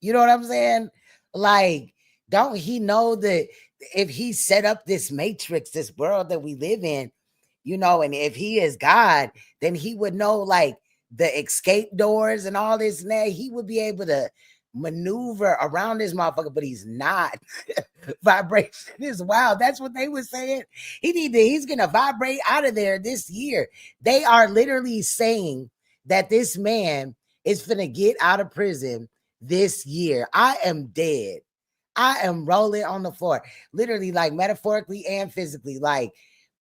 You know what I'm saying? Like, don't he know that if he set up this matrix, this world that we live in, you know, and if he is God, then he would know like the escape doors and all this and that. He would be able to maneuver around this motherfucker, but he's not. Vibration is wild. That's what they were saying. He's gonna vibrate out of there this year. They are literally saying that this man is gonna get out of prison this year. I am dead. I am rolling on the floor, literally, like metaphorically and physically, like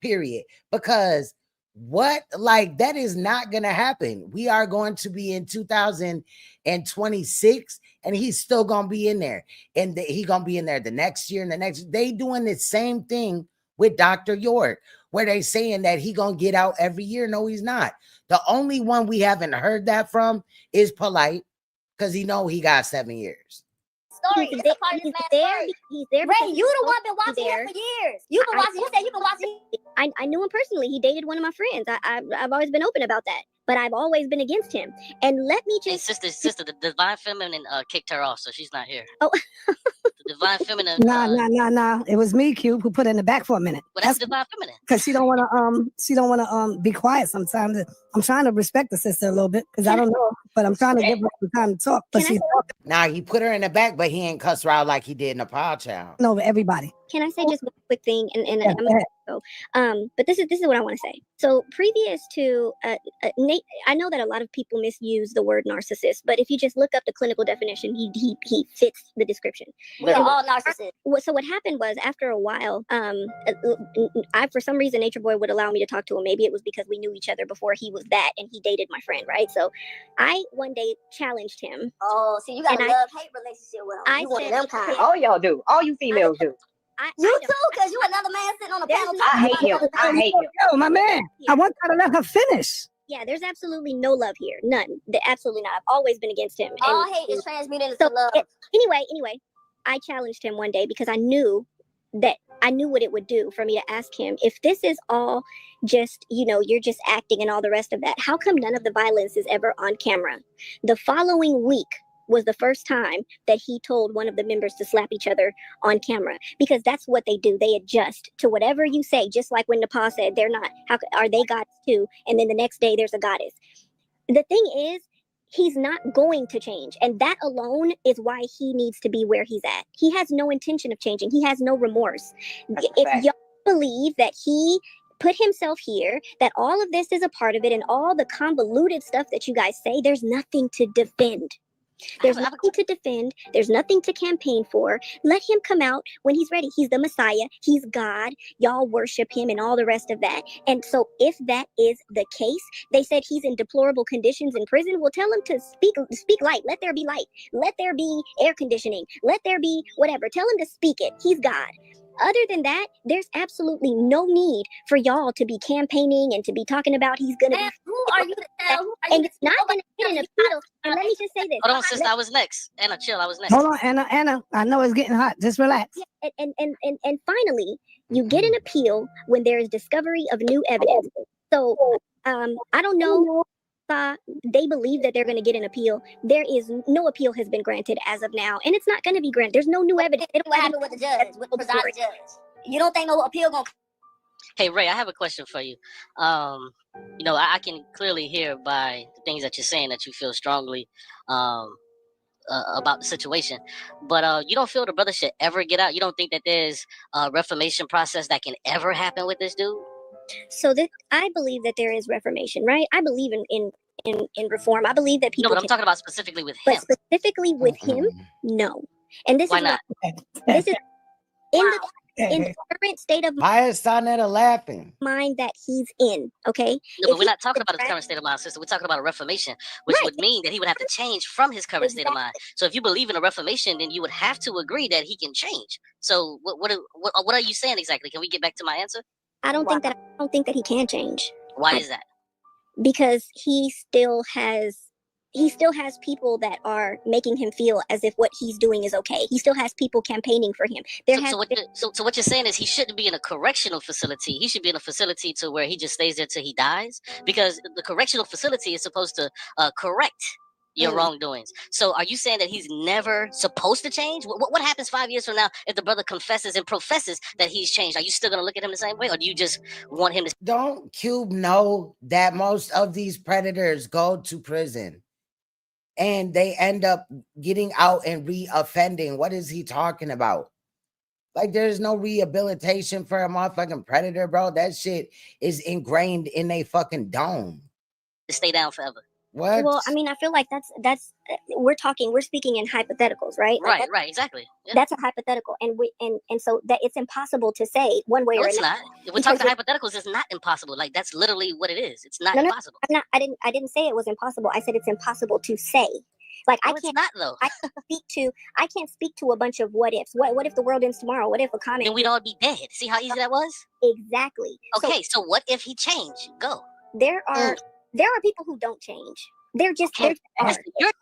period. Because what, like, that is not gonna happen. We are going to be in 2026 and he's still gonna be in there, and he gonna be in there the next year and the next. They doing the same thing with Dr. York, where they saying that he gonna get out every year. No, he's not. The only one we haven't heard that from is Polite, because he got 7 years. Story. It's a part of this man's story. He's there. Ray, you the one been watching him for years. You've been watching. You said you've been watching. I knew him personally. He dated one of my friends. I've always been open about that, but I've always been against him. And let me just sister, the divine feminine kicked her off, so she's not here. Oh, the divine feminine. Nah. It was me, Cube, who put her in the back for a minute. But that's divine feminine. Because she don't want to be quiet sometimes. I'm trying to respect the sister a little bit because I don't know, but I'm trying to give her the time to talk. But she's talking. Nah, he put her in the back, but he ain't cuss her out like he did in a pile child. No, everybody. Can I say just one quick thing? And Yeah, I'm go gonna ahead. go. But this is what I want to say. So previous to Nate, I know that a lot of people misuse the word narcissist, but if you just look up the clinical definition, he fits the description. We are all narcissists. So what happened was, after a while, I, for some reason, Nature Boy would allow me to talk to him. Maybe it was because we knew each other before he was that, and he dated my friend, right? So I one day challenged him. Oh, see, you got a and love-hate relationship with him. You one of them kind. All y'all do. All you females do. You too, because you another man sitting on the panel. I hate him. I hate him. Yo, my man, I want her to let her finish. Yeah, there's absolutely no love here. None. Absolutely not. I've always been against him. All And- hate is transmuted into so, love. Anyway, I challenged him one day because I knew what it would do for me to ask him, if this is all just, you're just acting and all the rest of that, how come none of the violence is ever on camera? The following week was the first time that he told one of the members to slap each other on camera, because that's what they do. They adjust to whatever you say, just like when NAPAH said they're not, are they gods too? And then the next day there's a goddess. The thing is, he's not going to change. And that alone is why he needs to be where he's at. He has no intention of changing. He has no remorse. If y'all believe that he put himself here, that all of this is a part of it, and all the convoluted stuff that you guys say, there's nothing to defend. There's nothing to defend. There's nothing to campaign for. Let him come out when he's ready. He's the Messiah. He's God. Y'all worship him and all the rest of that. And so if that is the case, they said he's in deplorable conditions in prison. Well, tell him to speak light. Let there be light. Let there be air conditioning. Let there be whatever. Tell him to speak it. He's God. Other than that, there's absolutely no need for y'all to be campaigning and to be talking about he's going to be. Who are you to tell? Who are And you it's not going to get in a appeal. And let me just say this. Hold on, sister, I was next. Anna, chill, I was next. Hold on, Anna. I know it's getting hot. Just relax. Yeah, and finally, you get an appeal when there is discovery of new evidence. So I don't know. They believe that they're going to get an appeal. There is no appeal has been granted as of now, and it's not going to be granted. There's no new evidence. What happened with the judge, with the presiding judge? You don't think no appeal gonna? Hey Ray, I have a question for you. I can clearly hear by the things that you're saying that you feel strongly about the situation, but you don't feel the brother should ever get out? You don't think that there's a reformation process that can ever happen with this dude? So that I believe that there is reformation, right? I believe in reform. I believe that people. No, but I'm talking about specifically with him. But specifically with him, no. And this Why is not? This is in the current state of Why is Saneter laughing? mind that he's in. Okay. No, but we're not talking about his current state of mind, sister. We're talking about a reformation, which would mean that he would have to change from his current state of mind. So if you believe in a reformation, then you would have to agree that he can change. So what are you saying exactly? Can we get back to my answer? I don't think that he can change. Why is that? Because he still has people that are making him feel as if what he's doing is okay. He still has people campaigning for him. So what you're saying is he shouldn't be in a correctional facility. He should be in a facility to where he just stays there till he dies, because the correctional facility is supposed to correct your wrongdoings. So are you saying that he's never supposed to change? What happens 5 years from now if the brother confesses and professes that he's changed? Are you still going to look at him the same way, or do you just want him to? Don't Cube know that most of these predators go to prison and they end up getting out and re-offending? What is he talking about? Like, there's no rehabilitation for a motherfucking predator, bro. That shit is ingrained in a fucking dome. To stay down forever. What? Well, I mean, I feel like that's we're speaking in hypotheticals, right? Right, exactly. Yeah. That's a hypothetical, and so that it's impossible to say one way No, or it's another. not. If we're talking hypotheticals, it's not impossible. Like, that's literally what it is. It's not impossible. I didn't say it was impossible. I said it's impossible to say. Like, no, it's not though. I can't speak to a bunch of what ifs. What if the world ends tomorrow? What if a comment? Then we'd all be dead. See how easy that was? Exactly. Okay, so what if he changed? Go. There are people who don't change. They're just You're now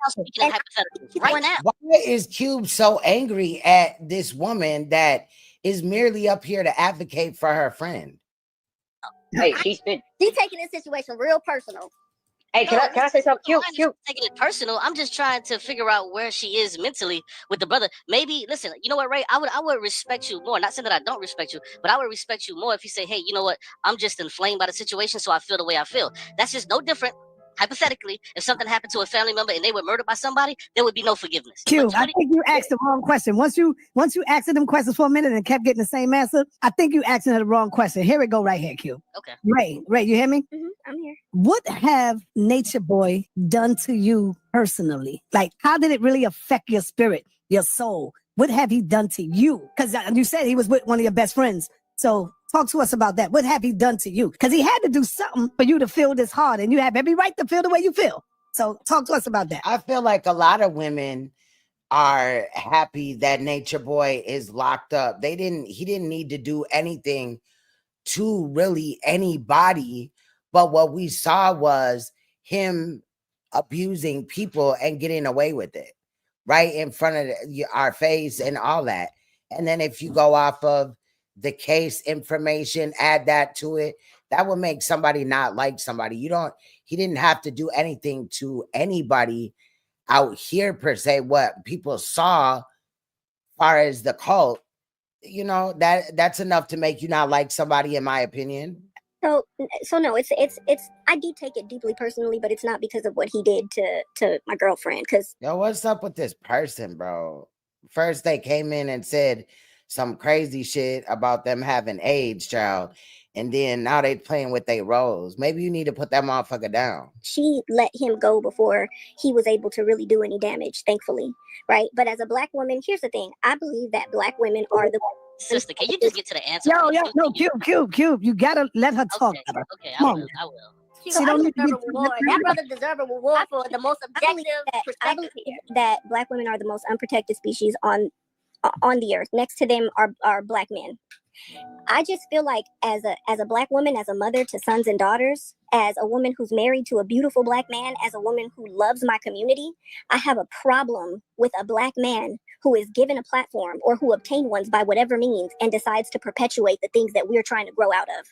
speaking in hypotheticals right now. Why is Cube so angry at this woman that is merely up here to advocate for her friend? Hey, she's taking this situation real personal. Hey, can I say something? Cube. Taking it personal. I'm just trying to figure out where she is mentally with the brother. Maybe, listen, you know what, Ray? I would respect you more. Not saying that I don't respect you, but I would respect you more if you say, hey, you know what? I'm just inflamed by the situation, so I feel the way I feel. That's just no different hypothetically, if something happened to a family member and they were murdered by somebody, there would be no forgiveness. Q, I think you asked the wrong question. Once you asked them questions for a minute and kept getting the same answer, I think you asked the wrong question. Here we go right here, Q. Okay. Ray, you hear me? I'm here. What have Nature Boy done to you personally? Like, how did it really affect your spirit, your soul? What have he done to you? Because you said he was with one of your best friends. So talk to us about that. What have he done to you? Because he had to do something for you to feel this hard, and you have every right to feel the way you feel. So talk to us about that. I feel like a lot of women are happy that Nature Boy is locked up. He didn't need to do anything to really anybody, but what we saw was him abusing people and getting away with it right in front of our face and all that. And then if you go off of the case information, add that to it, that would make somebody not like somebody. He didn't have to do anything to anybody out here per se. What people saw as far as the cult, that's enough to make you not like somebody, in my opinion. So no, it's I do take it deeply personally, but it's not because of what he did to my girlfriend. Because what's up with this person, bro? First they came in and said some crazy shit about them having AIDS, child, and then now they playing with their roles. Maybe you need to put that motherfucker down. She let him go before he was able to really do any damage, thankfully, right? But as a Black woman, here's the thing: I believe that Black women are the sister. Can you just get to the answer? No, Cube, you gotta let her talk. Okay, I will. She don't deserve a reward. That brother deserves a reward for the most objective perspective here. That Black women are the most unprotected species on the earth. Next to them are Black men. I just feel like as a Black woman, as a mother to sons and daughters, as a woman who's married to a beautiful Black man, as a woman who loves my community, I have a problem with a Black man who is given a platform or who obtained ones by whatever means and decides to perpetuate the things that we're trying to grow out of.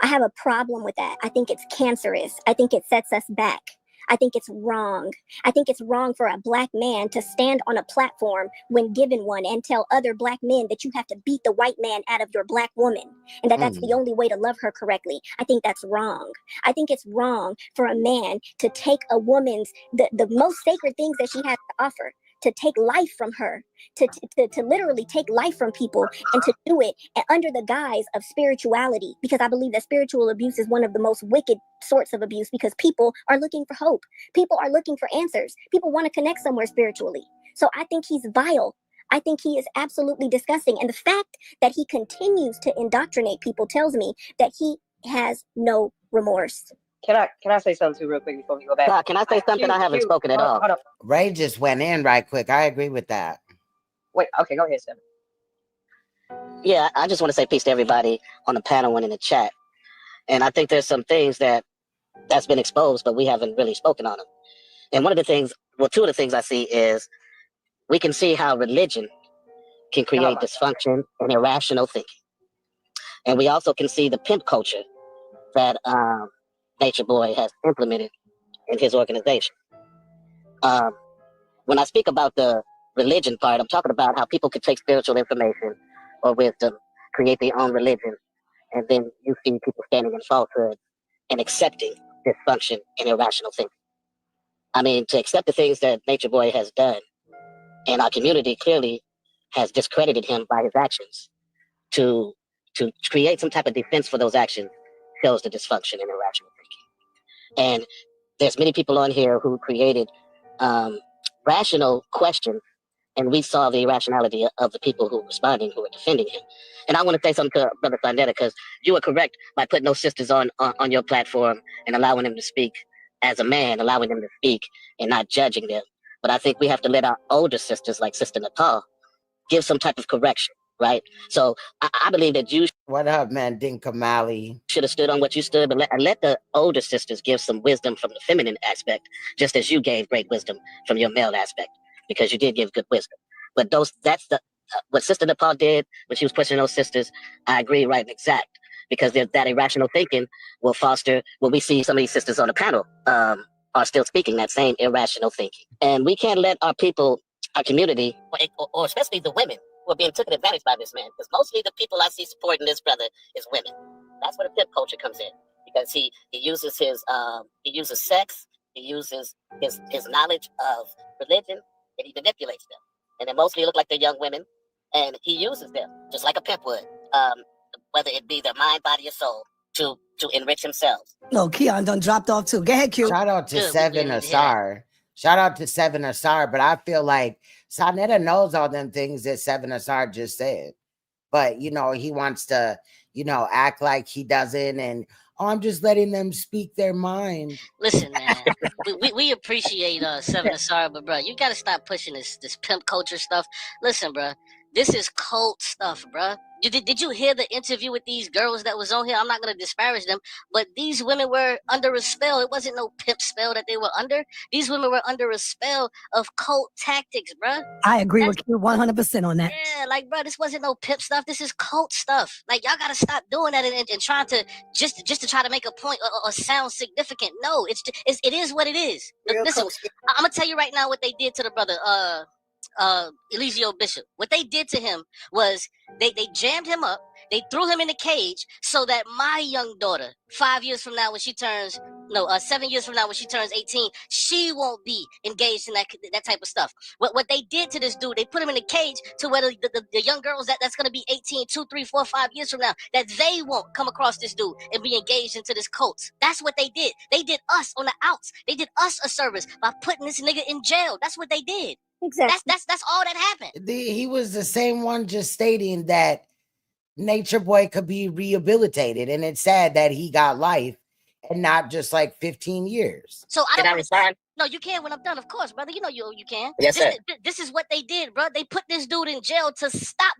I have a problem with that. I think it's cancerous. I think it sets us back. I think it's wrong. I think it's wrong for a Black man to stand on a platform when given one and tell other Black men that you have to beat the white man out of your Black woman and that's the only way to love her correctly. I think that's wrong. I think it's wrong for a man to take a woman's, the most sacred things that she has to offer, to take life from her, to literally take life from people, and to do it under the guise of spirituality, because I believe that spiritual abuse is one of the most wicked sorts of abuse, because people are looking for hope. People are looking for answers. People want to connect somewhere spiritually. So I think he's vile. I think he is absolutely disgusting. And the fact that he continues to indoctrinate people tells me that he has no remorse. Can I say something too real quick before we go back? Can I say something? I haven't spoken at all. Hold up. Ray just went in right quick. I agree with that. Wait, okay, go ahead, Sam. Yeah, I just want to say peace to everybody on the panel and in the chat. And I think there's some things that's been exposed, but we haven't really spoken on them. And two of the things I see is we can see how religion can create dysfunction and irrational thinking. And we also can see the pimp culture that Nature Boy has implemented in his organization. When I speak about the religion part, I'm talking about how people could take spiritual information or wisdom, create their own religion, and then you see people standing in falsehood and accepting dysfunction and irrational thinking. I mean, to accept the things that Nature Boy has done, and our community clearly has discredited him by his actions, to create some type of defense for those actions shows the dysfunction and irrational thinking. And there's many people on here who created rational questions, and we saw the irrationality of the people who were responding, who were defending him. And I want to say something to Brother Saneter, because you were correct by putting those sisters on your platform and allowing them to speak as a man, allowing them to speak and not judging them. But I think we have to let our older sisters, like Sister NAPAH, give some type of correction, right? So I believe that you... What up, man, Dinka Mali? Should have stood on what you stood, but let the older sisters give some wisdom from the feminine aspect, just as you gave great wisdom from your male aspect, because you did give good wisdom. But what Sister NAPAH did when she was questioning those sisters, I agree, right and exact, because that irrational thinking will foster, when we see some of these sisters on the panel are still speaking that same irrational thinking. And we can't let our people, our community, or especially the women who are being taken advantage by this man, because mostly the people I see supporting this brother is women. That's where the pimp culture comes in, because he uses sex He uses his knowledge of religion and he manipulates them. And they mostly look like they're young women, and he uses them just like a pimp would, whether it be their mind, body, or soul, to enrich himself. No, Keon done dropped off too. Go ahead, Q. Shout out to Seven Asar. Shout out to Seven Asar, but I feel like Saneter knows all them things that Seven Asar just said. But, you know, he wants to, you know, act like he doesn't. And, oh, I'm just letting them speak their mind. Listen, man, we appreciate Seven Asar, but, bro, you got to stop pushing this pimp culture stuff. Listen, bro, this is cult stuff, bro. Did you hear the interview with these girls that was on here? I'm not going to disparage them, but these women were under a spell. It wasn't no pimp spell that they were under. These women were under a spell of cult tactics, bro. I agree with you 100% on that. Yeah, like, bro, this wasn't no pimp stuff. This is cult stuff. Like, y'all got to stop doing that and trying to just to try to make a point or sound significant. No, it is what it is. Listen, I'm going to tell you right now what they did to the brother, ELIGIO Bishop. What they did to him was they jammed him up, they threw him in a cage so that my young daughter, 5 years from now when she turns 7 years from now when she turns 18, she won't be engaged in that type of stuff. What they did to this dude, they put him in a cage to where the young girls that's going to be 18 2 3 4 5 years from now, that they won't come across this dude and be engaged into this cult. That's what they did. They did us on the outs. They did us a service by putting this nigga in jail. That's what they did. Exactly. That's all that happened. He was the same one just stating that Nature Boy could be rehabilitated, and it's sad that he got life and not just like 15 years. So Can I respond? No, you can when I'm done, of course, brother. You know you can. Yes, sir. This is what they did, bro. They put this dude in jail to stop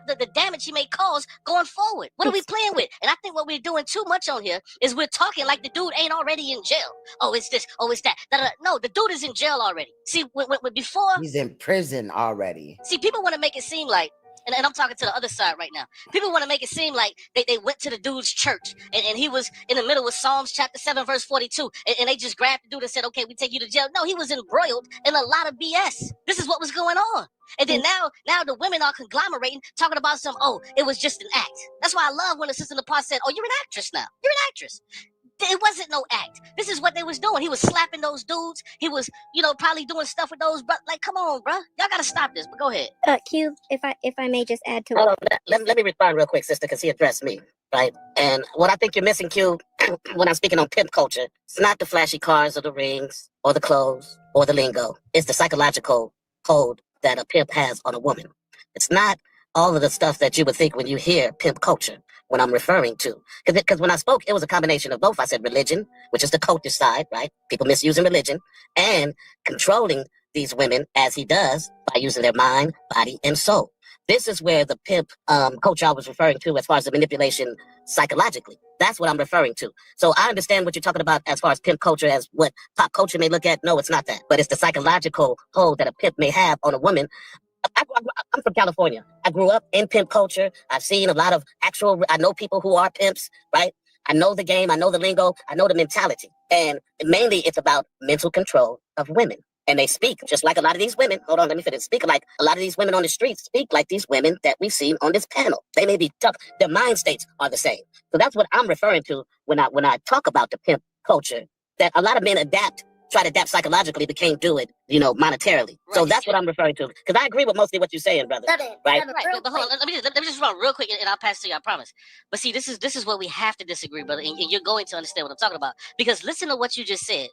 the damage he may cause going forward. What are we playing with? And I think what we're doing too much on here is we're talking like the dude ain't already in jail. Oh, it's this. Oh, it's that. No, the dude is in jail already. See, when before he's in prison already. See, people want to make it seem like, and I'm talking to the other side right now. People want to make it seem like they went to the dude's church and he was in the middle of Psalms chapter 7, verse 42. And they just grabbed the dude and said, okay, we take you to jail. No, he was embroiled in a lot of BS. This is what was going on. And then now the women are conglomerating, talking about it was just an act. That's why I love when the sister NAPAH said, oh, you're an actress now. You're an actress. It wasn't no act. This is what they was doing. He was slapping those dudes. He was, probably doing stuff with those. But like, come on, bro. Y'all gotta stop this. But go ahead. Q, if I may just add to Hold it. on, let me respond real quick, sister, because he addressed me, right? And what I think you're missing, Q, when I'm speaking on pimp culture, it's not the flashy cars or the rings or the clothes or the lingo. It's the psychological hold that a pimp has on a woman. It's not all of the stuff that you would think when you hear pimp culture, when I'm referring to. Because when I spoke, it was a combination of both. I said religion, which is the cultish side, right? People misusing religion, and controlling these women as he does by using their mind, body, and soul. This is where the pimp culture I was referring to as far as the manipulation psychologically. That's what I'm referring to. So I understand what you're talking about as far as pimp culture as what pop culture may look at. No, it's not that. But it's the psychological hold that a pimp may have on a woman. I'm from California. I grew up in pimp culture. I've seen a lot of I know people who are pimps, right? I know the game. I know the lingo. I know the mentality. And mainly it's about mental control of women. And they speak just like a lot of these women. Hold on, let me finish. Speak like a lot of these women on the streets speak like these women that we've seen on this panel. They may be tough. Their mind states are the same. So that's what I'm referring to when I talk about the pimp culture, that a lot of men try to adapt psychologically, but can't do it, monetarily. Right. So that's what I'm referring to. Because I agree with mostly what you're saying, brother. Right? But hold on, let me just run real quick, and I'll pass to you, I promise. But see, this is where we have to disagree, brother, and you're going to understand what I'm talking about. Because listen to what you just said.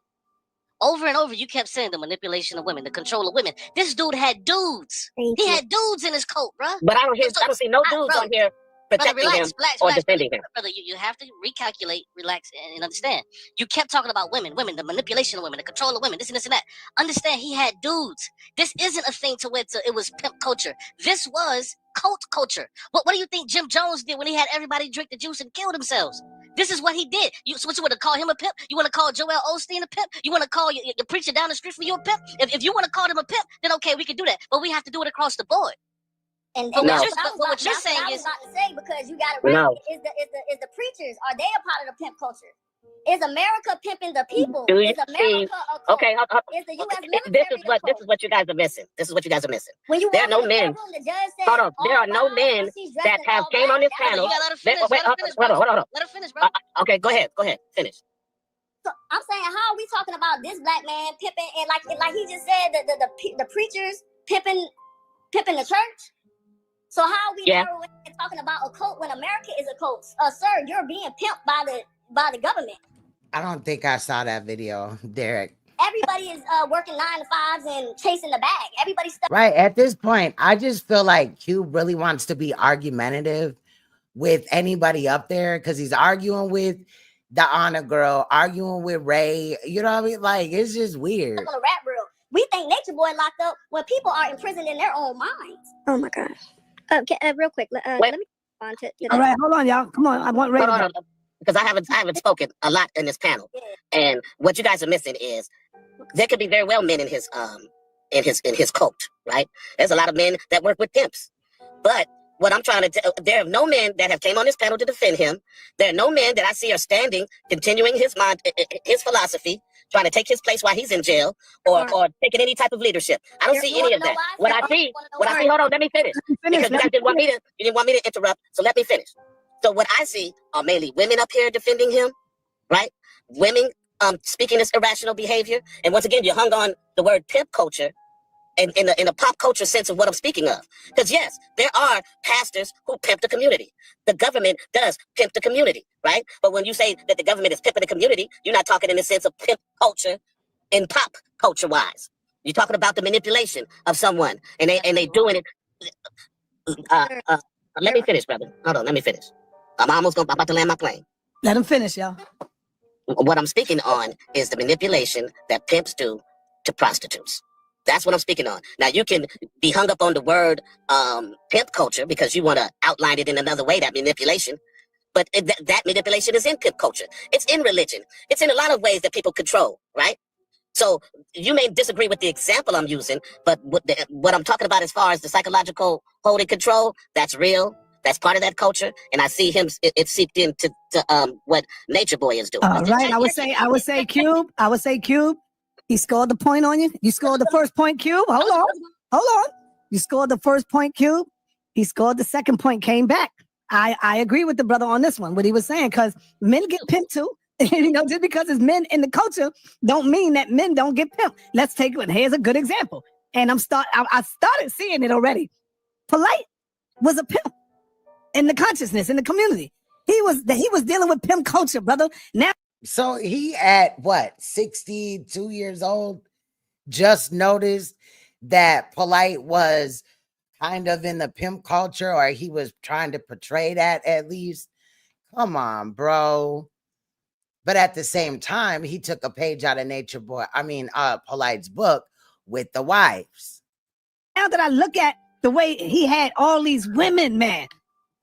Over and over, you kept saying the manipulation of women, the control of women. This dude had dudes. He had dudes in his cult, bro. But I don't see no dudes on here protecting him or defending him. Brother, you have to recalculate, relax, and understand. You kept talking about women, the manipulation of women, the control of women, this and this and that. Understand, he had dudes. This isn't a thing to where it was pimp culture. This was cult culture. What do you think Jim Jones did when he had everybody drink the juice and kill themselves? This is what he did. So what you want to call him a pimp? You want to call Joel Osteen a pimp? You want to call your preacher down the street for you a pimp? If you want to call him a pimp, then okay, we can do that. But we have to do it across the board. And what you're saying I was is, about to say, because you got it right. Is the preachers, are they a part of the pimp culture? Is America pimping the people? Do you is America see? Okay, is the U.S. military this is what you guys are missing. This is what you guys are missing. When you there are no men. Hold on. There are no men that have came on this panel. Hold on. Let her finish, bro. Okay, go ahead. Finish. So I'm saying, how are we talking about this black man pimping and like he just said the preachers pimping the church? So how are we now talking about a cult when America is a cult? Sir, you're being pimped by the government. I don't think I saw that video, Derek. Everybody is working 9 to 5s and chasing the bag. Everybody's stuck. Right. At this point, I just feel like Cube really wants to be argumentative with anybody up there because he's arguing with the Honor Girl, arguing with Ray. You know what I mean? Like, it's just weird. On a rap reel. We think Nature Boy locked up when people are imprisoned in their own minds. Oh my God. Okay, real quick. Let me respond to All right, hold on, y'all. Come on. I want Ray to go. Because I haven't spoken a lot in this panel. And what you guys are missing is there could be very well men in his cult, right? There's a lot of men that work with pimps. But what I'm trying to tell, there are no men that have came on this panel to defend him. There are no men that I see are standing, continuing his philosophy, trying to take his place while he's in jail, or taking any type of leadership. I don't see any of that. What I see, hold on, let me finish. Because you guys didn't want me to interrupt, so let me finish. So what I see are mainly women up here defending him, right? Women speaking this irrational behavior. And once again, you hung on the word pimp culture and in a pop culture sense of what I'm speaking of. Because yes, there are pastors who pimp the community. The government does pimp the community, right? But when you say that the government is pimping the community, you're not talking in the sense of pimp culture in pop culture wise. You're talking about the manipulation of someone and they doing it. Let me finish, brother. Hold on, let me finish. I'm about to land my plane. Let him finish, y'all. What I'm speaking on is the manipulation that pimps do to prostitutes. That's what I'm speaking on. Now, you can be hung up on the word pimp culture because you want to outline it in another way, that manipulation. But that manipulation is in pimp culture. It's in religion. It's in a lot of ways that people control, right? So you may disagree with the example I'm using, but what I'm talking about as far as the psychological holding control, that's real. That's part of that culture, and I see him. It seeped into what Nature Boy is doing. Right. I would say Cube. He scored the point on you. You scored the first point, Cube. Hold on. You scored the first point, Cube. He scored the second point. Came back. I agree with the brother on this one. What he was saying, because men get pimped too. You know, just because it's men in the culture, don't mean that men don't get pimped. Let's take one. Here's a good example, and I started seeing it already. Polite was a pimp. In the consciousness, in the community, he was dealing with pimp culture, brother. Now, so he at what 62 years old just noticed that Polite was kind of in the pimp culture, or he was trying to portray that at least. Come on, bro. But at the same time, he took a page out of Polite's book with the wives. Now that I look at the way he had all these women, man.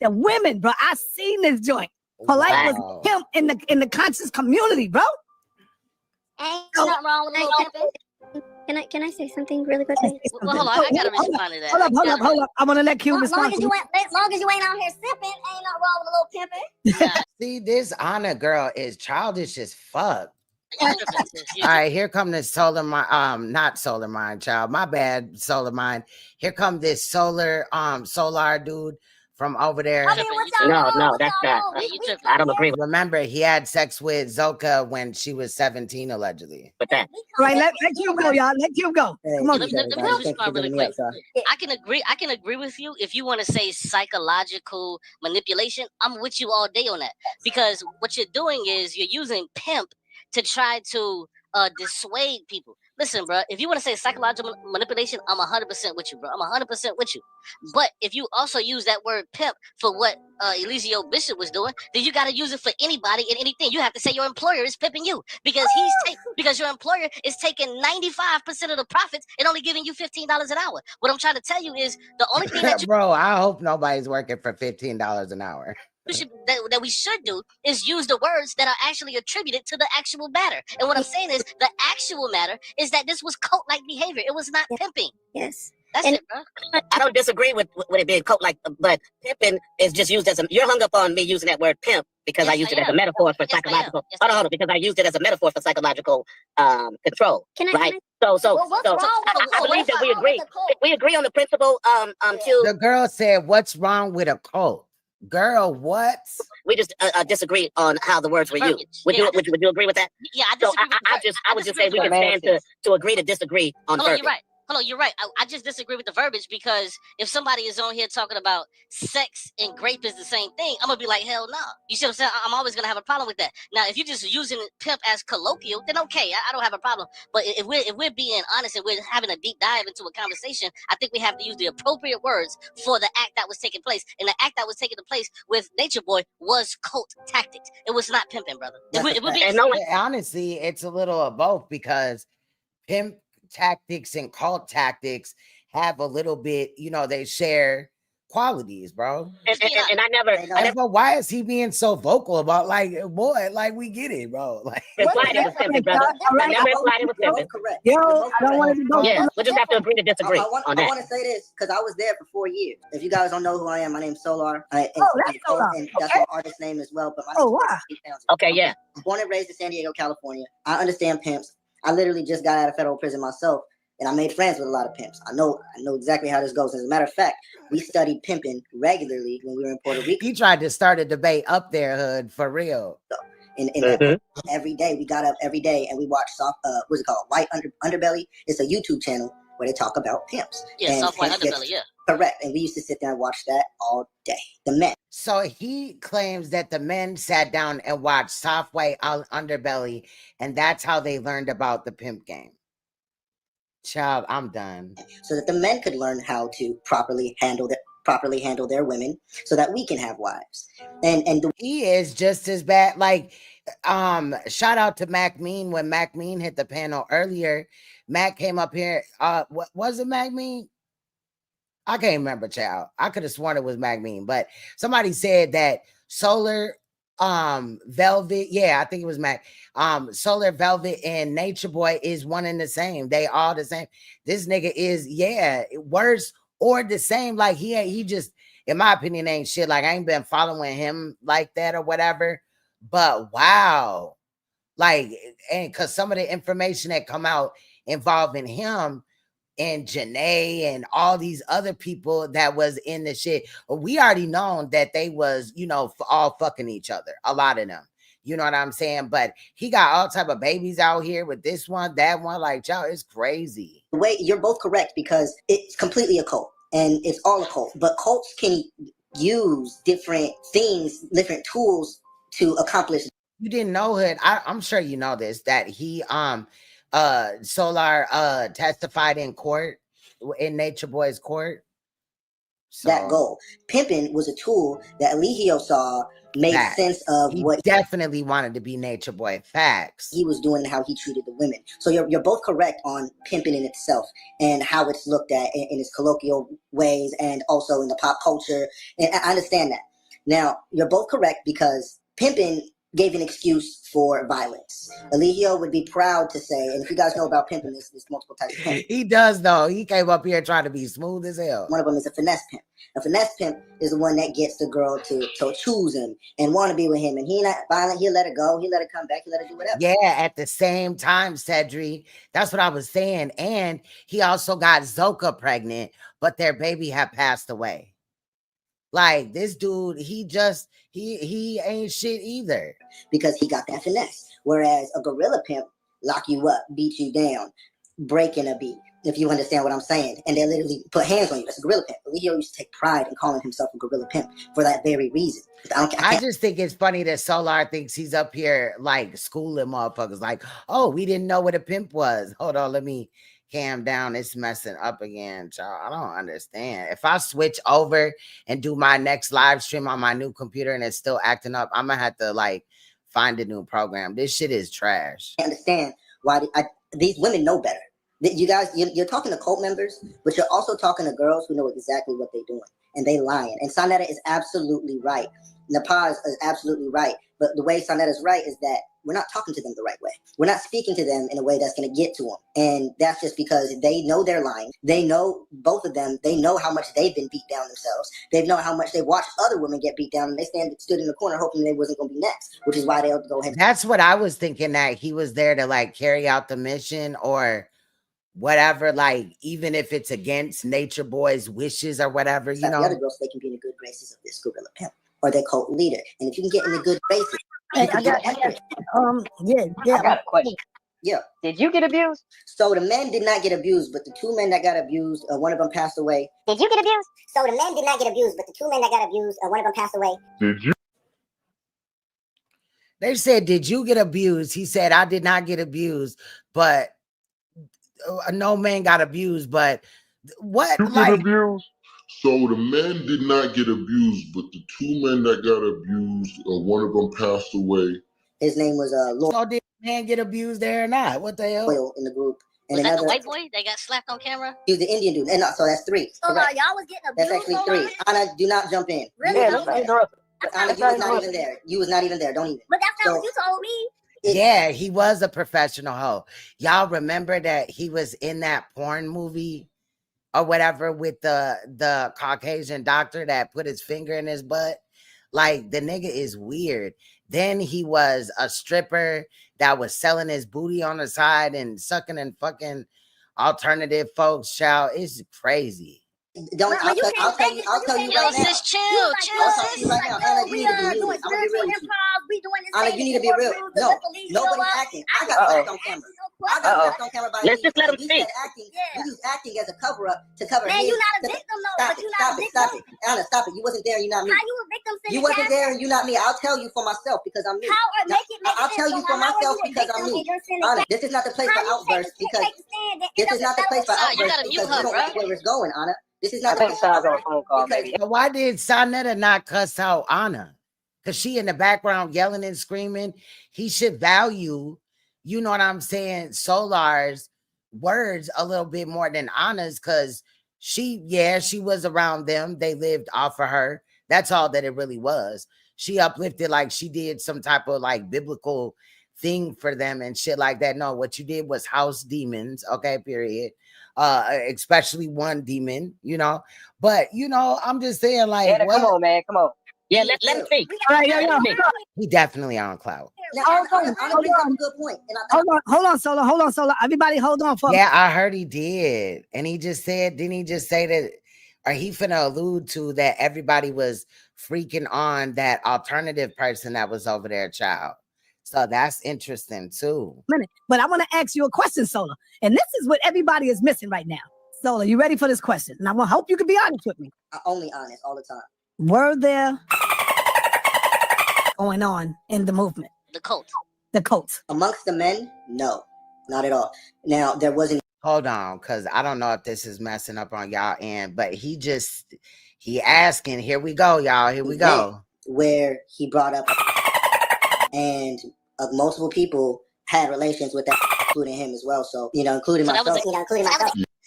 The women, bro. I seen this joint. Polite was him in the conscious community, bro. Ain't nothing wrong with a little pimping. Can I say something really quickly? Well, hold on. I gotta respond to that. Hold up. I'm gonna let Q respond. As long as you ain't out here sipping, ain't nothing wrong with a little pimping. See, this Honor Girl is childish as fuck. All right, here come this solar mind, not solar mind, child. My bad, solar mind. Here come this solar dude from over there. No, that's not. I don't agree. Remember, he had sex with ZOCA when she was 17, allegedly. But that. All right, let you go, y'all. Let you go. Come on. Let me respond really quick. I can agree with you if you want to say psychological manipulation. I'm with you all day on that, because what you're doing is you're using pimp to try to dissuade people. Listen, bro, if you want to say psychological manipulation, I'm 100% with you, bro. I'm 100% with you. But if you also use that word pimp for what ELIGIO Bishop was doing, then you got to use it for anybody and anything. You have to say your employer is pimping you because because your employer is taking 95% of the profits and only giving you $15 an hour. What I'm trying to tell you is the only thing that bro, I hope nobody's working for $15 an hour. That we should do is use the words that are actually attributed to the actual matter. And what I'm saying is the actual matter is that this was cult-like behavior. It was not pimping. Yes. That's it, bro. I don't disagree with it being cult-like, but pimping is just used as you're hung up on me using that word pimp because I used it as a metaphor for psychological. Hold on, because I used it as a metaphor for psychological control. Right? So I believe that we agree. We agree on the principle. The girl said, "What's wrong with a cult?" Girl, what? We just disagree on how the words were used. Would you agree with that? Yeah, I So disagree. I would just say we can stand to agree to disagree on Hold on, verbiage. you're right. Hold on, you're right. I just disagree with the verbiage because if somebody is on here talking about sex and grape is the same thing, I'm gonna be like, hell no. You see what I'm saying? I'm always gonna have a problem with that. Now, if you're just using pimp as colloquial, then okay, I don't have a problem. But if we're being honest and we're having a deep dive into a conversation, I think we have to use the appropriate words for the act that was taking place. And the act that was taking place with Nature Boy was cult tactics. It was not pimping, brother. Honestly, it's a little of both because pimp tactics and cult tactics have a little bit, they share qualities, bro. And I never. But why is he being so vocal about we get it, bro? Like, implied it was pimping, brother. I never implied it was pimping. Correct. Yo, I don't want to go. Yeah, we'll just have to agree to disagree on that. I want to say this because I was there for 4 years. If you guys don't know who I am, my name's Solar. That's Solar. And that's my artist name as well. But my name is Okay, yeah. I'm born and raised in San Diego, California. I understand pimps. I literally just got out of federal prison myself, and I made friends with a lot of pimps. I know exactly how this goes. As a matter of fact, we studied pimping regularly when we were in Puerto Rico. He tried to start a debate up there, Hood, for real. Every day, we got up every day and we watched what's it called? White Underbelly. It's a YouTube channel where they talk about pimps. Yeah, soft white underbelly, yeah. Correct. And we used to sit there and watch that all day. The men. So he claims that the men sat down and watched soft white underbelly, and that's how they learned about the pimp game. Child, I'm done. So that the men could learn how to properly handle their women so that we can have wives. And he is just as bad. Like, shout out to Mac Mean when Mac Mean hit the panel earlier. Mac came up here. What was it, Mac Mean? I can't remember, child. I could have sworn it was Mac Mean, but somebody said that Solar Velvet, I think it was Mac. Solar Velvet and Nature Boy is one and the same. They all the same. This nigga is worse or the same. Like he just, in my opinion, ain't shit. Like I ain't been following him like that or whatever. But wow, like, and because some of the information that come out involving him and Janae and all these other people that was in the shit, we already known that they was, all fucking each other, a lot of them. You know what I'm saying? But he got all type of babies out here with this one, that one. Like, y'all, it's crazy. The way you're both correct because it's completely a cult and it's all a cult. But cults can use different things, different tools to accomplish. You didn't know it. I'm sure you know this, that he Solar testified in court, in Nature Boy's court. So that goal. Pimping was a tool that Eligio saw made sense of he what definitely wanted to be Nature Boy. Facts. He was doing, how he treated the women. So you're both correct on pimping in itself and how it's looked at in its colloquial ways and also in the pop culture. And I understand that. Now, you're both correct because pimping gave an excuse for violence. Eligio would be proud to say, and if you guys know about pimping, there's multiple types of pimping. He does, though. He came up here trying to be smooth as hell. One of them is a finesse pimp. A finesse pimp is the one that gets the girl to choose him and want to be with him. And he not violent. He'll let her go. He'll let her come back. He'll let her do whatever. Yeah, at the same time, Cedric. That's what I was saying. And he also got ZOCA pregnant, but their baby had passed away. Like, this dude, he ain't shit either. Because he got that finesse. Whereas a gorilla pimp lock you up, beat you down, breaking a beat, if you understand what I'm saying. And they literally put hands on you. That's a gorilla pimp. Eligio used to take pride in calling himself a gorilla pimp for that very reason. I just think it's funny that Solar thinks he's up here like schooling motherfuckers. Like, oh, we didn't know what a pimp was. Hold on, let me cam down. It's messing up again, y'all. I don't understand. If I switch over and do my next live stream on my new computer and it's still acting up, I'm gonna have to like find a new program. This shit is trash. I understand why these women know better. You guys, you're talking to cult members, but you're also talking to girls who know exactly what they're doing, and they lying. And Saneter is absolutely right. NAPAH is absolutely right. But the way Saneter is right is that we're not talking to them the right way. We're not speaking to them in a way that's going to get to them. And that's just because they know they're lying. They know, both of them, they know how much they've been beat down themselves. They know how much they watched other women get beat down, and they stood in the corner hoping they wasn't going to be next, which is why they'll go ahead. That's what I was thinking, that he was there to like carry out the mission or whatever, like even if it's against Nature Boy's wishes or whatever, you know. The other girls, they can be in the good graces of this gorilla pimp. or their cult leader. And if you can get in a good basis, Hey, you can get after it. Yeah. I got a question. Yeah. Did you get abused? So the men did not get abused, but the two men that got abused, one of them passed away. Did you get abused? So the men did not get abused, but the two men that got abused, one of them passed away. Did you? They said, did you get abused? He said, I did not get abused, but no man got abused. But what? You get abused? So the men did not get abused, but the two men that got abused, one of them passed away. His name was Lord. So did the man get abused there or not? What the hell? In the group. And Was that another, the white boy that got slapped on camera? he was the Indian dude. And so that's 3. So Correct. y'all was getting That's abused. actually 3. Anna, do not jump in. Really? You Yeah, was that's not there. Anna, you was not even there. You was not even there. Don't even. But that's not what you told me. Yeah, he was a professional hoe. Y'all remember that he was in that porn movie or whatever with the Caucasian doctor that put his finger in his butt? Like, the nigga is weird. Then he was a stripper that was selling his booty on the side and sucking and fucking alternative folks. Child, it's crazy. Don't. I'll tell you right now. Sis, chill. I'll tell you right now. Anna, you need to be real. I'm gonna be real with you. Anna, you need to be real. No, nobody's acting. I got slapped on camera. I got slapped on camera by Let's just let him you speak. said acting. You used acting as a cover up to cover. Man, his, you not a victim though. Stop But it. you not a victim. Stop it. Anna, stop it. You wasn't there. You not me. How you a victim? You wasn't there and you not me. I'll tell you for myself because I'm me. I'll tell you for myself because I'm me. Anna, this is not the place for outbursts because this is not the place for outbursts because you don't like where it's going, Anna. This is not the place. on a phone call, maybe. But why did Saneter not cuss out Anna? Because she in the background yelling and screaming. He should value, you know what I'm saying, Solar's words a little bit more than Anna's, because she was around them. They lived off of her. That's all that it really was. She uplifted like she did some type of like biblical thing for them and shit like that. No, what you did was house demons, okay, period. Especially one demon, you know. But you know, I'm just saying, like, Come on, man, come on. Yeah, let him speak. He definitely on cloud. Now, Hold on, Anna hold brings up on. a good point. And Hold on, Solo. Everybody hold on for Yeah, I heard he did. And he just said, didn't he just say that, or he finna allude to that everybody was freaking on that alternative person that was over there, child. So that's interesting too. But I want to ask you a question, Sola. And this is what everybody is missing right now. Sola, you ready for this question? And I want to hope you can be honest with me. I'm only honest all the time. Were there going on in the movement? The cult. The cult. Amongst the men, no, not at all. Now, there wasn't. Hold on, because I don't know if this is messing up on y'all end, but he asking, here we go, y'all, here we go. Where he brought up and multiple people had relations with that, including him as well. So, you know, including myself.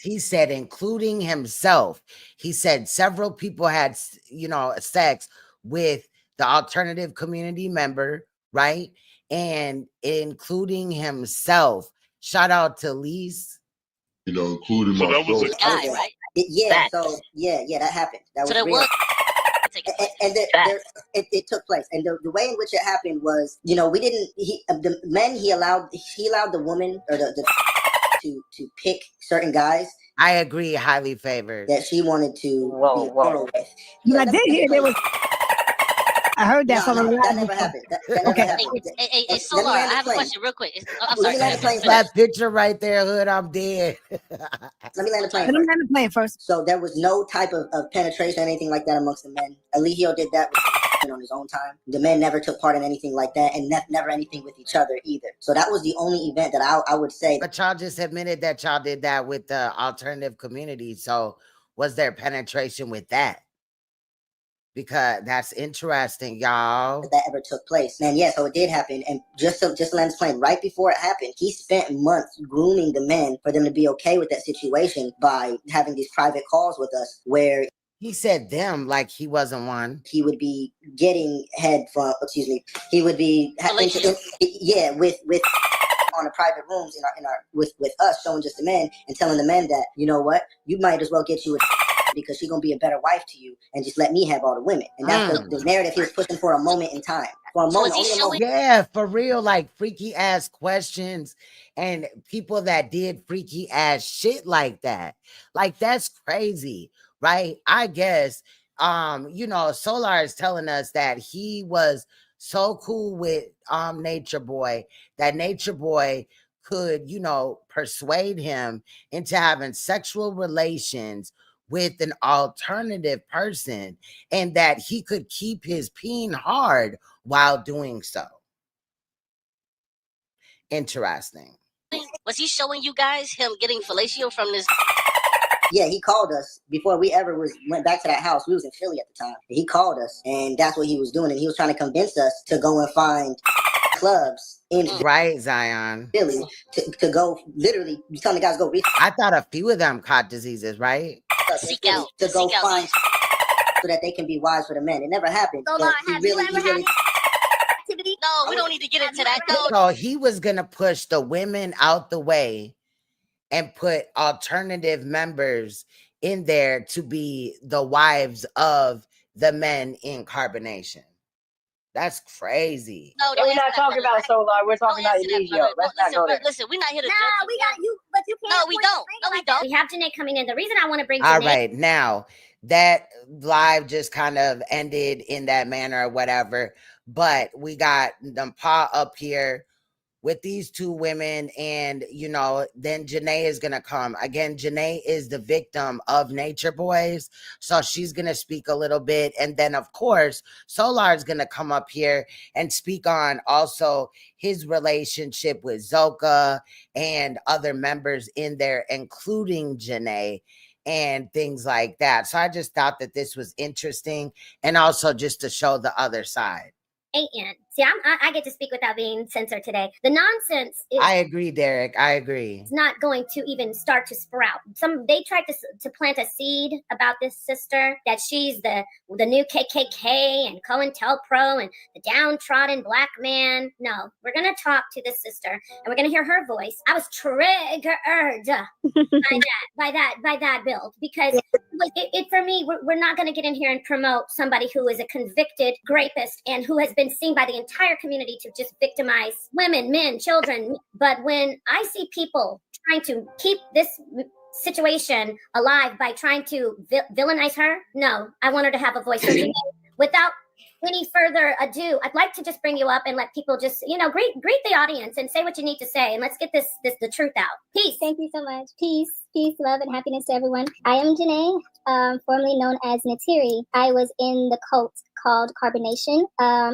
He said, including himself. He said several people had, you know, sex with the alternative community member, right? And including himself. Shout out to Lise. You know, including myself. That was a guy, right? Yeah, so yeah, that happened. That So was there real. was. And it took place, and the way in which it happened was, you know, the men he allowed the woman or the to pick certain guys. I agree, highly favored. That she wanted to be thorough with. Yeah, I did hear there was. I heard that from a that never happened. That never happened. Hey, Solar, I have a question real quick. I'm sorry. That picture right there, Hood, I'm dead. Let me land the plane. Let me land the plane first. So there was no type of penetration, anything like that amongst the men. Eligio did that on his own time. The men never took part in anything like that, and never anything with each other either. So that was the only event that I would say. But y'all just admitted that y'all did that with the alternative community. So was there penetration with that? Because that's interesting, y'all. That ever took place. Man, yeah, so it did happen. And just to land this plane, right before it happened, he spent months grooming the men for them to be okay with that situation by having these private calls with us where he said them like he wasn't one. He would be getting head from, he would be with on the private rooms in our with us, showing just the men and telling the men that, you know what, you might as well get you a because she's gonna be a better wife to you, and just let me have all the women. And that's the narrative he was pushing for a moment in time. For a moment, yeah, for real, like freaky ass questions and people that did freaky ass shit like that. Like, that's crazy, right? I guess you know, Solar is telling us that he was so cool with Nature Boy that Nature Boy could, you know, persuade him into having sexual relations with an alternative person, and that he could keep his peen hard while doing so. Interesting. Was he showing you guys him getting fellatio from this? Yeah, he called us before we ever went back to that house. We was in Philly at the time. He called us, and that's what he was doing. And he was trying to convince us to go and find clubs in Right, Zion. Philly to go. Literally, you telling the guys go research. I thought a few of them caught diseases, right? Seek out to go seek out. find so that they can be wise for the men. It never happened. So, but Lord, he have you really, ever he had really. activity? No, we don't need to get into that though. So he was gonna push the women out the way and put alternative members in there to be the wives of the men in carbonation. That's crazy. No, We're not talking about Solar. We're talking about ELIGIO. Let's not go there. Listen, we're not here to Nah, judge. we got you, but you can't. No, we don't. No, we don't. We have Janae coming in. The reason I want to bring All Janae right, now that live just kind of ended in that manner or whatever, but we got NAPAH up here with these two women, and you know, then Janae is gonna come again. Janae is the victim of NatureBoy's, so she's gonna speak a little bit, and then of course Solar is gonna come up here and speak on also his relationship with ZOCA and other members in there, including Janae and things like that. So I just thought that this was interesting, and also just to show the other side. in. See, I get to speak without being censored today. The nonsense is I agree, Derek. I agree. it's not going to even start to sprout. They tried to plant a seed about this sister, that she's the new KKK and COINTELPRO and the downtrodden black man. No, we're gonna talk to this sister and we're gonna hear her voice. I was triggered by that build, because it for me, we're not gonna get in here and promote somebody who is a convicted rapist and who has been seen by the entire community to just victimize women, men, children. But when I see people trying to keep this situation alive by trying to villainize her, no, I want her to have a voice. So without any further ado, I'd like to just bring you up and let people just, greet the audience and say what you need to say, and let's get the truth out. Peace. Thank you so much. Peace, love, and happiness to everyone. I am Janae, formerly known as Natiri. I was in the cult called Carbonation,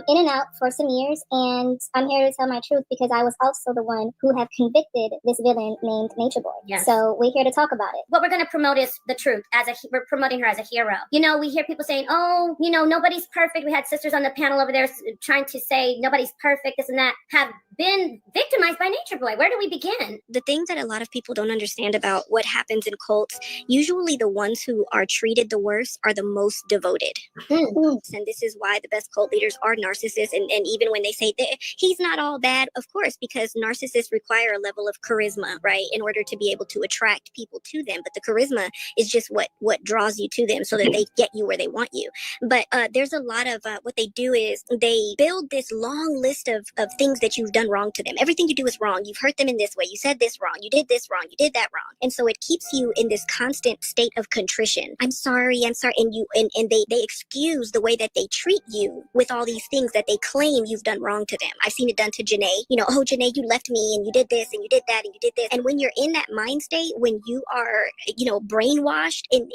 in and out for some years, and I'm here to tell my truth because I was also the one who have convicted this villain named NatureBoy. Yes. So we're here to talk about it. What we're going to promote is the truth. We're promoting her as a hero. We hear people saying, oh, nobody's perfect. We had sisters on the panel over there trying to say nobody's perfect, this and that, have been victimized by NatureBoy. Where do we begin? The thing that a lot of people don't understand about what happens in cults, usually the ones who are treated the worst are the most devoted. And this is why the best cult leaders are narcissists. And even when they say that he's not all bad, of course, because narcissists require a level of charisma, right, in order to be able to attract people to them. But the charisma is just what draws you to them so that they get you where they want you. But there's a lot of what they do is they build this long list of things that you've done wrong to them. Everything you do is wrong. You've hurt them in this way. You said this wrong. You did this wrong. You did that wrong. And so it keeps you in this constant state of contrition. I'm sorry. And they excuse the way that they treat you with all these things that they claim you've done wrong to them. I've seen it done to Janae. Oh, Janae, you left me and you did this and you did that and you did this. And when you're in that mind state, when you are, brainwashed and,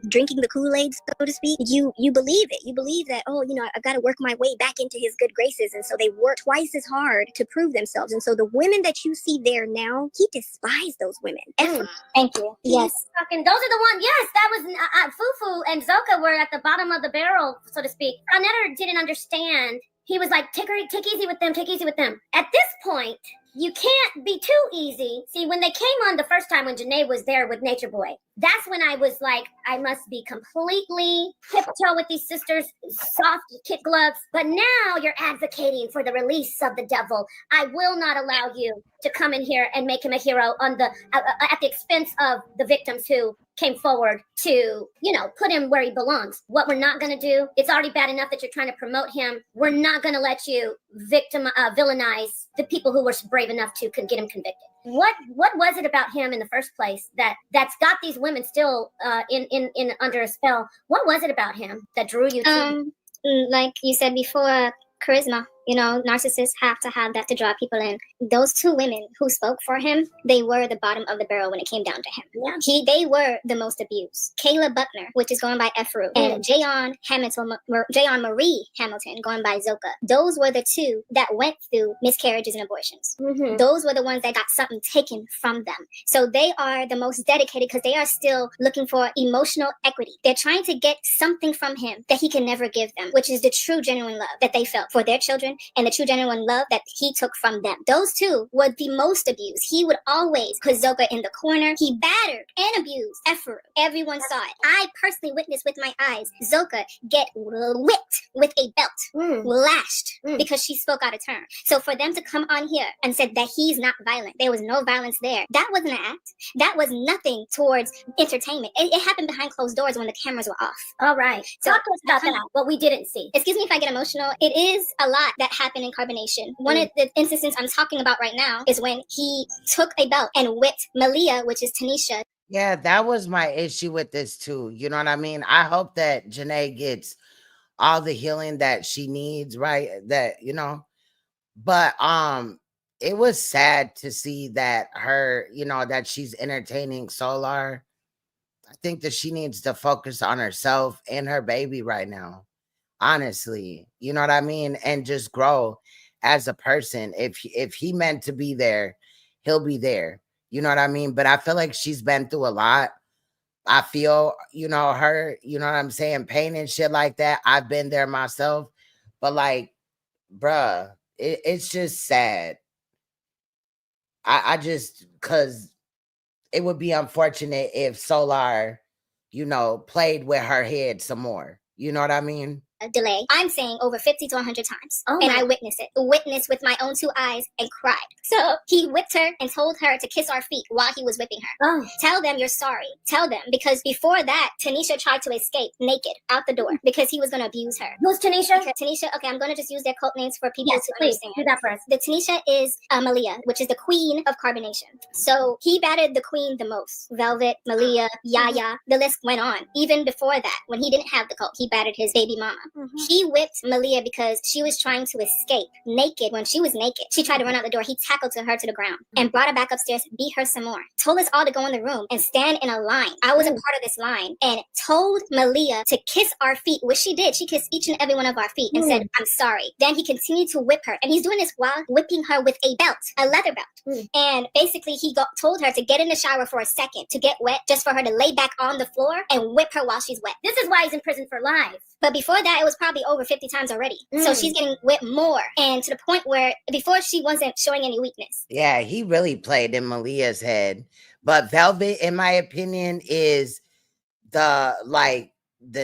drinking the Kool-Aid, so to speak, you believe it. You believe that, oh, I've got to work my way back into his good graces. And so they work twice as hard to prove themselves. And so the women that you see there now, he despised those women. Thank you. Yes. Those are the ones. Yes, that was Fufu and ZOCA were at the bottom of the barrel, so to speak. Saneter didn't understand. He was like, take easy with them, take easy with them. At this point, you can't be too easy. See, when they came on the first time when Janae was there with NatureBoy, that's when I was like, I must be completely tiptoe with these sisters, soft kid gloves. But now you're advocating for the release of the devil. I will not allow you to come in here and make him a hero on the at the expense of the victims who came forward to, you know, put him where he belongs. What we're not going to do, it's already bad enough that you're trying to promote him. We're not going to let you villainize the people who were brave enough to get him convicted. What was it about him in the first place that's got these women still in under a spell? What was it about him that drew you to? Like you said before, charisma. You know, narcissists have to have that to draw people in. Those two women who spoke for him, they were the bottom of the barrel when it came down to him. Yeah. They were the most abused. Kayla Buckner, which is going by EFURU, and Jayon Marie Hamilton, going by ZOCA. Those were the two that went through miscarriages and abortions. Mm-hmm. Those were the ones that got something taken from them. So they are the most dedicated because they are still looking for emotional equity. They're trying to get something from him that he can never give them, which is the true, genuine love that they felt for their children and the true genuine love that he took from them. Those two were the most abused. He would always put ZOCA in the corner. He battered and abused EFURU. Everyone saw it. I personally witnessed with my eyes ZOCA get whipped with a belt, lashed, because she spoke out of turn. So for them to come on here and said that he's not violent, there was no violence there, that wasn't an act. That was nothing towards entertainment. It happened behind closed doors when the cameras were off. All right. So talk to us about that, what we didn't see. Excuse me if I get emotional. It is a lot that happened in Carbonation. One of the instances I'm talking about right now is when he took a belt and whipped Malia, which is Tanisha. Yeah, that was my issue with this too. You know what I mean? I hope that Janae gets all the healing that she needs, right? That, you know, but it was sad to see that her, you know, that she's entertaining Solar. I think that she needs to focus on herself and her baby right now. Honestly, you know what I mean? And just grow as a person. If he meant to be there, he'll be there. You know what I mean? But I feel like she's been through a lot. I feel, you know, her, you know what I'm saying? Pain and shit like that. I've been there myself. But like, bruh, it's just sad. I just, cause it would be unfortunate if Solar, you know, played with her head some more. You know what I mean? Delay. I'm saying over 50 to 100 times. And I witnessed it. Witnessed with my own two eyes and cried. So he whipped her and told her to kiss our feet while he was whipping her. Tell them you're sorry. Tell them, because before that, Tanisha tried to escape naked out the door because he was going to abuse her. Who's Tanisha? Because Tanisha, okay, I'm going to just use their cult names for people to please, understand. do that for us. The Tanisha is Malia, which is the queen of Carbonation. So he battered the queen the most. Velvet, Malia, Yaya, the list went on. Even before that, when he didn't have the cult, he battered his baby mama. He whipped Malia because she was trying to escape naked. When she was naked, she tried to run out the door. He tackled her to the ground and brought her back upstairs, beat her some more, told us all to go in the room and stand in a line. I was a part of this line, and told Malia to kiss our feet, which she did. She kissed each and every one of our feet and said, I'm sorry. Then he continued to whip her, and he's doing this while whipping her with a belt, a leather belt. And basically he told her to get in the shower for a second to get wet, just for her to lay back on the floor and whip her while she's wet. This is why he's in prison for life. But before that, it was probably over 50 times already. So she's getting whipped more. And to the point where before she wasn't showing any weakness. Yeah, he really played in Malia's head. But Velvet, in my opinion, is the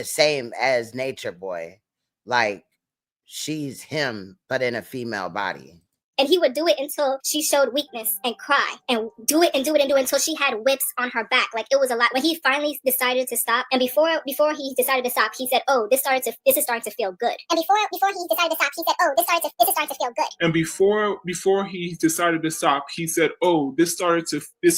same as Nature Boy. Like, she's him, but in a female body. And he would do it until she showed weakness and cry, and do it until she had whips on her back. Like, it was a lot. When he finally decided to stop, and before he decided to stop, he said, "Oh, this is starting to feel good." And before he decided to stop, he said, "Oh, this is starting to feel good." And before he decided to stop, he said, "Oh, this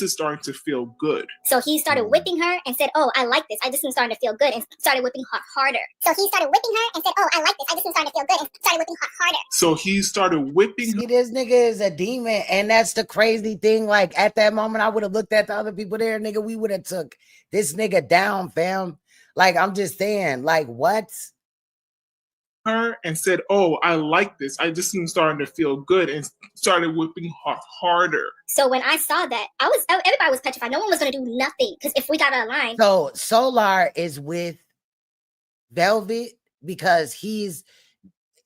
is starting to feel good." So he started whipping her and said, "Oh, I like this. This is starting to feel good," and started whipping her harder. So he started whipping her and said, "Oh, I like this. This is starting to feel good," and started whipping her harder. So he started whipping her. This nigga is a demon, and that's the crazy thing. Like, at that moment, I would have looked at the other people there, nigga. We would have took this nigga down, fam. Like, I'm just saying, like, what? Her and said, "Oh, I like this. This is starting to feel good," and started whipping her harder. So when I saw that, everybody was petrified. No one was gonna do nothing, because if we got out of line. So Solar is with Velvet because he's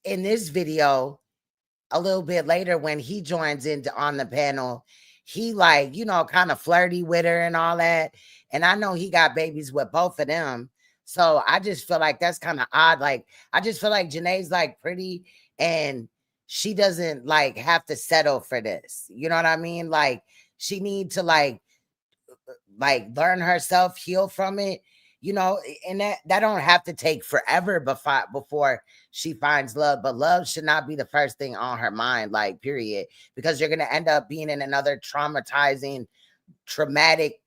in this video. A little bit later, when he joins on the panel, he like, you know, kind of flirty with her and all that. And I know he got babies with both of them. So I just feel like that's kind of odd. Like, I just feel like Janae's like pretty, and she doesn't like have to settle for this. You know what I mean? Like she need to like learn herself, heal from it, you know, and that don't have to take forever before she finds love. But love should not be the first thing on her mind, like, period, because you're gonna end up being in another traumatic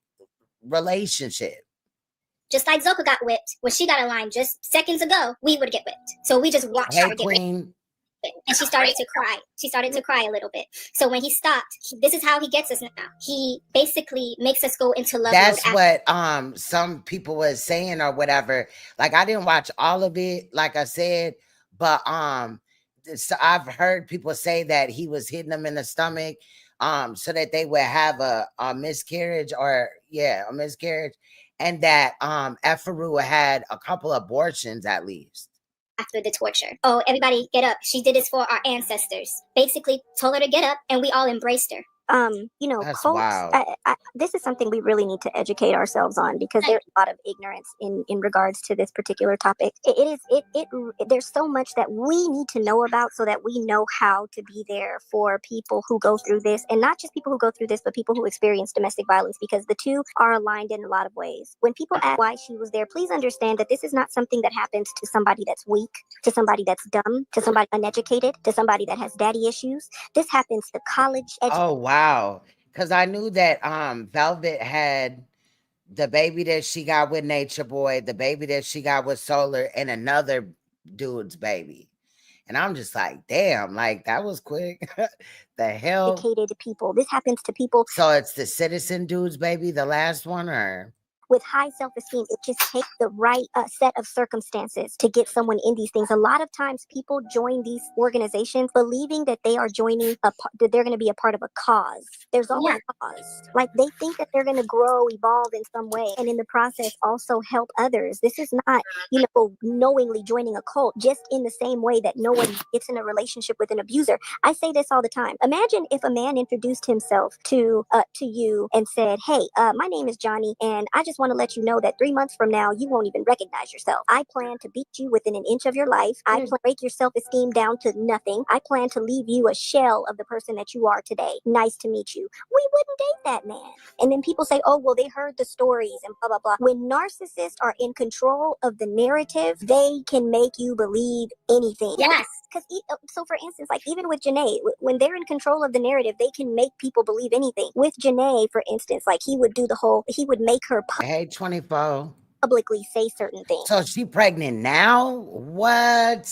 relationship. Just like ZOCA got whipped when she got a line just seconds ago, we would get whipped. So we just watched her get whipped. And she started to cry. She started to cry a little bit. So when he stopped, this is how he gets us now. He basically makes us go into love. That's what some people was saying or whatever. Like I didn't watch all of it, like I said, but so I've heard people say that he was hitting them in the stomach so that they would have a miscarriage, or a miscarriage, and that EFURU had a couple abortions at least. After the torture. Oh, everybody get up. She did this for our ancestors. Basically told her to get up and we all embraced her. You know, That's cults, wild. this is something we really need to educate ourselves on, because there's a lot of ignorance in regards to this particular topic. There's so much that we need to know about so that we know how to be there for people who go through this, and not just people who go through this, but people who experience domestic violence, because the two are aligned in a lot of ways. When people ask why she was there, please understand that this is not something that happens to somebody that's weak, to somebody that's dumb, to somebody uneducated, to somebody that has daddy issues. This happens to college education. Oh wow. Because I knew that Velvet had the baby that she got with Nature Boy, the baby that she got with Solar, and another dude's baby. And I'm just like, damn, like that was quick. The hell? Educated people. This happens to people. So it's the Citizen dude's baby, the last one, or? With high self-esteem, it just takes the right set of circumstances to get someone in these things. A lot of times people join these organizations believing that they are joining that they're going to be a part of a cause. There's always a cause. Like they think that they're going to grow, evolve in some way, and in the process also help others. This is not, knowingly joining a cult, just in the same way that no one gets in a relationship with an abuser. I say this all the time. Imagine if a man introduced himself to you and said, "Hey, my name is Johnny, and I just want to let you know that 3 months from now, you won't even recognize yourself. I plan to beat you within an inch of your life. I plan to break your self-esteem down to nothing. I plan to leave you a shell of the person that you are today. Nice to meet you." We wouldn't date that man. And then people say, "Oh, well, they heard the stories and blah, blah, blah." When narcissists are in control of the narrative, they can make you believe anything. Yes. Because so, for instance, like even with Janae, when they're in control of the narrative, they can make people believe anything. With Janae, for instance, like he would make her Hey, 24. publicly say certain things. So she pregnant now? What?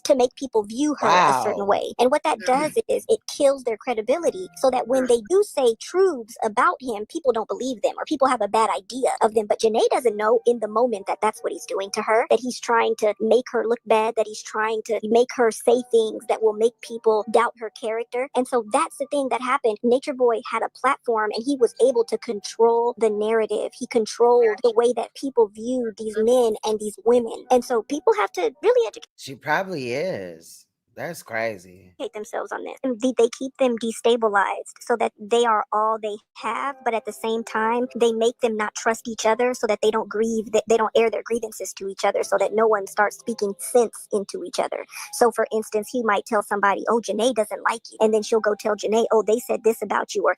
To make people view her a certain way. And what that does is it kills their credibility, so that when they do say truths about him, people don't believe them, or people have a bad idea of them. But Janae doesn't know in the moment that that's what he's doing to her, that he's trying to make her look bad, that he's trying to make her say things that will make people doubt her character. And so that's the thing that happened. Nature Boy had a platform, and he was able to control the narrative. He controlled the way that people viewed these men and these women. And so people have to really educate. She probably is. That's crazy. Themselves on this. And they keep them destabilized so that they are all they have, but at the same time they make them not trust each other, so that they don't grieve, that they don't air their grievances to each other, so that no one starts speaking sense into each other. So for instance, he might tell somebody, "Oh, Janae doesn't like you," and then she'll go tell Janae, "Oh, they said this about you," or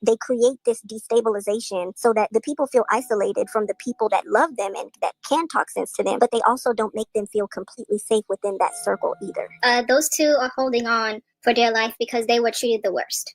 they create this destabilization so that the people feel isolated from the people that love them and that can talk sense to them, but they also don't make them feel completely safe within that circle either. Those two are holding on for dear life because they were treated the worst.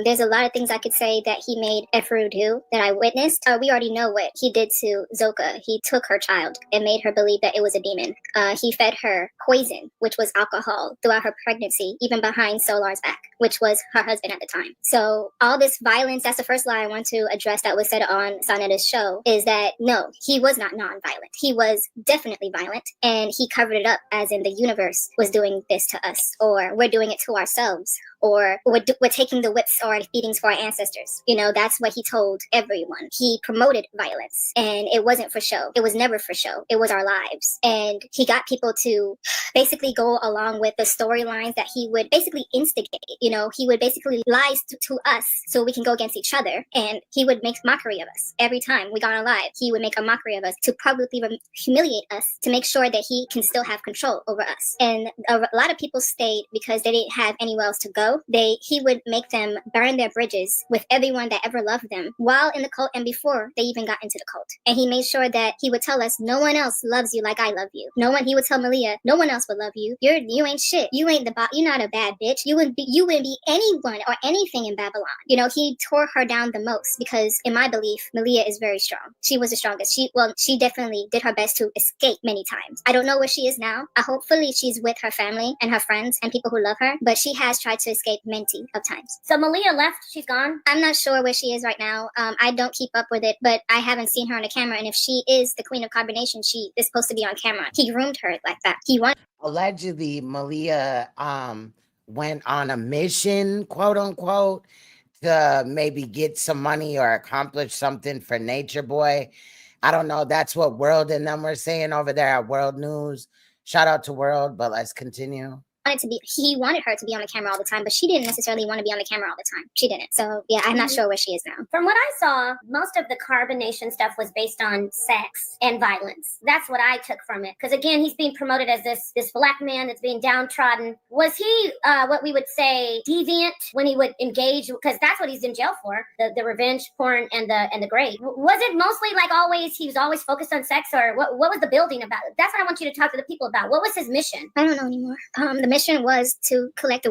There's a lot of things I could say that he made EFURU do that I witnessed. We already know what he did to ZOCA. He took her child and made her believe that it was a demon. He fed her poison, which was alcohol, throughout her pregnancy, even behind Solar's back, which was her husband at the time. So all this violence, that's the first lie I want to address that was said on Saneter's show, is that no, he was not non-violent. He was definitely violent, and he covered it up as in the universe was doing this to us, or we're doing it to ourselves, or we're taking the whips or beatings for our ancestors. You know, that's what he told everyone. He promoted violence, and it wasn't for show. It was never for show. It was our lives. And he got people to basically go along with the storylines that he would basically instigate. You know, he would basically lie to us so we can go against each other, and he would make mockery of us every time we got on live. He would make a mockery of us to publicly humiliate us to make sure that he can still have control over us. And a lot of people stayed because they didn't have anywhere else to go. He would make them burn their bridges with everyone that ever loved them while in the cult and before they even got into the cult. And he made sure that he would tell us, no one else loves you like I love you. No one. He would tell Malia, no one else would love you. You ain't shit. You ain't you're not a bad bitch. You wouldn't be anyone or anything in Babylon. You know, he tore her down the most because, in my belief, Malia is very strong. She was the strongest. She definitely did her best to escape many times. I don't know where she is now. Hopefully she's with her family and her friends and people who love her, but she has tried to escape many of times. So Malia left, she's gone? I'm not sure where she is right now. I don't keep up with it, but I haven't seen her on the camera, and if she is the queen of carbonation, she is supposed to be on camera. He groomed her like that. Allegedly, Malia went on a mission, quote unquote, to maybe get some money or accomplish something for Nature Boy. I don't know. That's what World and them were saying over there at World News. Shout out to World, but let's continue. He wanted her to be on the camera all the time, but she didn't necessarily want to be on the camera all the time. She didn't. So yeah, I'm not sure where she is now. From what I saw, most of the carbonation stuff was based on sex and violence. That's what I took from it. Because again, he's being promoted as this black man that's being downtrodden. Was he what we would say deviant when he would engage? Because that's what he's in jail for, the revenge porn and the grave. Was it mostly like always, he was always focused on sex, or what was the building about? That's what I want you to talk to the people about. What was his mission? I don't know anymore. The mission was to collect the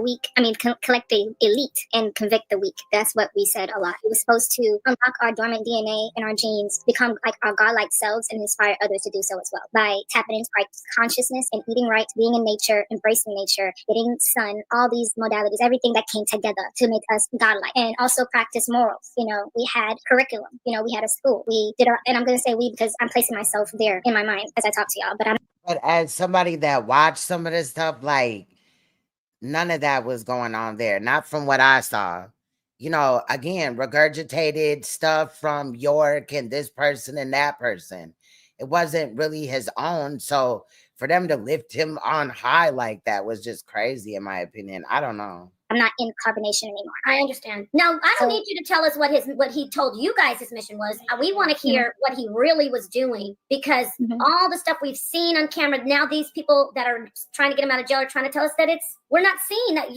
elite and convict the weak. That's what we said a lot. It was supposed to unlock our dormant DNA and our genes, become like our godlike selves, and inspire others to do so as well by tapping into our consciousness and eating right, being in nature, embracing nature, getting sun, all these modalities, everything that came together to make us godlike, and also practice morals. You know, we had curriculum. You know, we had a school. We did and I'm going to say we because I'm placing myself there in my mind as I talk to y'all. But as somebody that watched some of this stuff, like, none of that was going on there. Not from what I saw. You know, again, regurgitated stuff from York and this person and that person. It wasn't really his own. So for them to lift him on high like that was just crazy, in my opinion. I don't know. I'm not in carbonation anymore. I understand. Now, I don't need you to tell us what he told you guys his mission was. We want to hear what he really was doing, because all the stuff we've seen on camera, now these people that are trying to get him out of jail are trying to tell us that we're not seeing that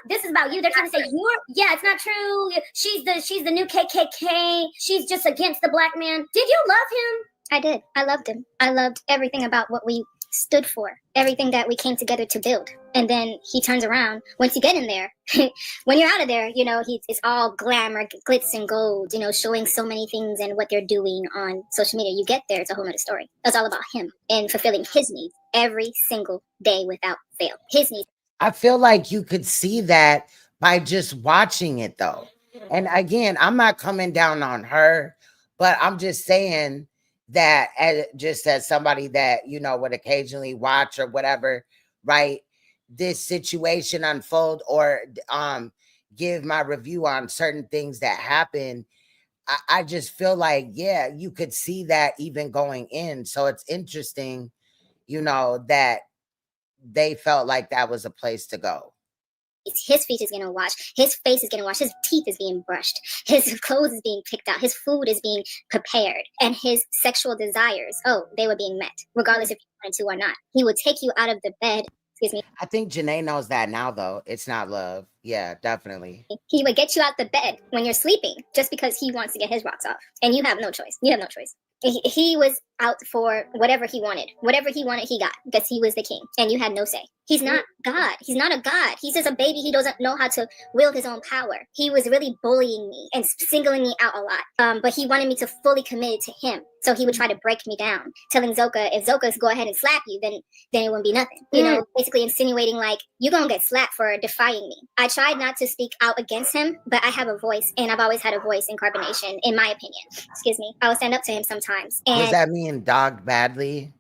this is about you. They're trying to say it's not true. She's the new KKK. She's just against the black man. Did you love him? I did. I loved him. I loved everything about what we stood for, everything that we came together to build. And then he turns around. Once you get in there, when you're out of there, you know, it's all glamour, glitz and gold, you know, showing so many things and what they're doing on social media. You get there, it's a whole nother story. It's all about him and fulfilling his needs every single day without fail. His needs. I feel like you could see that by just watching it, though. And again, I'm not coming down on her, but I'm just saying that as somebody that, you know, would occasionally watch or whatever, right, this situation unfold or give my review on certain things that happen, I just feel like, yeah, you could see that even going in. So it's interesting, you know, that they felt like that was a place to go. His feet is getting washed. His face is getting washed. His teeth is being brushed. His clothes is being picked out. His food is being prepared. And his sexual desires, they were being met, regardless if you wanted to or not. He would take you out of the bed. Excuse me. I think Janae knows that now, though. It's not love. Yeah, definitely. He would get you out the bed when you're sleeping just because he wants to get his rocks off. And you have no choice. You have no choice. He was out for whatever he wanted. Whatever he wanted, he got, because he was the king. And you had no say. He's not God. He's not a God. He's just a baby. He doesn't know how to wield his own power. He was really bullying me and singling me out a lot. But he wanted me to fully commit to him. So he would try to break me down, telling ZOCA, if ZOCA's go ahead and slap you, then it wouldn't be nothing. You know, basically insinuating like, you're going to get slapped for defying me. I tried not to speak out against him, but I have a voice, and I've always had a voice in carbonation, in my opinion. Excuse me. I would stand up to him sometimes. And does that mean dogged badly?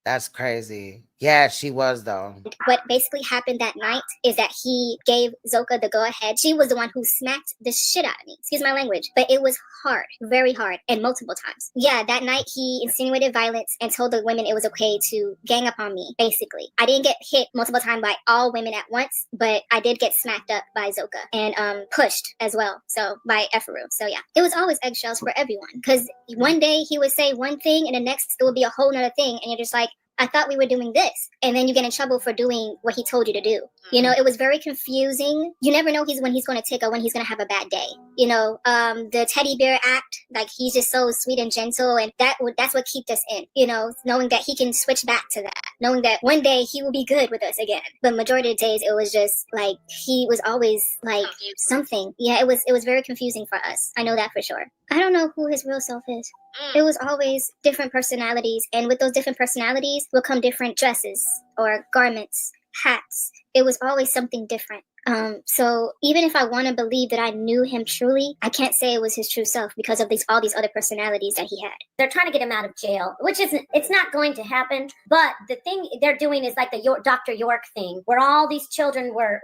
That's crazy. Yeah, she was though. What basically happened that night is that he gave ZOCA the go-ahead. She was the one who smacked the shit out of me. Excuse my language. But it was hard, very hard, and multiple times. Yeah, that night he insinuated violence and told the women it was okay to gang up on me, basically. I didn't get hit multiple times by all women at once, but I did get smacked up by ZOCA and pushed as well, so by EFURU. So yeah, it was always eggshells for everyone. Because one day he would say one thing and the next it would be a whole nother thing, and you're just like, I thought we were doing this. And then you get in trouble for doing what he told you to do. You know, it was very confusing. You never know when he's going to tick or when he's going to have a bad day. You know, the teddy bear act, like he's just so sweet and gentle. And that's what kept us in, you know, knowing that he can switch back to that, knowing that one day he will be good with us again. But majority of the days, it was just like, he was always like something. Yeah, it was very confusing for us. I know that for sure. I don't know who his real self is. It was always different personalities. And with those different personalities will come different dresses or garments, hats. It was always something different. So even if I want to believe that I knew him truly, I can't say it was his true self because of all these other personalities that he had. They're trying to get him out of jail, which it's not going to happen. But the thing they're doing is like the Dr. York thing, where all these children were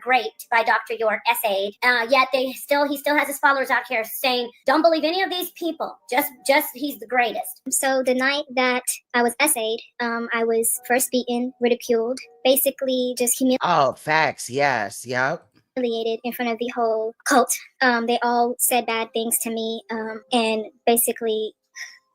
raped by Dr. York, essayed. Yet he still has his followers out here saying, don't believe any of these people. Just he's the greatest. So the night that I was essayed, I was first beaten, ridiculed, basically just humiliated. Oh, facts. Yes. Yep. Humiliated in front of the whole cult. They all said bad things to me and basically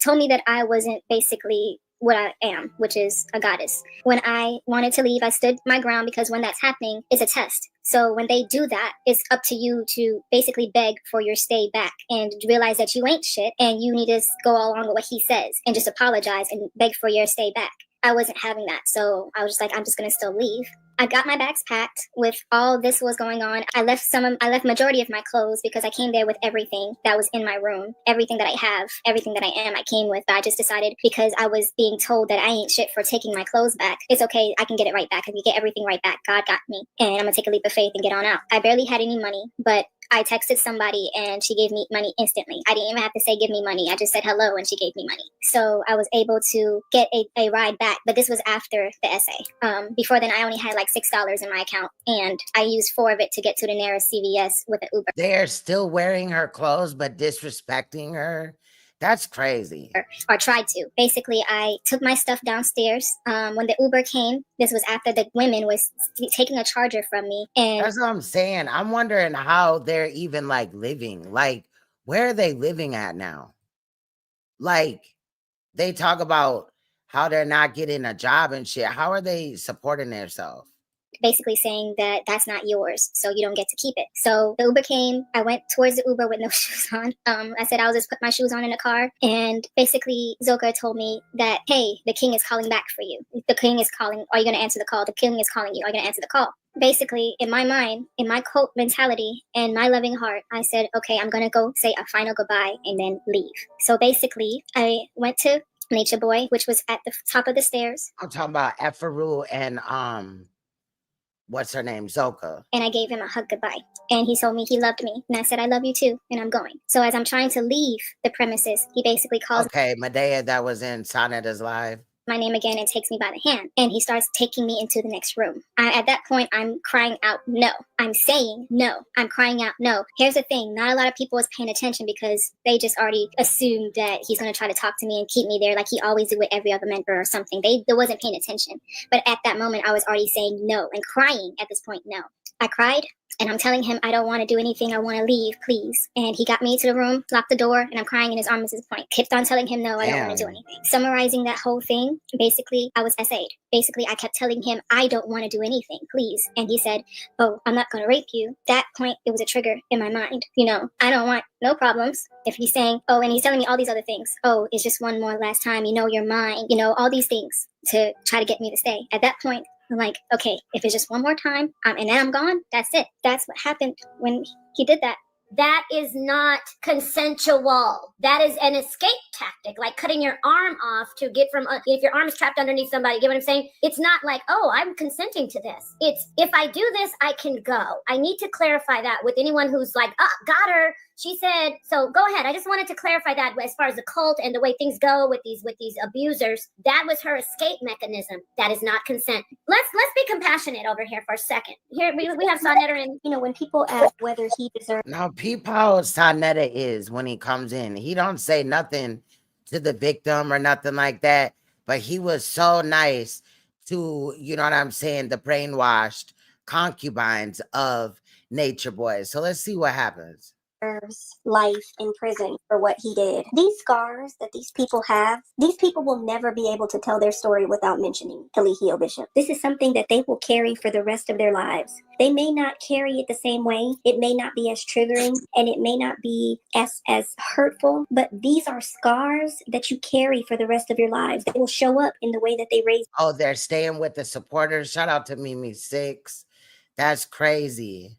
told me that I wasn't basically what I am, which is a goddess. When I wanted to leave, I stood my ground because when that's happening, it's a test. So when they do that, it's up to you to basically beg for your stay back and realize that you ain't shit and you need to go along with what he says and just apologize and beg for your stay back. I wasn't having that. So I was just like, I'm just going to still leave. I got my bags packed with all this was going on. I left majority of my clothes because I came there with everything that was in my room, everything that I have, everything that I am, I came with. But I just decided because I was being told that I ain't shit for taking my clothes back. It's okay. I can get it right back. I can get everything right back. God got me. And I'm going to take a leap of faith and get on out. I barely had any money, but I texted somebody and she gave me money instantly. I didn't even have to say, give me money. I just said hello and she gave me money. So I was able to get a ride back, but this was after the essay. Before then, I only had like $6 in my account and I used 4 of it to get to the nearest CVS with an Uber. They're still wearing her clothes, but disrespecting her. That's crazy. Or tried to. Basically, I took my stuff downstairs. When the Uber came, this was after the women was taking a charger from me. And that's what I'm saying. I'm wondering how they're even like living. Like, where are they living at now? Like, they talk about how they're not getting a job and shit. How are they supporting themselves? Basically saying that that's not yours, so you don't get to keep it. So the Uber came. I went towards the Uber with no shoes on. I said I'll just put my shoes on in the car. And basically, ZOCA told me that, hey, the king is calling back for you. The king is calling. Are you going to answer the call? The king is calling you. Are you going to answer the call? Basically, in my mind, in my cult mentality and my loving heart, I said, okay, I'm going to go say a final goodbye and then leave. So basically, I went to NatureBoy, which was at the top of the stairs. I'm talking about EFURU and what's her name? ZOCA. And I gave him a hug goodbye. And he told me he loved me. And I said, I love you too. And I'm going. So as I'm trying to leave the premises, he basically calls. Okay, Medea, that was in Saneter's live. My name again and takes me by the hand. And he starts taking me into the next room. At that point, I'm crying out, no. I'm saying no. I'm crying out, no. Here's the thing. Not a lot of people was paying attention because they just already assumed that he's going to try to talk to me and keep me there like he always do with every other member or something. They wasn't paying attention. But at that moment, I was already saying no and crying at this point, no. I cried. And I'm telling him, I don't want to do anything. I want to leave, please. And he got me to the room, locked the door, and I'm crying in his arms at this point. Kept on telling him, no, I don't want to do anything. Summarizing that whole thing, basically, I was essayed. Basically, I kept telling him, I don't want to do anything, please. And he said, oh, I'm not going to rape you. That point, it was a trigger in my mind. You know, I don't want no problems. If he's saying, oh, and he's telling me all these other things. Oh, it's just one more last time. You know, you're mine. You know, all these things to try to get me to stay. At that point, I'm like, okay, if it's just one more time and then I'm gone, that's it. That's what happened when he did that. That is not consensual. That is an escape tactic, like cutting your arm off to get from, if your arm is trapped underneath somebody, you get what I'm saying? It's not like, oh, I'm consenting to this. It's, if I do this, I can go. I need to clarify that with anyone who's like, got her. She said, so go ahead. I just wanted to clarify that as far as the cult and the way things go with these abusers. That was her escape mechanism. That is not consent. Let's be compassionate over here for a second. Here we have Saneter, and you know, when people ask whether he deserves. Now, peep how Saneter is when he comes in. He don't say nothing to the victim or nothing like that, but he was so nice to, you know what I'm saying, the brainwashed concubines of Nature Boys. So let's see what happens. Life in prison for what he did. These scars that these people have, these people will never be able to tell their story without mentioning ELIGIO Bishop. This is something that they will carry for the rest of their lives. They may not carry it the same way. It may not be as triggering, and it may not be as hurtful, but these are scars that you carry for the rest of your lives. They will show up in the way that they raise. Oh, they're staying with the supporters. Shout out to Mimi6. That's crazy.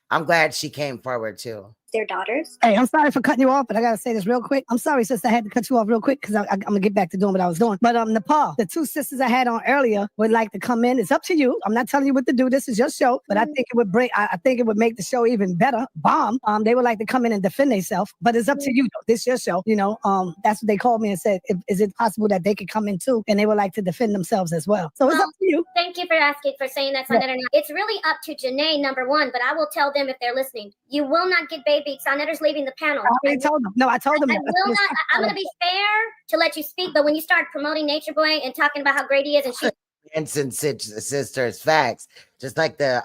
I'm glad she came forward too. Their daughters. Hey, I'm sorry for cutting you off, but I gotta say this real quick. I'm sorry, sister, I had to cut you off real quick because I'm gonna get back to doing what I was doing. But NAPAH, the two sisters I had on earlier would like to come in. It's up to you. I'm not telling you what to do. This is your show, but I think it would I think it would make the show even better. Bomb. They would like to come in and defend themselves, but it's up to you though. This is your show. You know, that's what they called me and said, is it possible that they could come in too? And they would like to defend themselves as well. So it's up to you. Thank you for saying that, Saneter. It's really up to Janae, number one, but I will tell them if they're listening. You will not get baby. Saneter's leaving the panel. I already told them. No, I told them. I will not. I'm going to be fair to let you speak, but when you start promoting Nature Boy and talking about how great he is, and she. Manson sisters, facts. Just like the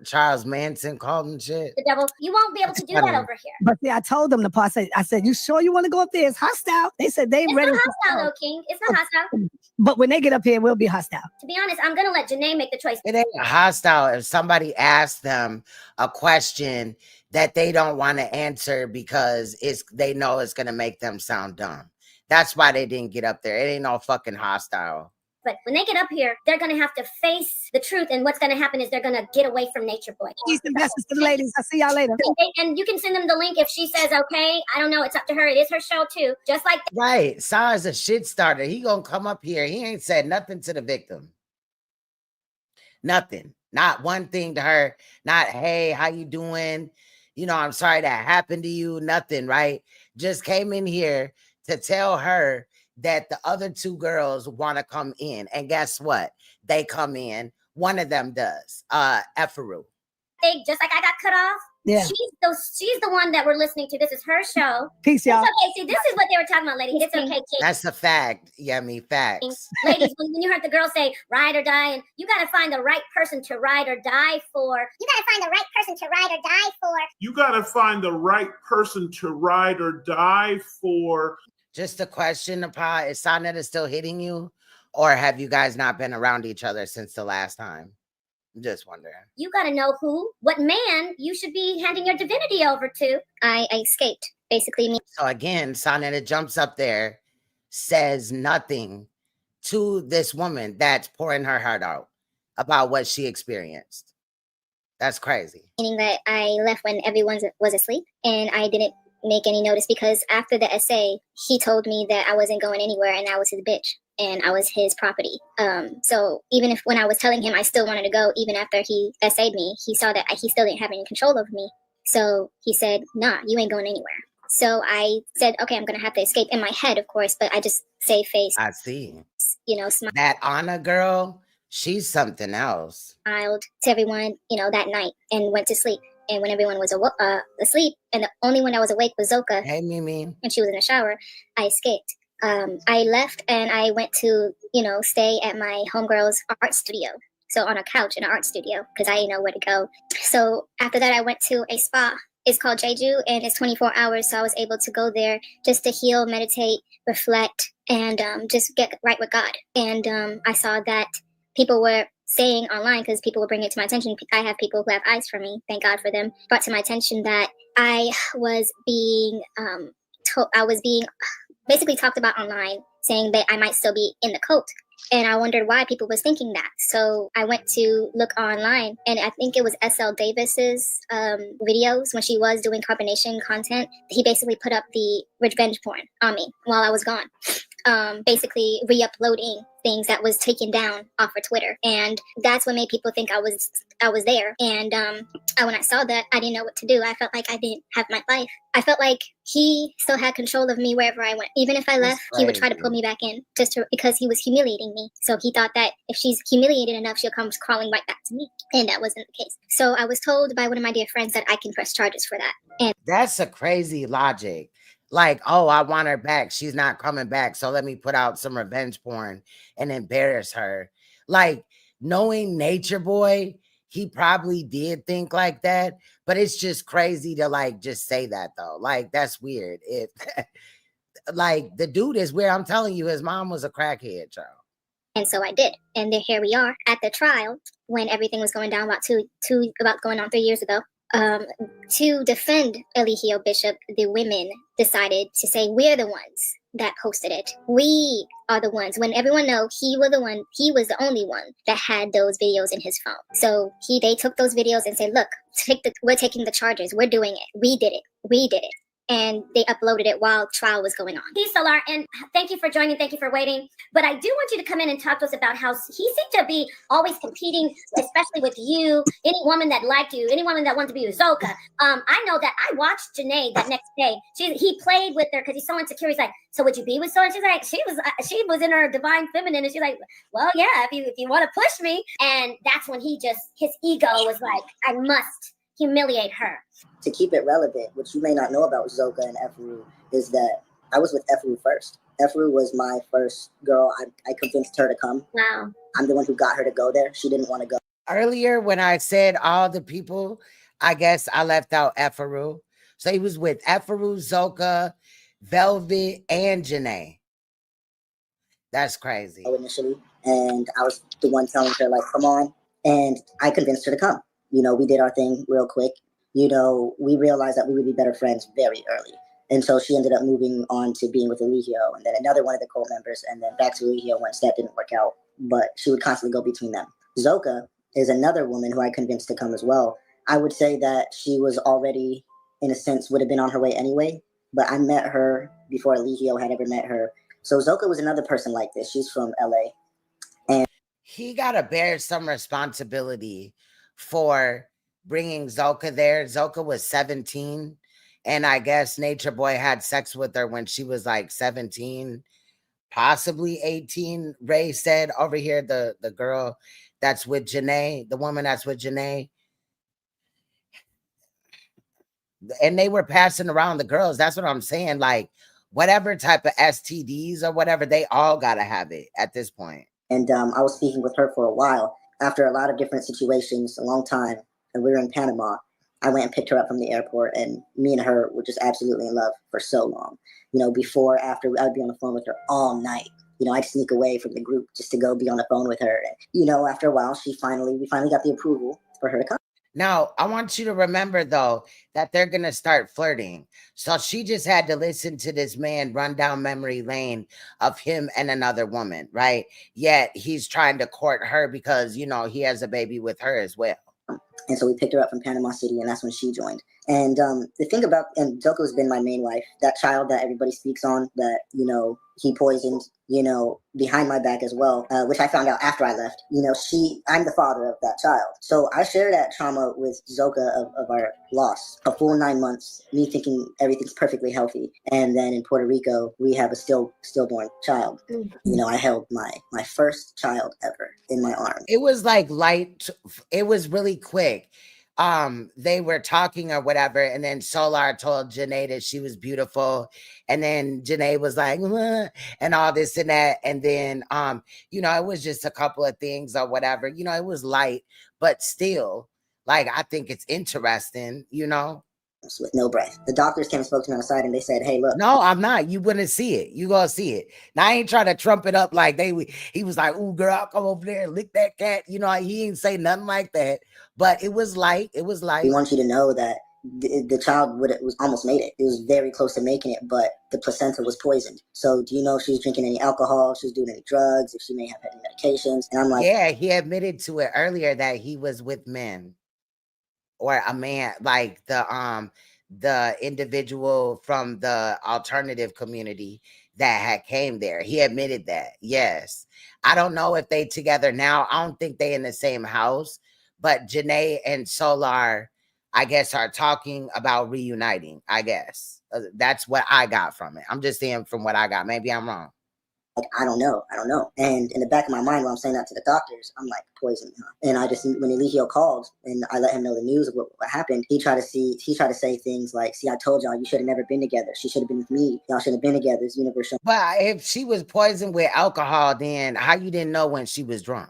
Charles Manson called him shit. The devil. You won't be able to do that over here. But see, I told them I said, you sure you want to go up there? It's hostile. They said they ready. It's not hostile, though, King. It's not hostile. But when they get up here, we'll be hostile. To be honest, I'm going to let Janae make the choice. It ain't hostile if somebody asks them a question that they don't want to answer because they know it's going to make them sound dumb. That's why they didn't get up there. It ain't no fucking hostile. But when they get up here, they're going to have to face the truth. And what's going to happen is they're going to get away from Nature Boy. Peace and blessings to the ladies. I'll see y'all later. And you can send them the link if she says, okay, I don't know. It's up to her. It is her show too. Just like. Right. Sa's a shit starter. He going to come up here. He ain't said nothing to the victim. Nothing. Not one thing to her. Not, hey, how you doing? You know, I'm sorry that happened to you. Nothing, right? Just came in here to tell her that the other two girls want to come in. And guess what? They come in. One of them does. EFURU. Just like I got cut off. Yeah. She's the one that we're listening to. This is her show. Peace, y'all. It's okay. See, this is what they were talking about, ladies. It's okay, Kate. That's a fact. Yummy facts. Ladies, when you heard the girl say ride or die, and you got to find the right person to ride or die for. You got to find the right person to ride or die for. You got to find the right person to ride or die for. Just a question, NAPAH, is Saneter still hitting you? Or have you guys not been around each other since the last time? I'm just wondering. You got to know what man you should be handing your divinity over to. I escaped, basically. Me. So again, Saneter jumps up there, says nothing to this woman that's pouring her heart out about what she experienced. That's crazy. Meaning that I left when everyone was asleep, and I didn't make any notice because after the essay, he told me that I wasn't going anywhere and I was his bitch and I was his property. So even if when I was telling him I still wanted to go, even after he essayed me, he saw that he still didn't have any control over me. So he said, nah, you ain't going anywhere. So I said, okay, I'm going to have to escape in my head, of course, but I just save face. I see. You know, smile. That Anna girl, she's something else. Smiled to everyone, you know, that night and went to sleep. And when everyone was asleep, and the only one that was awake was ZOCA. Hey, Mimi. When she was in the shower, I escaped. I left and I went to, stay at my homegirl's art studio. So on a couch in an art studio because I didn't know where to go. So after that, I went to a spa. It's called Jeju and it's 24 hours. So I was able to go there just to heal, meditate, reflect, and just get right with God. And I saw that people were saying online, because people will bring it to my attention. I have people who have eyes for me. Thank God for them. Brought to my attention that I was being basically talked about online, saying that I might still be in the cult. And I wondered why people was thinking that. So I went to look online, and I think it was S.L. Davis's videos when she was doing carbonation content. He basically put up the revenge porn on me while I was gone. Basically re-uploading things that was taken down off of Twitter, and that's what made people think I was there. And when I saw that, I didn't know what to do. I felt like I didn't have my life. I felt like he still had control of me wherever I went. Even if I left, he would try to pull me back in because he was humiliating me. So he thought that if she's humiliated enough, she'll come crawling right back to me, and that wasn't the case. So I was told by one of my dear friends that I can press charges for that. And that's a crazy logic. Like, oh, I want her back. She's not coming back. So let me put out some revenge porn and embarrass her. Like, knowing Nature Boy, he probably did think like that. But it's just crazy to like just say that though. Like, that's weird. It like the dude is weird. I'm telling you, his mom was a crackhead, child. And so I did. And then here we are at the trial when everything was going down about going on 3 years ago. To defend Eligio Bishop, the women decided to say we're the ones that posted it. We are the ones. When everyone know he was the only one that had those videos in his phone. So they took those videos and said, look, we're taking the charges. We're doing it. We did it. And they uploaded it while trial was going on. Peace, Solar, and thank you for joining. Thank you for waiting. But I do want you to come in and talk to us about how he seemed to be always competing, especially with you, any woman that liked you, any woman that wanted to be with ZOCA. I know that I watched Janae that next day. He played with her because he's so insecure. He's like, so would you be with so? And she's like, she was in her divine feminine, and she's like, well, yeah, if you want to push me. And that's when his ego was like, I must humiliate her. To keep it relevant, what you may not know about ZOCA and EFURU is that I was with EFURU first. EFURU was my first girl. I convinced her to come. Wow. I'm the one who got her to go there. She didn't want to go. Earlier, when I said all the people, I guess I left out EFURU. So he was with EFURU, ZOCA, Velvet, and Janae. That's crazy. Initially, and I was the one telling her, like, come on. And I convinced her to come. You know, we did our thing real quick. You know, we realized that we would be better friends very early. And so she ended up moving on to being with Eligio, and then another one of the cult members, and then back to Eligio once that didn't work out. But she would constantly go between them. ZOCA is another woman who I convinced to come as well. I would say that she was already, in a sense, would have been on her way anyway. But I met her before Eligio had ever met her. So ZOCA was another person like this. She's from LA. And he got to bear some responsibility for bringing ZOCA there. ZOCA was 17, and I guess Nature Boy had sex with her when she was like 17, possibly 18. Ray said over here, the girl that's with Janae, the woman that's with Janae, and they were passing around the girls. That's what I'm saying. Like, whatever type of STDs or whatever, they all got to have it at this point. And I was speaking with her for a while after a lot of different situations, a long time. And we were in Panama. I went and picked her up from the airport, and me and her were just absolutely in love for so long. You know, before, after, I'd be on the phone with her all night. You know, I'd sneak away from the group just to go be on the phone with her. And, you know, after a while, we finally got the approval for her to come. Now, I want you to remember, though, that they're going to start flirting. So she just had to listen to this man run down memory lane of him and another woman, right? Yet he's trying to court her because, you know, he has a baby with her as well. And so we picked her up from Panama City, and that's when she joined. And the thing about, and ZOCA has been my main wife, that child that everybody speaks on, that, you know, he poisoned, you know, behind my back as well, which I found out after I left. You know, I'm the father of that child. So I share that trauma with ZOCA of our loss. A full 9 months, me thinking everything's perfectly healthy. And then in Puerto Rico, we have a stillborn child. You know, I held my first child ever in my arms. It was like light. It was really quick. They were talking or whatever, and then Solar told Janae that she was beautiful, and then Janae was like, and all this and that, and then you know, it was just a couple of things or whatever. You know, it was light, but still, like, I think it's interesting, you know. With no breath. The doctors came and spoke to me on the side, and they said, hey, look. No, I'm not. You wouldn't see it. You gonna see it. Now, I ain't trying to trump it up like he was like, ooh, girl, I'll come over there and lick that cat. You know, he ain't say nothing like that. But it was light. It was light. We want you to know that the child was almost made it. It was very close to making it, but the placenta was poisoned. So do you know if she was drinking any alcohol, if she was doing any drugs, if she may have had any medications? And I'm like, yeah, he admitted to it earlier that he was with men or a man, like the individual from the alternative community that had came there. He admitted that. Yes. I don't know if they together now. I don't think they in the same house, but Janae and Solar, I guess, are talking about reuniting, I guess. That's what I got from it. I'm just saying from what I got. Maybe I'm wrong. Like, I don't know. And in the back of my mind, while I'm saying that to the doctors, I'm like, poison. Huh? And I just, when Eligio called and I let him know the news of what happened, he tried to say things like, see, I told y'all, you should have never been together. She should have been with me. Y'all should have been together. This universe. But if she was poisoned with alcohol, then how you didn't know when she was drunk?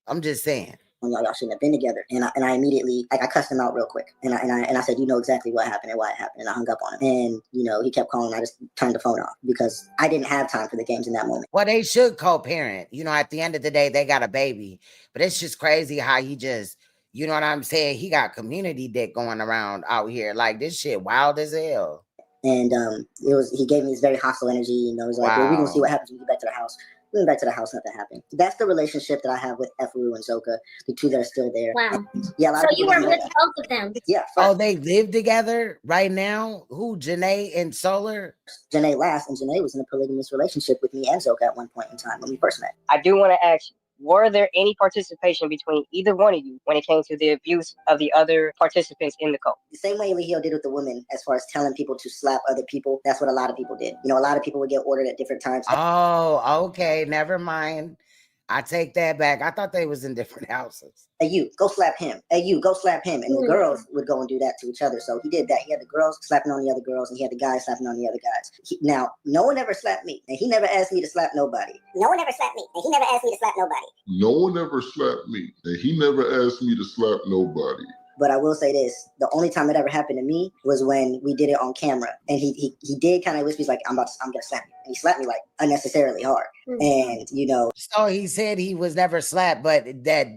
I'm just saying. Y'all shouldn't have been together. And I immediately, like, I cussed him out real quick. And I said, you know exactly what happened and why it happened. And I hung up on him. And, you know, he kept calling. I just turned the phone off because I didn't have time for the games in that moment. Well, they should co-parent. You know, at the end of the day, they got a baby. But it's just crazy how he just, you know what I'm saying? He got community dick going around out here. Like, this shit wild as hell. And he gave me this very hostile energy. You know, it was like, well, we're going to see what happens when we get back to the house. We went back to the house, nothing happened. That's the relationship that I have with EFURU and ZOCA, the two that are still there. Wow. Yeah. So you were with both of them? Yeah. Oh, they live together right now? Who, Janae and Solar? Janae last, and Janae was in a polygamous relationship with me and ZOCA at one point in time when we first met. I do want to ask you, were there any participation between either one of you when it came to the abuse of the other participants in the cult? The same way Eligio did with the women, as far as telling people to slap other people, that's what a lot of people did. You know, a lot of people would get ordered at different times. Oh, okay. Never mind. I take that back. I thought they was in different houses. Hey, you, go slap him. Hey, you, go slap him. And the girls would go and do that to each other. So he did that. He had the girls slapping on the other girls, and he had the guys slapping on the other guys. Now, no one ever slapped me, and he never asked me to slap nobody. No one ever slapped me, and he never asked me to slap nobody. No one ever slapped me, and he never asked me to slap nobody. But I will say this, the only time it ever happened to me was when we did it on camera. And he did kind of whisper, he's like, I'm gonna slap you. And he slapped me like unnecessarily hard. And, you know. So he said he was never slapped, but that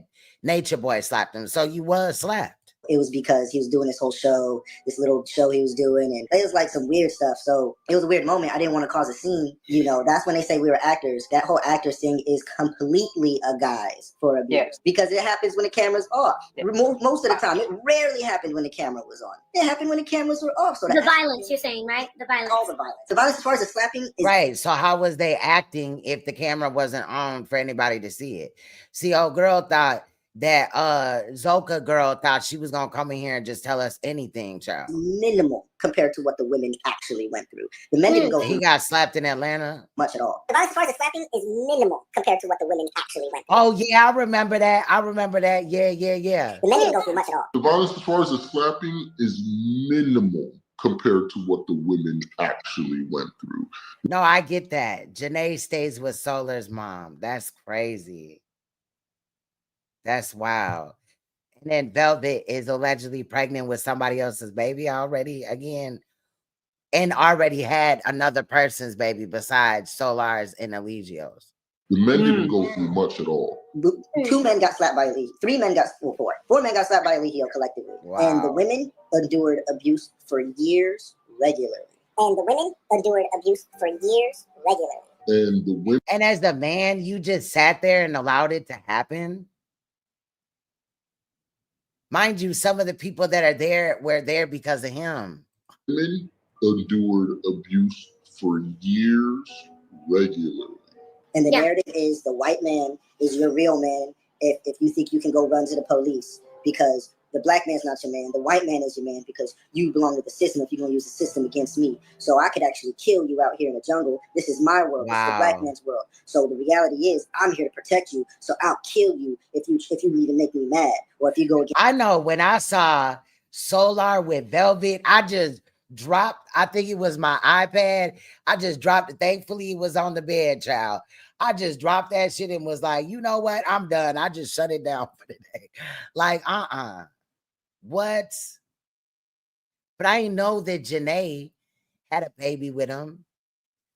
Nature Boy slapped him. So you was slapped. It was because he was doing this whole show, this little show he was doing, and it was like some weird stuff. So it was a weird moment. I didn't want to cause a scene. You know, that's when they say we were actors. That whole actors thing is completely a guise for abuse. Yeah. Because it happens when the camera's off. Yeah. Most of the time. It rarely happened when the camera was on. It happened when the cameras were off. So the violence, you're saying, right? The violence. All the violence. The violence as far as the slapping is right. So how was they acting if the camera wasn't on for anybody to see it? See, old girl thought that ZOCA girl thought she was gonna come in here and just tell us anything, child. Minimal compared to what the women actually went through. The men didn't go through. He got slapped in Atlanta? Much at all. The violence as far as the slapping is minimal compared to what the women actually went through. Oh yeah, I remember that. Yeah. The men didn't go through much at all. The violence as far as the slapping is minimal compared to what the women actually went through. No, I get that. Janae stays with Solar's mom. That's crazy. That's wild. And then Velvet is allegedly pregnant with somebody else's baby already again, and already had another person's baby besides Solar's and Eligio's. The men didn't go through much at all. 2 men got slapped by Eligio. 4 men got slapped by Eligio collectively. Wow. And the women endured abuse for years regularly. And the women. And as the man, you just sat there and allowed it to happen. Mind you, some of the people that are there were there because of him. Women endured abuse for years regularly. And the narrative is the white man is your real man if you think you can go run to the police, because the black man's not your man. The white man is your man because you belong to the system if you're going to use the system against me. So I could actually kill you out here in the jungle. This is my world. Wow. This is the black man's world. So the reality is I'm here to protect you. So I'll kill you if you need to make me mad, or if you go against. I know when I saw Solar with Velvet, I just dropped, I think it was my iPad. I just dropped it. Thankfully, it was on the bed, child. I just dropped that shit and was like, you know what? I'm done. I just shut it down for the day. Like, what? But I didn't know that Janae had a baby with him.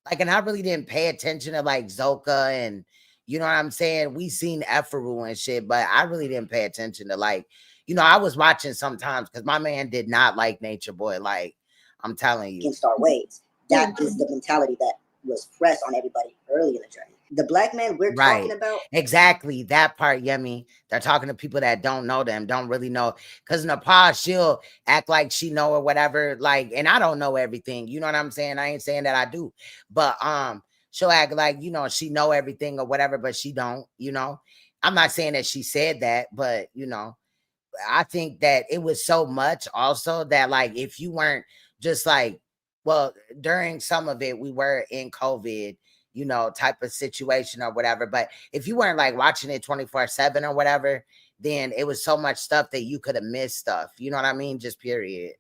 Like, and I really didn't pay attention to like ZOCA and, you know what I'm saying? We seen EFURU and shit, but I really didn't pay attention to like, you know, I was watching sometimes because my man did not like Nature Boy. Like, I'm telling you. Against our ways. That is the mentality that was pressed on everybody early in the journey. The black man we're talking about. Exactly. That part, Yemi. They're talking to people that don't know them, don't really know. Because NAPAH, she'll act like she know or whatever. Like, and I don't know everything. You know what I'm saying? I ain't saying that I do. But she'll act like, you know, she know everything or whatever, but she don't, you know. I'm not saying that she said that, but, you know, I think that it was so much also that, like, if you weren't just like, well, during some of it, we were in COVID, you know, type of situation or whatever. But if you weren't like watching it 24/7 or whatever, then it was so much stuff that you could have missed stuff. You know what I mean? Just period.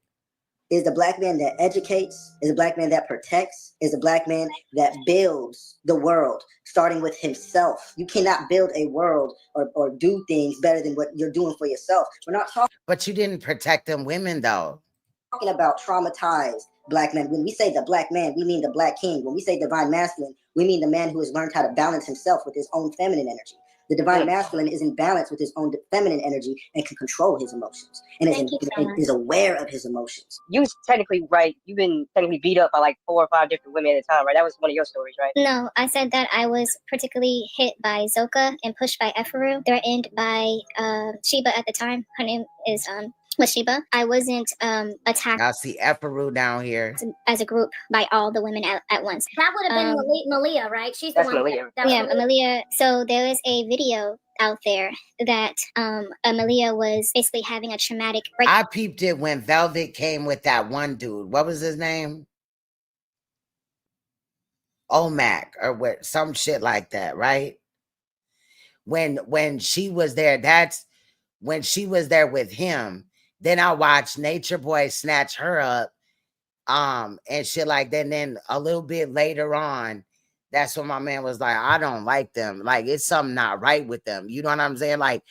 Is the black man that educates, is the black man that protects, is the black man that builds the world, starting with himself. You cannot build a world or do things better than what you're doing for yourself. We're not talking. But you didn't protect them women, though. Talking about traumatized black men. When we say the black man, we mean the black king. When we say divine masculine, we mean the man who has learned how to balance himself with his own feminine energy. The divine masculine is in balance with his own feminine energy and can control his emotions and is aware of his emotions. You was technically right. You've been technically beat up by like 4 or 5 different women at a time, right? That was one of your stories, right? No, I said that I was particularly hit by ZOCA and pushed by EFURU, threatened by Sheba at the time. Her name was Sheba. I wasn't attacked. I see EFURU down here As a group by all the women at once. That would have been Malia, right? She's the That's one. Malia. Yeah, Malia. So there is a video out there that Malia was basically having a traumatic break. I peeped it when Velvet came with that one dude. What was his name? Omac or what? Some shit like that, right? When she was there, that's when she was there with him. Then I watched Nature Boy snatch her up, and shit like that. And then a little bit later on, that's when my man was like, I don't like them. Like, it's something not right with them. You know what I'm saying? Like,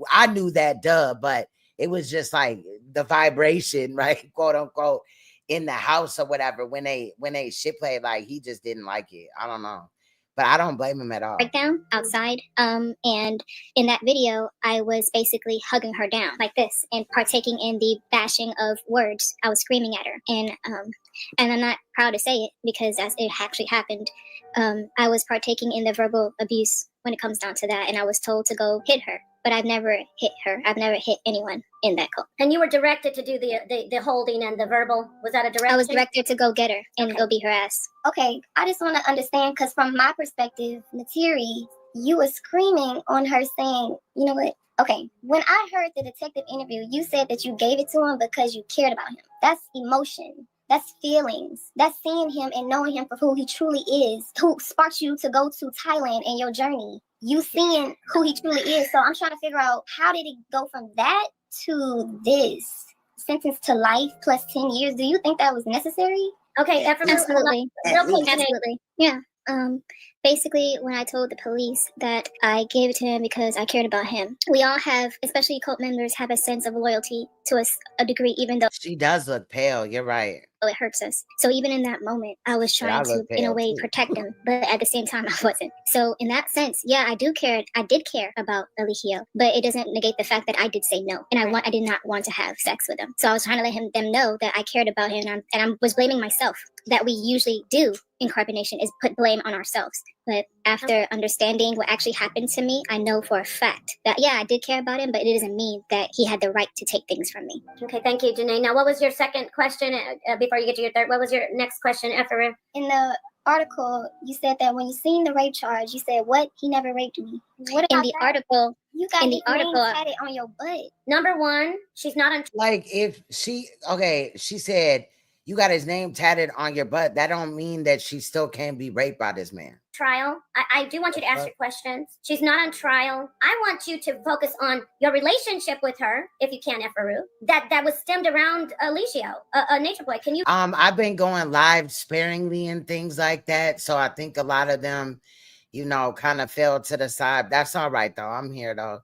I knew that, but it was just like the vibration, right? Quote unquote, in the house or whatever. When they shit played, like, he just didn't like it. I don't know. But I don't blame him at all. Breakdown outside. And in that video, I was basically hugging her down like this and partaking in the bashing of words. I was screaming at her. And I'm not proud to say it because as it actually happened, I was partaking in the verbal abuse when it comes down to that. And I was told to go hit her. But I've never hit her. I've never hit anyone in that cult. And you were directed to do the holding and the verbal. Was that a direction? I was directed to go get her and go beat her ass. Okay, I just want to understand, because from my perspective, Nateri, you were screaming on her saying, you know what? Okay, when I heard the detective interview, you said that you gave it to him because you cared about him. That's emotion. That's feelings. That's seeing him and knowing him for who he truly is, who sparked you to go to Thailand in your journey. You seeing who he truly is. So I'm trying to figure out, how did it go from that to this? Sentence to life plus 10 years. Do you think that was necessary? Okay, absolutely. Absolutely. Yeah. Basically, when I told the police that I gave it to him because I cared about him, we all have, especially cult members, have a sense of loyalty to us a degree, even though she does look pale. You're right. It hurts us. So even in that moment, I was trying to, in a way, protect him, but at the same time, I wasn't. So in that sense, yeah, I did care about ELIGIO, but it doesn't negate the fact that I did say no, and I did not want to have sex with him. So I was trying to let them know that I cared about him, and I was blaming myself. That we usually do in Carpe Nation is put blame on ourselves. But after understanding what actually happened to me, I know for a fact that, yeah, I did care about him, but it doesn't mean that he had the right to take things from me. Okay, thank you, Janae. Now, what was your second question before you get to your third? What was your next question, EFURU? In the article, you said that when you seen the rape charge, you said, what? He never raped me. What about in the article? You got in his the article name tatted on your butt. Number one, she's not on. Like, if she said, you got his name tatted on your butt, that don't mean that she still can't be raped by this man. Trial. I do want you to ask your questions. She's not on trial. I want you to focus on your relationship with her, if you can, EFURU, that was stemmed around ELIGIO, Nature Boy. Can you? I've been going live sparingly and things like that, so I think a lot of them, you know, kind of fell to the side. That's all right though. I'm here though.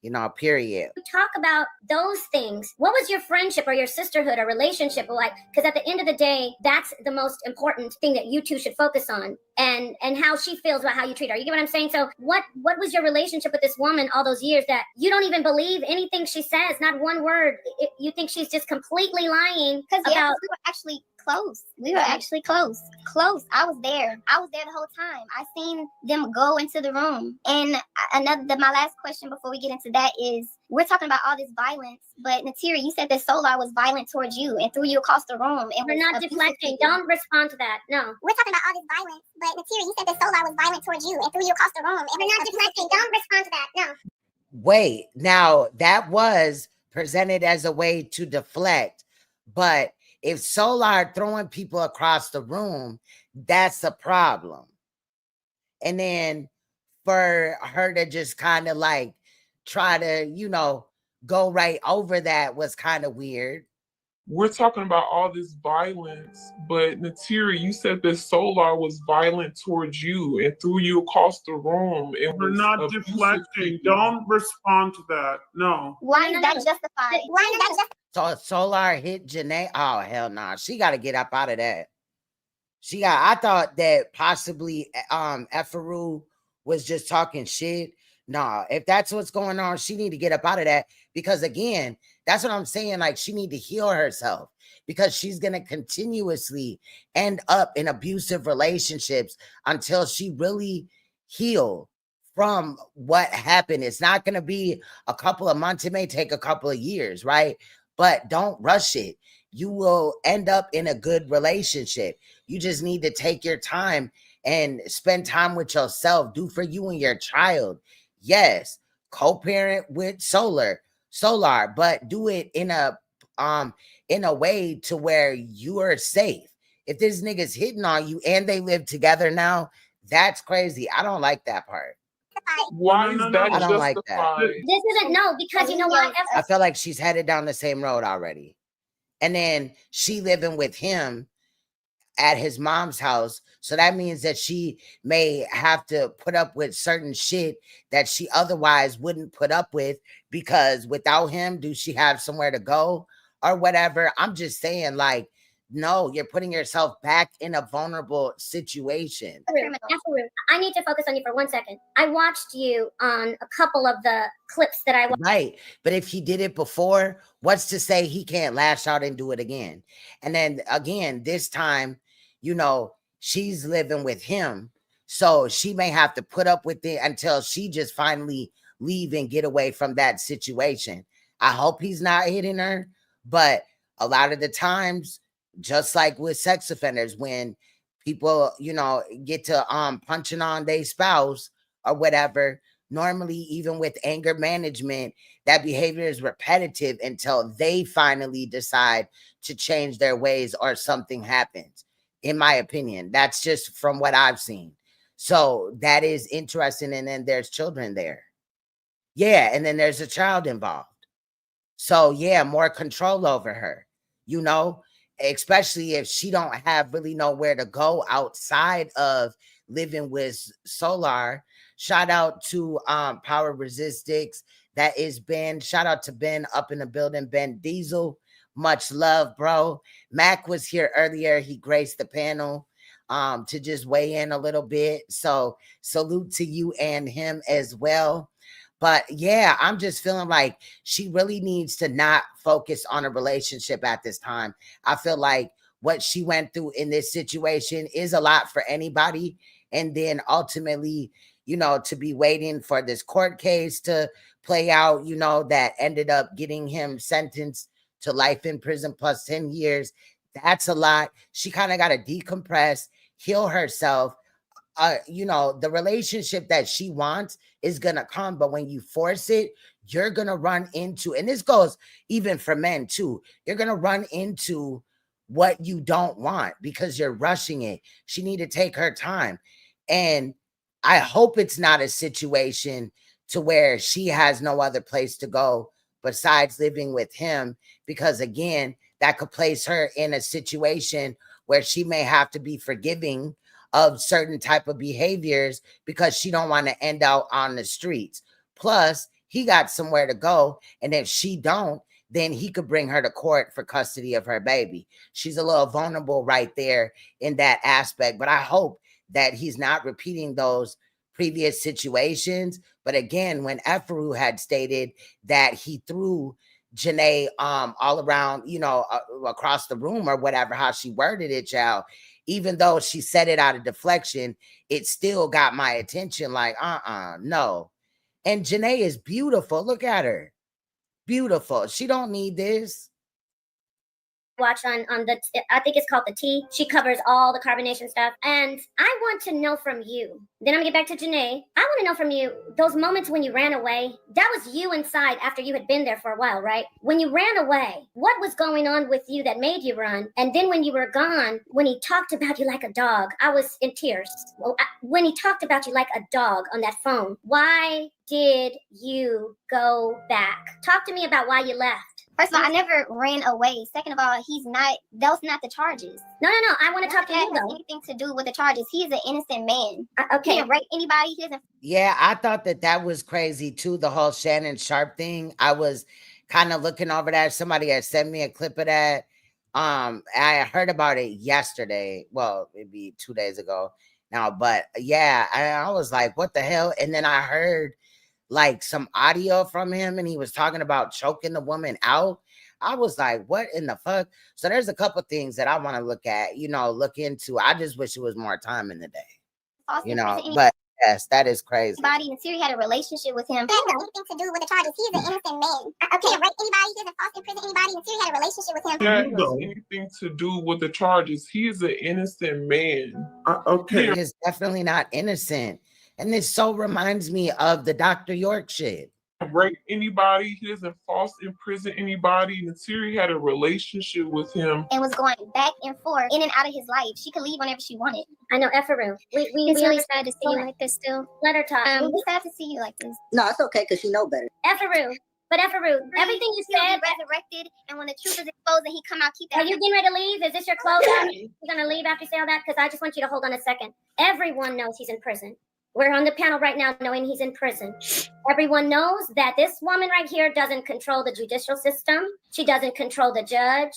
you know, period. Talk about those things. What was your friendship or your sisterhood or relationship like? Because at the end of the day, that's the most important thing that you two should focus on, and how she feels about how you treat her. You get what I'm saying? So what was your relationship with this woman all those years that you don't even believe anything she says, not one word? You think she's just completely lying Because about... we were actually close. We were actually close. I was there. I was there the whole time. I seen them go into the room. And my last question before we get into that is, we're talking about all this violence, but Natira, you said that Solar was violent towards you and threw you across the room. And we're not deflecting. Don't respond to that. No. We're talking about all this violence, but Natira, you said that Solar was violent towards you and threw you across the room. And we're not deflecting. Don't respond to that. No. Wait, now that was presented as a way to deflect, but if Solar throwing people across the room, that's a problem. And then for her to just kind of like try to, you know, go right over that was kind of weird. We're talking about all this violence, but Natira, you said that Solar was violent towards you and threw you across the room. And we're not deflecting. Don't respond to that. No. Why is that justified? Why is that justified? So Solar hit Janae. Oh, hell no. Nah. She got to get up out of that. I thought that possibly EFURU was just talking shit. Nah, if that's what's going on, she need to get up out of that. Because again, that's what I'm saying. Like, she need to heal herself, because she's going to continuously end up in abusive relationships until she really heal from what happened. It's not going to be a couple of months. It may take a couple of years, right? But don't rush it. You will end up in a good relationship. You just need to take your time and spend time with yourself. Do for you and your child. Yes, co-parent with Solar, but do it in a way to where you are safe. If this nigga's hitting on you and they live together now, that's crazy. I don't like that part. Why is that I don't like that. This isn't, no, because you know what? I feel like she's headed down the same road already. And then she living with him at his mom's house. So that means that she may have to put up with certain shit that she otherwise wouldn't put up with, because without him, do she have somewhere to go or whatever? I'm just saying, like, no, you're putting yourself back in a vulnerable situation. I need to focus on you for 1 second. I watched you on a couple of the clips that I watched. Right. But if he did it before, what's to say he can't lash out and do it again? And then again, this time, you know, she's living with him. So she may have to put up with it until she just finally leave and get away from that situation. I hope he's not hitting her. But a lot of the times, just like with sex offenders, when people, you know, get to punching on their spouse or whatever, normally even with anger management, that behavior is repetitive until they finally decide to change their ways or something happens. In my opinion, that's just from what I've seen. So that is interesting. And then there's children there. Yeah. And then there's a child involved. So yeah, more control over her, you know, especially if she don't have really nowhere to go outside of living with Solar. Shout out to Power Resistics. That is Ben. Shout out to Ben up in the building. Ben Diesel. Much love, bro. Mac was here earlier. He graced the panel to just weigh in a little bit. So salute to you and him as well. But yeah, I'm just feeling like she really needs to not focus on a relationship at this time. I feel like what she went through in this situation is a lot for anybody. And then ultimately, you know, to be waiting for this court case to play out, you know, that ended up getting him sentenced to life in prison plus 10 years. That's a lot. She kind of got to decompress, heal herself. You know, the relationship that she wants is going to come, but when you force it, you're going to run into, and this goes even for men too, you're going to run into what you don't want because you're rushing it. She need to take her time. And I hope it's not a situation to where she has no other place to go besides living with him, because again, that could place her in a situation where she may have to be forgiving of certain type of behaviors because she don't want to end out on the streets. Plus, he got somewhere to go. And if she don't, then he could bring her to court for custody of her baby. She's a little vulnerable right there in that aspect. But I hope that he's not repeating those previous situations. But again, when EFURU had stated that he threw Janae all around, you know, across the room or whatever, how she worded it, child, even though she said it out of deflection, it still got my attention. Like, no. And Janae is beautiful. Look at her. Beautiful. She don't need this. Watch on the, I think it's called the T. She covers all the carbonation stuff. And I want to know from you, then I'm gonna get back to Janae. I want to know from you, those moments when you ran away, that was you inside after you had been there for a while, right? When you ran away, what was going on with you that made you run? And then when you were gone, when he talked about you like a dog, I was in tears. Well, when he talked about you like a dog on that phone, why did you go back? Talk to me about why you left. First of all, I never ran away. Second of all, those not the charges. No. I want to talk to you That has though. anything to do with the charges. He is an innocent man. Okay. He didn't rape anybody. He doesn't. Yeah, I thought that was crazy too, the whole Shannon Sharp thing. I was kind of looking over that. Somebody had sent me a clip of that. I heard about it yesterday. Well, maybe 2 days ago now. But yeah, I was like, what the hell? And then I heard like some audio from him and he was talking about choking the woman out. I was like, what in the fuck? So there's a couple things that I want to look at, you know, look into. I just wish it was more time in the day, you know, but yes, that is crazy. Anybody in Syria had a relationship with him. That has anything to do with the charges. He is an innocent man. Okay, he didn't rape anybody. He doesn't falsely imprison anybody in Syria had a relationship with him. That has anything to do with the charges. He is an innocent man. He is definitely not innocent. And this so reminds me of the Dr. York shit. Rape anybody, he doesn't false imprison anybody. And Siri had a relationship with him And was going back and forth in and out of his life. She could leave whenever she wanted. I know, EFURU. It's really sad to see you like this still. Let her talk. It's sad to see you like this. No, it's okay because she know better. EFURU. But EFURU, everything you said. Resurrected, and when the truth is exposed and he come out, keep that. Are you getting ready to leave? Is this your close out? You're gonna leave after you say all that? Because I just want you to hold on a second. Everyone knows he's in prison. We're on the panel right now knowing he's in prison. Everyone knows that this woman right here doesn't control the judicial system. She doesn't control the judge.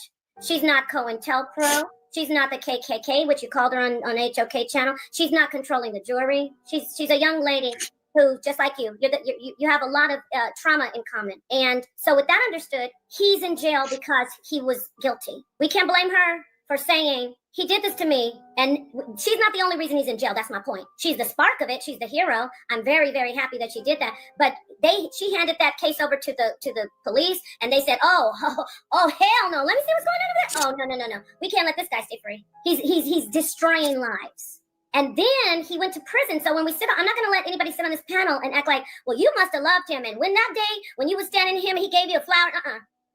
She's not COINTELPRO. She's not the KKK, which you called her on HOK channel. She's not controlling the jury. She's a young lady who, just like you, you have a lot of trauma in common. And so with that understood, he's in jail because he was guilty. We can't blame her for saying, he did this to me, and she's not the only reason he's in jail. That's my point. She's the spark of it. She's the hero. I'm very, very happy that she did that. But she handed that case over to the police, and they said, oh hell no. Let me see what's going on over there. Oh no. We can't let this guy stay free. He's destroying lives. And then he went to prison. So when we sit, I'm not going to let anybody sit on this panel and act like, well, you must have loved him. And when that day when you were standing to him, he gave you a flower.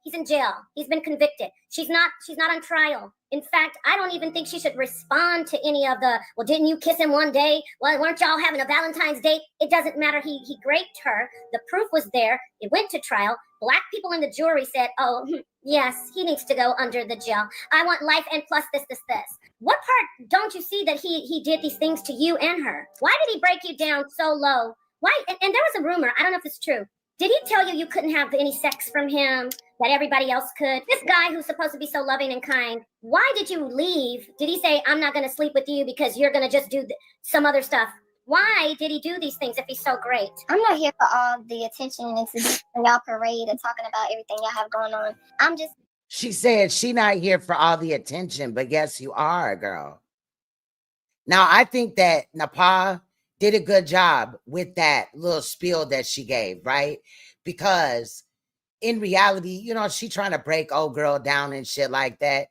He's in jail. He's been convicted. She's not on trial. In fact, I don't even think she should respond to any of the, well, didn't you kiss him one day? Well, weren't y'all having a Valentine's date? It doesn't matter. He raped her. The proof was there. It went to trial. Black people in the jury said, oh, yes, he needs to go under the jail. I want life and plus this. What part don't you see that he did these things to you and her? Why did he break you down so low? Why? And there was a rumor. I don't know if it's true. Did he tell you couldn't have any sex from him, that everybody else could? This guy who's supposed to be so loving and kind, why did you leave? Did he say, I'm not going to sleep with you because you're going to just do some other stuff? Why did he do these things if he's so great? I'm not here for all the attention and to y'all parade and talking about everything y'all have going on. I'm just. She said she not here for all the attention, but yes, you are, girl. Now, I think that NAPAH did a good job with that little spiel that she gave, right? Because in reality, you know, she trying to break old girl down and shit like that,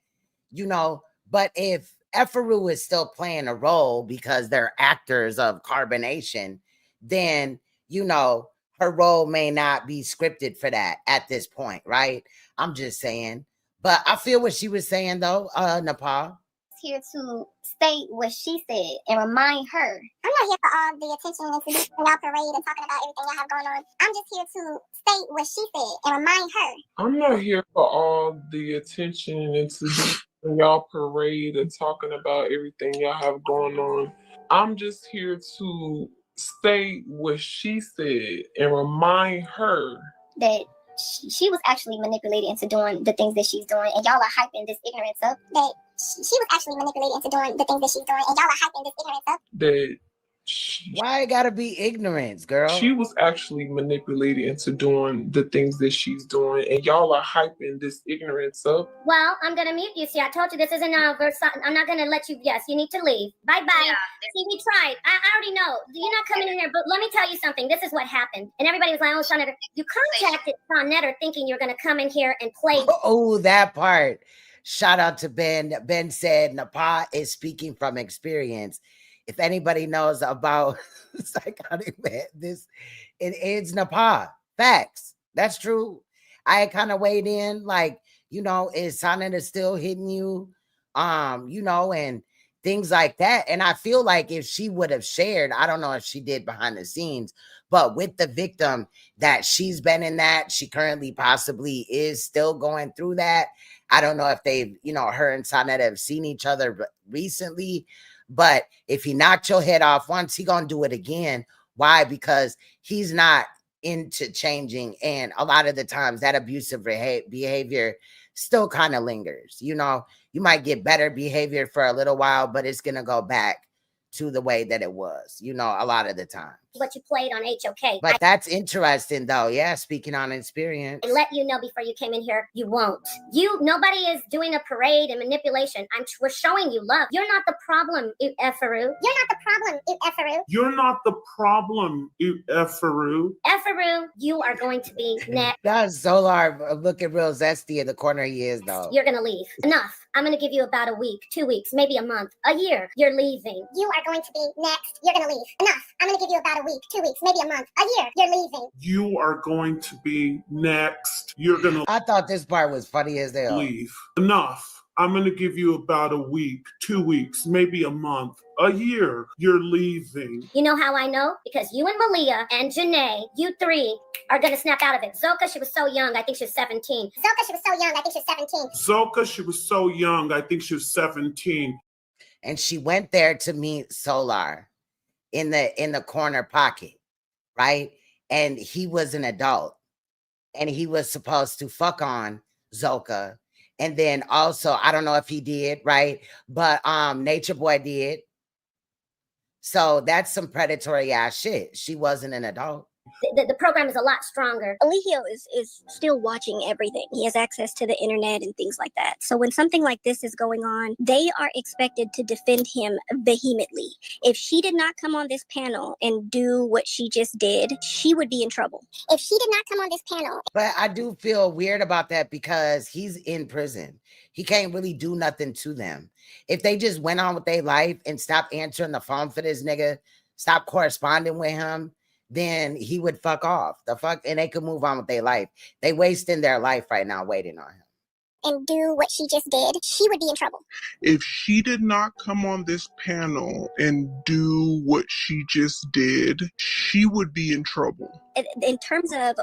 you know. But if EFURU is still playing a role because they're actors of carbonation, then, you know, her role may not be scripted for that at this point, right? I'm just saying. But I feel what she was saying, though, NAPAH. Here to state what she said and remind her. I'm not here for all the attention and y'all parade and talking about everything y'all have going on. I'm just here to state what she said and remind her. I'm not here for all the attention and to y'all parade and talking about everything y'all have going on. I'm just here to say what she said and remind her that she was actually manipulated into doing the things that she's doing, and y'all are hyping this ignorance up. That she was actually manipulated into doing the things that she's doing, and y'all are hyping this ignorance up. that Why it gotta be ignorance, girl? she was actually manipulated into doing the things that she's doing, and y'all are hyping this ignorance up. Well, I'm gonna mute you. See, I told you this isn't I'm not gonna let you. Yes, you need to leave. Bye bye. Yeah. See, we tried. I already know. You're not coming in here, but let me tell you something. This is what happened. And everybody was like, "Oh, Saneter, you contacted Saneter thinking you're gonna come in here and play." Oh, that part. Shout out to Ben. Ben said NAPAH is speaking from experience. If anybody knows about psychotic madness, it's NAPAH. Facts. That's true. I kind of weighed in, like, you know, is Saneter still hitting you? You know, and things like that. And I feel like if she would have shared, I don't know if she did behind the scenes, but with the victim that she's been in that, she currently possibly is still going through that. I don't know if they've, you know, her and Saneter have seen each other recently, but if he knocked your head off once, he gonna do it again. Why? Because he's not into changing. And a lot of the times that abusive behavior still kind of lingers. You know, you might get better behavior for a little while, but it's going to go back to the way that it was, you know, a lot of the time. What you played on HOK. But that's interesting though. Yeah, speaking on experience. And let you know before you came in here, you won't. Nobody is doing a parade and manipulation. We're showing you love. You're not the problem, EFURU. You're not the problem, EFURU. You're not the problem, EFURU. EFURU, you are going to be next. That's Solar looking real zesty in the corner he is though. You're gonna leave. Enough. I'm gonna give you about a week, 2 weeks, maybe a month, a year. You're leaving. You are going to be next. You're gonna leave. Enough. I'm gonna give you about a week, 2 weeks, maybe a month, a year. You're leaving. You are going to be next. You're gonna I thought this part was funny as hell. leave. Enough. I'm gonna give you about a week, 2 weeks, maybe a month, a year. You're leaving. You know how I know? Because you and Malia and Janae, you three, are gonna snap out of it. ZOCA, she was so young, I think she was 17. ZOCA, she was so young, I think she was 17. ZOCA, she was so young, I think she was 17. And she went there to meet Solar in the corner pocket, right? And he was an adult. And he was supposed to fuck on ZOCA. And then also, I don't know if he did, right? But Nature Boy did. So that's some predatory ass shit. She wasn't an adult. The program is a lot stronger. Eligio is still watching everything. He has access to the internet and things like that. So when something like this is going on, they are expected to defend him vehemently. If she did not come on this panel and do what she just did, she would be in trouble. If she did not come on this panel. But I do feel weird about that because he's in prison. He can't really do nothing to them. If they just went on with their life and stopped answering the phone for this nigga, stop corresponding with him, then he would fuck off. The fuck, and they could move on with their life. They wasting their life right now waiting on him. And do what she just did, she would be in trouble. If she did not come on this panel and do what she just did, she would be in trouble. In terms of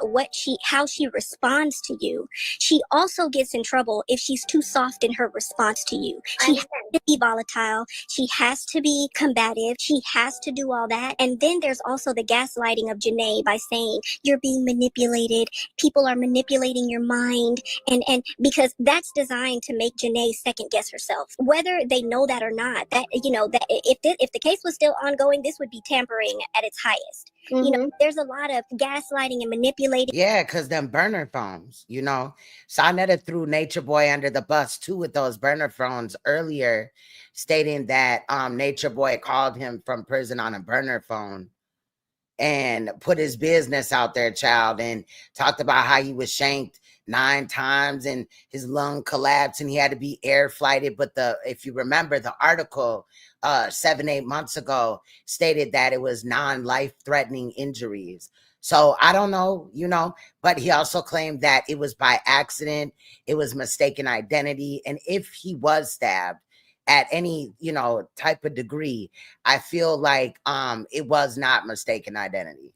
how she responds to you, she also gets in trouble if she's too soft in her response to you. She has to be volatile. She has to be combative. She has to do all that. And then there's also the gaslighting of Janae by saying you're being manipulated. People are manipulating your mind. And because that's designed to make Janae second guess herself, whether they know that or not. That, you know, that if the case was still ongoing, this would be tampering at its highest. Mm-hmm. You know, there's a lot of gaslighting and manipulating. Yeah, because them burner phones, you know. Saneter threw Nature Boy under the bus too with those burner phones earlier, stating that Nature Boy called him from prison on a burner phone and put his business out there, child, and talked about how he was shanked 9 times and his lung collapsed and he had to be air flighted. But if you remember the article 7-8 months ago stated that it was non-life threatening injuries. So I don't know, you know, but he also claimed that it was by accident. It was mistaken identity. And if he was stabbed at any, you know, type of degree, I feel like it was not mistaken identity.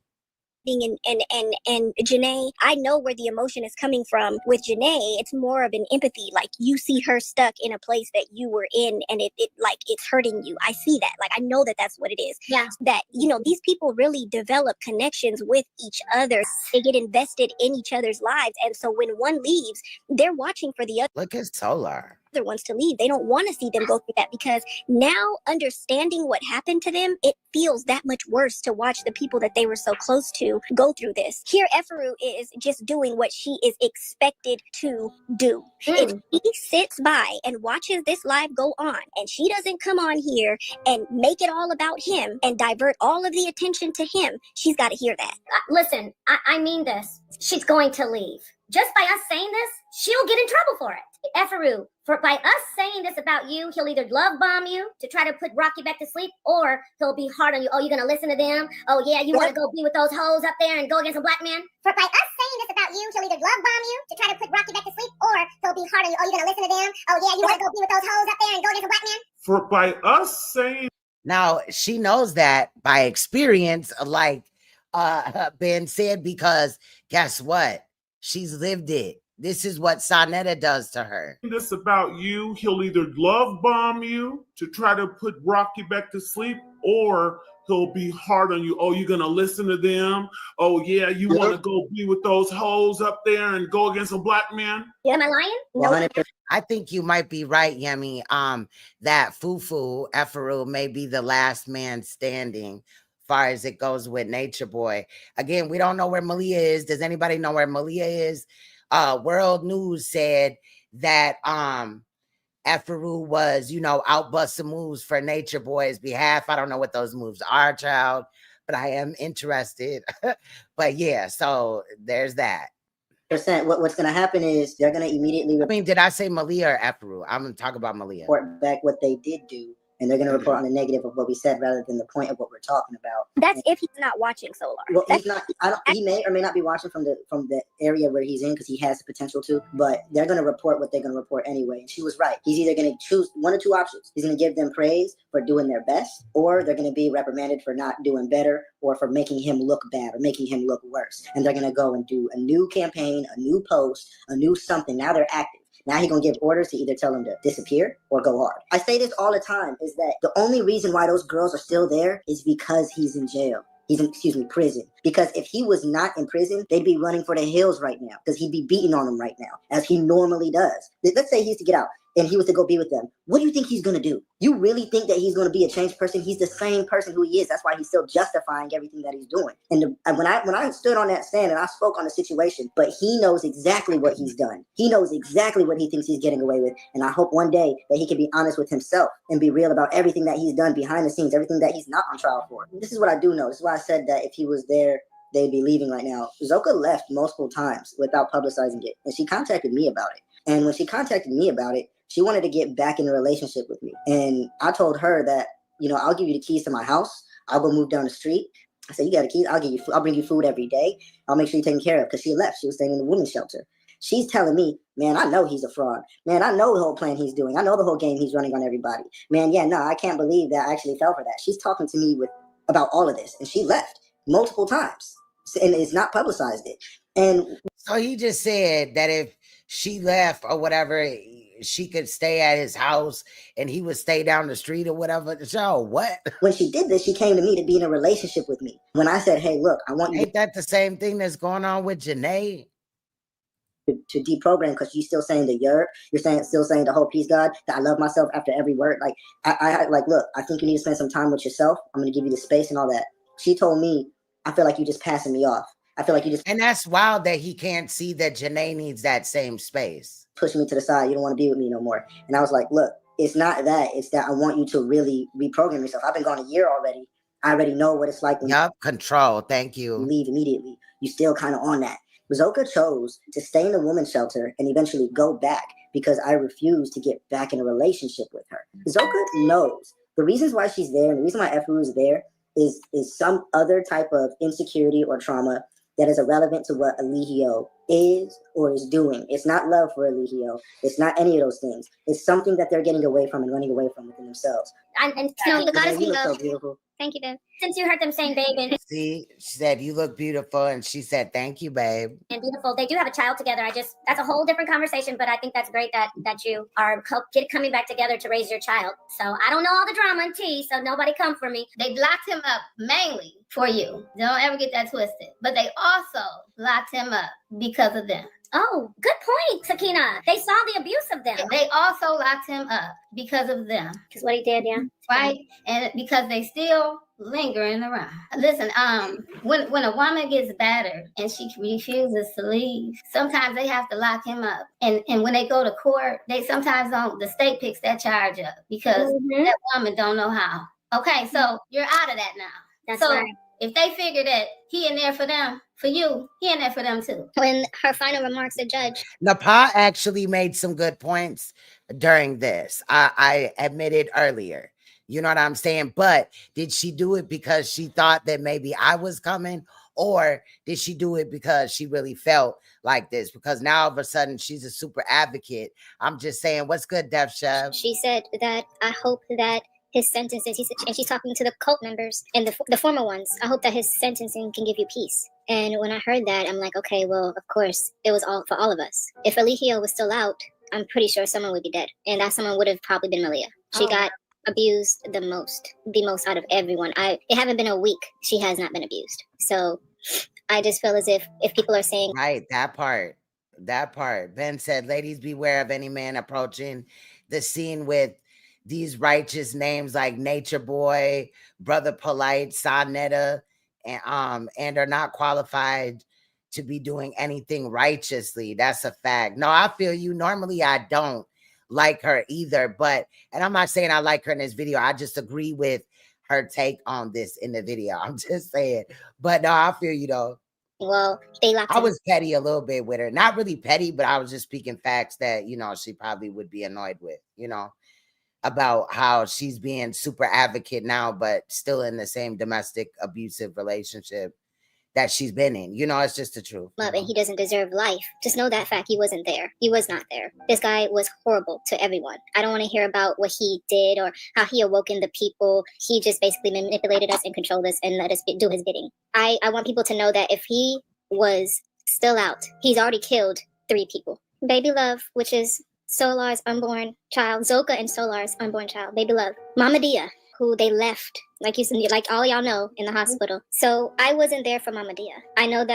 and Janae, I know where the emotion is coming from. With Janae, it's more of an empathy. Like, you see her stuck in a place that you were in, and it like it's hurting you. I see that. Like, I know that that's what it is. Yeah. That, you know, these people really develop connections with each other. They get invested in each other's lives, and so when one leaves, they're watching for the other. Look at Solar. Other ones to leave. They don't want to see them go through that, because now understanding what happened to them, it feels that much worse to watch the people that they were so close to go through this. Here, EFURU is just doing what she is expected to do. If he sits by and watches this live go on, and she doesn't come on here and make it all about him and divert all of the attention to him, she's got to hear that. Listen, I mean this. She's going to leave. Just by us saying this, she'll get in trouble for it. EFURU, by us saying this about you, he'll either love bomb you to try to put Rocky back to sleep, or he'll be hard on you. Oh, you're going to listen to them? Oh, yeah, you want to go be with those hoes up there and go against a black man? By us saying this about you, he'll either love bomb you to try to put Rocky back to sleep, or he'll be hard on you. Oh, you're going to listen to them? Oh, yeah, you want to go be with those hoes up there and go against a black man? By us saying. Now, she knows that by experience, like Ben said, because guess what? She's lived it. This is what Saneter does to her. This about you, he'll either love bomb you to try to put Rocky back to sleep, or he'll be hard on you. Oh, you're gonna listen to them? Oh yeah, you want to go be with those hoes up there and go against a black man? Yeah, am I lying? No. I think you might be right, Yemi. That Fufu EFURU may be the last man standing, far as it goes with Nature Boy. Again, we don't know where Malia is. Does anybody know where Malia is? World News said that EFURU was, out busting moves for Nature Boy's behalf. I don't know what those moves are, child, but I am interested. But yeah, so there's that. What's going to happen is they're going to immediately. I mean, did I say Malia or EFURU? I'm going to talk about Malia. Report back what they did do. And they're going to report on the negative of what we said rather than the point of what we're talking about. That's if he's not watching Solar. Well, he's not. He may or may not be watching from the area where he's in, because he has the potential to. But they're going to report what they're going to report anyway. And she was right. He's either going to choose one or two options. He's going to give them praise for doing their best, or they're going to be reprimanded for not doing better, or for making him look bad or making him look worse. And they're going to go and do a new campaign, a new post, a new something. Now they're active. Now he's going to give orders to either tell him to disappear or go hard. I say this all the time, is that the only reason why those girls are still there is because he's in jail. He's in, prison. Because if he was not in prison, they'd be running for the hills right now, because he'd be beating on them right now, as he normally does. Let's say he used to get out and he was to go be with them. What do you think he's going to do? You really think that he's going to be a changed person? He's the same person who he is. That's why he's still justifying everything that he's doing. And when I stood on that stand and I spoke on the situation, but he knows exactly what he's done. He knows exactly what he thinks he's getting away with. And I hope one day that he can be honest with himself and be real about everything that he's done behind the scenes, everything that he's not on trial for. This is what I do know. This is why I said that if he was there, they'd be leaving right now. ZOCA left multiple times without publicizing it. And she contacted me about it. And when she contacted me about it, she wanted to get back in a relationship with me. And I told her that, I'll give you the keys to my house. I'll go move down the street. I said, you got the keys? I'll bring you food every day. I'll make sure you're taken care of, because she left. She was staying in the women's shelter. She's telling me, man, I know he's a fraud. Man, I know the whole plan he's doing. I know the whole game he's running on everybody. Man, yeah, no, I can't believe that I actually fell for that. She's talking to me about all of this. And she left multiple times. And it's not publicized it. And so he just said that if she left or whatever, she could stay at his house and he would stay down the street or whatever. So what? When she did this, she came to me to be in a relationship with me. When I said, hey, look, I want you. Ain't that the same thing that's going on with Janae? To deprogram, because you're still saying you're still saying the whole peace God, that I love myself after every word. Like, I look, I think you need to spend some time with yourself. I'm going to give you the space and all that. She told me, I feel like you're just passing me off. I feel like you just. And that's wild that he can't see that Janae needs that same space. Push me to the side. You don't want to be with me no more. And I was like, look, it's not that. It's that I want you to really reprogram yourself. I've been gone a year already. I already know what it's like. Control. Thank you. Leave immediately. You still kind of on that. ZOCA chose to stay in the women's shelter and eventually go back because I refused to get back in a relationship with her. ZOCA knows the reasons why she's there, and the reason why EFURU is there is some other type of insecurity or trauma that is irrelevant to what ELIGIO is or is doing. It's not love for ELIGIO. It's not any of those things. It's something that they're getting away from and running away from within themselves. And the goddess you look so beautiful. Thank you, babe. Since you heard them saying babe See, she said, you look beautiful. And she said, thank you, babe. and beautiful, they do have a child together. That's a whole different conversation, but I think that's great that you are coming back together to raise your child. So I don't know all the drama and tea, so nobody come for me. They locked him up mainly for you. Don't ever get that twisted. But they also locked him up because of them. Oh, good point, Sakina. They saw the abuse of them. They also locked him up because of them. Because what he did, yeah. Right? And because they still lingering around. Listen, when a woman gets battered and she refuses to leave, sometimes they have to lock him up. And when they go to court, they sometimes don't, the state picks that charge up because that woman don't know how. Okay, so you're out of that now. That's so right. If they figure that he in there for them, for you, he in there for them too. When her final remarks, the judge. NAPAH actually made some good points during this. I admitted earlier. You know what I'm saying? But did she do it because she thought that maybe I was coming? Or did she do it because she really felt like this? Because now all of a sudden she's a super advocate. I'm just saying, what's good, Def Chef? She said that I hope that his sentences, and she's talking to the cult members and the former ones, I hope that his sentencing can give you peace. And when I heard that, I'm like, okay, well, of course, it was all for all of us. If ELIGIO was still out, I'm pretty sure someone would be dead. And that someone would have probably been Malia. She got abused the most out of everyone. It haven't been a week she has not been abused. So I just feel as if people are saying, right, that part. Ben said, ladies, beware of any man approaching the scene with these righteous names like Nature Boy, Brother POLIGHTS, Saneter, and are not qualified to be doing anything righteously. That's a fact. No, I feel you. Normally I don't like her either, and I'm not saying I like her in this video. I just agree with her take on this in the video. I'm just saying. But no, I feel you though. Well, I was petty a little bit with her. Not really petty, but I was just speaking facts that, she probably would be annoyed with, about how she's being super advocate now, but still in the same domestic abusive relationship that she's been in. It's just the truth. love and he doesn't deserve life. Just know that fact. He wasn't there. He was not there. This guy was horrible to everyone. I don't want to hear about what he did or how he awoken the people. He just basically manipulated us and controlled us and let us do his bidding. I want people to know that if he was still out, he's already killed 3 people. Baby Love, which is Solar's unborn child, ZOCA and Solar's unborn child, Baby Love. Mama Dia, who they left, like all y'all know, in the hospital. So I wasn't there for Mama Dia. I know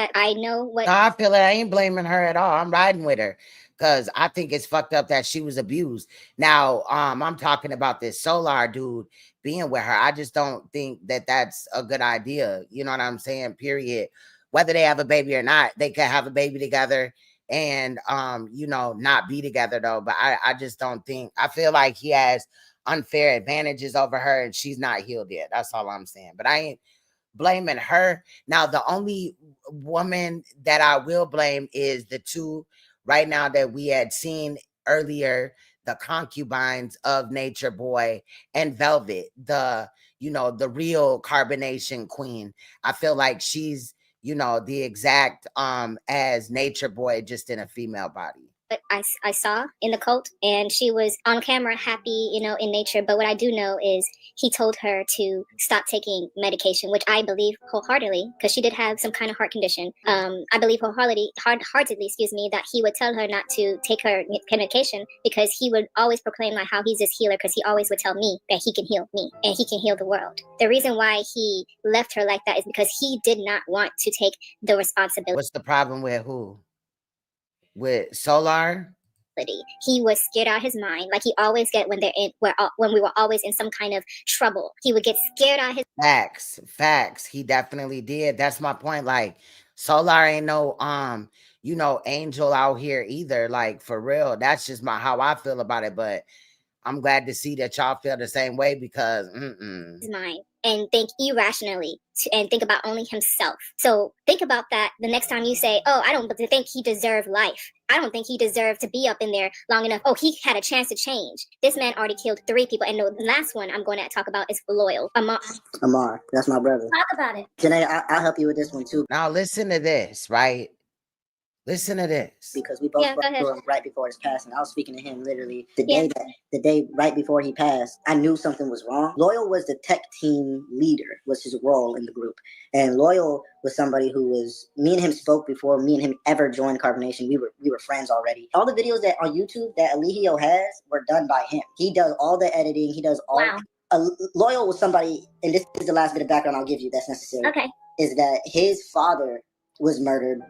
what. No, I feel it. I ain't blaming her at all. I'm riding with her because I think it's fucked up that she was abused. Now, I'm talking about this Solar dude being with her. I just don't think that that's a good idea. You know what I'm saying? Period. Whether they have a baby or not, they could have a baby together and not be together though. But I just don't think, I feel like he has unfair advantages over her and she's not healed yet. That's all I'm saying. But I ain't blaming her. Now, the only woman that I will blame is the 2 right now that we had seen earlier, the concubines of Nature Boy and Velvet, the real carbonation queen. I feel like she's the exact as Nature Boy, just in a female body. But I saw in the cult, and she was on camera happy, in nature. But what I do know is he told her to stop taking medication, which I believe wholeheartedly, because she did have some kind of heart condition. I believe wholeheartedly, that he would tell her not to take her medication because he would always proclaim like how he's this healer, because he always would tell me that he can heal me and he can heal the world. The reason why he left her like that is because he did not want to take the responsibility. What's the problem with who? With Solar? He was scared out of his mind, like he always get when we were always in some kind of trouble. He would get scared out of his facts. He definitely did. That's my point. Like Solar ain't no angel out here either. Like for real. That's just how I feel about it. But I'm glad to see that y'all feel the same way because his mind and think irrationally and think about only himself. So think about that the next time you say, oh, I don't think he deserved life. I don't think he deserved to be up in there long enough. Oh, he had a chance to change. This man already killed 3 people. And the last one I'm going to talk about is Loyal. Amar, that's my brother. Talk about it. Janae, I'll help you with this one too. Now listen to this, right? Listen to this. Because we both spoke to him right before his passing. I was speaking to him literally the day right before he passed. I knew something was wrong. Loyal was the tech team leader, was his role in the group. And Loyal was somebody who was, me and him spoke before me and him ever joined Carbonation. We were friends already. All the videos that on YouTube that ELIGIO has were done by him. He does all the editing. He does all. Loyal was somebody, and this is the last bit of background I'll give you that's necessary. Okay. Is that his father was murdered.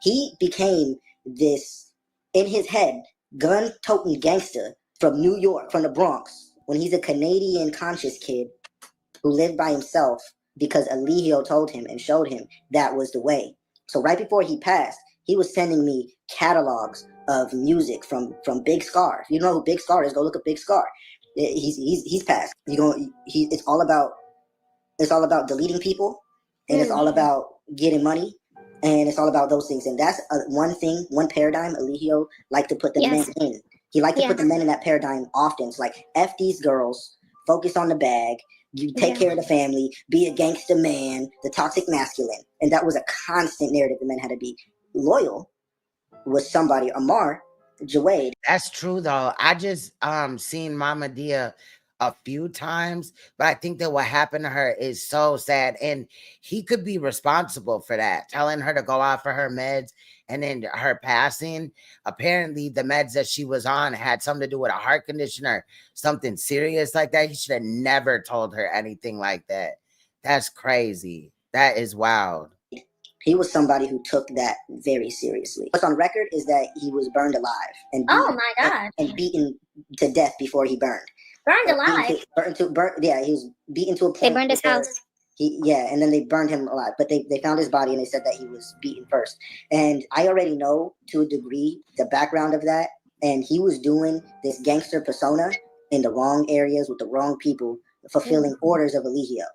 He became this, in his head, gun-toting gangster from New York, from the Bronx, when he's a Canadian conscious kid who lived by himself because ELIGIO told him and showed him that was the way. So right before he passed, he was sending me catalogs of music from Big Scar. If you know who Big Scar is, go look up Big Scar. He's passed. It's all about deleting people, and it's all about getting money. And it's all about those things. And that's one paradigm ELIGIO liked to put the men in. He liked to put the men in that paradigm often. It's like, F these girls, focus on the bag, you take care of the family, be a gangster man, the toxic masculine. And that was a constant narrative the men had to be. Loyal was somebody, Amar Jawade. That's true though. I just seen Mama Dia a few times, but I think that what happened to her is so sad, and he could be responsible for that, telling her to go out for her meds, and then her passing. Apparently the meds that she was on had something to do with a heart condition or something serious like that. He should have never told her anything like that. That's crazy. That is wild. He was somebody who took that very seriously. What's on record is that he was burned alive and beaten, oh my God, and beaten to death before he burned. Burned alive. He was beaten to a point. They burned his house. And then they burned him alive. But they found his body and they said that he was beaten first. And I already know to a degree the background of that. And he was doing this gangster persona in the wrong areas with the wrong people, fulfilling orders of ELIGIO.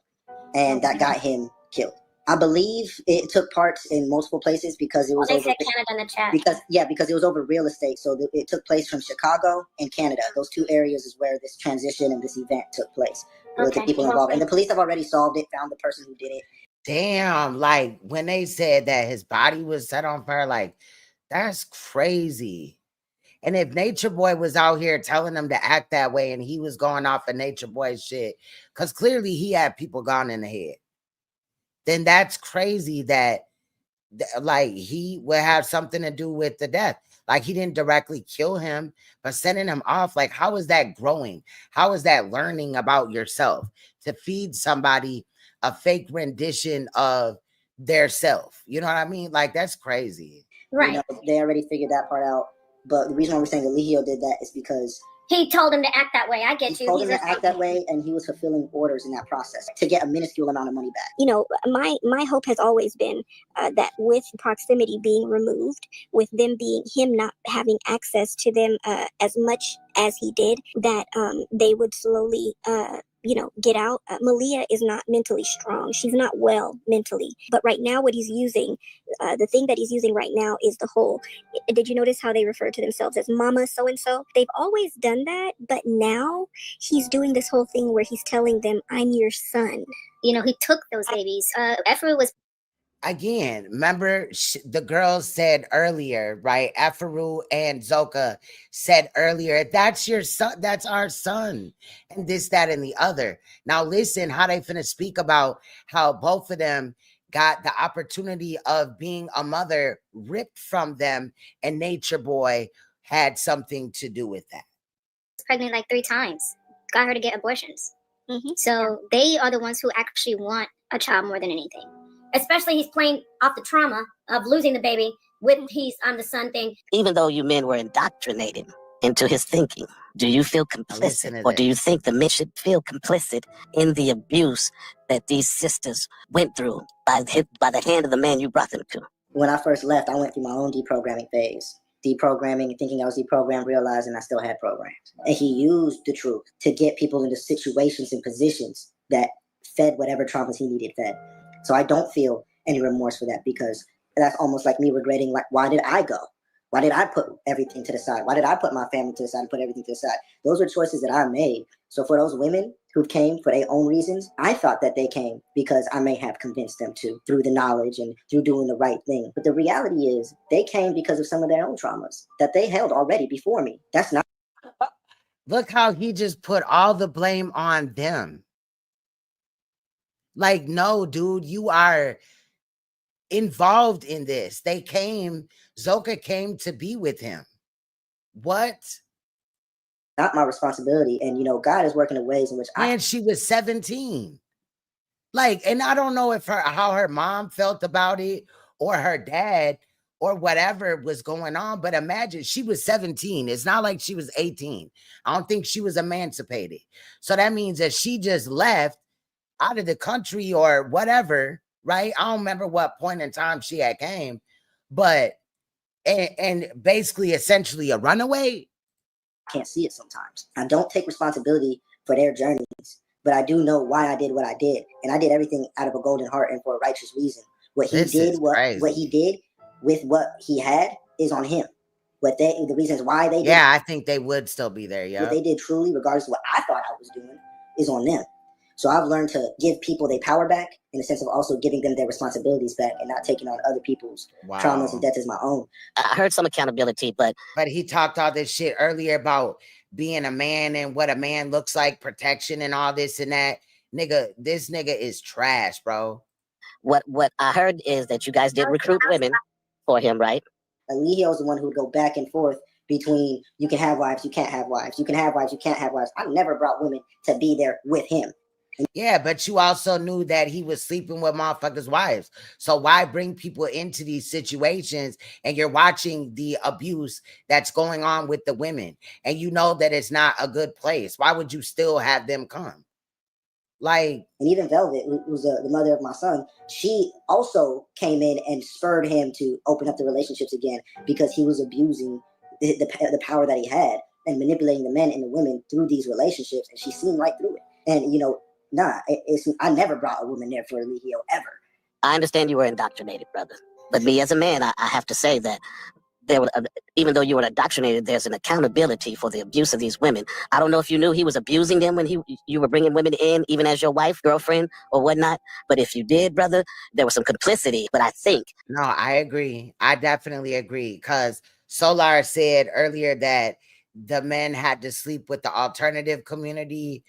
And that got him killed. I believe it took parts in multiple places because it was they over said Canada in the chat. because it was over real estate. So it took place from Chicago and Canada. Those two areas is where this transition and this event took place with the people involved. And the police have already solved it, found the person who did it. Damn, like when they said that his body was set on fire, like that's crazy. And if Nature Boy was out here telling them to act that way and he was going off of Nature Boy's shit, because clearly he had people gone in the head, then that's crazy that like he would have something to do with the death. Like he didn't directly kill him, but sending him off, like how is that growing? How is that learning about yourself to feed somebody a fake rendition of their self? You know what I mean? Like that's crazy. Right. You know, they already figured that part out. But the reason why we're saying ELIGIO did that is because he told him to act that way. I get you. He told him to act that way, and he was fulfilling orders in that process to get a minuscule amount of money back. You know, my hope has always been that with proximity being removed, with them him not having access to them as much as he did, that they would slowly get out. Malia is not mentally strong. She's not well mentally. But right now what he's using, the thing that he's using right now is the whole, did you notice how they refer to themselves as mama so-and-so? They've always done that, but now he's doing this whole thing where he's telling them, I'm your son. You know, he took those babies. EFURU was... Again, remember the girls said earlier, right? EFURU and ZOCA said earlier, that's your son, that's our son, and this, that, and the other. Now listen how they finna speak about how both of them got the opportunity of being a mother ripped from them, and Nature Boy had something to do with that. Pregnant like 3 times, got her to get abortions. So they are the ones who actually want a child more than anything. Especially he's playing off the trauma of losing the baby with he's on the son thing. Even though you men were indoctrinated into his thinking, do you feel complicit, or do you think the men should feel complicit in the abuse that these sisters went through by the hand of the man you brought them to? When I first left, I went through my own deprogramming phase. Deprogramming, thinking I was deprogrammed, realizing I still had programs. And he used the truth to get people into situations and positions that fed whatever traumas he needed fed. So I don't feel any remorse for that, because that's almost like me regretting, like, why did I go? Why did I put everything to the side? Why did I put my family to the side and put everything to the side? Those are choices that I made. So for those women who came for their own reasons, I thought that they came because I may have convinced them to through the knowledge and through doing the right thing. But the reality is they came because of some of their own traumas that they held already before me. That's not. Look how he just put all the blame on them. Like, no, dude, you are involved in this. They came, ZOCA came to be with him. What? Not my responsibility. And, you know, God is working in ways in which And she was 17. Like, and I don't know if how her mom felt about it or her dad or whatever was going on, but imagine she was 17. It's not like she was 18. I don't think she was emancipated. So that means that she just left out of the country or whatever, right? I don't remember what point in time she had came, but and basically essentially a runaway. I can't see it sometimes. I don't take responsibility for their journeys, but I do know why I did what I did. And I did everything out of a golden heart and for a righteous reason. What he did, what he did with what he had is on him. The reasons why they did. Yeah, I think they would still be there. Yeah. What they did truly, regardless of what I thought I was doing, is on them. So I've learned to give people their power back in the sense of also giving them their responsibilities back and not taking on other people's traumas and deaths as my own. I heard some accountability, but he talked all this shit earlier about being a man and what a man looks like, protection and all this and that. Nigga, this nigga is trash, bro. What I heard is that you guys did recruit women for him, right? ELIGIO is the one who would go back and forth between you can have wives, you can't have wives, you can have wives, you can't have wives. I never brought women to be there with him. Yeah, but you also knew that he was sleeping with motherfuckers' wives. So why bring people into these situations and you're watching the abuse that's going on with the women and you know that it's not a good place? Why would you still have them come? Like, and even Velvet, who was the mother of my son, she also came in and spurred him to open up the relationships again because he was abusing the power that he had and manipulating the men and the women through these relationships. And she seen right through it. And, you know, I never brought a woman there for ELIGIO ever. I understand you were indoctrinated, brother. But me as a man, I have to say that even though you were indoctrinated, there's an accountability for the abuse of these women. I don't know if you knew he was abusing them when you were bringing women in, even as your wife, girlfriend, or whatnot. But if you did, brother, there was some complicity. But I think... No, I agree. I definitely agree. Because Solar said earlier that the men had to sleep with the alternative community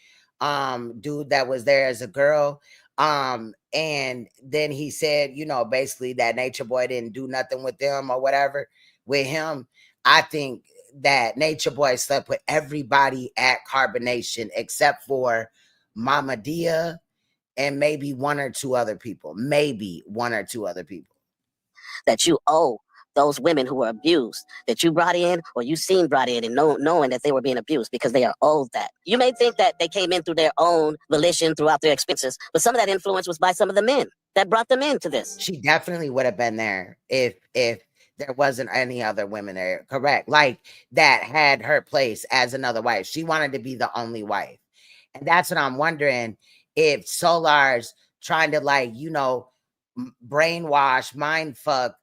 dude that was there as a girl. And then he said, you know, basically that Nature Boy didn't do nothing with them or whatever with him. I think that Nature Boy slept with everybody at Carbonation except for Mama Dia and maybe one or two other people. That you owe those women who were abused, that you brought in or you seen brought in and knowing that they were being abused because they are owed that. You may think that they came in through their own volition throughout their expenses, but some of that influence was by some of the men that brought them into this. She definitely would have been there if there wasn't any other women there, correct? Like that had her place as another wife. She wanted to be the only wife. And that's what I'm wondering if Solar's trying to, like, you know, brainwash, mind fuck,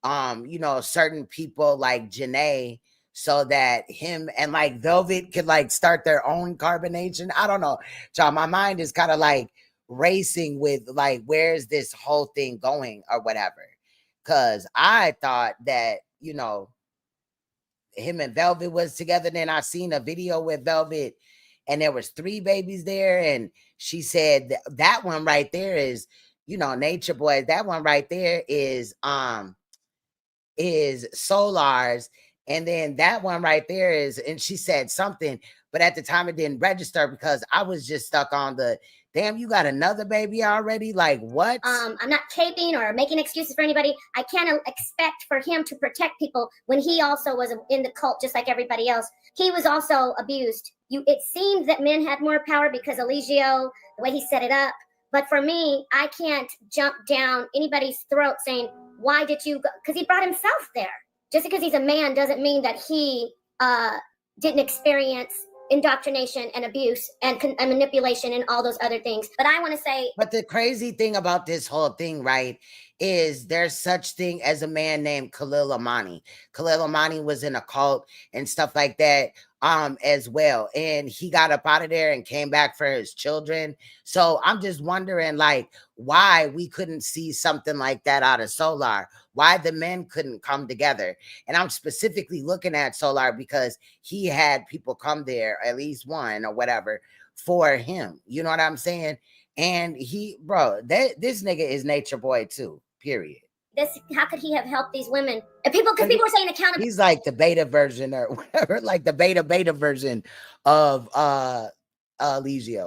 you know, certain people like Janae so that him and like Velvet could like start their own Carbonation. I don't know. John, my mind is kind of like racing with like, where's this whole thing going or whatever? Because I thought that, you know, him and Velvet was together. Then I seen a video with Velvet and there was 3 babies there. And she said that one right there is, you know, Nature Boy. That one right there is Solar's. And then that one right there is, and she said something, but at the time it didn't register because I was just stuck on the, damn, you got another baby already? Like, what? I'm not caping or making excuses for anybody. I can't expect for him to protect people when he also was in the cult just like everybody else. He was also abused. It seemed that men had more power because ELIGIO, the way he set it up. But for me, I can't jump down anybody's throat saying, why did you go? Because he brought himself there. Just because he's a man doesn't mean that he didn't experience indoctrination and abuse and manipulation and all those other things. But I want to say... But the crazy thing about this whole thing, right, is there's such thing as a man named Khalil Amani. Khalil Amani was in a cult and stuff like that. as well, and he got up out of there and came back for his children. So I'm just wondering, like, why we couldn't see something like that out of Solar, why the men couldn't come together. And I'm specifically looking at Solar because he had people come there, at least one or whatever, for him, you know what I'm saying? And he, bro, this nigga is Nature Boy too, period. How could he have helped these women? And people, because people are saying accountability. He's like the beta version or whatever, like the beta version of ELIGIO.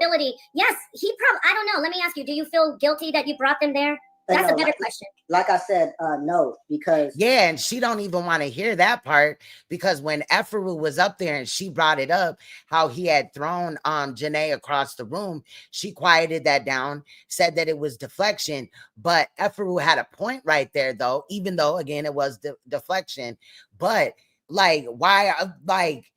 Yes, he probably, I don't know. Let me ask you, do you feel guilty that you brought them there? That's a better question. Like I said, no, because yeah, and she don't even want to hear that part, because when EFURU was up there and she brought it up, how he had thrown Janae across the room, she quieted that down, said that it was deflection. But EFURU had a point right there, though, even though again it was deflection. But like, why? Like,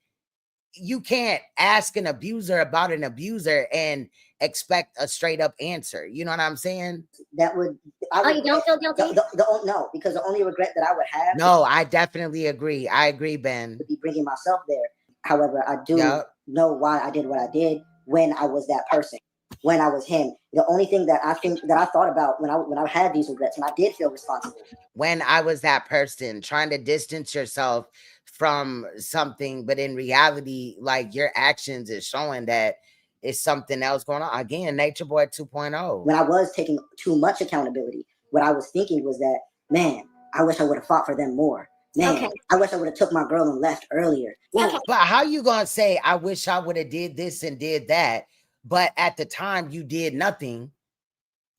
you can't ask an abuser about an abuser and expect a straight up answer. You know what I'm saying? That would. You don't feel guilty? No, because the only regret that I would have. No, I definitely agree. I agree, Ben. Would be bringing myself there. However, I do know why I did what I did when I was that person, when I was him. The only thing that I think that I thought about when I had these regrets, and I did feel responsible. When I was that person, trying to distance yourself from something, but in reality, like, your actions is showing that it's something else going on. Again, Nature Boy 2.0. When I was taking too much accountability, what I was thinking was that, man, I wish I would have fought for them more. Man, I wish I would have took my girl and left earlier. Man. But how you gonna say, I wish I would have did this and did that, but at the time you did nothing?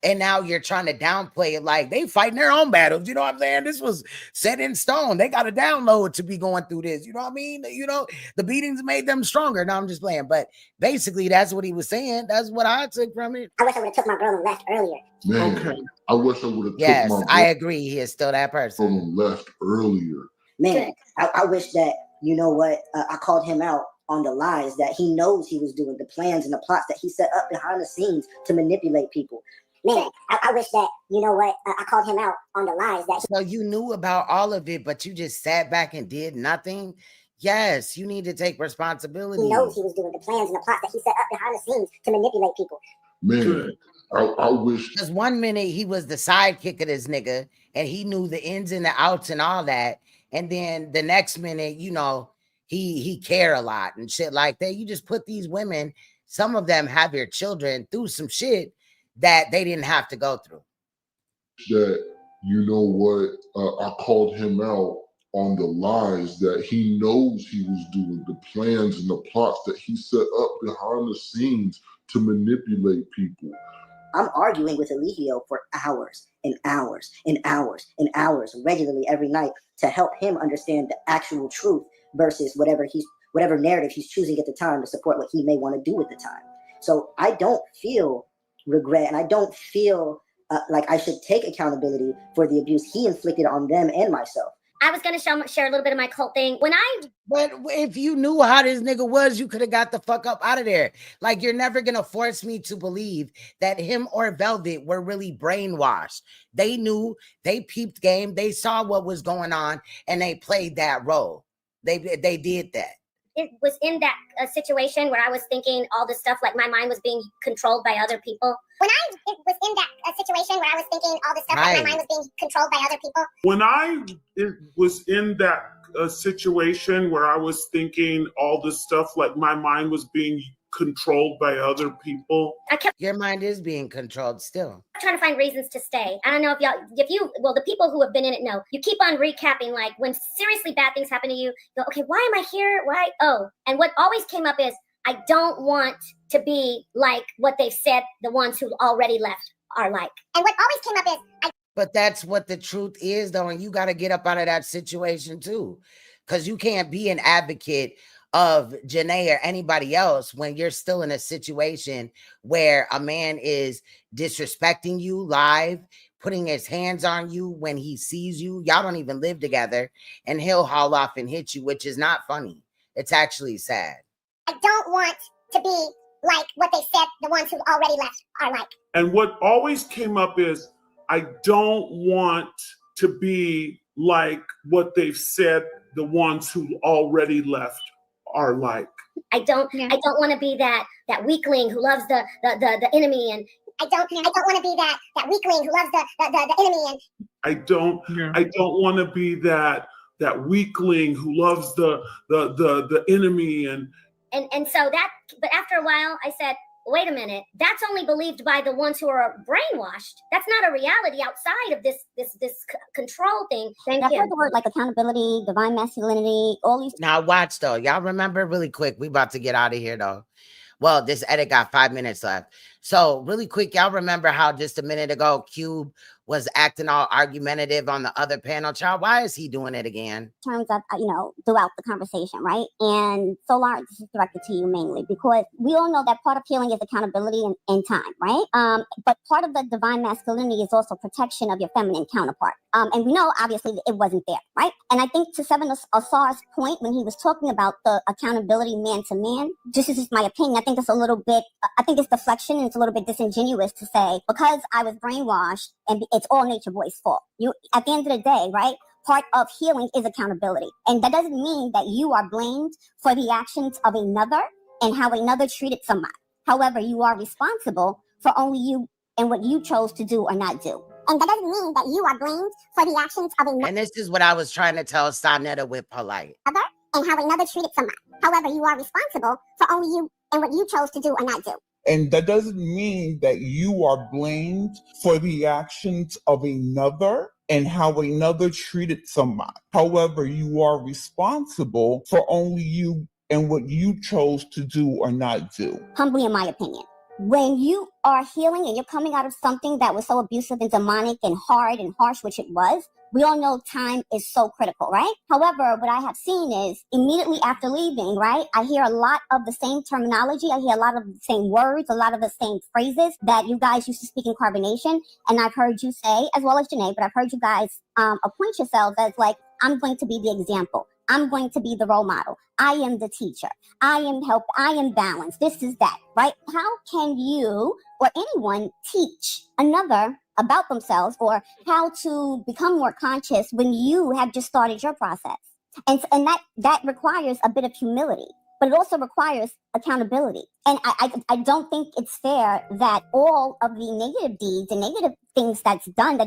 And now you're trying to downplay it like they fighting their own battles. You know what I'm saying? This was set in stone. They got to download to be going through this. You know what I mean? You know, the beatings made them stronger. No, I'm just playing. But basically, that's what he was saying. That's what I took from it. I wish I would have took my girl and left earlier. Man, I wish I would have Yes, took my girl I agree. He is still that person. and left earlier. Man, I wish that, you know what, I called him out on the lies that he knows he was doing, the plans and the plots that he set up behind the scenes to manipulate people. Man, I wish that, you know what, I called him out on the lies that. So you knew about all of it, but you just sat back and did nothing? Yes, you need to take responsibility. He knows he was doing, the plans and the plots that he set up behind the scenes to manipulate people. Man, I wish. Because 1 minute he was the sidekick of this nigga and he knew the ins and the outs and all that. And then the next minute, you know, he cared a lot and shit like that. You just put these women, some of them have your children, through some shit that they didn't have to go through. That, you know what, I called him out on the lies that he knows he was doing, the plans and the plots that he set up behind the scenes to manipulate people. I'm arguing with ELIGIO for hours and hours and hours and hours regularly every night to help him understand the actual truth versus whatever narrative he's choosing at the time to support what he may want to do at the time. So I don't feel regret, and I don't feel like I should take accountability for the abuse he inflicted on them and myself. I was going to share a little bit of my cult thing. But if you knew how this nigga was, you could have got the fuck up out of there. Like, you're never going to force me to believe that him or Velvet were really brainwashed. They knew, they peeped game, they saw what was going on, and they played that role. They did that. It was in that situation where I was thinking all this stuff, like my mind was being controlled by other people. When I was in that situation where I was thinking all this stuff, like my mind was being controlled by other people. When I was in that situation where I was thinking all this stuff, like my mind was being controlled by other people. Your mind is being controlled still. Trying to find reasons to stay. I don't know the people who have been in it know. You keep on recapping, like when seriously bad things happen to you, you go, okay, why am I here? Why? Oh, and what always came up is, I don't want to be like what they've said the ones who already left are like. And what always came up is, But that's what the truth is, though, and you got to get up out of that situation too, because you can't be an advocate of Janae or anybody else when you're still in a situation where a man is disrespecting you live, putting his hands on you when he sees you. Y'all don't even live together, and he'll haul off and hit you, which is not funny. It's actually sad. I don't want to be like what they said the ones who already left are like. And what always came up is, I don't want to be like what they've said the ones who already left are like. I don't want to be that weakling who loves the enemy, and I don't want to be that weakling who loves the enemy, and I don't want to be that weakling who loves the enemy, and so that. But after a while, I said, wait a minute, that's only believed by the ones who are brainwashed. That's not a reality outside of this control thing. I've heard the word like accountability, divine masculinity, all these. Now watch though. Y'all remember really quick. We about to get out of here though. Well, this edit got 5 minutes left. So really quick, y'all remember how just a minute ago Cube was acting all argumentative on the other panel? Child, why is he doing it again? Terms of, throughout the conversation, right? And Solar, this is directed to you mainly because we all know that part of healing is accountability and time, right? But part of the divine masculinity is also protection of your feminine counterpart. And we know, obviously, that it wasn't there, right? And I think to Seven Asar's point, when he was talking about the accountability man to man, this is just my opinion. I think it's a little bit, I think it's deflection and it's a little bit disingenuous to say, because I was brainwashed and it's all Nature Boy's fault. At the end of the day, right? Part of healing is accountability. And that doesn't mean that you are blamed for the actions of another and how another treated somebody. However, you are responsible for only you and what you chose to do or not do. And that doesn't mean that you are blamed for the actions of another. And this is what I was trying to tell Saneter with polite. And how another treated somebody. However, you are responsible for only you and what you chose to do or not do. And that doesn't mean that you are blamed for the actions of another and how another treated somebody. However, you are responsible for only you and what you chose to do or not do. Humbly, in my opinion. When you are healing and you're coming out of something that was so abusive and demonic and hard and harsh, which it was, we all know time is so critical, right? However, what I have seen is immediately after leaving, right, I hear a lot of the same terminology. I hear a lot of the same words, a lot of the same phrases that you guys used to speak in carbonation. And I've heard you say, as well as Janae, but I've heard you guys appoint yourselves as like, I'm going to be the example. I'm going to be the role model. I am the teacher. I am help. I am balance. This is that, right? How can you or anyone teach another about themselves or how to become more conscious when you have just started your process? And that requires a bit of humility, but it also requires accountability. And I don't think it's fair that all of the negative deeds and negative things that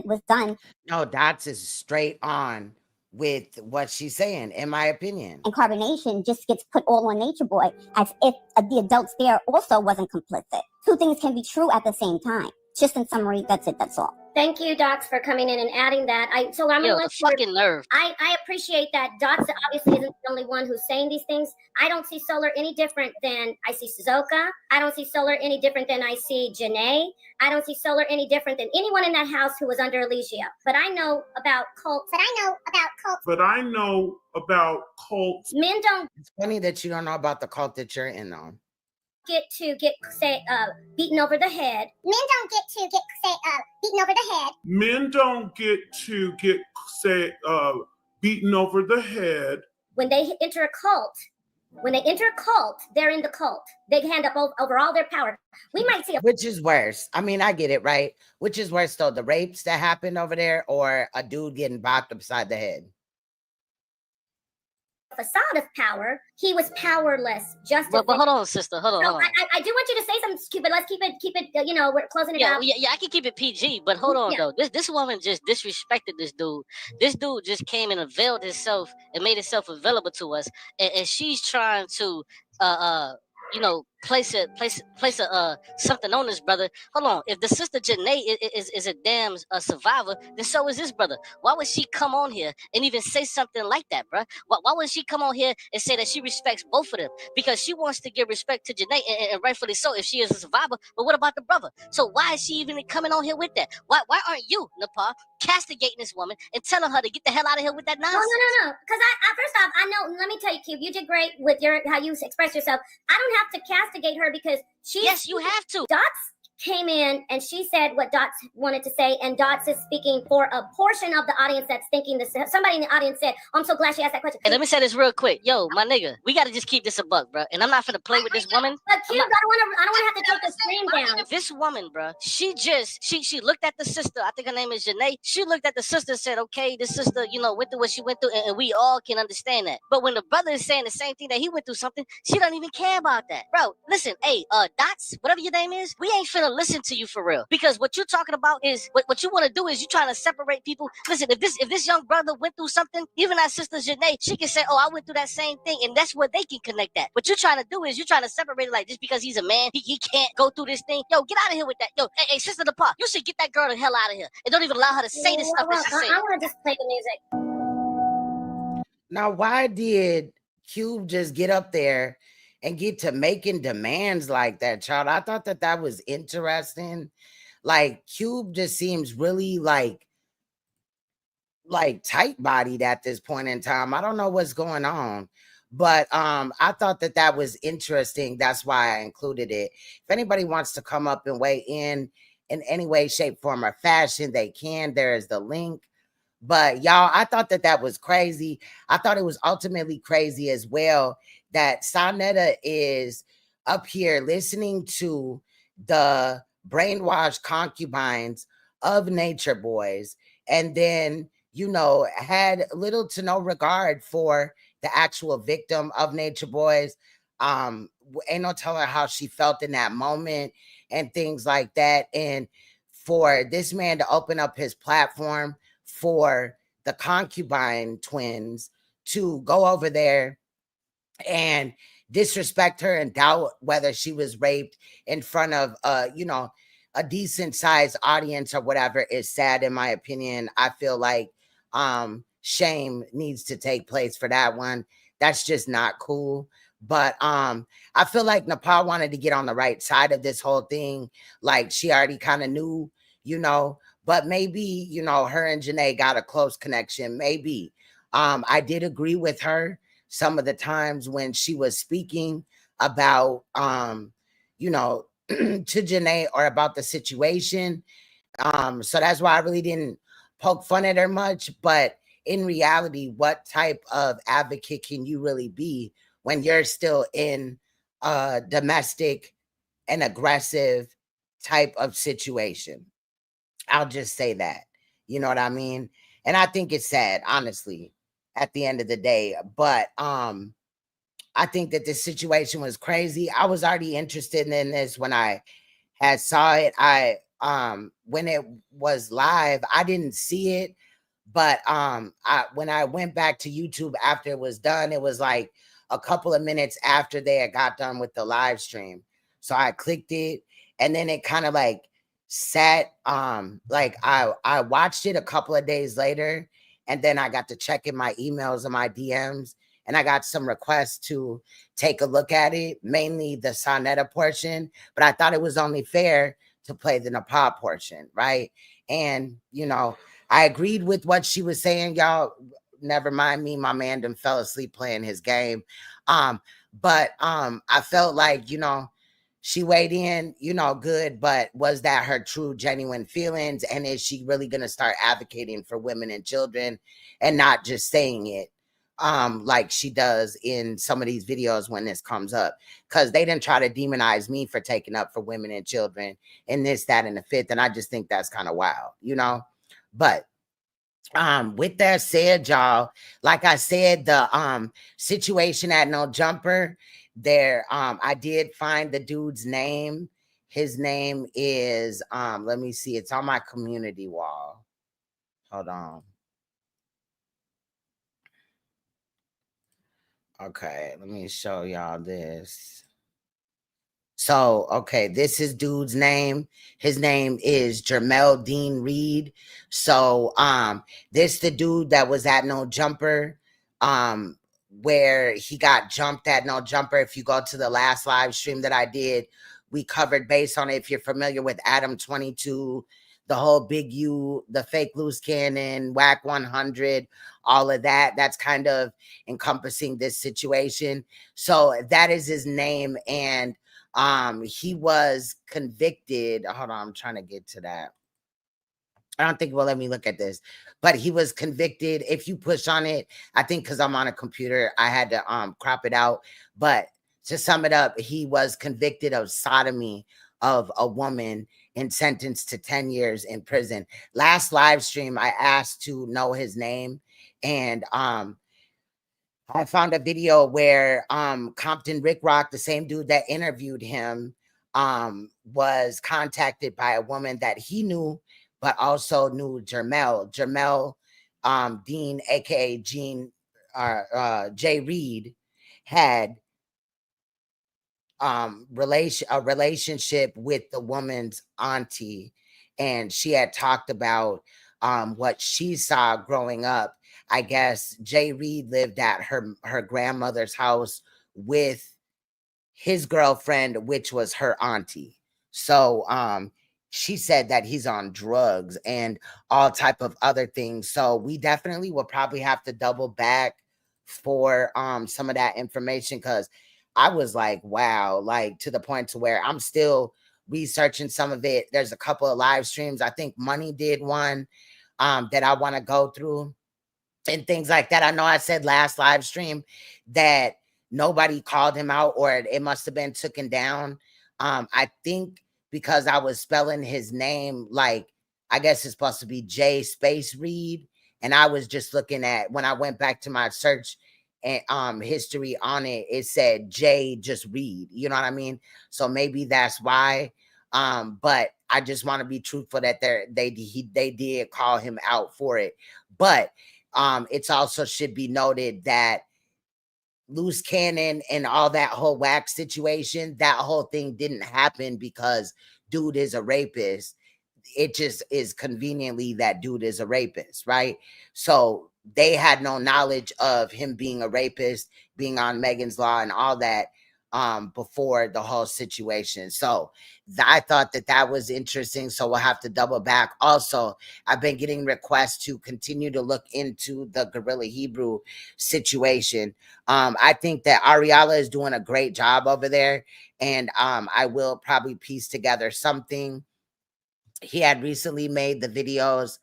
was done. No, Dots is straight on with what she's saying, in my opinion. And carbonation just gets put all on Nature Boy as if the adults there also wasn't complicit. Two things can be true at the same time. Just in summary, that's it, that's all. Thank you, Dots, for coming in and adding that. I'm the fucking nerve. I appreciate that Dots obviously isn't the only one who's saying these things. I don't see Solar any different than I see ZOCA. I don't see Solar any different than I see Janae. I don't see Solar any different than anyone in that house who was under ELIGIO. But I know about cults. Men don't. It's funny that you don't know about the cult that you're in, though. Get beaten over the head. Men don't get beaten over the head. Men don't get beaten over the head. When they enter a cult, they're in the cult. They hand up over all their power. We might see which is worse. I mean, I get it, right? Which is worse, though, the rapes that happened over there or a dude getting bopped upside the head? Facade of power, he was powerless. But hold on, sister. Hold on. I do want you to say something stupid. Let's keep it. We're closing it out. Yeah, I can keep it PG. But hold on, though. This woman just disrespected this dude. This dude just came and availed himself and made himself available to us, and she's trying to place something on this brother. Hold on. If the sister Janae is a damn survivor, then so is this brother. Why would she come on here and even say something like that, bro? Why would she come on here and say that she respects both of them? Because she wants to give respect to Janae, and rightfully so if she is a survivor. But what about the brother? So why is she even coming on here with that? Why aren't you, NAPAH, castigating this woman and telling her to get the hell out of here with that nonsense? No. Because I first off, I know. Let me tell you, Cube, you did great with how you express yourself. I don't have to castigate her because yes, you have to. Dots came in and she said what Dots wanted to say, and Dots is speaking for a portion of the audience that's thinking this. Somebody in the audience said, I'm so glad she asked that question. And let me say this real quick. Yo, my nigga, we gotta just keep this a buck, bro. And I'm not finna play with this woman. But Cube, I don't want to have to take the stream down. This woman, bro, she looked at the sister. I think her name is Janae. She looked at the sister and said, okay, this sister, you know, went through what she went through, and we all can understand that. But when the brother is saying the same thing, that he went through something, she doesn't even care about that. Bro, listen, hey, Dots, whatever your name is, we ain't finna listen to you for real. Because what you're talking about is, what you want to do is you trying to separate people. Listen, if this young brother went through something, even our sister Janae, she can say, oh, I went through that same thing, and that's where they can connect that. What you're trying to do is you're trying to separate it, like, just because he's a man, he can't go through this thing. Yo, get out of here with that. Yo, hey, Sister NAPAH, you should get that girl the hell out of here, and don't even allow her to say this stuff that she's saying. I want to just play the music. Now, why did Cube just get up there and get to making demands like that, child? I thought that was interesting. Like, Cube just seems really like tight-bodied at this point in time. I don't know what's going on, but I thought that was interesting. That's why I included it. If anybody wants to come up and weigh in any way, shape, form, or fashion, they can. There is the link. But y'all, I thought that was crazy. I thought it was ultimately crazy as well that Saneter is up here listening to the Brainwashed Concubines of NatureBoy's, and then, you know, had little to no regard for the actual victim of NatureBoy's. Ain't no telling how she felt in that moment and things like that. And for this man to open up his platform for the concubine twins to go over there and disrespect her and doubt whether she was raped in front of you know, a decent sized audience or whatever is sad, in my opinion. I feel like shame needs to take place for that one. That's just not cool. But I feel like NAPAH wanted to get on the right side of this whole thing. Like, she already kind of knew, you know, but maybe, you know, her and Janae got a close connection. Maybe. I did agree with her some of the times when she was speaking about, you know, to Janae or about the situation. So that's why I really didn't poke fun at her much. But in reality, what type of advocate can you really be when you're still in a domestic and aggressive type of situation? I'll just say that. You know what I mean? And I think it's sad, honestly, at the end of the day. But I think that this situation was crazy. I was already interested in this when I had saw it. When it was live, I didn't see it. But when I went back to YouTube after it was done, it was like a couple of minutes after they had got done with the live stream. So I clicked it, and then it kind of like sat, like I watched it a couple of days later, and then I got to check in my emails and my DMs, and I got some requests to take a look at it, mainly the Saneter portion, but I thought it was only fair to play the NAPAH portion, right? And, you know, I agreed with what she was saying, y'all. Never mind me, my man done fell asleep playing his game. But I felt like, you know, she weighed in, you know, good, but was that her true, genuine feelings? And is she really going to start advocating for women and children and not just saying it like she does in some of these videos when this comes up? Because they didn't try to demonize me for taking up for women and children and this, that, and the fifth. And I just think that's kind of wild, you know? But with that said, y'all, like I said, the situation at No Jumper there, I did find the dude's name. His name is let me see, it's on my community wall. Hold on. Okay, let me show y'all this. So, okay, this is dude's name. His name is Jermel Dean Reed. So, this the dude that was at No Jumper, where he got jumped at No Jumper. If you go to the last live stream that I did, we covered base on it. If you're familiar with Adam 22, the whole Big U, the fake loose cannon, whack 100, all of that, that's kind of encompassing this situation. So that is his name. And He was convicted. Hold on, I'm trying to get to that. I don't think it will let me look at this, but he was convicted. If you push on it, I think because I'm on a computer, I had to crop it out. But to sum it up, he was convicted of sodomy of a woman and sentenced to 10 years in prison. Last live stream, I asked to know his name, and I found a video where Compton Rick Rock, the same dude that interviewed him, was contacted by a woman that he knew, but also knew Jermel. Jermel Dean, aka Jean Jay Reed, had a relationship with the woman's auntie, and she had talked about what she saw growing up. I guess Jay Reed lived at her grandmother's house with his girlfriend, which was her auntie. So she said that he's on drugs and all type of other things. So we definitely will probably have to double back for some of that information, because I was like, wow, like to the point to where I'm still researching some of it. There's a couple of live streams. I think Money did one that I want to go through and things like that. I know I said last live stream that nobody called him out, or it must have been taken down. I think because I was spelling his name, like, I guess it's supposed to be J space Reed. And I was just looking at, when I went back to my search and history on it, it said J just Reed. You know what I mean? So maybe that's why. But I just want to be truthful that they did call him out for it. But it's also should be noted that loose cannon and all that whole wax situation, that whole thing didn't happen because dude is a rapist. It just is conveniently that dude is a rapist, right? So they had no knowledge of him being a rapist, being on Megan's Law and all that before the whole situation. So I thought that was interesting. So we'll have to double back. Also, I've been getting requests to continue to look into the Gorilla Hebrew situation. I think that Ariala is doing a great job over there, and I will probably piece together something. He had recently made the videos.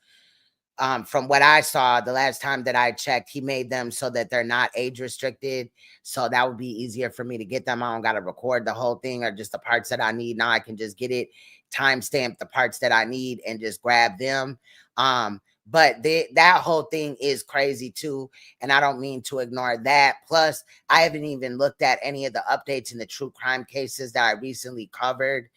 From what I saw the last time that I checked, he made them so that they're not age restricted. So that would be easier for me to get them. I don't got to record the whole thing or just the parts that I need. Now I can just get it, timestamp the parts that I need and just grab them. But that whole thing is crazy too. And I don't mean to ignore that. Plus, I haven't even looked at any of the updates in the true crime cases that I recently covered.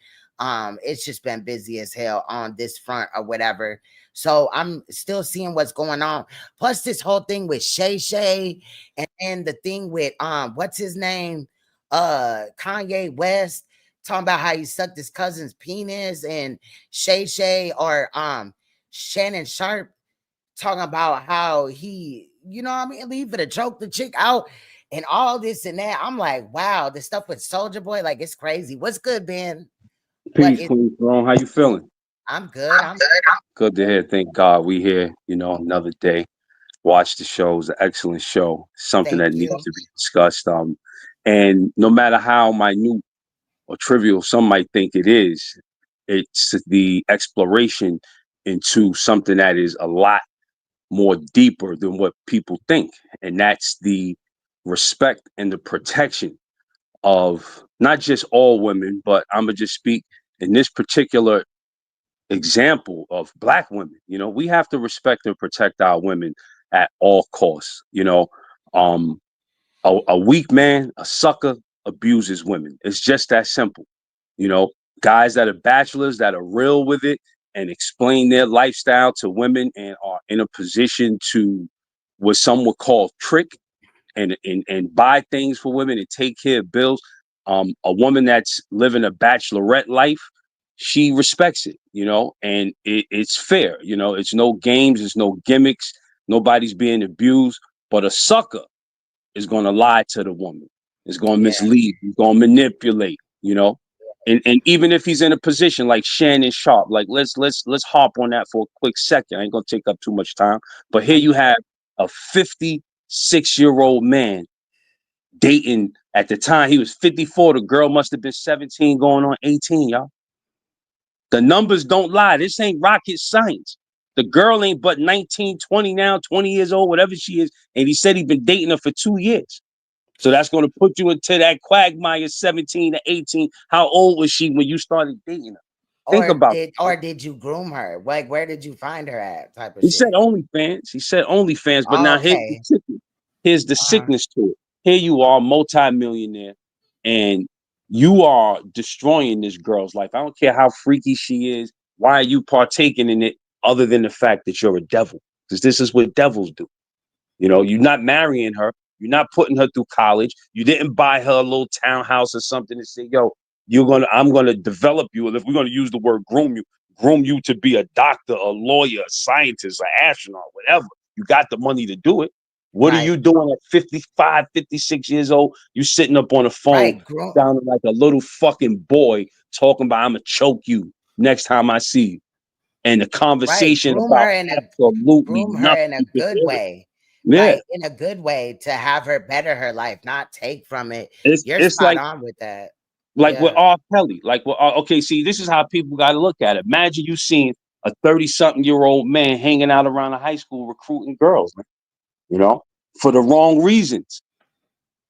It's just been busy as hell on this front or whatever. So I'm still seeing what's going on. Plus this whole thing with Shay Shay, and then the thing with what's his name? Kanye West, talking about how he sucked his cousin's penis, and Shay Shay or Shannon Sharp talking about how he, you know what I mean, leave it to choke the chick out and all this and that. I'm like, wow, the stuff with Soulja Boy, like, it's crazy. What's good, Ben? Peace, Queen Throne. How you feeling? I'm good. I'm good to hear. Thank God we here. You know, another day. Watch the show. It's an excellent show. Something that needs to be discussed. And no matter how minute or trivial some might think it is, it's the exploration into something that is a lot more deeper than what people think. And that's the respect and the protection of not just all women, but I'm gonna just speak in this particular example of Black women. You know, we have to respect and protect our women at all costs. You know, a weak man, a sucker, abuses women. It's just that simple. You know, guys that are bachelors that are real with it and explain their lifestyle to women and are in a position to what some would call trick and buy things for women and take care of bills. A woman that's living a bachelorette life, she respects it, you know, and it's fair. You know, it's no games, it's no gimmicks, nobody's being abused. But a sucker is going to lie to the woman, is going to mislead, he's going to manipulate, you know. And even if he's in a position like Shannon Sharp, like let's harp on that for a quick second. I ain't gonna take up too much time. But here you have a 56-year-old man dating at the time. He was 54. The girl must have been 17 going on 18, y'all. The numbers don't lie. This ain't rocket science. The girl ain't but 19, 20 now, 20 years old, whatever she is. And he said he'd been dating her for 2 years. So that's going to put you into that quagmire 17 to 18. How old was she when you started dating her? Think about it. Or did you groom her? Like, where did you find her at? Type of He shit. said OnlyFans. He said OnlyFans, but now here's the sickness to it. Here you are, multi-millionaire, and you are destroying this girl's life. I don't care how freaky she is. Why are you partaking in it other than the fact that you're a devil? Because this is what devils do. You know, you're not marrying her. You're not putting her through college. You didn't buy her a little townhouse or something to say, yo, I'm gonna develop you. And if we're gonna use the word groom you to be a doctor, a lawyer, a scientist, an astronaut, whatever. You got the money to do it. What are you doing at 55, 56 years old? You sitting up on the phone, sounding like a little fucking boy talking about I'm gonna choke you next time I see you. And the conversation about absolutely groom her nothing. in a good way. Yeah. Like, in a good way to have her better her life, not take from it. You're It's spot like, on with that. Like Yeah. with R. Kelly, okay, see, this is how people got to look at it. Imagine you seeing a 30-something-year-old man hanging out around a high school recruiting girls, man, you know, for the wrong reasons.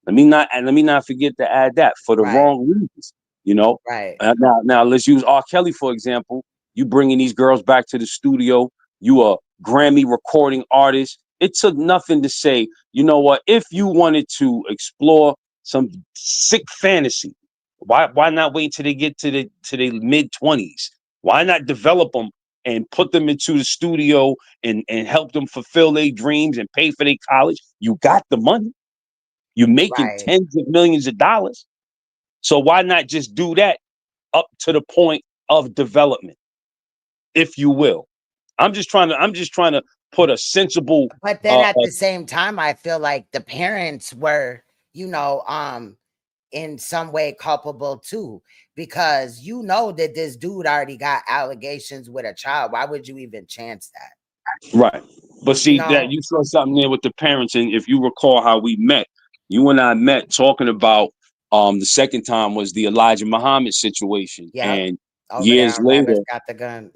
Let me not forget to add that, for the wrong reasons, you know. Right. Now let's use R. Kelly for example. You bringing these girls back to the studio. You a Grammy recording artist. It took nothing to say, you know what? If you wanted to explore some sick fantasy, why not wait till they get to the mid-20s? Why not develop them and put them into the studio and help them fulfill their dreams and pay for their college? You got the money. You're making tens of millions of dollars. So why not just do that up to the point of development, if you will? I'm just trying to put a sensible. But then at the same time, I feel like the parents were, you know, in some way culpable too, because you know that this dude already got allegations with a child. Why would you even chance that? Right. But see, know? that you saw something there with the parents, and if you recall how we met, you and I met talking about the second time was the Elijah Muhammad situation. Yeah. And Over years there, later, got the gun.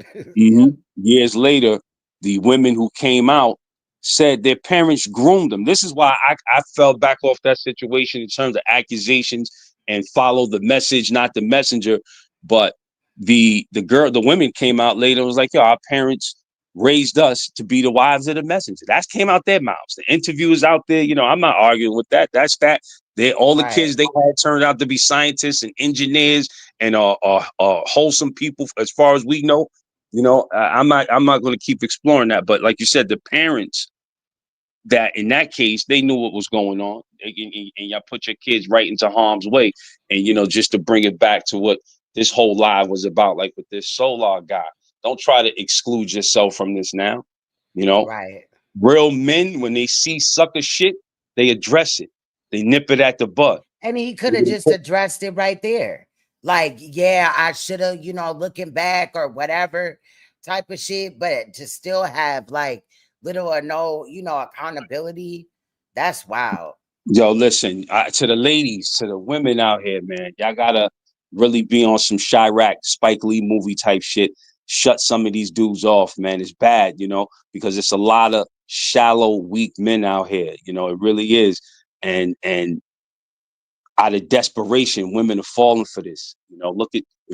years later, the women who came out said their parents groomed them. This is why I fell back off that situation in terms of accusations and follow the message, not the messenger. But the women came out later and was like, yo, our parents raised us to be the wives of the messenger. That came out their mouths. The interviewers out there, you know, I'm not arguing with that. That's that. All the kids they had turned out to be scientists and engineers and wholesome people as far as we know. You know, I'm not going to keep exploring that. But like you said, the parents, that in that case, they knew what was going on, and y'all put your kids right into harm's way. And, you know, just to bring it back to what this whole live was about, like with this Solar guy, don't try to exclude yourself from this now. You know, real men, when they see sucker shit, they address it. They nip it at the bud. And he could have just addressed it right there. Like, yeah, I should have, you know, looking back or whatever type of shit, but to still have like little or no, you know, accountability, that's wild. Yo, listen, to the ladies, to the women out here, man, y'all gotta really be on some Chirac, Spike Lee movie type shit. Shut some of these dudes off, man. It's bad, you know, because it's a lot of shallow, weak men out here. You know, it really is. And out of desperation, women are falling for this. You know,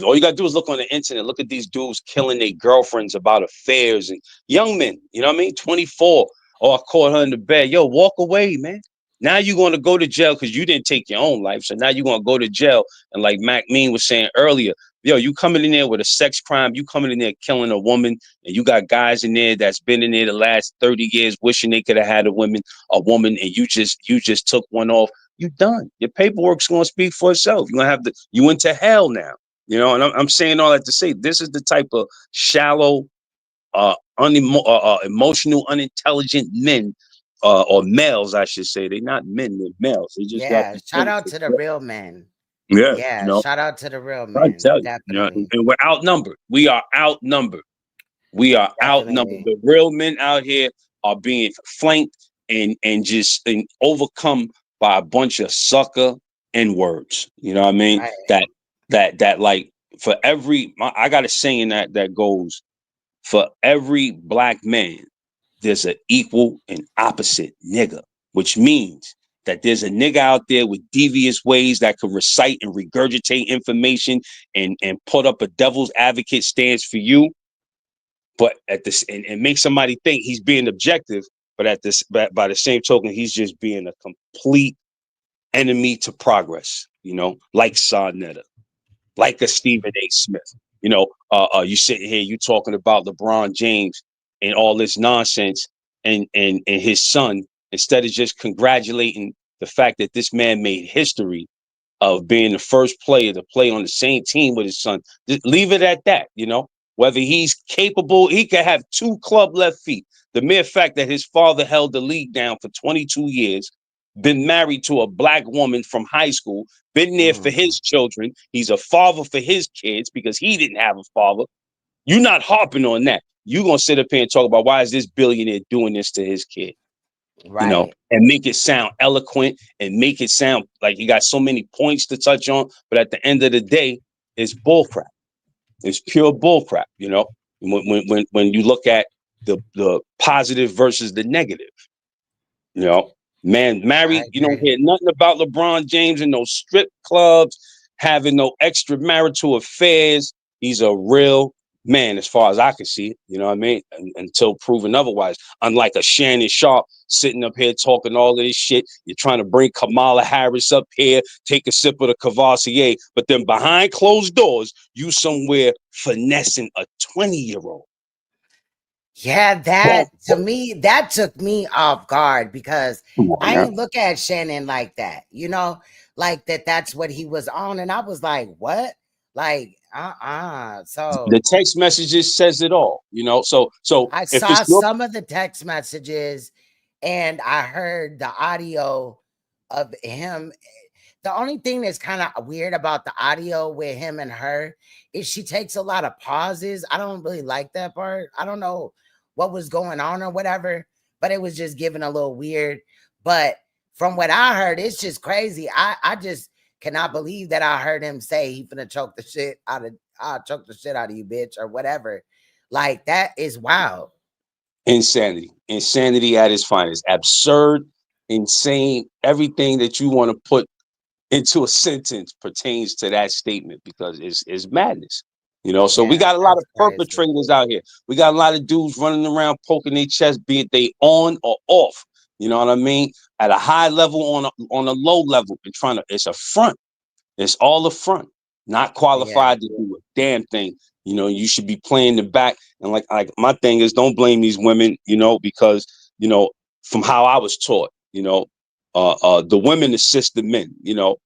all you gotta do is look on the internet. Look at these dudes killing their girlfriends about affairs, and young men, you know what I mean? 24. Oh, I caught her in the bed. Yo, walk away, man. Now you're going to go to jail because you didn't take your own life. So now you're going to go to jail. And like Mac Mean was saying earlier, yo, you coming in there with a sex crime. You coming in there killing a woman. And you got guys in there that's been in there the last 30 years wishing they could have had a woman. And you just took one off. You done. Your paperwork's going to speak for itself. You're going to have you went to hell now. You know, and I'm saying all that to say this is the type of shallow, emotional, unintelligent men. Or males, I should say. They're not men, they're males. They just got shout out to the real men. Yeah, you know? Shout out to the real I men. tell you, Definitely. and we're outnumbered. We are outnumbered. Outnumbered. The real men out here are being flanked and overcome by a bunch of sucker N-words. You know what I mean? Right. That like for every, I got a saying that goes, for every black man, there's an equal and opposite nigga, which means that there's a nigga out there with devious ways that can recite and regurgitate information and put up a devil's advocate stance for you, but at this and make somebody think he's being objective, but at this by the same token, he's just being a complete enemy to progress, you know, like Saneter, like a Stephen A. Smith. You know, you sitting here, you talking about LeBron James and all this nonsense, and his son, instead of just congratulating the fact that this man made history of being the first player to play on the same team with his son, just leave it at that. You know, whether he's capable, he could have 2 club left feet. The mere fact that his father held the league down for 22 years, been married to a black woman from high school, been there for his children. He's a father for his kids because he didn't have a father. You're not harping on that. You're going to sit up here and talk about why is this billionaire doing this to his kid? Right. You know, and make it sound eloquent and make it sound like you got so many points to touch on. But at the end of the day, it's bullcrap. It's pure bullcrap. You know, when you look at the positive versus the negative, you know. Man, married, you don't hear nothing about LeBron James in no strip clubs, having no extramarital affairs. He's a real man as far as I can see it, you know what I mean? Until proven otherwise. Unlike a Shannon Sharp sitting up here talking all of this shit. You're trying to bring Kamala Harris up here, take a sip of the Cavassier, but then behind closed doors, you somewhere finessing a 20-year-old. Yeah, that to me, that took me off guard because I didn't look at Shannon like that, you know, like that's what he was on. And I was like, what? Like, So the text messages says it all, you know. So I if saw it's your, some of the text messages and I heard the audio of him. The only thing that's kind of weird about the audio with him and her is she takes a lot of pauses. I don't really like that part. I don't know what was going on or whatever, but it was just giving a little weird. But from what I heard, it's just crazy. I just cannot believe that I heard him say he finna choke the shit out of, I'll choke the shit out of you, bitch, or whatever. Like, that is wild. Insanity at its finest. Absurd, insane, everything that you want to put into a sentence pertains to that statement because it's madness. You know, so we got a lot of perpetrators out here. We got a lot of dudes running around poking their chest, be it they on or off. You know what I mean? At a high level, on a low level, and trying to. It's a front. It's all a front. Not qualified to do a damn thing. You know, you should be playing the back. And like my thing is, don't blame these women. You know, because you know from how I was taught. You know, the women assist the men. You know,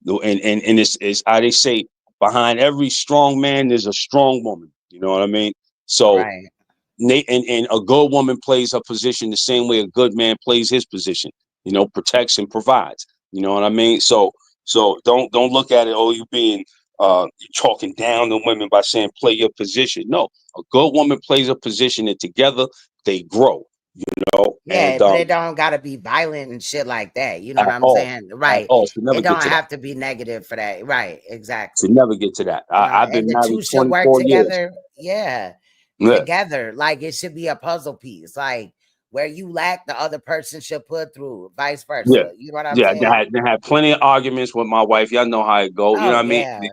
and it's how they say. Behind every strong man, there's a strong woman. You know what I mean? So, and a good woman plays her position the same way a good man plays his position. You know, protects and provides. You know what I mean? So don't look at it. Oh, you being you're talking down to women by saying play your position. No, a good woman plays a position, and together they grow. You know, Yeah, but it don't gotta be violent and shit like that. You know what I'm saying? Right. It don't have to be negative for that. Right. Exactly. To never get to that. I've been and the married two should work 24 years. together. Yeah. Together. Like, it should be a puzzle piece. Like, where you lack, the other person should put through, vice versa. Yeah. You know what I'm saying? They had plenty of arguments with my wife. Y'all know how it go. You know what I mean? They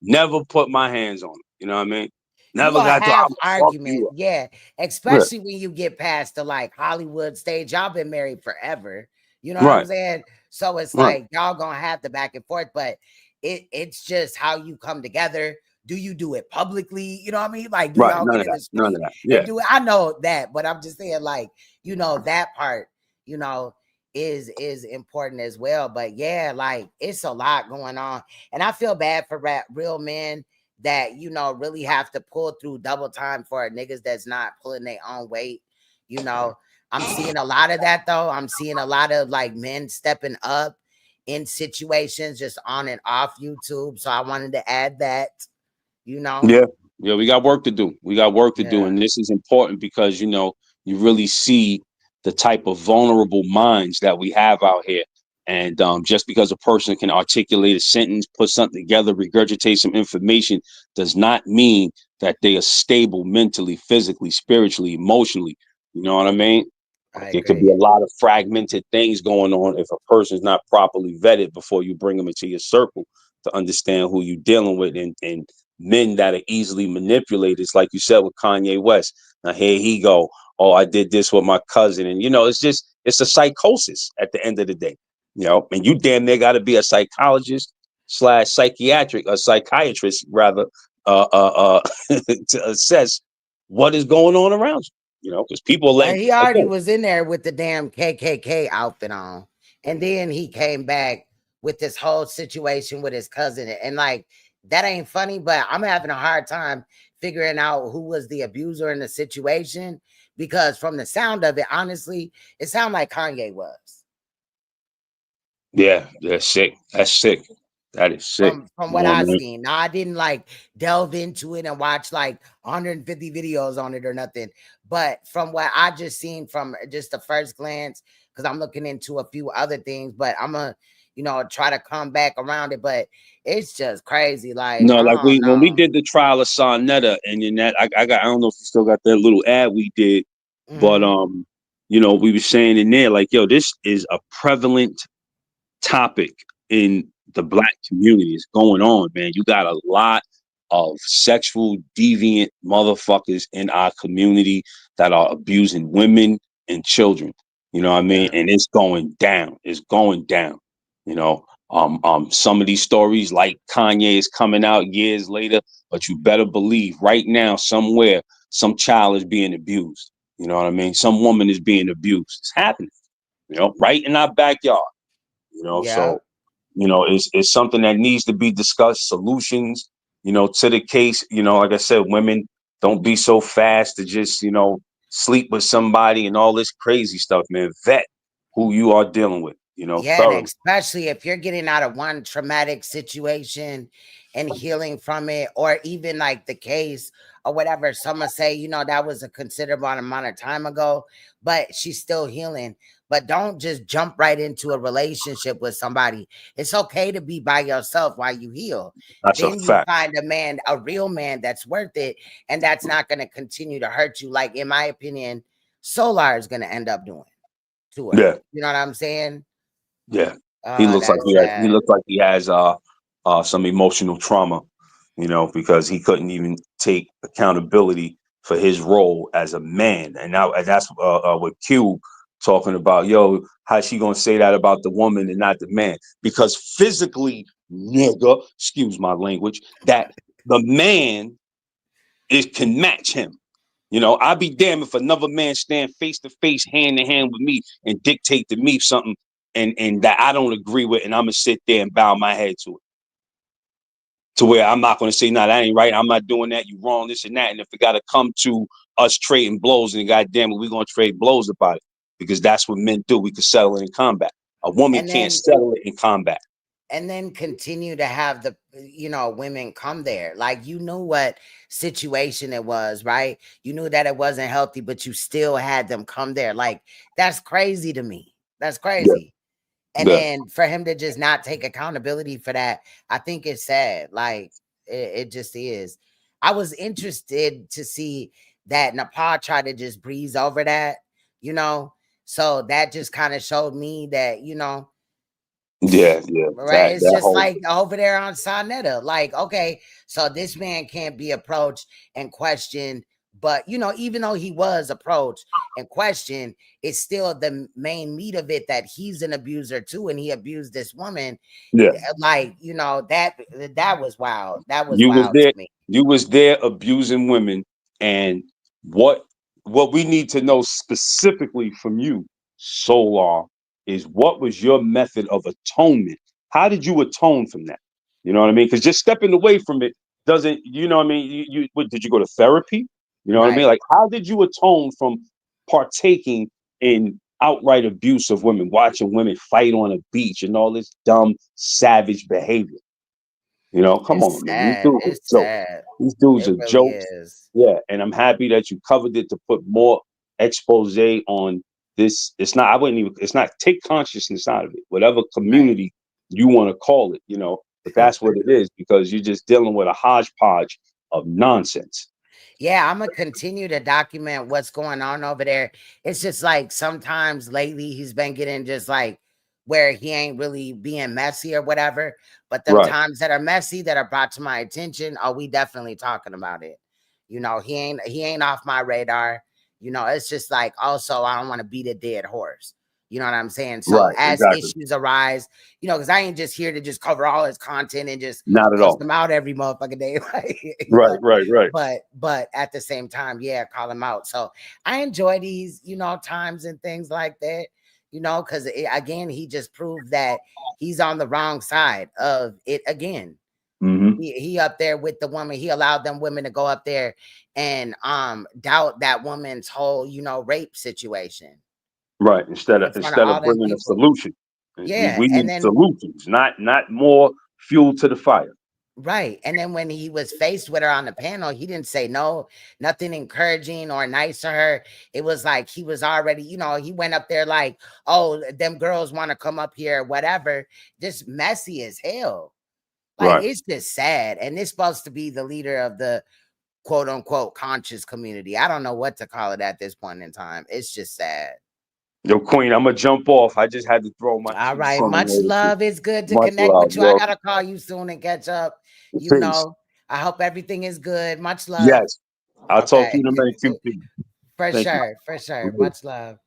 never put my hands on it. You know what I mean? Never you got to have fuck you argument. up. Yeah. Especially when you get past the like Hollywood stage. Y'all been married forever. You know what I'm saying? So it's like y'all gonna have the back and forth, but it's just how you come together. Do you do it publicly? You know what I mean? Like, do y'all get in the street? None of that. Yeah. Do it? I know that, but I'm just saying, like, you know, that part, you know, is important as well. But yeah, like, it's a lot going on, and I feel bad for real men that, you know, really have to pull through double time for niggas that's not pulling their own weight. You know, I'm seeing a lot of that though. I'm seeing a lot of like men stepping up in situations just on and off YouTube. So I wanted to add that, you know. Yeah, we got work to do. We got work to do. And this is important because, you know, you really see the type of vulnerable minds that we have out here. And just because a person can articulate a sentence, put something together, regurgitate some information, does not mean that they are stable mentally, physically, spiritually, emotionally. You know what I mean? It could be a lot of fragmented things going on if a person's not properly vetted before you bring them into your circle to understand who you're dealing with. And men that are easily manipulated, it's like you said with Kanye West. Now here he go. Oh, I did this with my cousin. And, it's a psychosis at the end of the day. And you damn near got to be a psychologist / psychiatric, a psychiatrist rather, to assess what is going on around you. Because people he already was in there with the damn KKK outfit on, and then he came back with this whole situation with his cousin, and like that ain't funny. But I'm having a hard time figuring out who was the abuser in the situation, because from the sound of it, honestly, it sounded like Kanye was. Yeah, that's sick. That's sick. That is sick. From what I've seen. Now, I didn't like delve into it and watch like 150 videos on it or nothing. But from what I just seen from just the first glance, because I'm looking into a few other things, but I'm going to, try to come back around it. But it's just crazy. Like, no, like when we did the trial of Saneter, and in that, I don't know if you still got that little ad we did, but, we were saying in there, like, yo, this is a prevalent topic in the Black community. Is going on, man. You got a lot of sexual deviant motherfuckers in our community that are abusing women and children. You know what I mean? And it's going down. It's going down. Some of these stories, like Kanye, is coming out years later, but you better believe right now somewhere some child is being abused. You know what I mean? Some woman is being abused. It's happening. Right in our backyard. So it's something that needs to be discussed. Solutions, to the case. Like I said, women, don't be so fast to just sleep with somebody and all this crazy stuff, man. Vet who you are dealing with. Yeah, and especially if you're getting out of one traumatic situation and healing from it, or even like the case or whatever, someone say, that was a considerable amount of time ago, but she's still healing. But don't just jump right into a relationship with somebody. It's okay to be by yourself while you heal. That's then a you fact. find a real man that's worth it, and that's not going to continue to hurt you. Like, in my opinion, Solar is going to end up doing to her. Yeah. You know what I'm saying? Yeah, he looks like he has some emotional trauma, because he couldn't even take accountability for his role as a man. And now that's what Q talking about. Yo, how's she gonna say that about the woman and not the man? Because physically, nigga, excuse my language, that the man can match him. I'd be damned if another man stand face to face, hand in hand with me and dictate to me something and that I don't agree with, and I'm gonna sit there and bow my head to it. To where I'm not gonna say, no, that ain't right. I'm not doing that. You wrong, this and that. And if it gotta come to us trading blows, then goddamn it, we're gonna trade blows about it. Because that's what men do. We can settle it in combat. A woman can't settle it in combat. And then continue to have the women come there. Like, you knew what situation it was, right? You knew that it wasn't healthy, but you still had them come there. Like, that's crazy to me. That's crazy. Yeah. And then for him to just not take accountability for that, I think it's sad. Like, it just is. I was interested to see that NAPAH tried to just breeze over that, so that just kind of showed me that, Yeah. Right. It's just like over there on Saneter. Like, okay, so this man can't be approached and questioned. But, even though he was approached and questioned, it's still the main meat of it that he's an abuser too. And he abused this woman. Yeah. Like, that was wild. That was You wild was there. to me. You was there abusing women. And what we need to know specifically from you, Solar, is what was your method of atonement? How did you atone from that? You know what I mean? Because just stepping away from it doesn't, what, did you go to therapy? You know what I mean? Like, how did you atone from partaking in outright abuse of women, watching women fight on a beach and all this dumb, savage behavior? Come on, man. These dudes are jokes. Yeah, and I'm happy that you covered it to put more expose on it's not, I wouldn't even, it's not, take consciousness out of it, whatever community you want to call it, you know, but that's what it is, because you're just dealing with a hodgepodge of nonsense. Yeah, I'm gonna continue to document what's going on over there. It's just like sometimes lately he's been getting just like where he ain't really being messy or whatever. But the times that are messy that are brought to my attention, oh, we definitely talking about it. You know, he ain't off my radar. You know, it's just like, also, I don't want to beat a dead horse. You know what I'm saying? So as issues arise, you know, because I ain't just here to just cover all his content and just not at cuss all them out every motherfucking day. Like, right. But at the same time, yeah, call him out. So I enjoy these, you know, times and things like that, you know, because again, he just proved that he's on the wrong side of it again. He up there with the woman. He allowed them women to go up there and doubt that woman's whole, you know, rape situation. Right. Instead of bringing a solution. Yeah. We And need then solutions, not more fuel to the fire. right. And then when he was faced with her on the panel, he didn't say no, nothing encouraging or nice to her. It was like he was already, you know, he went up there like, oh, them girls want to come up here, whatever. Just messy as hell. Like, it's just sad. And it's supposed to be the leader of the quote unquote conscious community. I don't know what to call it at this point in time. It's just sad. Yo, Queen, I'm gonna jump off. I just had to throw my all right. Much love. It's good to much connect love, with you. yo. I gotta call you soon and catch up. You Peace. know, I hope everything is good. Much love. Yes. I'll talk to you in a minute, QP. For Thank sure. you. For sure. Much love.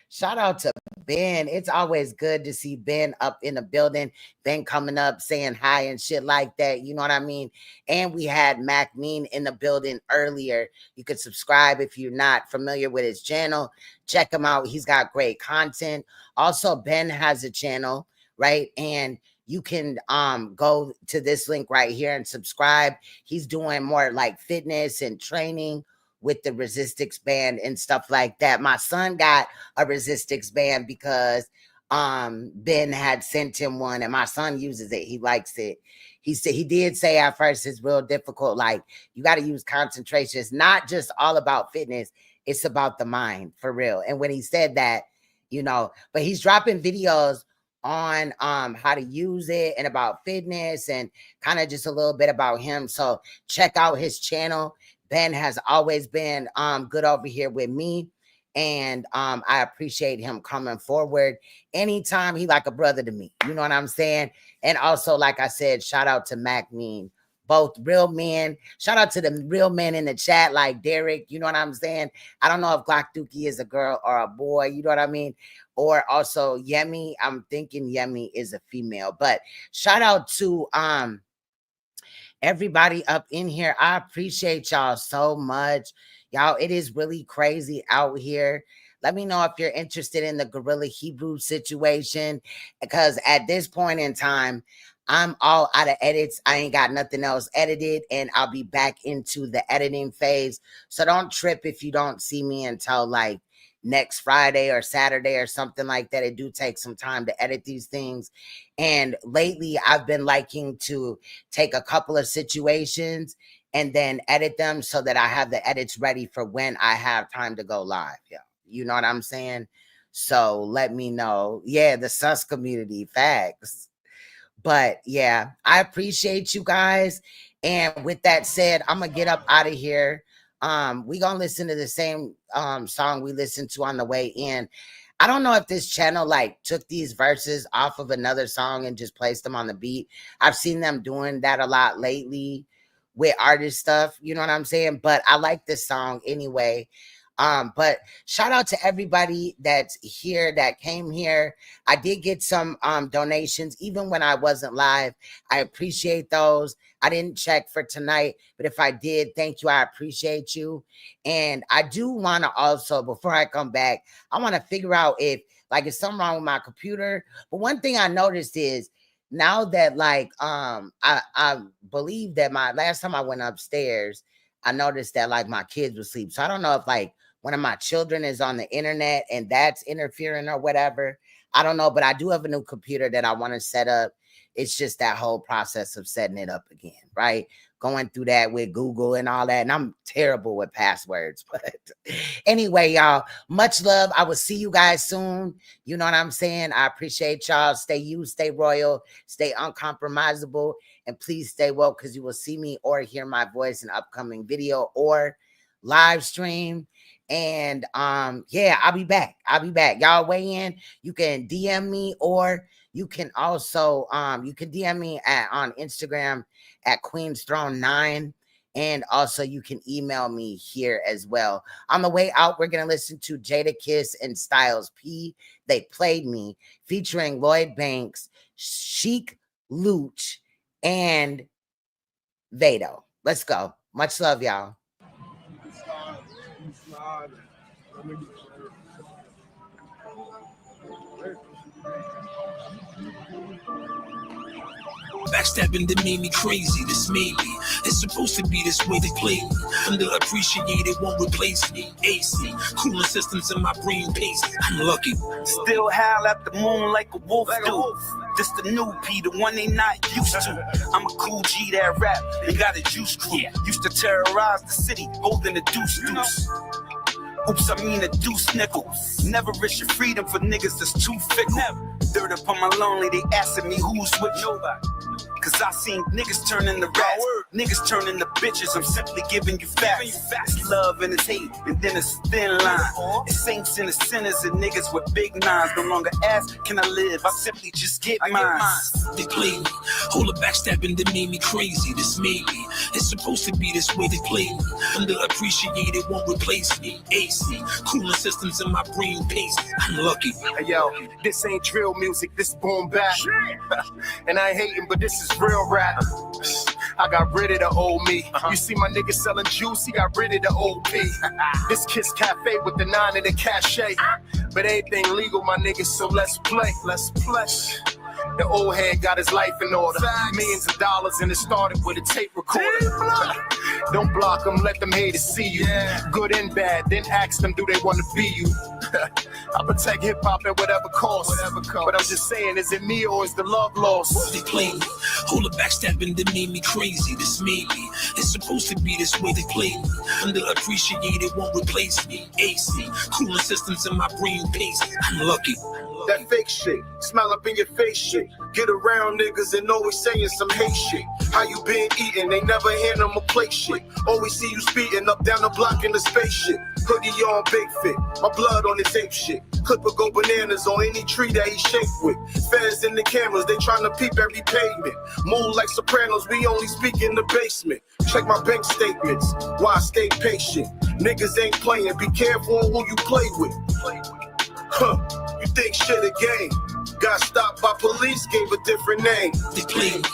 Shout out to Ben. It's always good to see Ben up in the building. Ben coming up saying hi and shit like that. You know what I mean? And we had Mac Mean in the building earlier. You could subscribe if you're not familiar with his channel. Check him out. He's got great content. Also, Ben has a channel, right? And you can go to this link right here and subscribe. He's doing more like fitness and training with the resistance band and stuff like that. My son got a resistance band because Ben had sent him one, and my son uses it. He likes it. He said he did say at first it's real difficult. Like, you got to use concentration. It's not just all about fitness, it's about the mind, for real. And when he said that, you know, but he's dropping videos on how to use it and about fitness and kind of just a little bit about him. So check out his channel. Ben has always been good over here with me, and I appreciate him coming forward anytime. He like a brother to me, you know what I'm saying? And also, like I said, shout out to Mac Mean, both real men. Shout out to the real men in the chat, like Derek, you know what I'm saying? I don't know if Glock Dookie is a girl or a boy, you know what I mean? Or also Yemi, I'm thinking Yemi is a female. But shout out to everybody up in here. I appreciate y'all so much. Y'all, it is really crazy out here. Let me know if you're interested in the Gorilla Hebrew situation, because at this point in time, I'm all out of edits. I ain't got nothing else edited, and I'll be back into the editing phase. So don't trip if you don't see me until like next Friday or Saturday or something like that. It do take some time to edit these things. And lately I've been liking to take a couple of situations and then edit them so that I have the edits ready for when I have time to go live. Yeah. You know what I'm saying? So let me know. Yeah, the sus community, facts. But yeah, I appreciate you guys. And with that said, I'm gonna get up out of here. We gonna listen to the same song we listened to on the way in. I don't know if this channel like took these verses off of another song and just placed them on the beat. I've seen them doing that a lot lately with artist stuff, you know what I'm saying? But I like this song anyway. But shout out to everybody that's here, that came here. I did get some donations even when I wasn't live. I appreciate those. I didn't check for tonight, but if I did, thank you. I appreciate you. And I do want to also, before I come back, I want to figure out if like it's something wrong with my computer. But one thing I noticed is now that like I believe that my last time I went upstairs, I noticed that like my kids would sleep. So I don't know if like one of my children is on the internet and that's interfering or whatever. I don't know, but I do have a new computer that I want to set up. It's just that whole process of setting it up again, right? going through that with Google and all that. And I'm terrible with passwords. But anyway, y'all, much love. I will see you guys soon. You know what I'm saying? I appreciate y'all. Stay you, stay royal, stay uncompromisable, and please stay woke, because you will see me or hear my voice in upcoming video or live stream. And yeah, I'll be back. Y'all weigh in. You can DM me, or you can also you can DM me on Instagram at Queen's Throne 9, and also you can email me here as well. On the way out, we're gonna listen to Jadakiss and Styles P, They Played Me, featuring Lloyd Banks, Sheik Luch, and Vado. Let's go. Much love, y'all. Backstabbing that made me crazy, this made me. It's supposed to be this way they play me. Underappreciated, won't replace me. AC, cooling systems in my brain pace. I'm lucky. Still howl at the moon like a wolf do. This the new P, the one they not used to. I'm a cool G that rap, they got a juice crew. Used to terrorize the city, holding the deuce. Oops, I mean a deuce nickel. Never risk your freedom for niggas that's too fickle. Dirt up on my lonely, they asking me who's with nobody. Cause I seen niggas turn into rats, niggas turn into bitches. I'm simply giving you facts. It's love and it's hate, and then it's thin line. It's saints and it's sinners and niggas with big nines. No longer ask, can I live? I simply just get mine. They played me. Hold a backstabbing that made me crazy, this made me. It's supposed to be this way they play me. Underappreciated, won't replace me. AC, cooling systems in my brain pace. I'm lucky. Hey yo, this ain't drill music, this boom bap. And I ain't hating, but this is real rap. I got rid of the old me. You see my nigga selling juice, he got rid of the old P. This Kiss Cafe with the 9 and the cachet. But everything legal, my niggas, so let's play. Let's play. The old head got his life in order. Millions of dollars, and it started with a tape recorder. Don't block them, let them haters see you. Good and bad, then ask them, do they want to be you? I protect hip hop at whatever cost. But I'm just saying, is it me or is the love lost? They play me. Hold a backstabbing that made me crazy, this made me. It's supposed to be this way they play me. Underappreciated, won't replace me. AC, cooling systems in my brain pace. I'm lucky. That fake shit, smile up in your face shit. Get around niggas and always saying some hate shit. How you been eating, they never hand them a plate shit. Always see you speeding up down the block in the spaceship. Hoodie on big fit, my blood on his ape shit. Clipper go bananas on any tree that he shake with. Feds in the cameras, they tryna peep every pavement. Move like Sopranos, we only speak in the basement. Check my bank statements, why I stay patient. Niggas ain't playing, be careful on who you play with. You think shit a game? Got stopped by police, gave a different name. They played me.